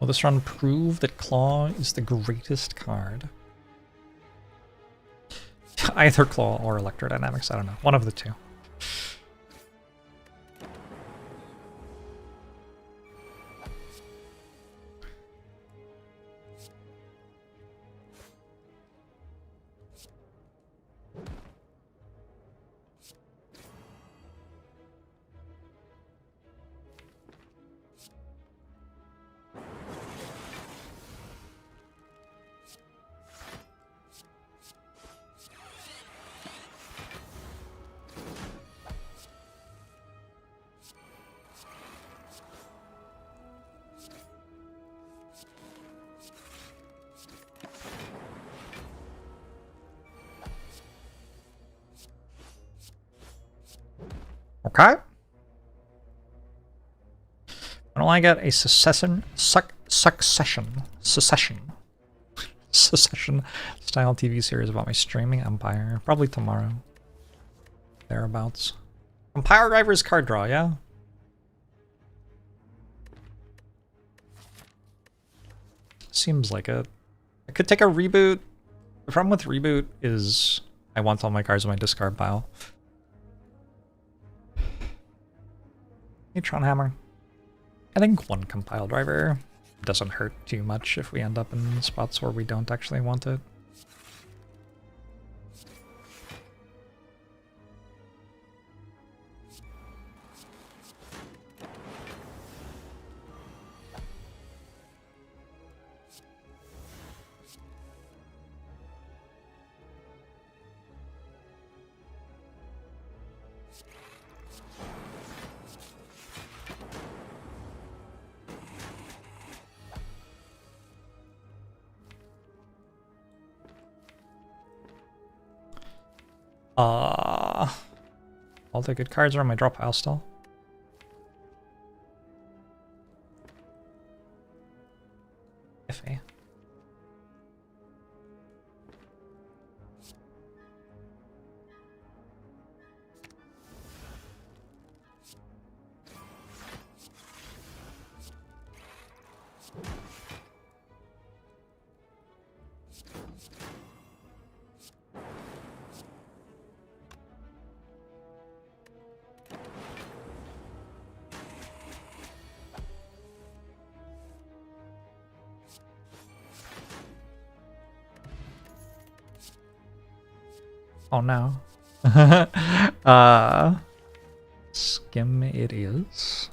Will this run prove that Claw is the greatest card? Either Claw or Electrodynamics, I don't know. One of the two. Okay. When will I get a succession style TV series about my streaming empire? Probably tomorrow. Thereabouts. Empire Drivers card draw, yeah? Seems like it. I could take a reboot. The problem with reboot is I want all my cards in my discard pile. Neutron Hammer. I think one compile driver doesn't hurt too much if we end up in spots where we don't actually want it. All the good cards are in my draw pile still. Iffy. Oh no. Skim it is.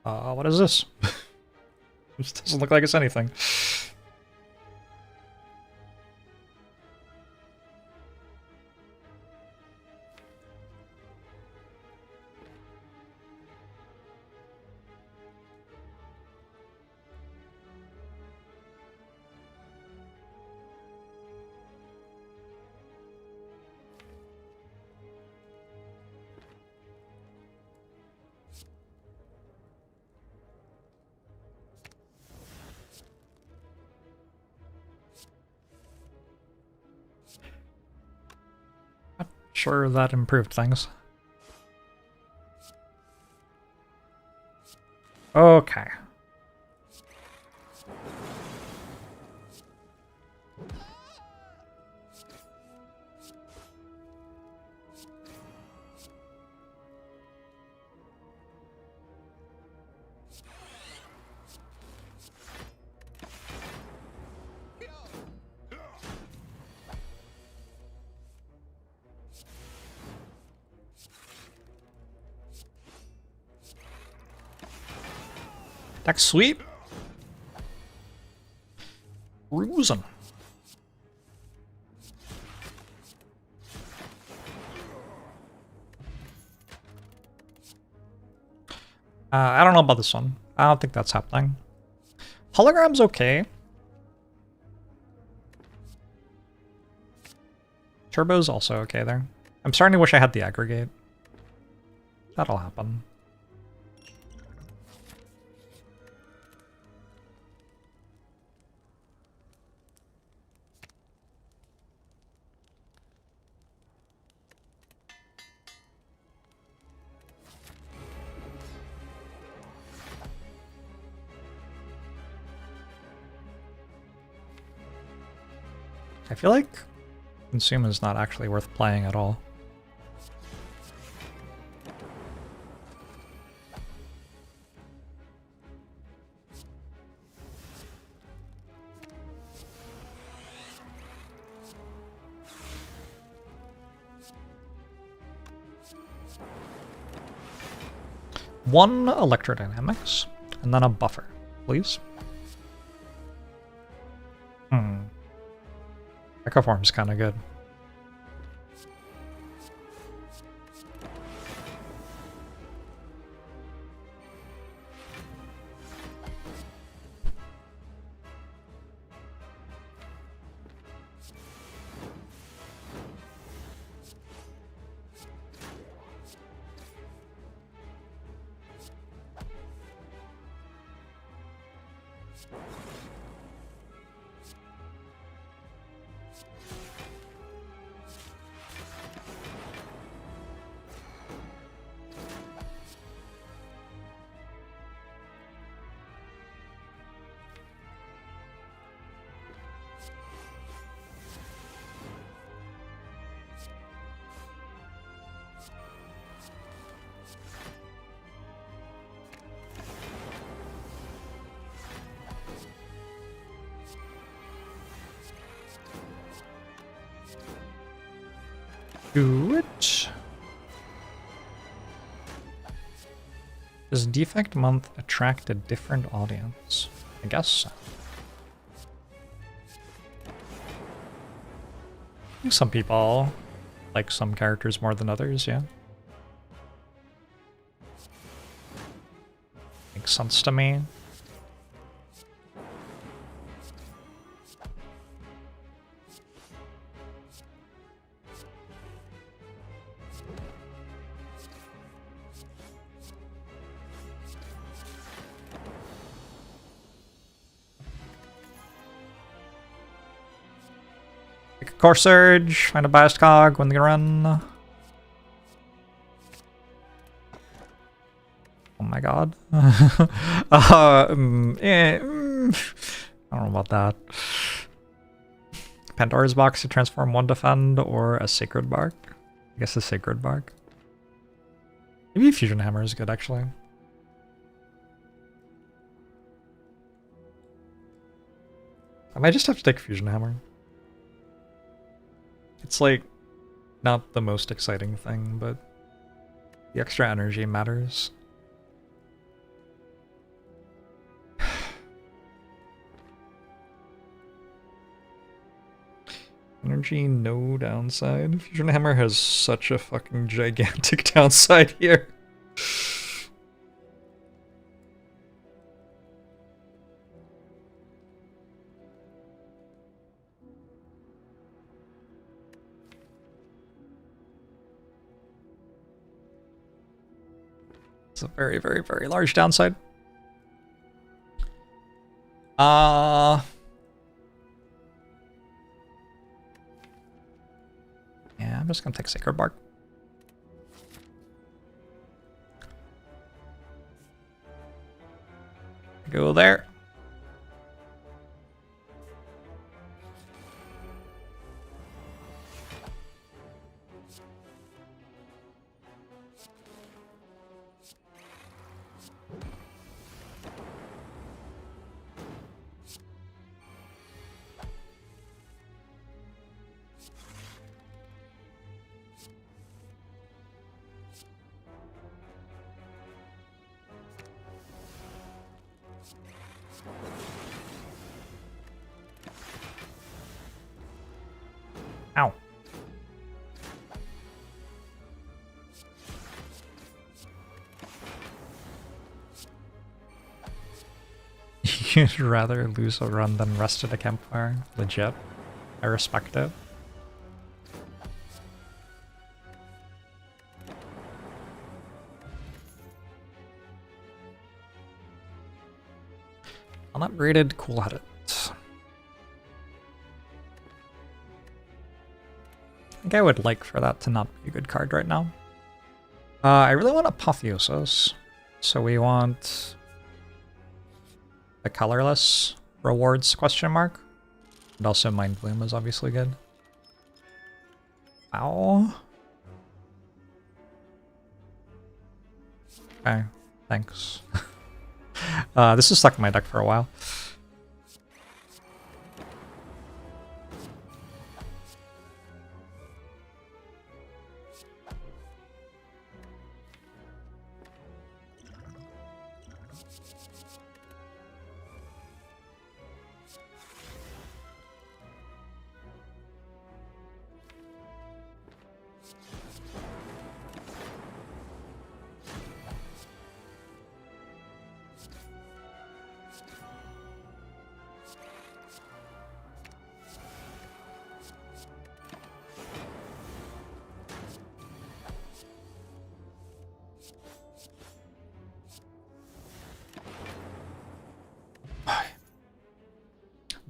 What is this? This doesn't look like it's anything. Sure, that improved things. Okay. That's sweet. Cruising. I don't know about this one. I don't think that's happening. Hologram's okay. Turbo's also okay there. I'm starting to wish I had the aggregate. That'll happen. I feel like Consume is not actually worth playing at all. One electrodynamics, and then a buffer, please. Echoform's kind of good. Do it. Does Defect Month attract a different audience? I guess so. I think some people like some characters more than others, yeah. Makes sense to me. Take a core surge, find a biased cog, win the run. Oh my god. I don't know about that. Pandora's Box to transform one defend, or a Sacred Bark. I guess a Sacred Bark. Maybe Fusion Hammer is good, actually. I might just have to take Fusion Hammer. It's like not the most exciting thing, but the extra energy matters. Energy, no downside. Fusion Hammer has such a fucking gigantic downside here. It's a very, very, very large downside. Yeah, I'm just gonna take Sacred Bark. Go there. You'd rather lose a run than rest at a campfire. Legit. I respect it. Unupgraded, cool-headed. I think I would like for that to not be a good card right now. I really want Apotheosis. So we want the colorless rewards question mark. And also Mind Bloom is obviously good. Ow. Okay, thanks. This is stuck in my deck for a while.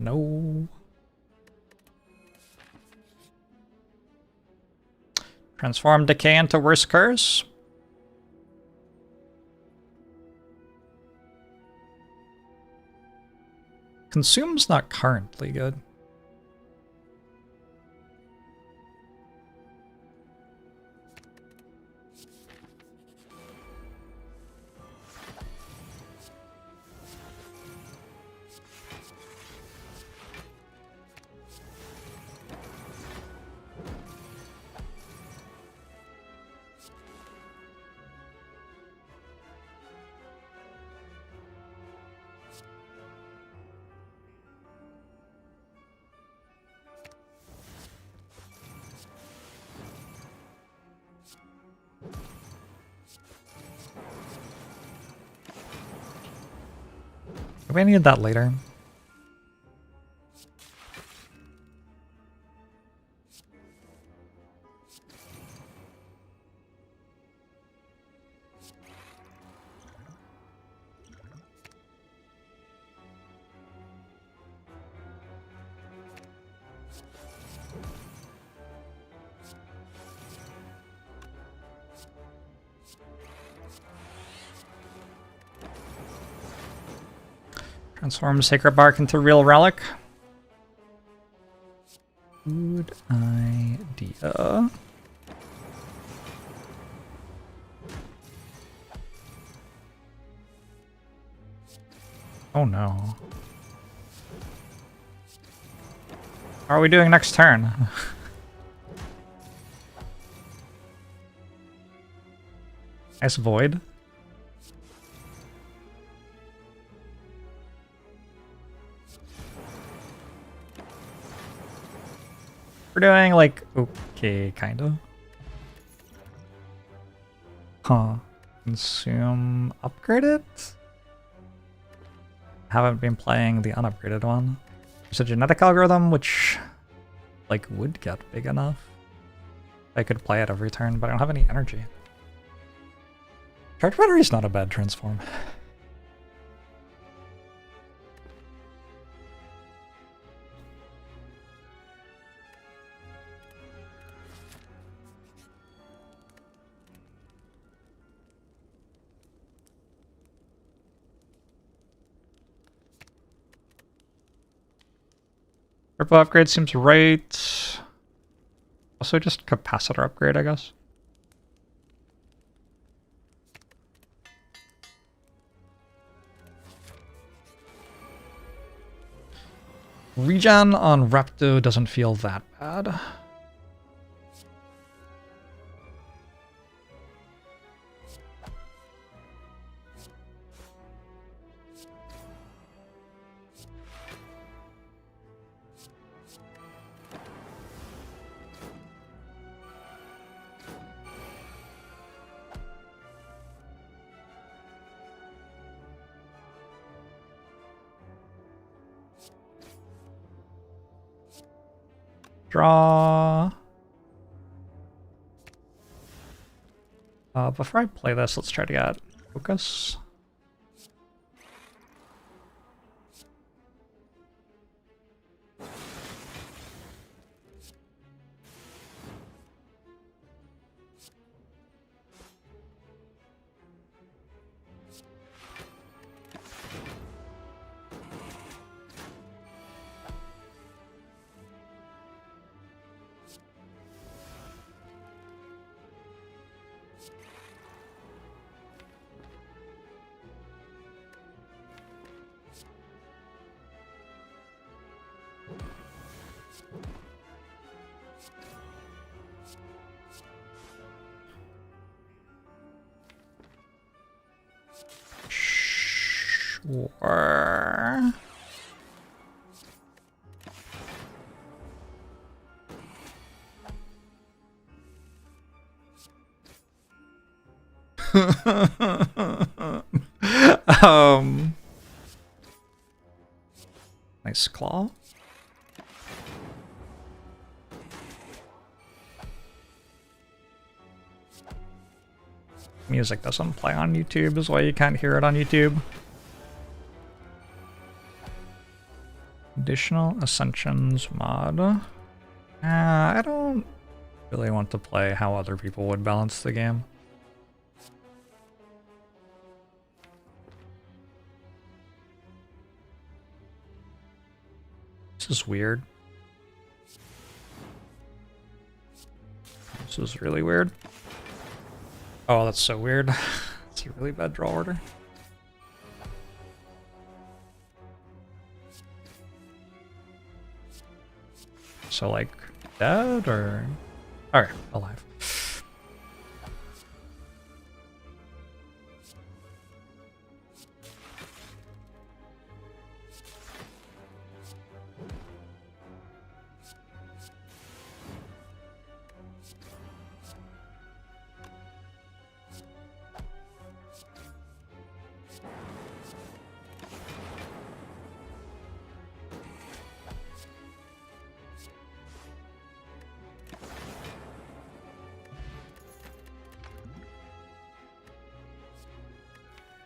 No. Transform Decay into Worst Curse. Consume's not currently good. We need that later. Transform Sacred Bark into Real Relic. Good idea. Oh no. How are we doing next turn? Nice Void. We're doing like okay, kind of. Huh. Consume upgraded? Haven't been playing the unupgraded one. There's a genetic algorithm which like would get big enough. I could play it every turn, but I don't have any energy. Charge battery is not a bad transform. Purple upgrade seems right. Also just capacitor upgrade, I guess. Regen on Rapto doesn't feel that bad. Draw. Before I play this, let's try to get focus. Sure. Nice claw. Music doesn't play on YouTube is why you can't hear it on YouTube. Additional Ascensions mod. I don't really want to play how other people would balance the game. This is weird. This is really weird. Oh, that's so weird. It's a really bad draw order. So, like, dead or... Alright, alive.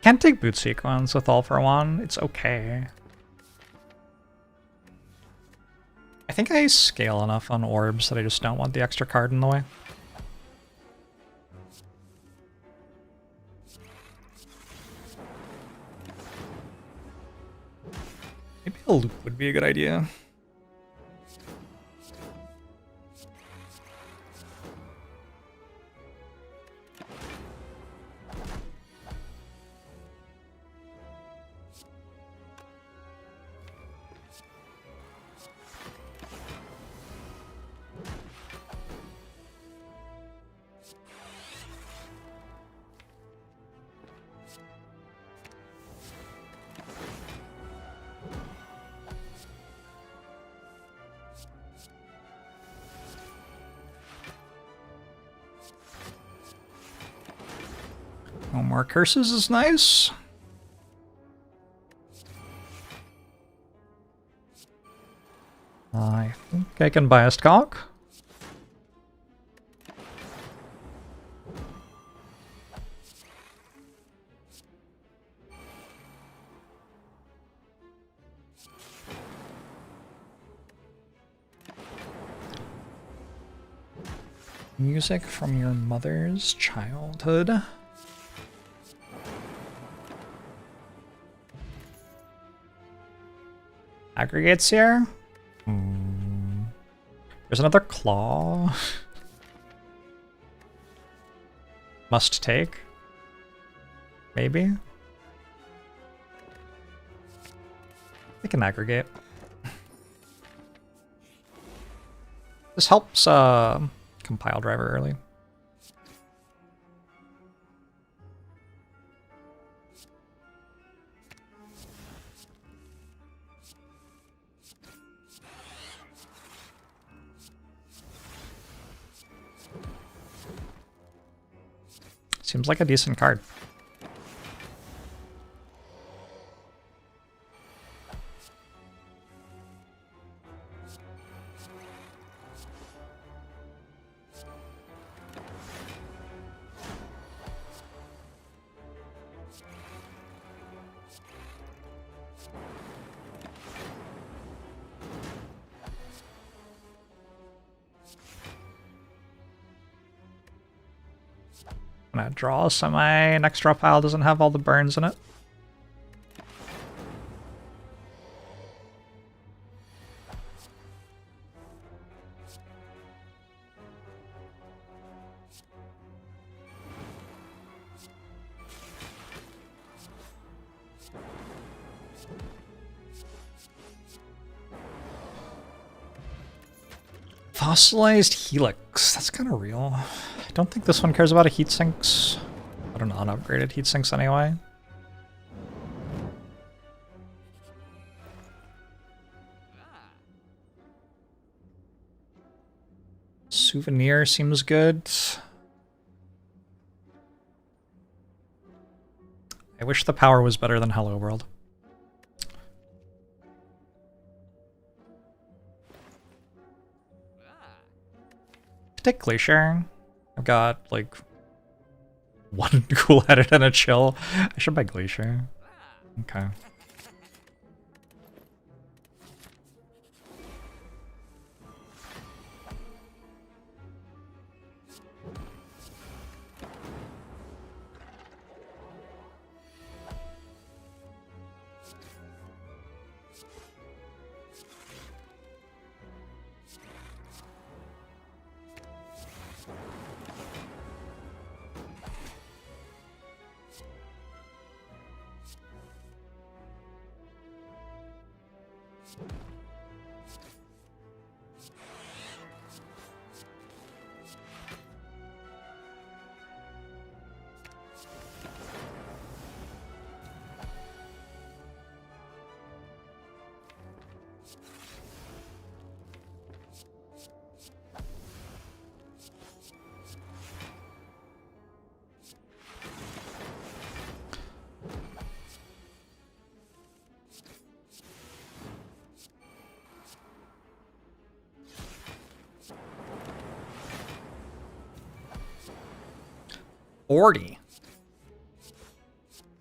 Can't take boot sequence with all for one. It's okay. I think I scale enough on orbs that I just don't want the extra card in the way. Maybe a loop would be a good idea. No more curses is nice. I think I can buy a skunk. Music from your mother's childhood. Aggregates here. There's another claw. Must take. Maybe. They can aggregate. This helps compile driver early. Seems like a decent card. I'm gonna draw so my next draw pile doesn't have all the burns in it. Fossilized helix. That's kind of real. I don't think this one cares about a heat sinks. I don't know, unupgraded heat sinks anyway. Souvenir seems good. I wish the power was better than Hello World. Take Glacier. I've got like one cool-headed and a chill. I should buy Glacier. Okay. $40.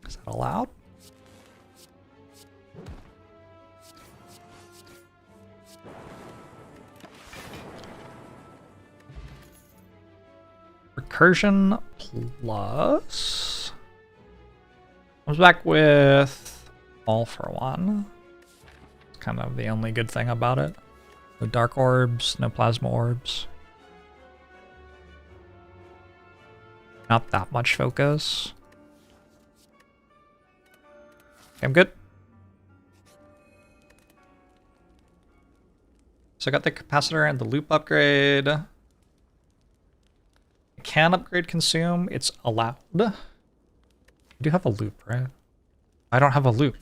Is that allowed? Recursion plus comes back with all for one. It's kind of the only good thing about it. No dark orbs, no plasma orbs. Not that much focus. Okay, I'm good. So I got the capacitor and the loop upgrade. I can upgrade consume. It's allowed. I do have a loop, right? I don't have a loop.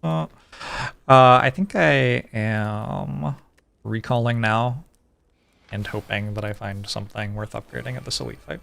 I think I am recalling now and hoping that I find something worth upgrading at this elite fight.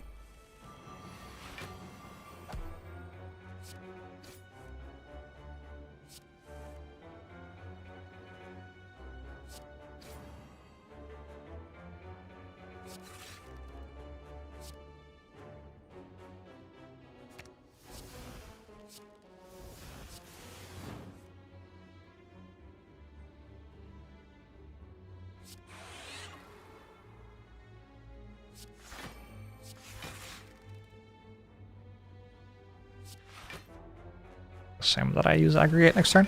Assume that I use aggregate next turn.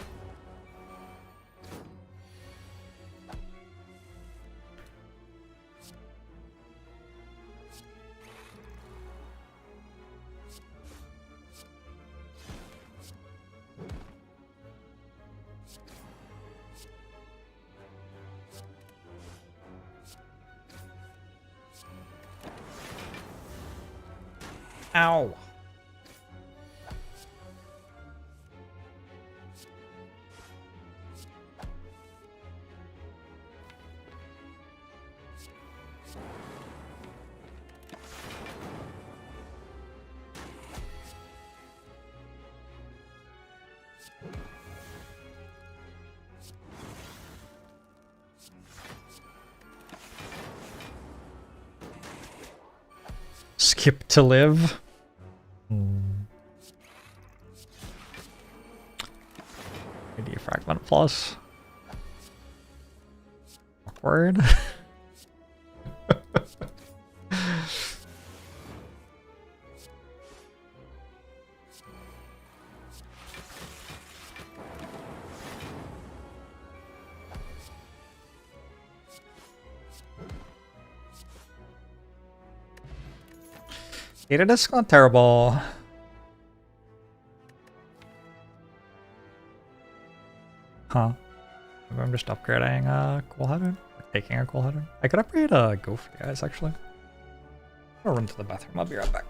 Ow. Skip to live. ID fragment plus. Awkward. Data disk not terrible. Huh. Maybe I'm just upgrading a cool header. Taking a cool header. I could upgrade a go for the guys actually. I'll run to the bathroom. I'll be right back.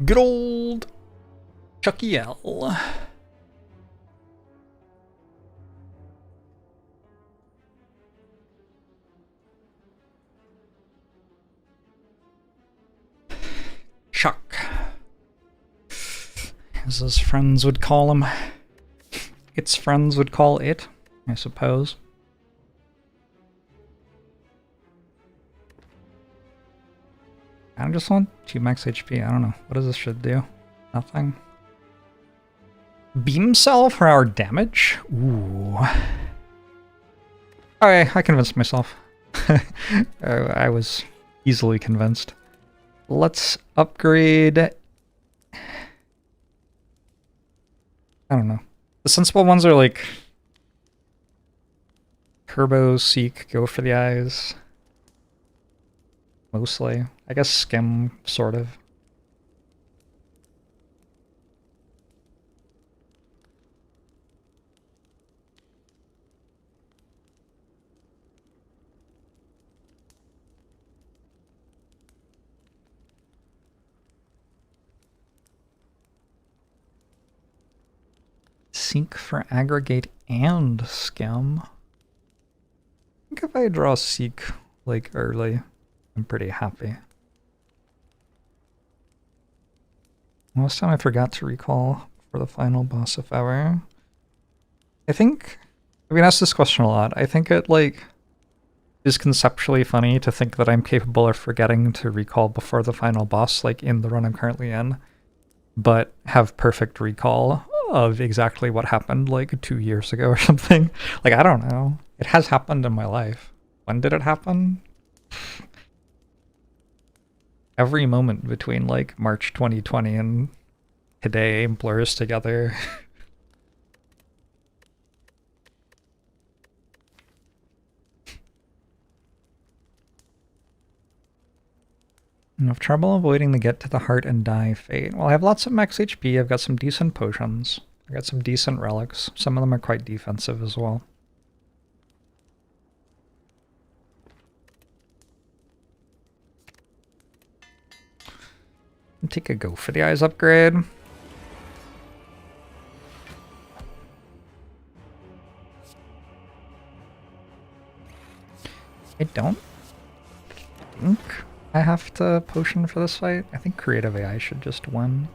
Good old Chucky L. Chuck, as his friends would call him. Its friends would call it, I suppose. I just want 2 max HP. I don't know. What does this shit do? Nothing. Beam cell for our damage? Ooh. Okay, I convinced myself. I was easily convinced. Let's upgrade... I don't know. The sensible ones are like... Turbo, Seek, Go for the Eyes. Mostly. I guess Skim, sort of. seek for aggregate and skim. I think if I draw seek like early, I'm pretty happy. Last time I forgot to recall for the final boss if ever. I think I've been asked this question a lot. I think it like is conceptually funny to think that I'm capable of forgetting to recall before the final boss, like in the run I'm currently in, but have perfect recall of exactly what happened like 2 years ago or something. Like, I don't know. It has happened in my life. When did it happen? Every moment between like March 2020 and today blurs together. I have trouble avoiding the get to the heart and die fate. Well, I have lots of max HP, I've got some decent potions, I got some decent relics. Some of them are quite defensive as well. Take a go for the eyes upgrade. I don't think I have to potion for this fight. I think creative AI should just win.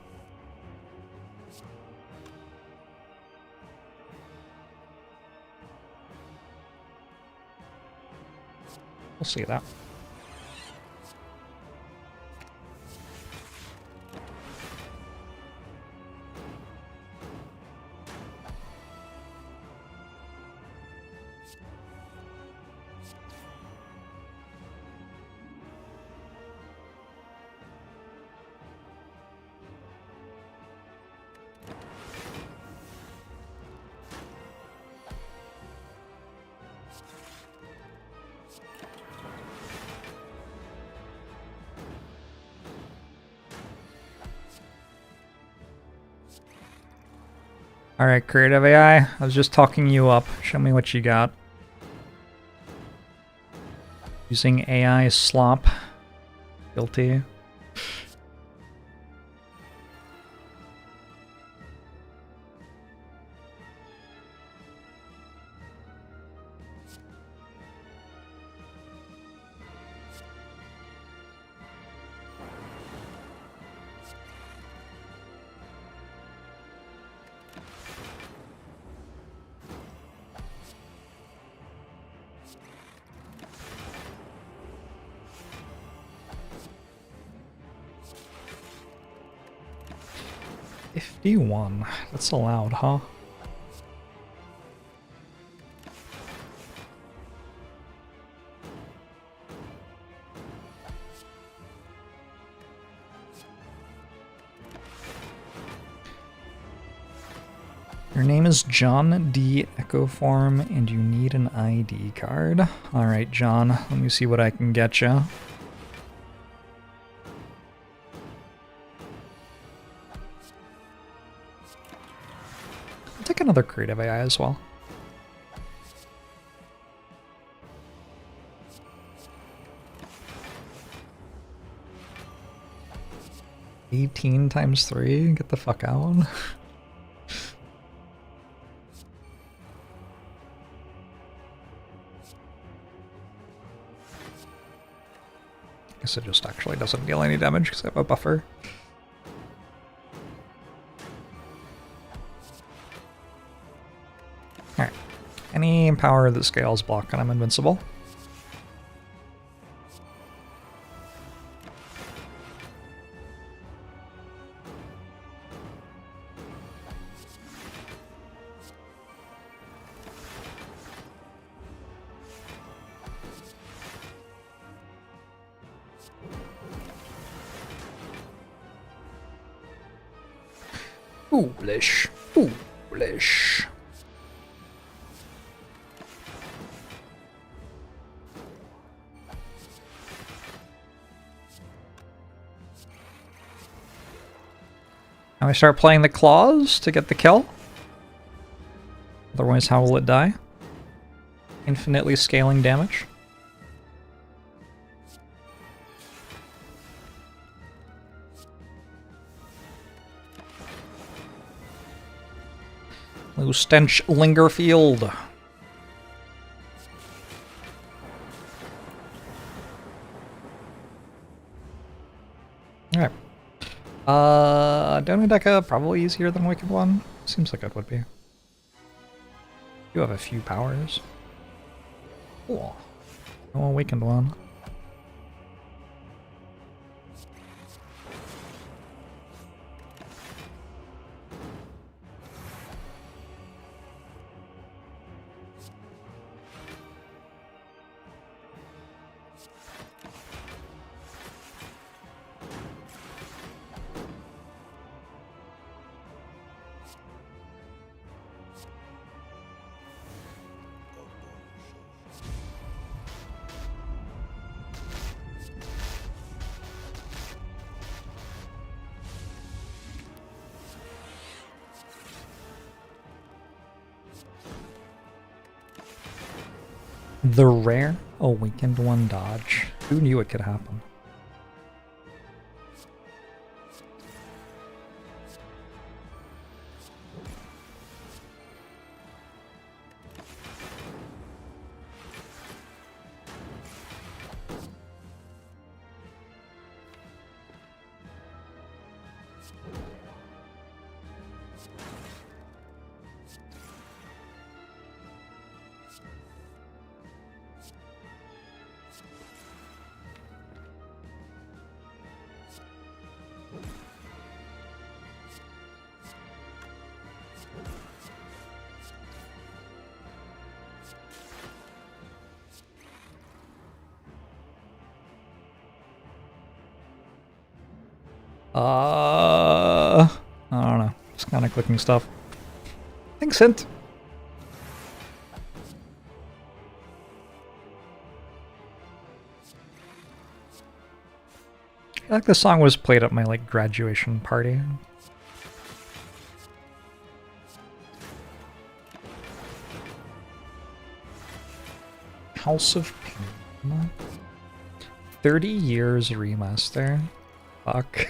We'll see that. Alright, creative AI, I was just talking you up. Show me what you got. Using AI slop. Guilty. $51. That's allowed, huh? Your name is John D. Echoform, and you need an ID card. Alright, John, let me see what I can get you. I'll take another creative AI as well. $18 times 3? Get the fuck out. Guess it just actually doesn't deal any damage because I have a buffer. Alright. Any power that scales block and I'm invincible. Foolish. Foolish. Now I start playing the claws to get the kill. Otherwise, how will it die? Infinitely scaling damage. Low stench Lingerfield. Alright. Donodeka, probably easier than Wicked One. Seems like it would be. You have a few powers. Cool. No Awakened One. The rare Awakened One dodge. Who knew it could happen? I don't know. Just kind of clicking stuff. Thanks, Hint. I feel like this song was played at my like graduation party. House of Pain. 30 years remaster. Fuck.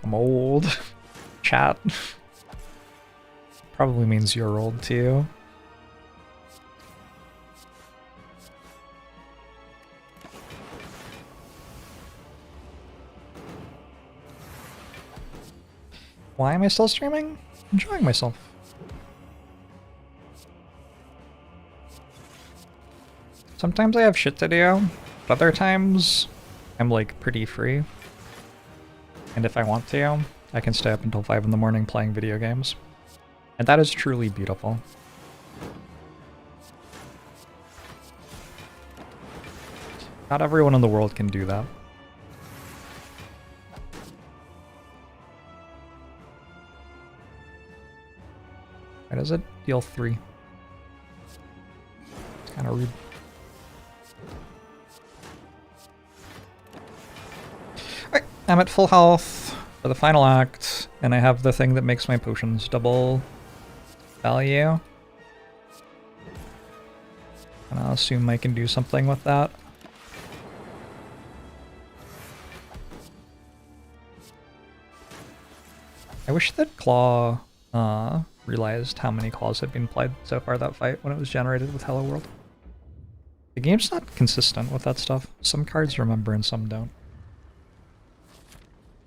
I'm old. Chat. Probably means you're old too. Why am I still streaming? Enjoying myself. Sometimes I have shit to do, but other times I'm like pretty free. And if I want to, I can stay up until 5 in the morning playing video games. And that is truly beautiful. Not everyone in the world can do that. Why does it deal 3? It's kind of rude. Alright, I'm at full health for the final act, and I have the thing that makes my potions double value. And I'll assume I can do something with that. I wish that Claw realized how many claws had been applied so far that fight when it was generated with Hello World. The game's not consistent with that stuff. Some cards remember and some don't.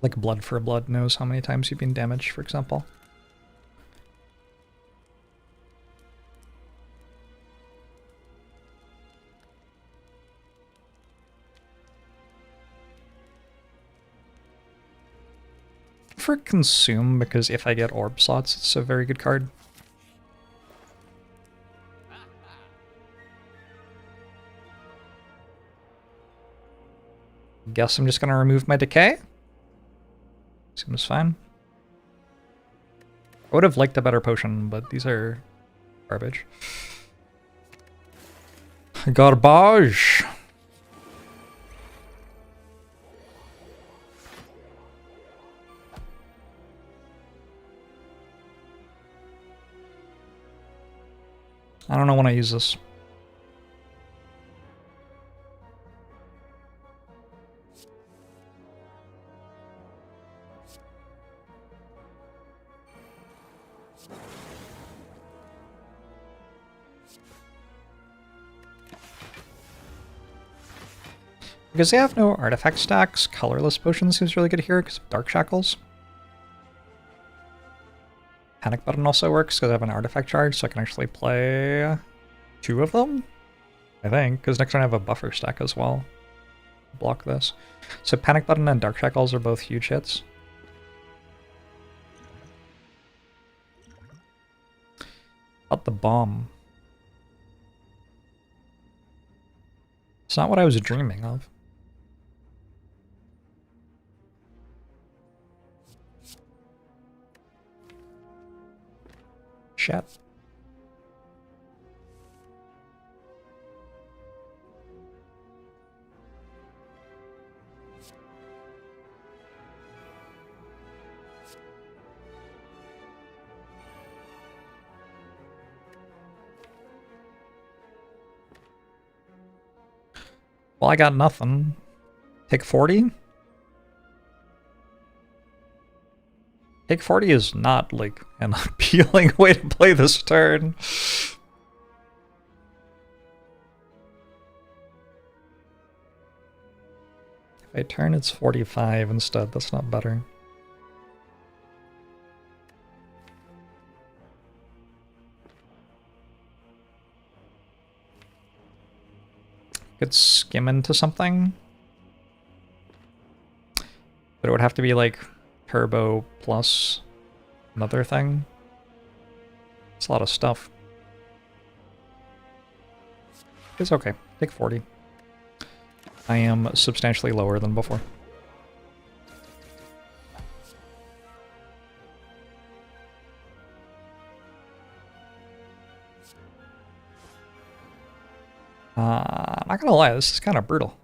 Like Blood for Blood knows how many times you've been damaged, for example. For Consume, because if I get orb slots, it's a very good card. Guess I'm just gonna remove my decay. Seems fine. I would have liked a better potion, but these are garbage. Garbage! I don't know when I use this. Because they have no artifact stacks, colorless potion seems really good here because of dark shackles. Panic button also works because I have an artifact charge, so I can actually play 2 of them, I think, because next turn I have a buffer stack as well. Block this. So panic button and dark shackles are both huge hits. About the bomb. It's not what I was dreaming of. Shit. Well, I got nothing. Take 40? Take 40 is not, like, an appealing way to play this turn. If I turn, it's 45 instead. That's not better. Could skim into something. But it would have to be, like, turbo plus another thing. It's a lot of stuff. It's okay. Take 40. I am substantially lower than before. I'm not gonna lie, this is kind of brutal.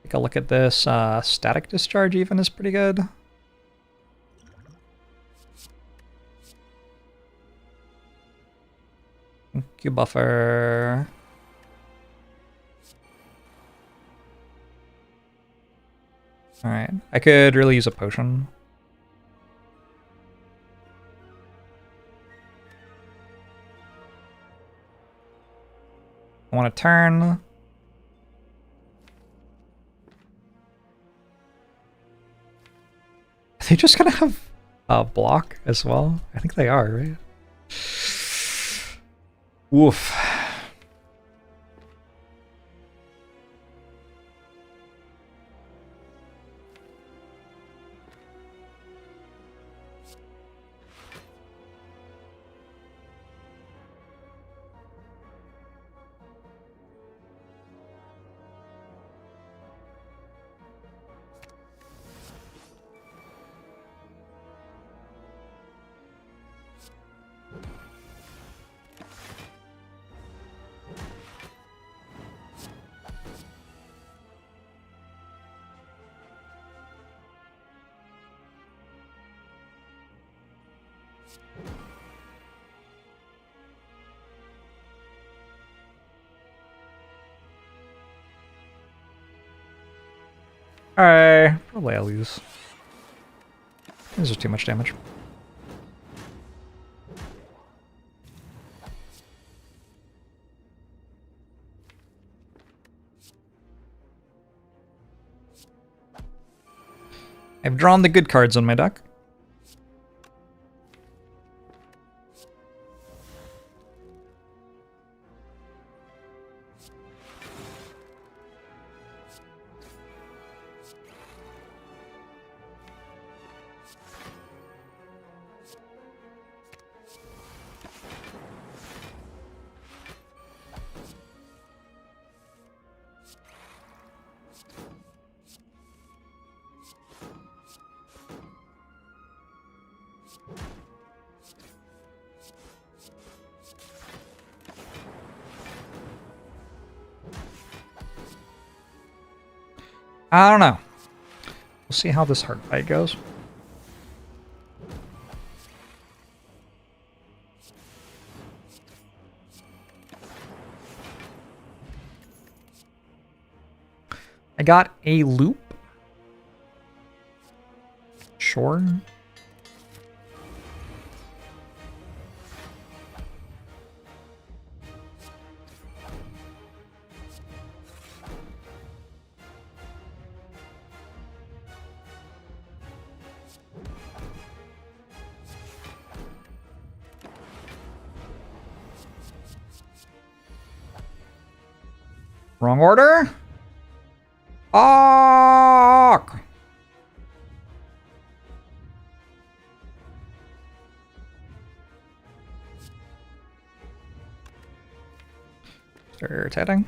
Take a look at this. Static discharge even is pretty good. Q buffer. Alright, I could really use a potion. I want to turn. Are they just gonna have a block as well? I think they are, right? Woof. Alright, probably I'll lose. This is too much damage. I've drawn the good cards on my deck. I don't know. We'll see how this hard fight goes. I got a loop. Sure. Wrong order? Fuck! Start irritating.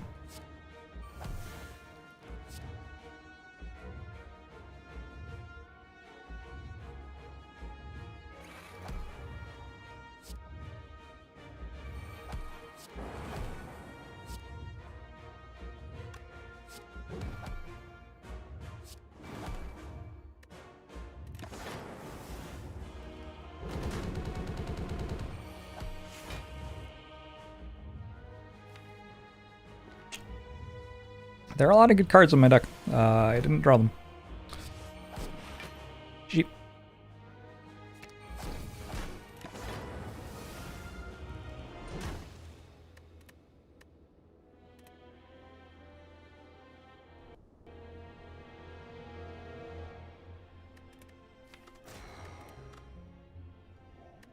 There are a lot of good cards in my deck. I didn't draw them. Jeep.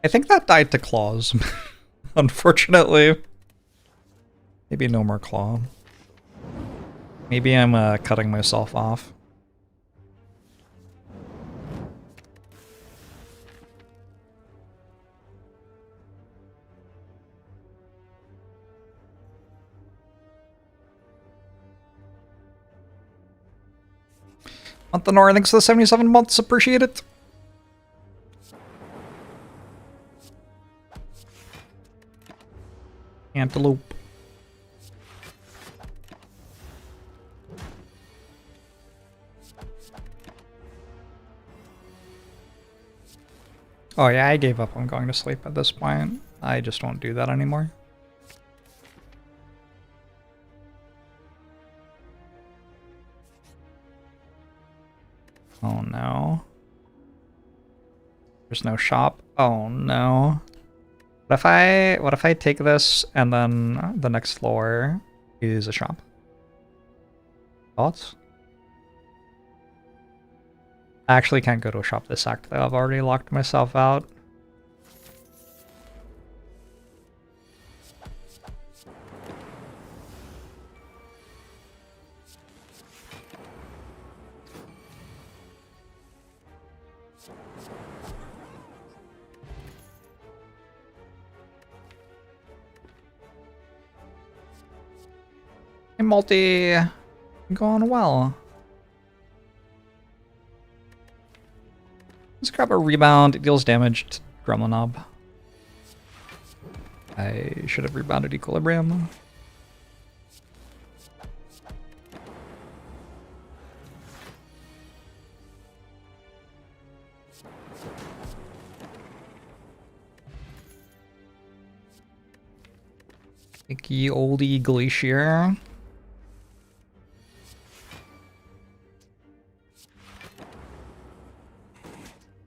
I think that died to claws. Unfortunately. Maybe no more claw. Maybe I'm cutting myself off. Want the Nora, thanks for the 77 months, appreciate it. Antelope. Oh yeah, I gave up on going to sleep at this point. I just won't do that anymore. Oh no. There's no shop. Oh no. What if I take this and then the next floor is a shop? Thoughts? I actually can't go to a shop this act though. I've already locked myself out. Hey, multi, going well. Let's grab a rebound. It deals damage to Gremlin Knob. I should have rebounded Equilibrium. Icky oldie Glacier.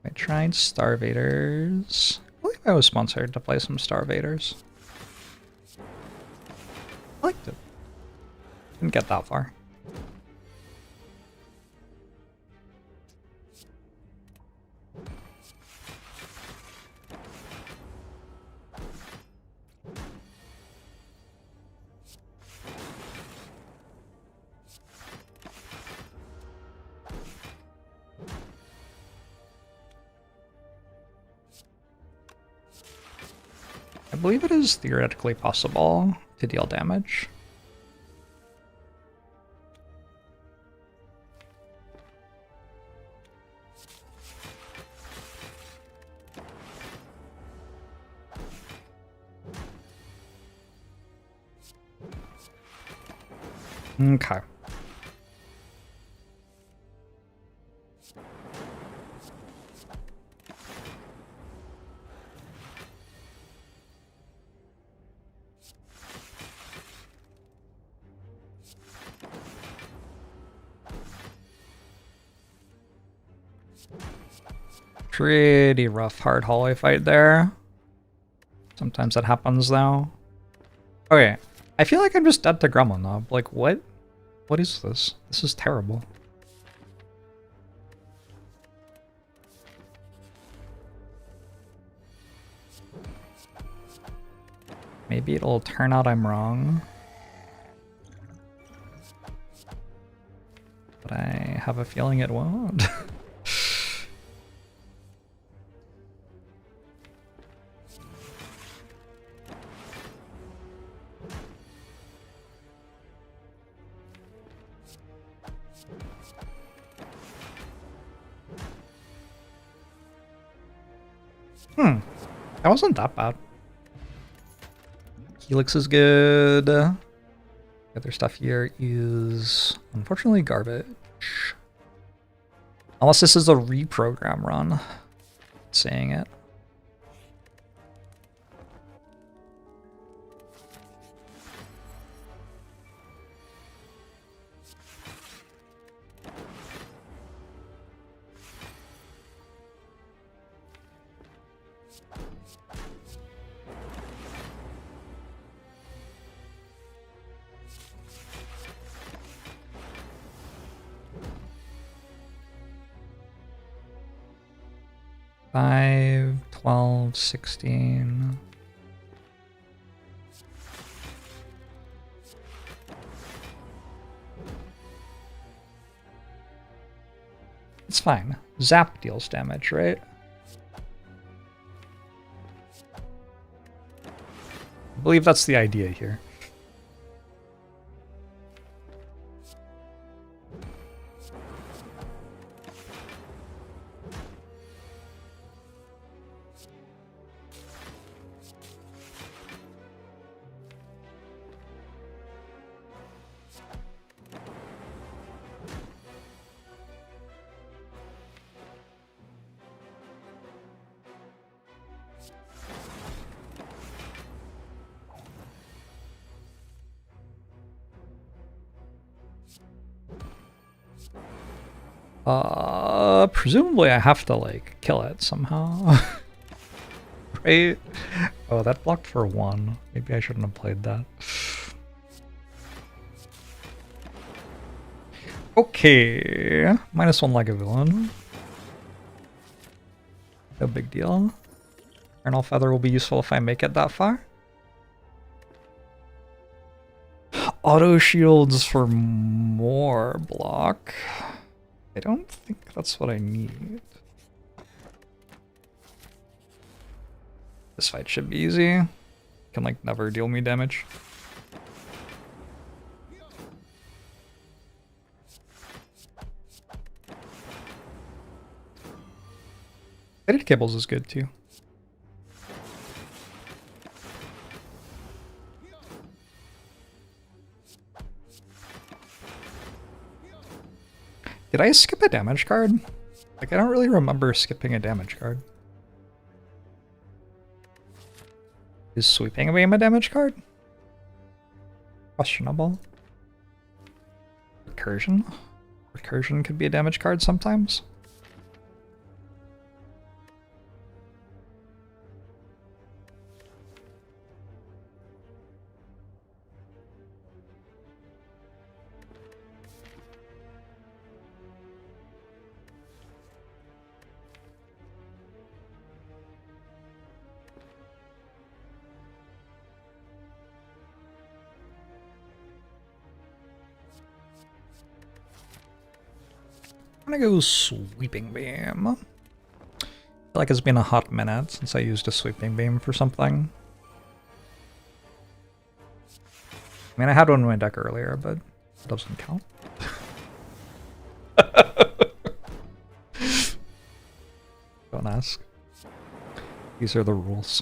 I tried Starvaders. I believe I was sponsored to play some Starvaders. I liked it. Didn't get that far. I believe it is theoretically possible to deal damage. Okay. Pretty rough hard hallway fight there. Sometimes that happens though. Okay, I feel like I'm just dead to Gremlin Knob. Like what? What is this? This is terrible. Maybe it'll turn out I'm wrong. But I have a feeling it won't. That wasn't that bad. Helix is good. The other stuff here is unfortunately garbage. Unless this is a reprogram run. Saying it. Five, 12, 16. It's fine. Zap deals damage, right? I believe that's the idea here. Presumably I have to, like, kill it somehow. Right? Oh, that blocked for 1. Maybe I shouldn't have played that. Okay. -1 like a villain. No big deal. Eternal Feather will be useful if I make it that far. Auto shields for more block. I don't think that's what I need. This fight should be easy. Can, like, never deal me damage. Faded Cables is good too. Did I skip a damage card? Like, I don't really remember skipping a damage card. Is Sweeping Beam a damage card? Questionable. Recursion? Recursion could be a damage card sometimes. I'm gonna go Sweeping Beam. I feel like it's been a hot minute since I used a Sweeping Beam for something. I mean, I had one in my deck earlier, but it doesn't count. Don't ask. These are the rules.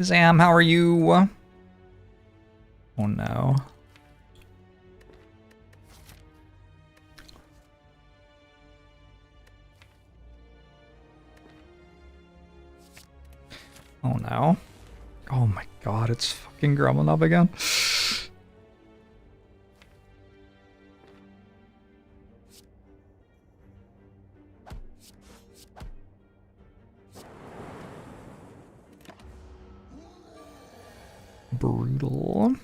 Zam, how are you? Oh no. Oh no. Oh my god, it's fucking grumbling up again. Brutal.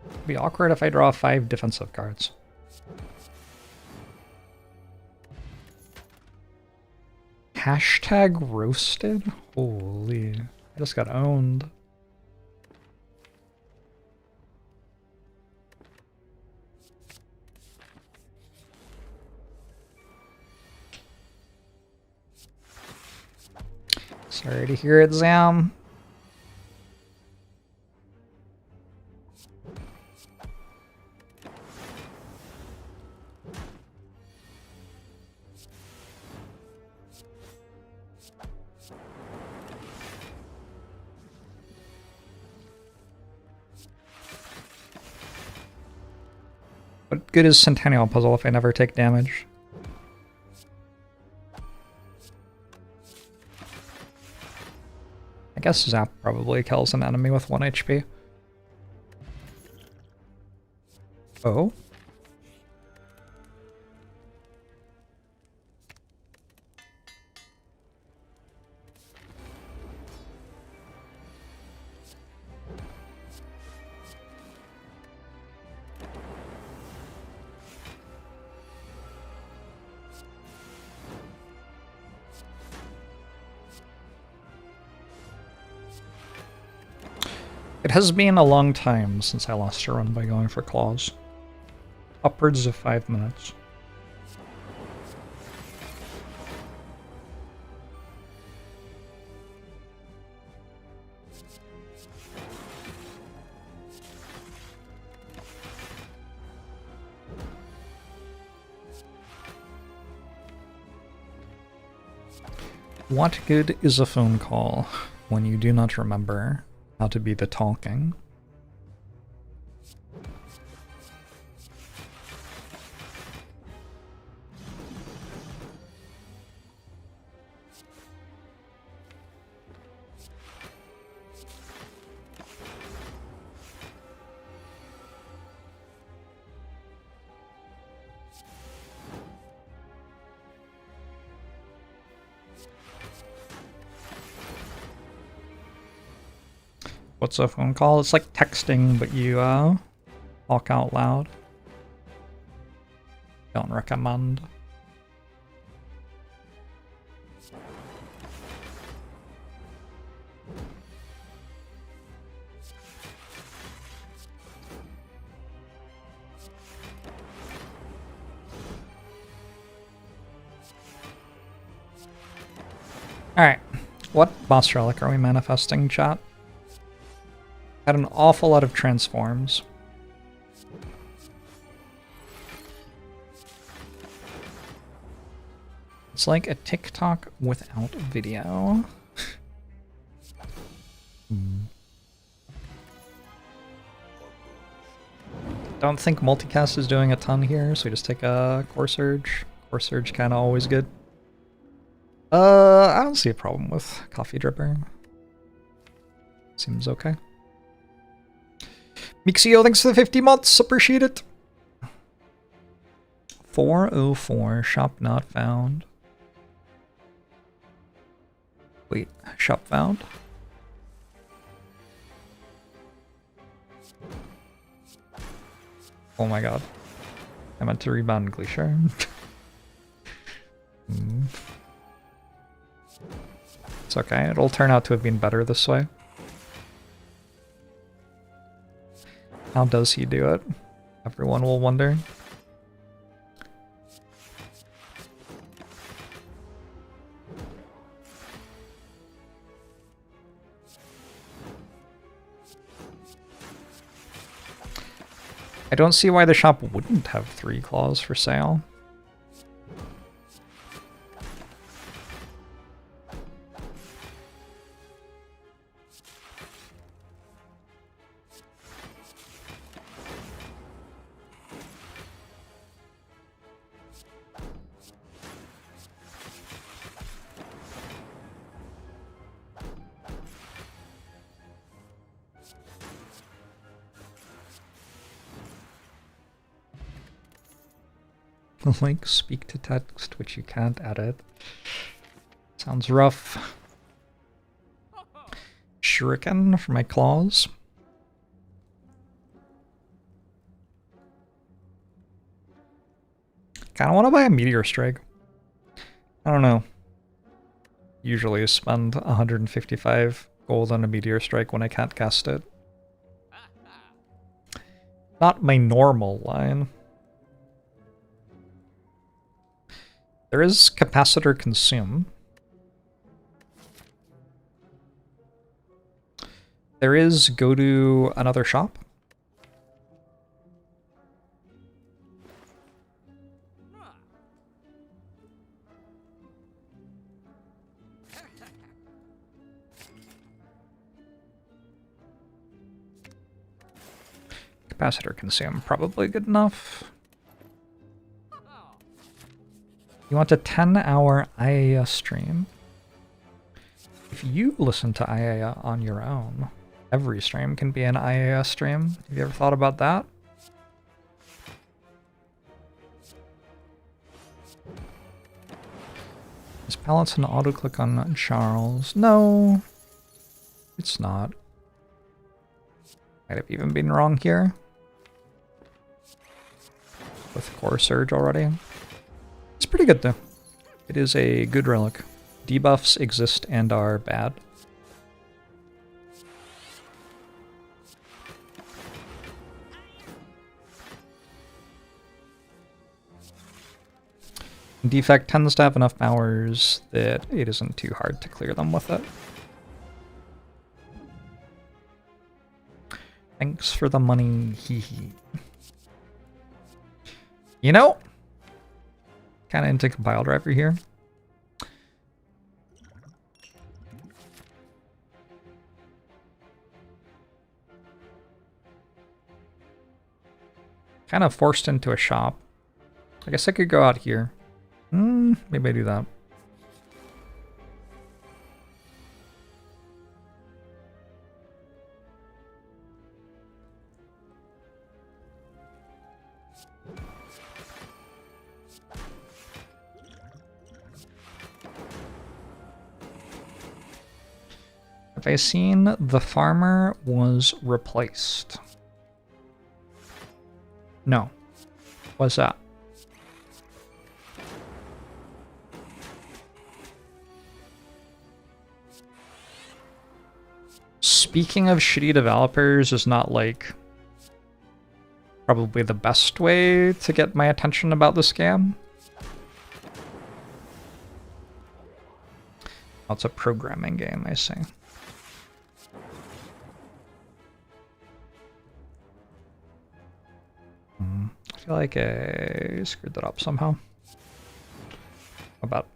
It'd be awkward if I draw 5 defensive cards. Hashtag roasted? Holy. I just got owned. Sorry to hear it, Zam. What good is Centennial Puzzle if I never take damage? I guess Zap probably kills an enemy with 1 HP. Oh? It has been a long time since I lost a run by going for claws. Upwards of 5 minutes. What good is a phone call when you do not remember how to be the talking? What's a phone call? It's like texting, but you talk out loud. Don't recommend. Alright, what boss relic are we manifesting, chat? Had an awful lot of transforms. It's like a TikTok without video. Don't think multicast is doing a ton here, so we just take a Core Surge. Core Surge kinda always good. I don't see a problem with Coffee Dripper. Seems okay. Mixio, thanks for the 50 months, appreciate it. 404, shop not found. Wait, shop found? Oh my god. I meant to rebound Glacier. It's okay, it'll turn out to have been better this way. How does he do it? Everyone will wonder. I don't see why the shop wouldn't have 3 claws for sale. Link speak to text, which you can't edit. Sounds rough. Shuriken for my claws. Kinda wanna buy a meteor strike. I don't know. Usually spend 155 gold on a meteor strike when I can't cast it. Not my normal line. There is capacitor consume. There is go to another shop. Capacitor consume, probably good enough. You want a 10-hour IAEA stream? If you listen to IAEA on your own, every stream can be an IAEA stream. Have you ever thought about that? Is balance an auto-click on Charles? No, it's not. Might have even been wrong here. With Core Surge already. It's pretty good though. It is a good relic. Debuffs exist and are bad. Defect tends to have enough powers that it isn't too hard to clear them with it. Thanks for the money, hee hee. You know, kind of into compile driver here. Kind of forced into a shop. I guess I could go out here. Maybe I do that. Have I seen the farmer was replaced? No. What's that? Speaking of shitty developers is not like probably the best way to get my attention about this game. Oh, it's a programming game, I see. I feel like I screwed that up somehow. How about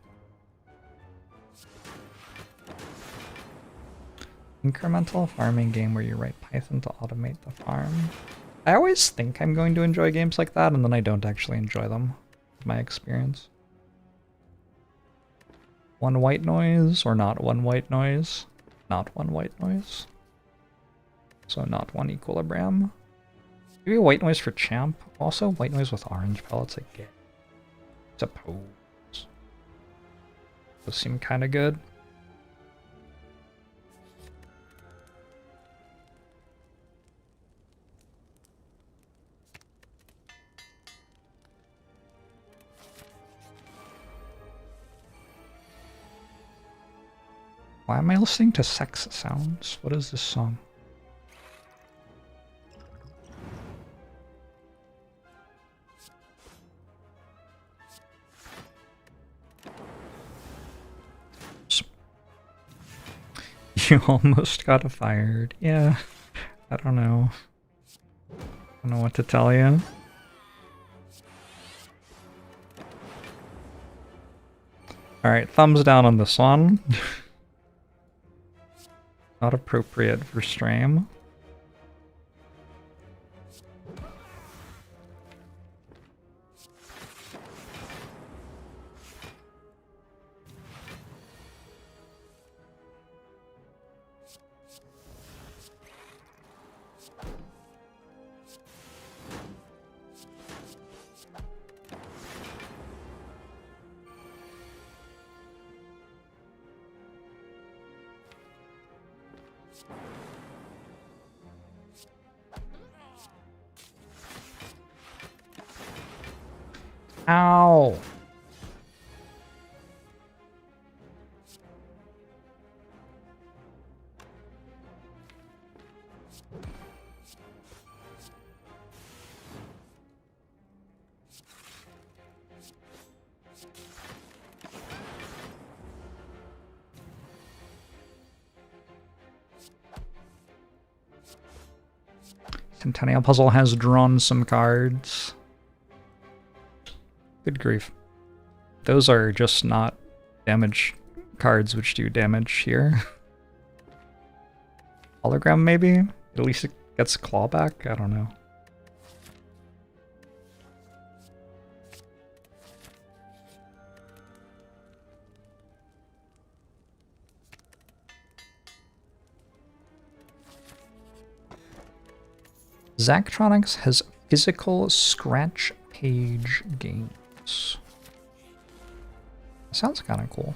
incremental farming game where you write Python to automate the farm? I always think I'm going to enjoy games like that, and then I don't actually enjoy them, in my experience. One white noise or not one white noise? Not one white noise. So not one equilibrium. Maybe white noise for champ. Also white noise with orange pellets, I get. Suppose. Those seem kind of good. Why am I listening to sex sounds? What is this song? You almost got fired. Yeah, I don't know. I don't know what to tell you. Alright, thumbs down on this one. Not appropriate for stream. Ow! Centennial Puzzle has drawn some cards. Good grief. Those are just not damage cards which do damage here. Hologram maybe? At least it gets clawback? I don't know. Zachtronics has physical scratch page games. Sounds kind of cool.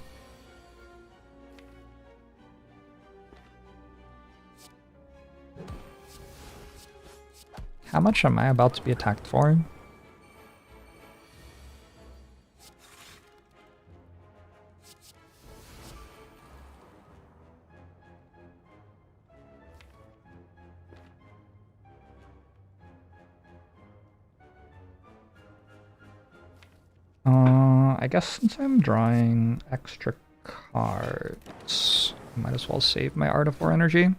How much am I about to be attacked for? I guess since I'm drawing extra cards, I might as well save my Art of War energy.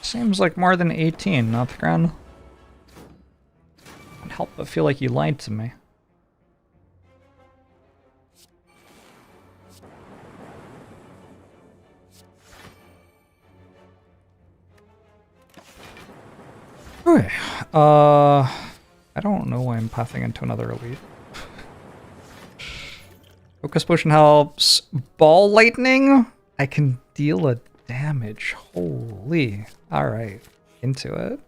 Seems like more than 18, not the ground. Can't help but feel like you lied to me. Okay. I don't know why I'm pathing into another elite. Focus potion helps. Ball lightning? I can deal a damage. Holy. Alright. Into it.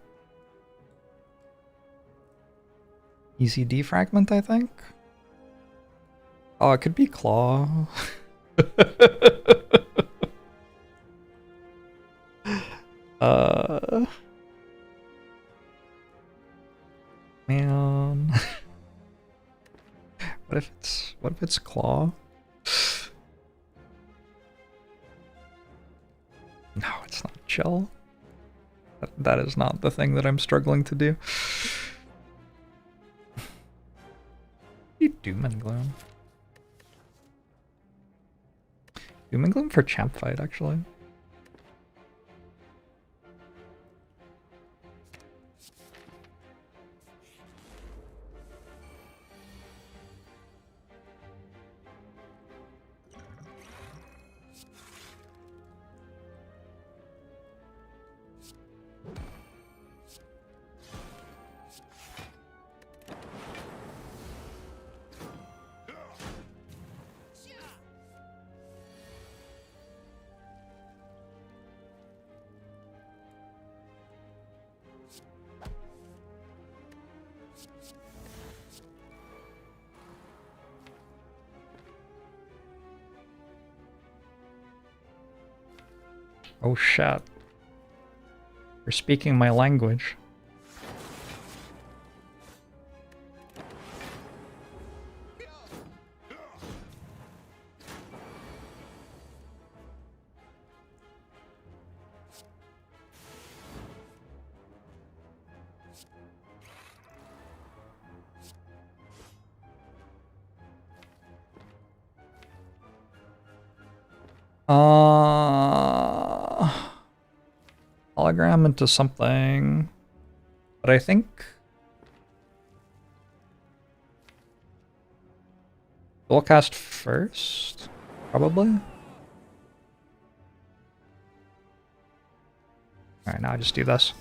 Easy defragment, I think. Oh, it could be claw. Man. What if it's claw? No, it's not chill. That is not the thing that I'm struggling to do. Doom and Gloom. Doom and Gloom for champ fight, actually. Oh shit. You're speaking my language. Hologram into something. But I think we'll cast first, probably. Alright, now I just do this.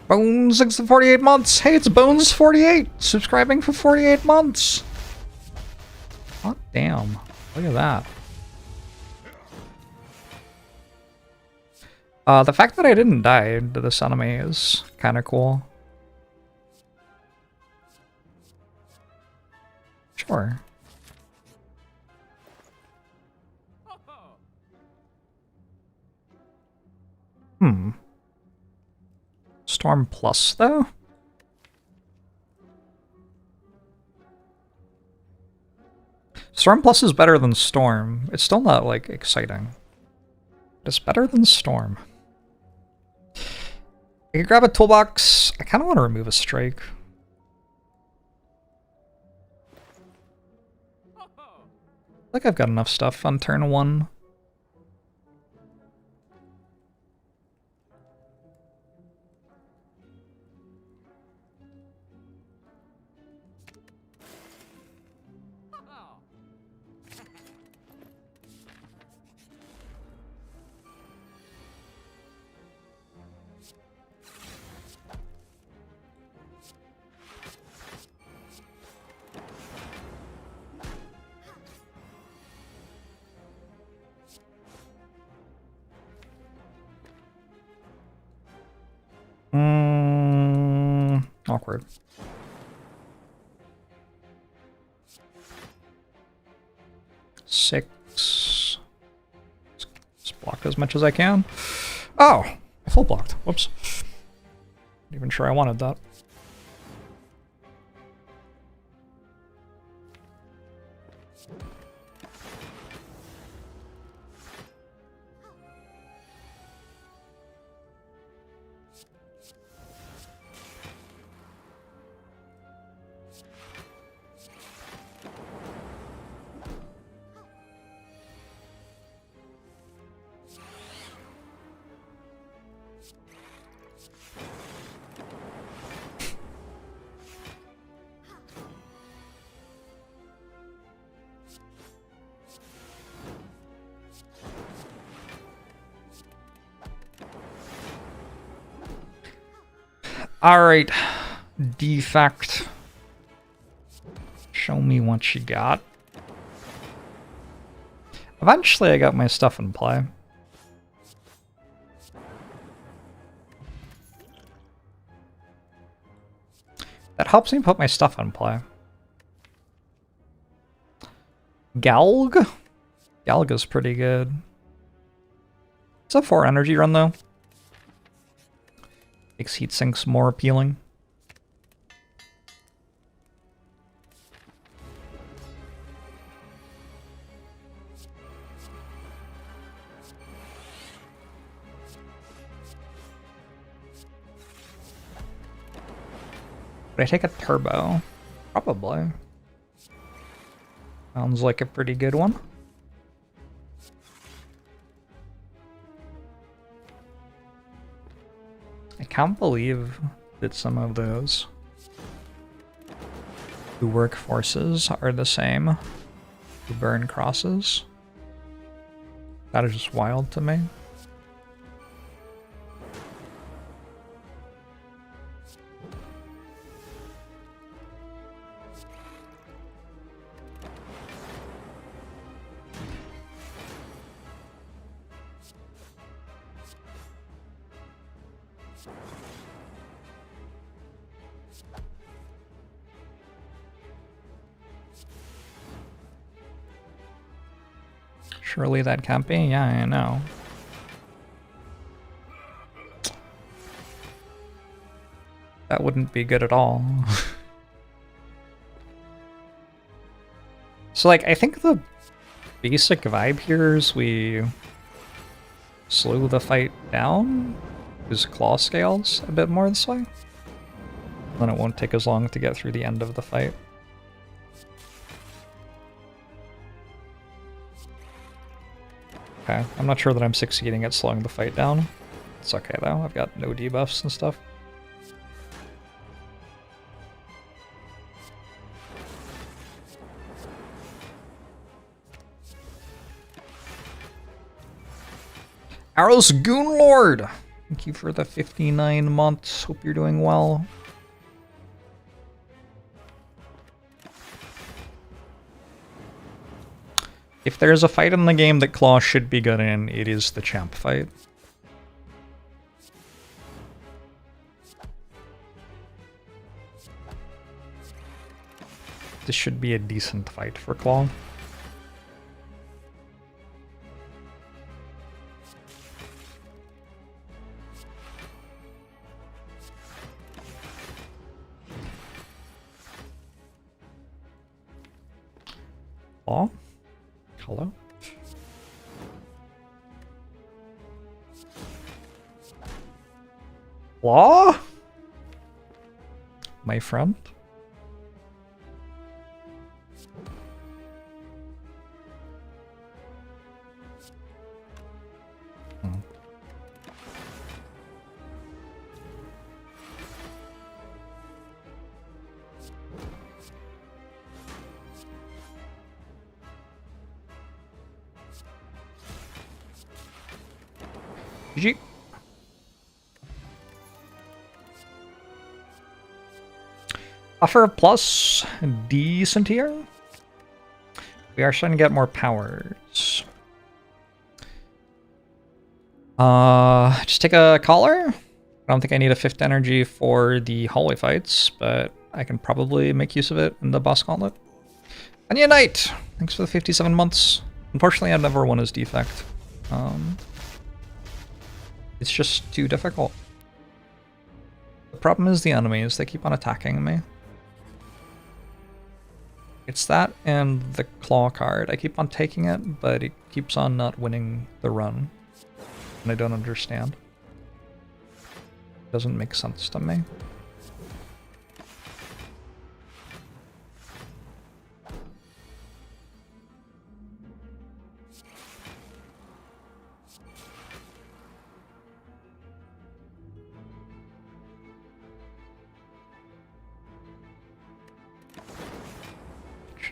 Bones 48 months. Hey, it's Bones 48 subscribing for 48 months. God damn. Look at that. The fact that I didn't die to this enemy is kind of cool. Sure. Storm Plus, though? Storm Plus is better than Storm. It's still not, like, exciting. It's better than Storm. I could grab a toolbox. I kind of want to remove a strike. I think I've got enough stuff on turn 1. Awkward. Six. Just block as much as I can. Oh! I full blocked. Whoops. Not even sure I wanted that. Alright, defect. Show me what you got. Eventually I got my stuff in play. That helps me put my stuff in play. Galg? Galg is pretty good. It's a 4 energy run though. Makes heat sinks more appealing. Would I take a turbo? Probably. Sounds like a pretty good one. I can't believe that some of those who work forces are the same who burn crosses. That is just wild to me. Surely that can't be? Yeah, I know. That wouldn't be good at all. So, like, I think the basic vibe here is we slow the fight down, use claw scales a bit more this way. Then it won't take as long to get through the end of the fight. Okay, I'm not sure that I'm succeeding at slowing the fight down. It's okay though, I've got no debuffs and stuff. Arrows Goon Lord! Thank you for the 59 months. Hope you're doing well. If there's a fight in the game that Claw should be good in, it is the champ fight. This should be a decent fight for Claw. Claw? Hello? Claw? My friend? GG. Offer plus decent here. We are starting to get more powers. Just take a collar. I don't think I need a 5th energy for the hallway fights, but I can probably make use of it in the boss gauntlet. Anya Knight! Thanks for the 57 months. Unfortunately, I've never won as defect. It's just too difficult. The problem is the enemies, they keep on attacking me. It's that and the claw card. I keep on taking it, but it keeps on not winning the run. And I don't understand. It doesn't make sense to me.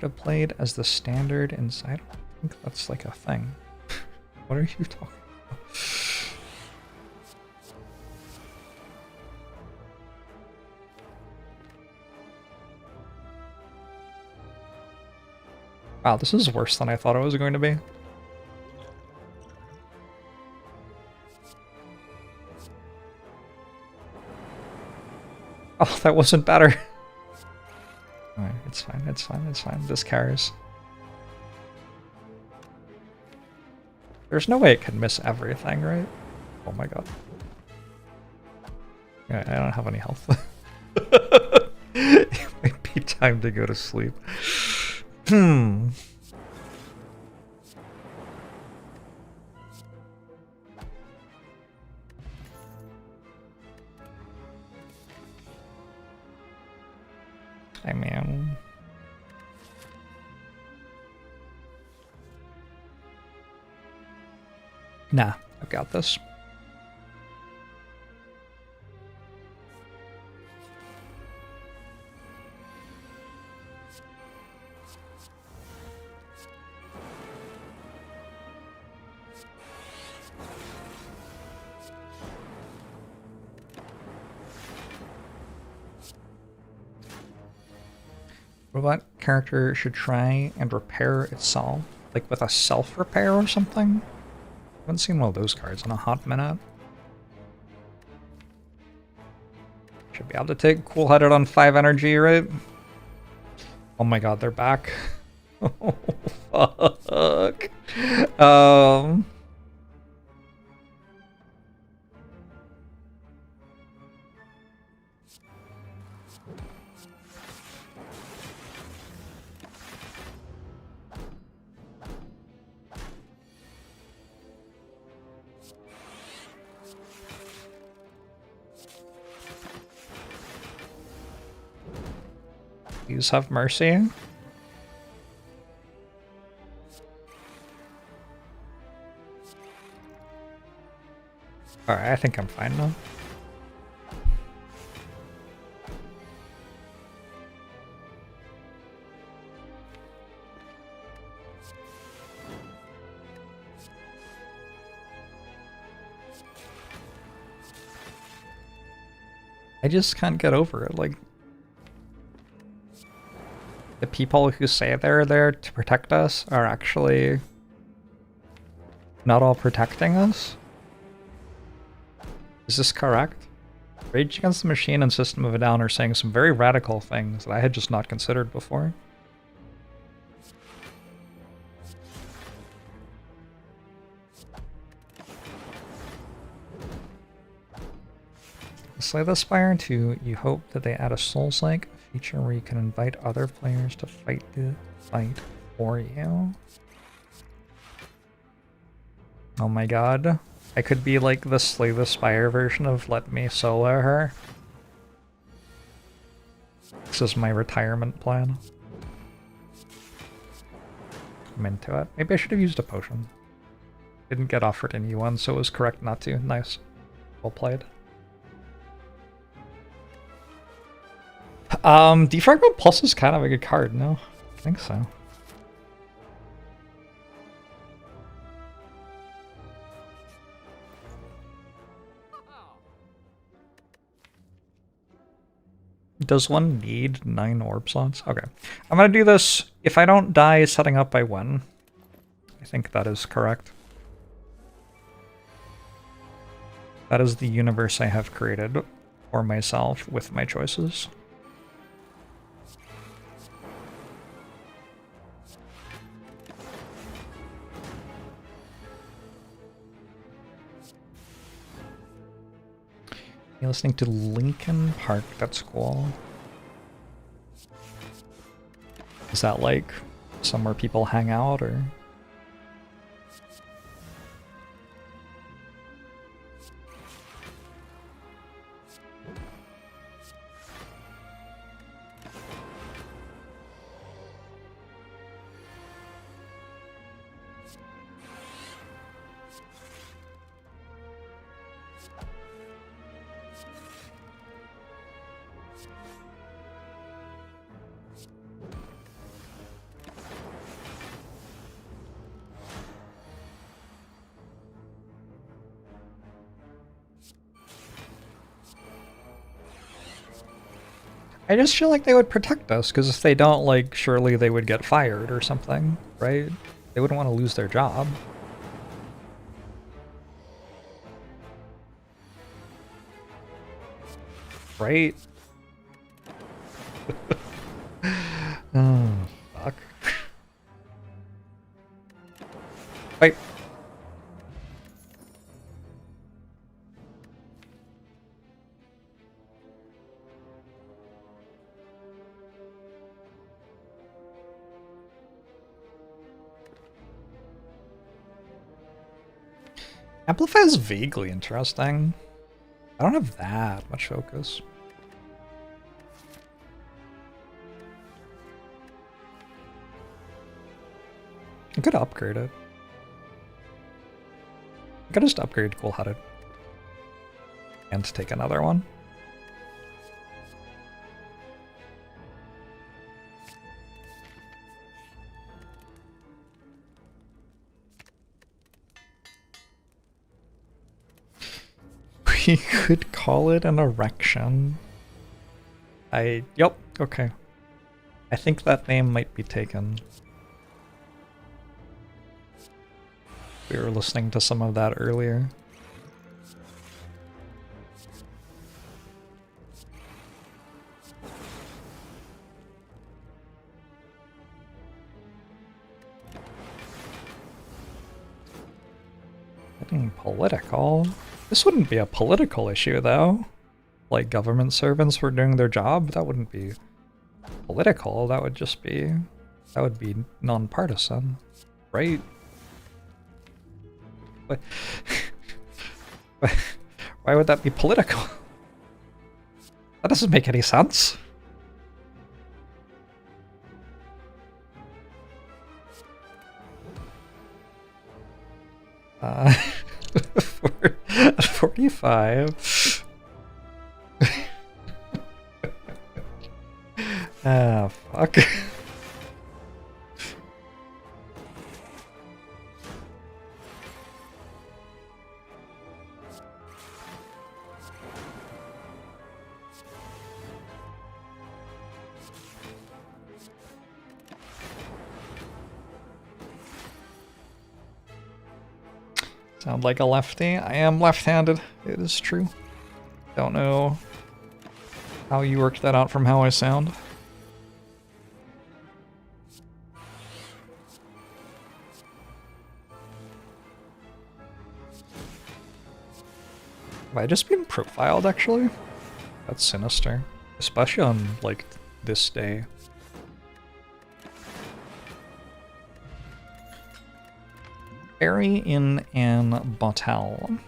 Have played as the standard inside. I think that's like a thing. What are you talking about? Wow, this is worse than I thought it was going to be. Oh, that wasn't better. Alright, it's fine, it's fine, it's fine. This carries. There's no way it can miss everything, right? Oh my god. Yeah, I don't have any health. It might be time to go to sleep. I mean... Nah, I've got this. Robot character should try and repair itself, like with a self-repair or something. I haven't seen one of those cards in a hot minute. Should be able to take cool-headed on 5 energy, right? Oh my god, they're back. Oh, fuck. Please have mercy. Alright, I think I'm fine now. I just can't get over it, like... The people who say they're there to protect us are actually... not all protecting us? Is this correct? Rage Against the Machine and System of a Down are saying some very radical things that I had just not considered before. Slay the Spire 2, you hope that they add a Souls-like feature where you can invite other players to fight the fight for you. Oh my god. I could be like the Slay the Spire version of Let Me Solo Her. This is my retirement plan. I'm into it. Maybe I should have used a potion. Didn't get offered any one, so it was correct not to. Nice. Well played. Defragment Plus is kind of a good card, no? I think so. Does one need 9 orb slots? Okay. I'm gonna do this. If I don't die setting up, I win. I think that is correct. That is the universe I have created for myself with my choices. You're listening to Linkin Park, that's cool. Is that like somewhere people hang out, or? I just feel like they would protect us, because if they don't, like, surely they would get fired or something, right? They wouldn't want to lose their job. Right? Oh, fuck. Wait. Amplify is vaguely interesting. I don't have that much focus. I could upgrade it. I could just upgrade Cool-Headed. And take another one. We could call it an erection. Yep, okay. I think that name might be taken. We were listening to some of that earlier. Getting political? This wouldn't be a political issue, though. Like, government servants were doing their job? That wouldn't be political. That would just be... That would be non-partisan. Right? But... Why would that be political? That doesn't make any sense. Uh, 45. Ah, fuck. Sound like a lefty? I am left-handed. It is true. Don't know how you worked that out from how I sound. Have I just been profiled, actually? That's sinister. Especially on, like, this day. Bury in an bottle.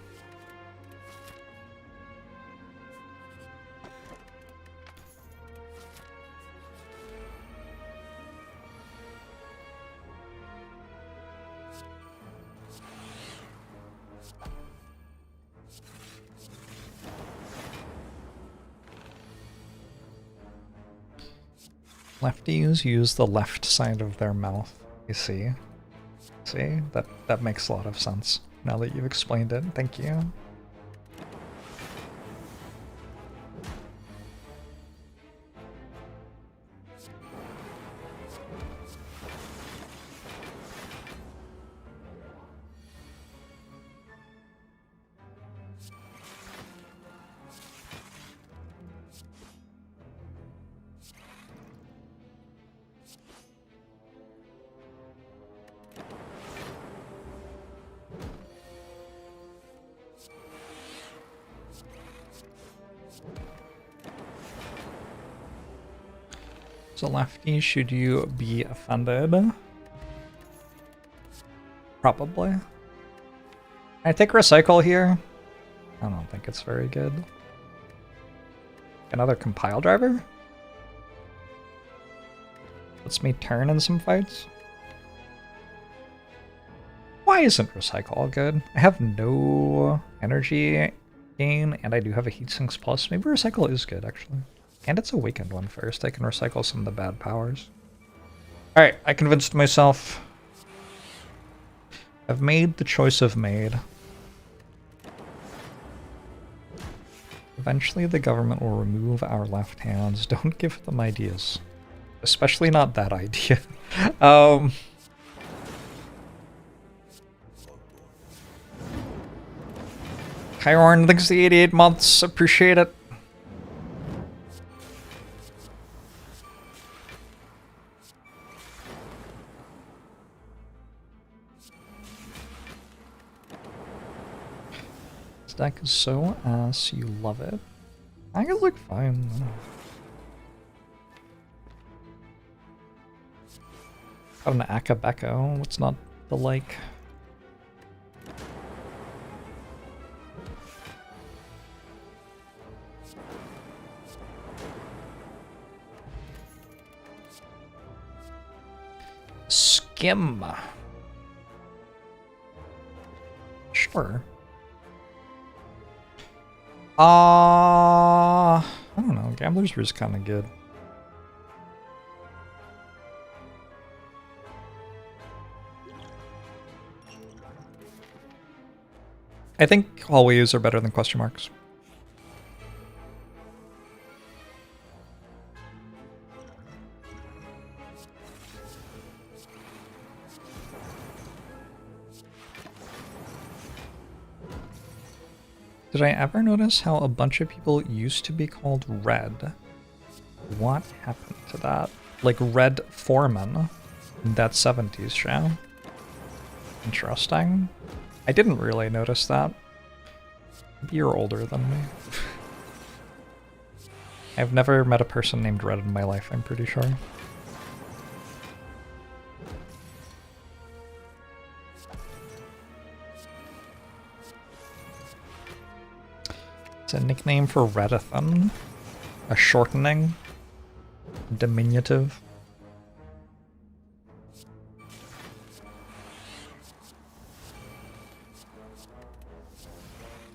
Lefties use the left side of their mouth, you see. See? That makes a lot of sense now that you've explained it. Thank you. So lefty, should you be offended? Probably. Can I take recycle here? I don't think it's very good. Another compile driver? Lets me turn in some fights? Why isn't recycle good? I have no energy gain, and I do have a heat sinks plus. Maybe recycle is good, actually. And it's a weakened one first. I can recycle some of the bad powers. Alright, I convinced myself. I've made the choice I've made. Eventually the government will remove our left hands. Don't give them ideas. Especially not that idea. Kyron, thanks for the 88 months. Appreciate it. Deck is so ass, you love it. I can look fine. Got an Akabeko, what's not the like? Skim. Sure. I don't know. Gambler's Brew is kind of good. I think hallways are better than question marks. Did I ever notice how a bunch of people used to be called Red? What happened to that? Like Red Foreman in that 70s show. Interesting. I didn't really notice that. Maybe you're older than me. I've never met a person named Red in my life, I'm pretty sure. It's a nickname for Redathan. A shortening. Diminutive.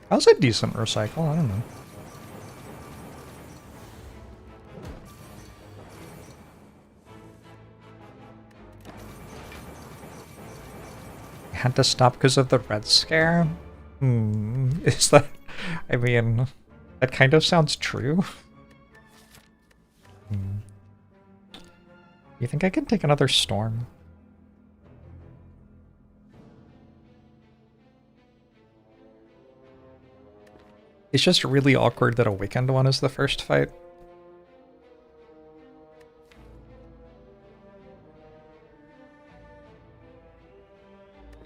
That was a decent recycle, I don't know. I had to stop because of the red scare? Is that... I mean, that kind of sounds true. You think I can take another storm? It's just really awkward that a weekend one is the first fight.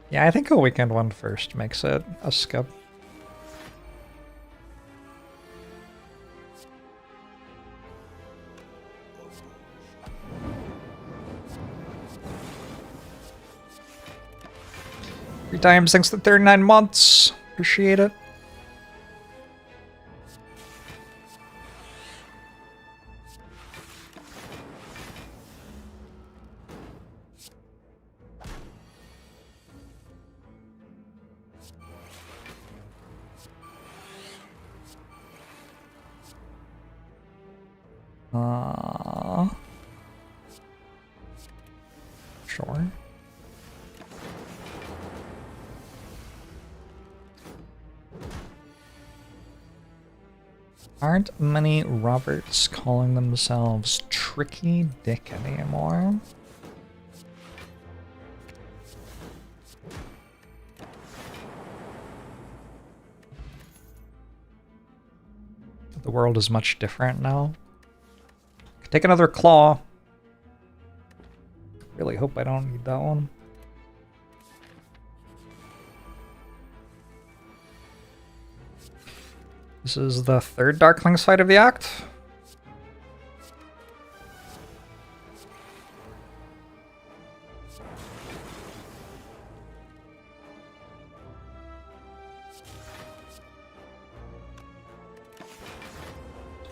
Yeah, I think a weekend one first makes it a skip. Three times, thanks to 39 months. Appreciate it. Sure. Aren't many Roberts calling themselves Tricky Dick anymore? The world is much different now. Could take another claw. Really hope I don't need that one. This is the third Darklings fight of the act.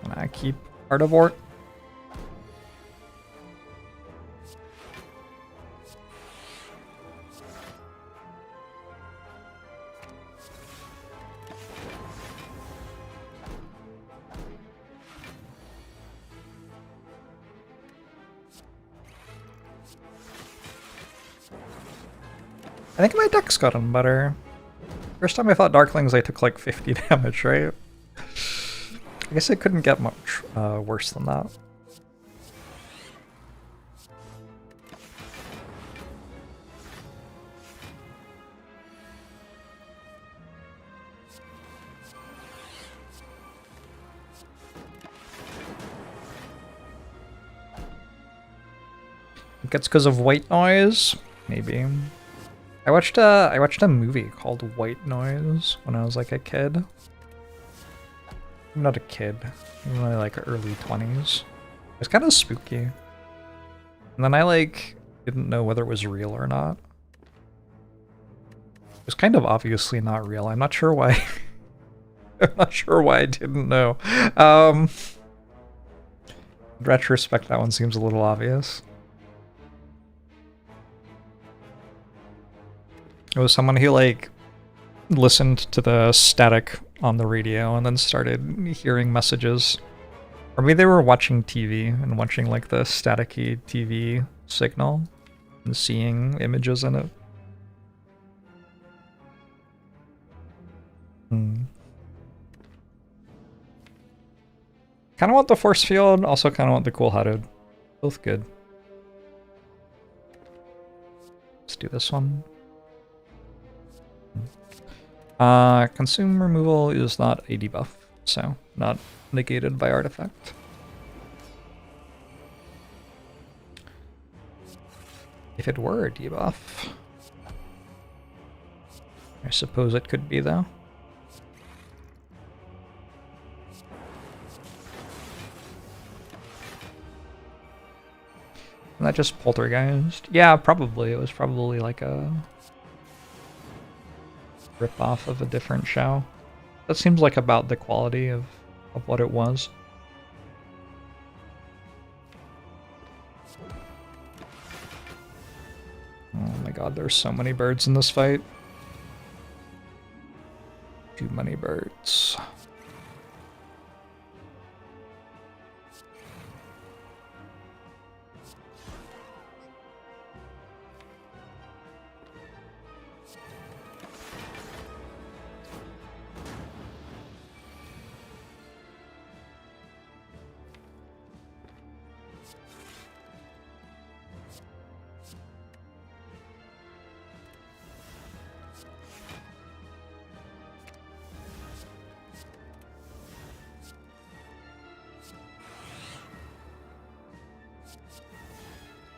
Can I keep Art of Ort? I think my deck's gotten better. First time I fought Darklings, I took like 50 damage, right? I guess it couldn't get much worse than that. I think it's because of white noise, maybe. I watched a movie called White Noise when I was like a kid. I'm not a kid. I'm in my like early 20s. It was kind of spooky. And then I like didn't know whether it was real or not. It was kind of obviously not real. I'm not sure why. I'm not sure why I didn't know. In retrospect, that one seems a little obvious. It was someone who like listened to the static on the radio and then started hearing messages. Or maybe they were watching TV and watching like the staticky TV signal and seeing images in it. Kind of want the force field, also kind of want the cool-headed. Both good. Let's do this one. Consume removal is not a debuff, so not negated by artifact. If it were a debuff, I suppose it could be, though. Isn't that just poltergeist? Yeah, probably. It was probably like a rip-off of a different show. That seems like about the quality of what it was. Oh my god, there's so many birds in this fight. Too many birds.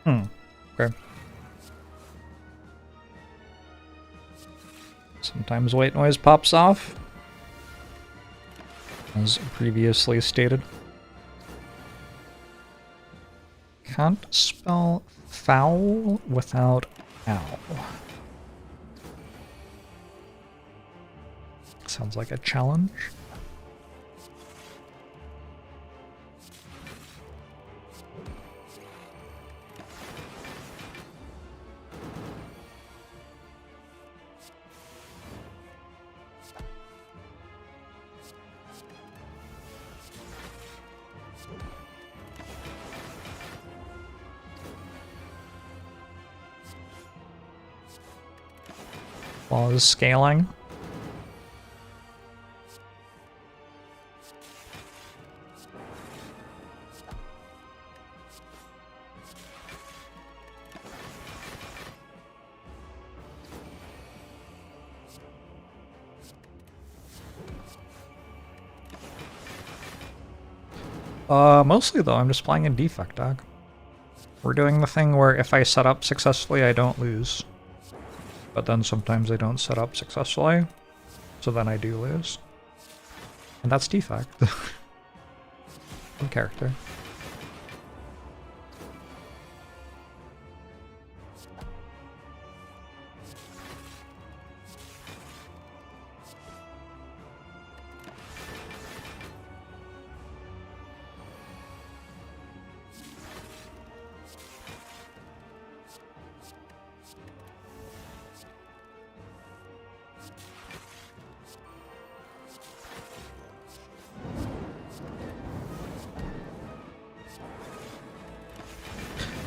Okay. Sometimes white noise pops off, as previously stated. Can't spell foul without ow. Sounds like a challenge. While is scaling. Mostly though, I'm just playing a defect deck. We're doing the thing where if I set up successfully, I don't lose. But then sometimes I don't set up successfully, so then I do lose. And that's defect. One character.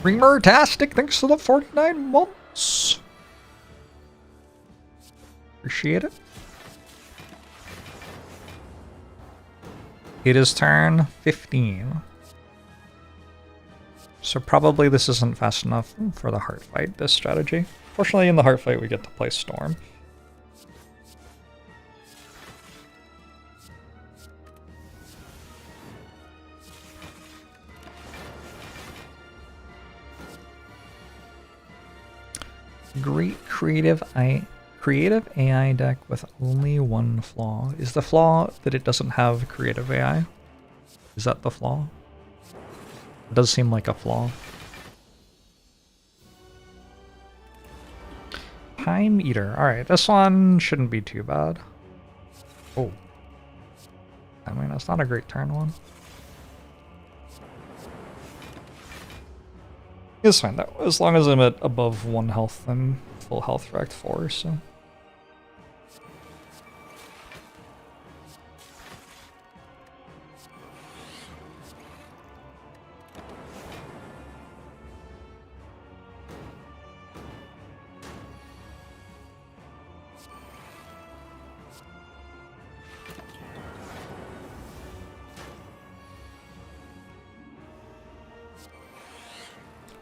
Ringmer-tastic, thanks for the 49 months. Appreciate it. It is turn 15. So probably this isn't fast enough for the heart fight, this strategy. Fortunately, in the heart fight, we get to play Storm. Great creative AI deck with only one flaw. Is the flaw that it doesn't have creative AI? Is that the flaw? It does seem like a flaw. Time Eater. Alright, this one shouldn't be too bad. Oh. I mean, that's not a great turn one. It's fine, though. As long as I'm at above 1 health, I'm full health for Act 4, so...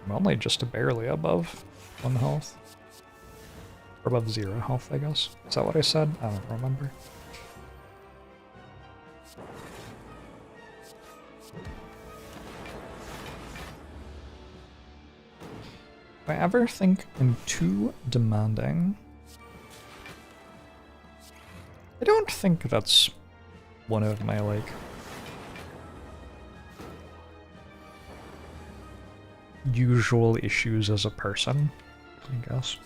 I'm only just barely above 1 health. Or above 0 health, I guess. Is that what I said? I don't remember. If I ever think I'm too demanding, I don't think that's one of my, like, usual issues as a person, I guess.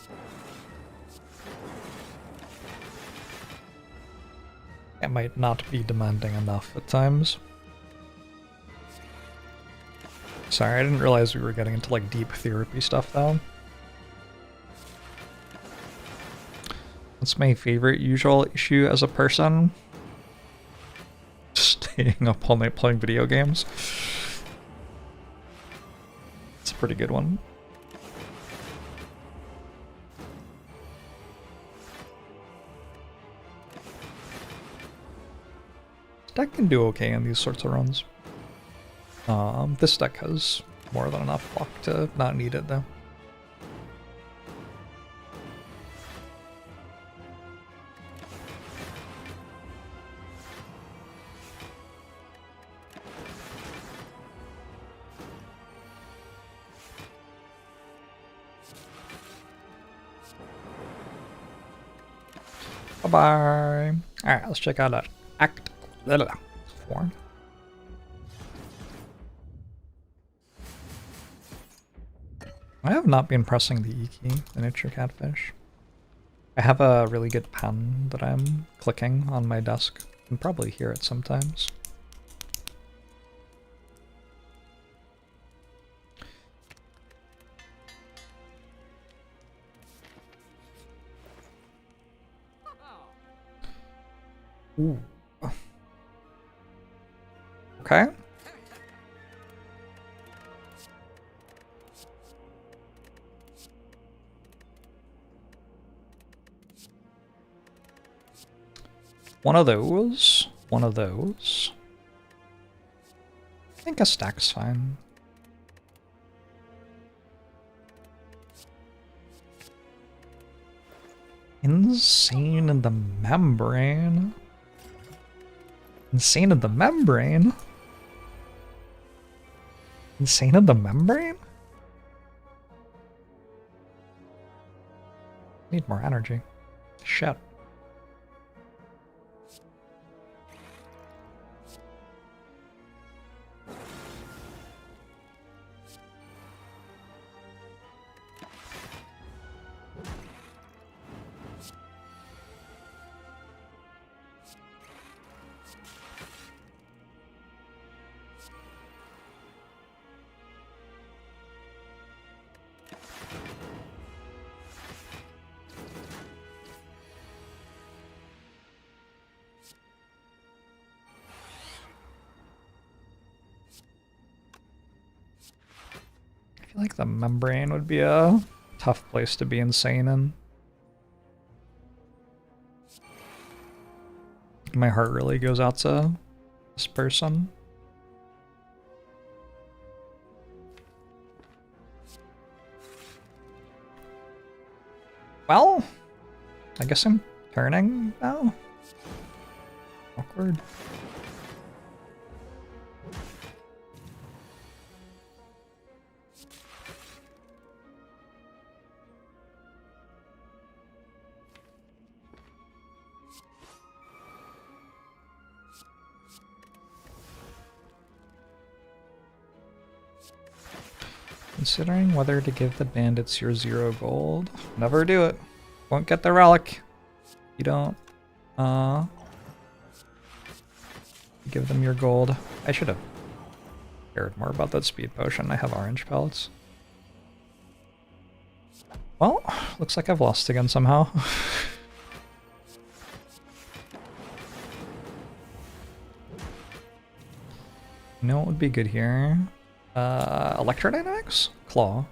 I might not be demanding enough at times. Sorry, I didn't realize we were getting into, like, deep therapy stuff, though. What's my favorite usual issue as a person? Staying up all night playing video games. It's a pretty good one. Deck can do okay in these sorts of runs. This deck has more than enough luck to not need it, though. Bye-bye. Alright, let's check out that Act 4. I have not been pressing the E key, the nature catfish. I have a really good pen that I'm clicking on my desk. You can probably hear it sometimes. Ooh. Okay. One of those. One of those. I think a stack's fine. Insane in the membrane. Insane in the membrane? Insane in the membrane? Need more energy. Shit. I feel like the membrane would be a tough place to be insane in. My heart really goes out to this person. Well, I guess I'm turning now. Awkward. Considering whether to give the bandits your 0 gold. Never do it. Won't get the relic. You don't give them your gold. I should have cared more about that speed potion. I have orange pellets. Well, looks like I've lost again somehow. You know what would be good here? Electrodynamics? Claw.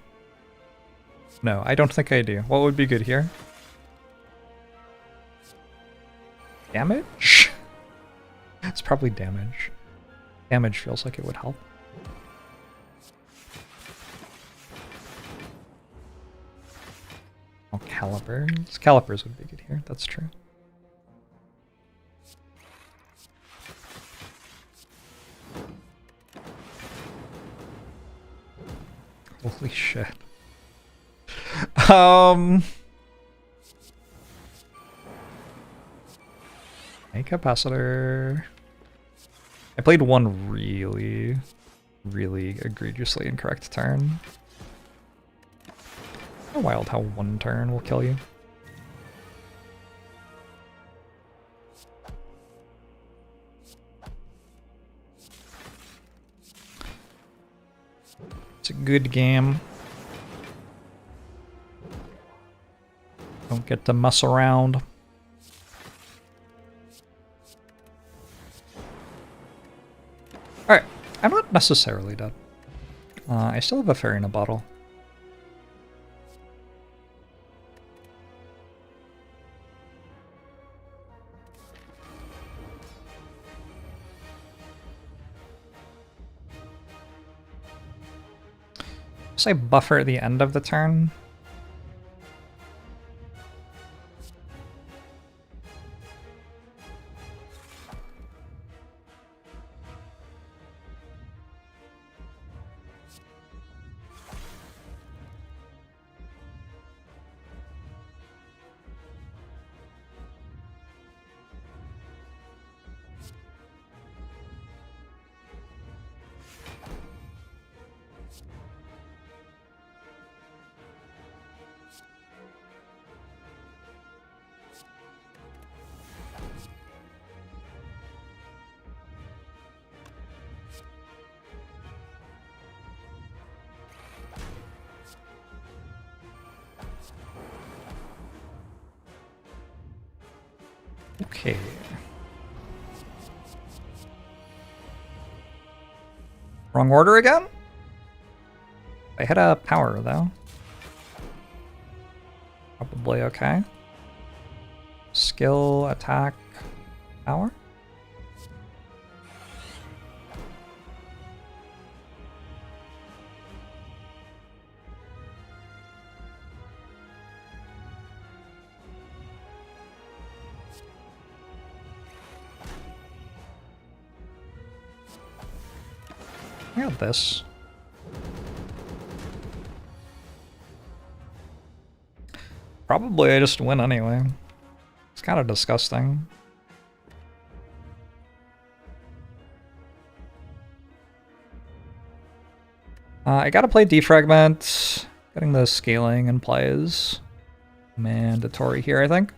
No, I don't think I do. What would be good here? Damage? It's probably damage. Damage feels like it would help. Oh, calipers. Calipers would be good here, that's true. Holy shit. A capacitor. I played one really egregiously incorrect turn. Oh, wild how one turn will kill you. It's a good game. Don't get to mess around. Alright, I'm not necessarily dead. I still have a fairy in a bottle. Say buffer at the end of the turn. Okay. Wrong order again? I hit a power though. Probably okay. Skill, attack, power? I got this. Probably I just win anyway. It's kind of disgusting. I gotta play defragment. Getting the scaling in play is mandatory here, I think.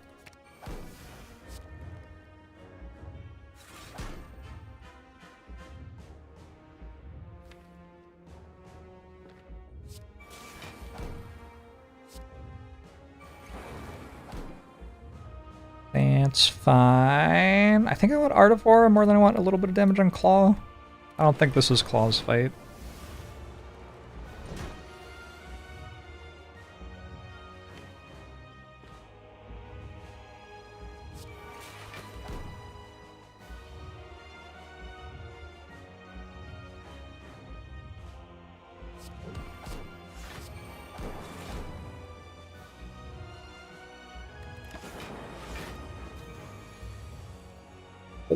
That's fine. I think I want Art of War more than I want a little bit of damage on Claw. I don't think this is Claw's fight.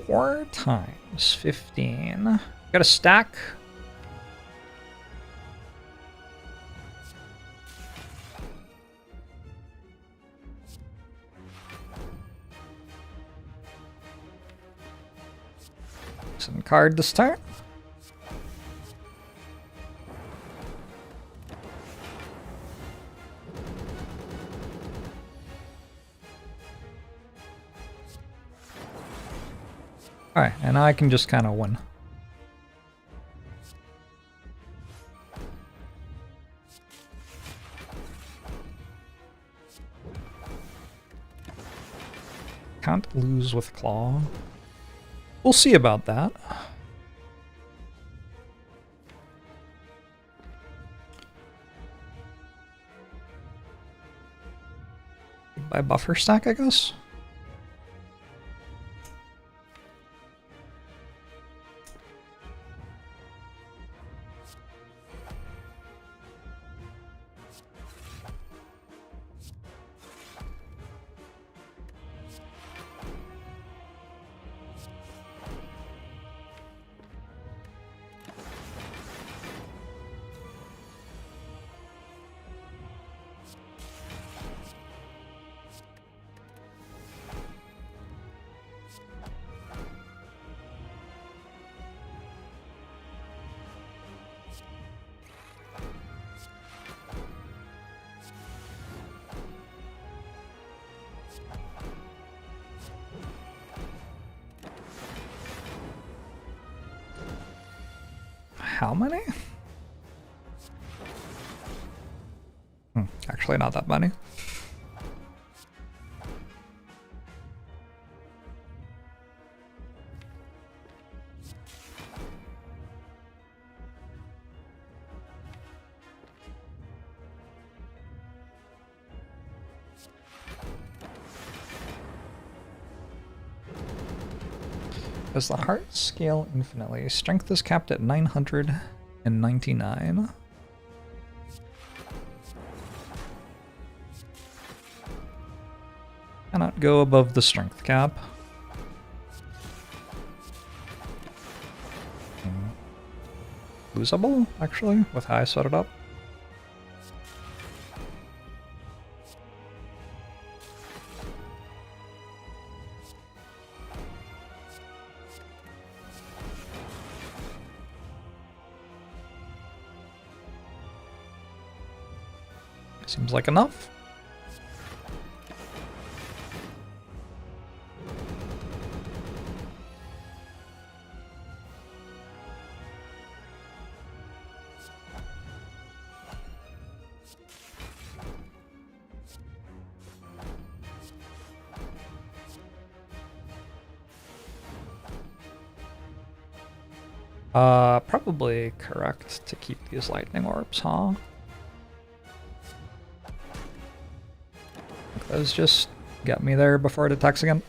Four times 15. Got a stack. Some card this turn. Alright, and I can just kind of win. Can't lose with Claw. We'll see about that. By buffer stack, I guess? how many? Actually, not that many. Does the heart scale infinitely? Strength is capped at 999. Cannot go above the strength cap. Losable, actually, with how I set it up. Seems like enough. Probably correct to keep these lightning orbs, huh? Those just got me there before it attacks again.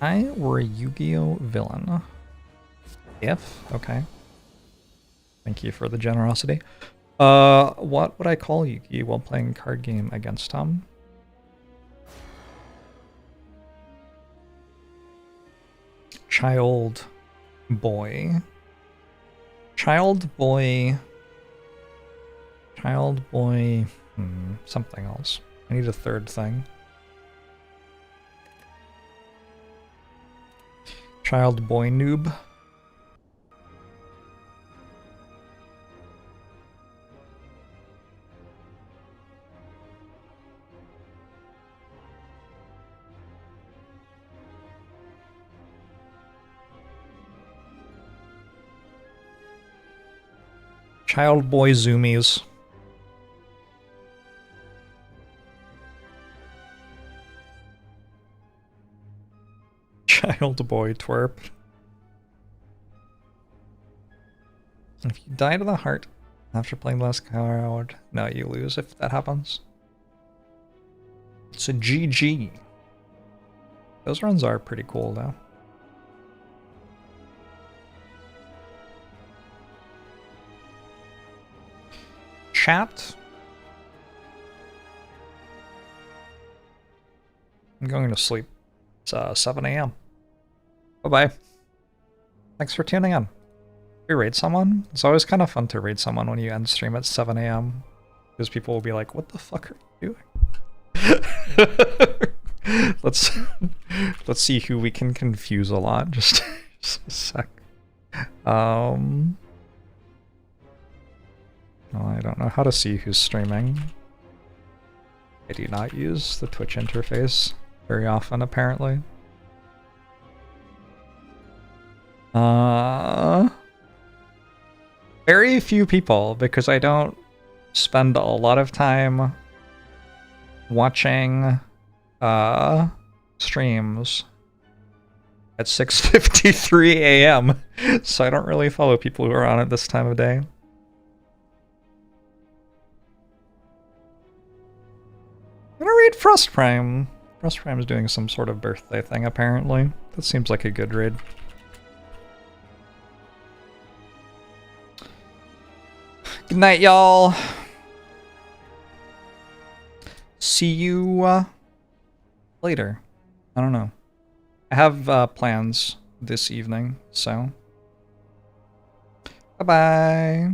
I were a Yu-Gi-Oh villain. If? Okay. Thank you for the generosity. What would I call Yugi while playing card game against him? Child boy. Child boy. Child boy. Something else. I need a third thing. Child boy noob. Child boy zoomies. Child boy twerp. If you die to the heart after playing the last card, no, you lose if that happens. It's a GG. Those runs are pretty cool though. Chat. I'm going to sleep. It's 7 a.m. Bye-bye. Thanks for tuning in. You raid someone? It's always kind of fun to raid someone when you end stream at 7 a.m. Because people will be like, what the fuck are you doing? Let's see who we can confuse a lot. Just a sec. Well, I don't know how to see who's streaming. I do not use the Twitch interface very often, apparently. Very few people, because I don't spend a lot of time watching streams at 6:53 a.m. So I don't really follow people who are on at this time of day. I'm gonna read Frost Prime. Frost Prime is doing some sort of birthday thing, apparently. That seems like a good raid. Good night, y'all. See you later. I don't know. I have plans this evening, so bye-bye.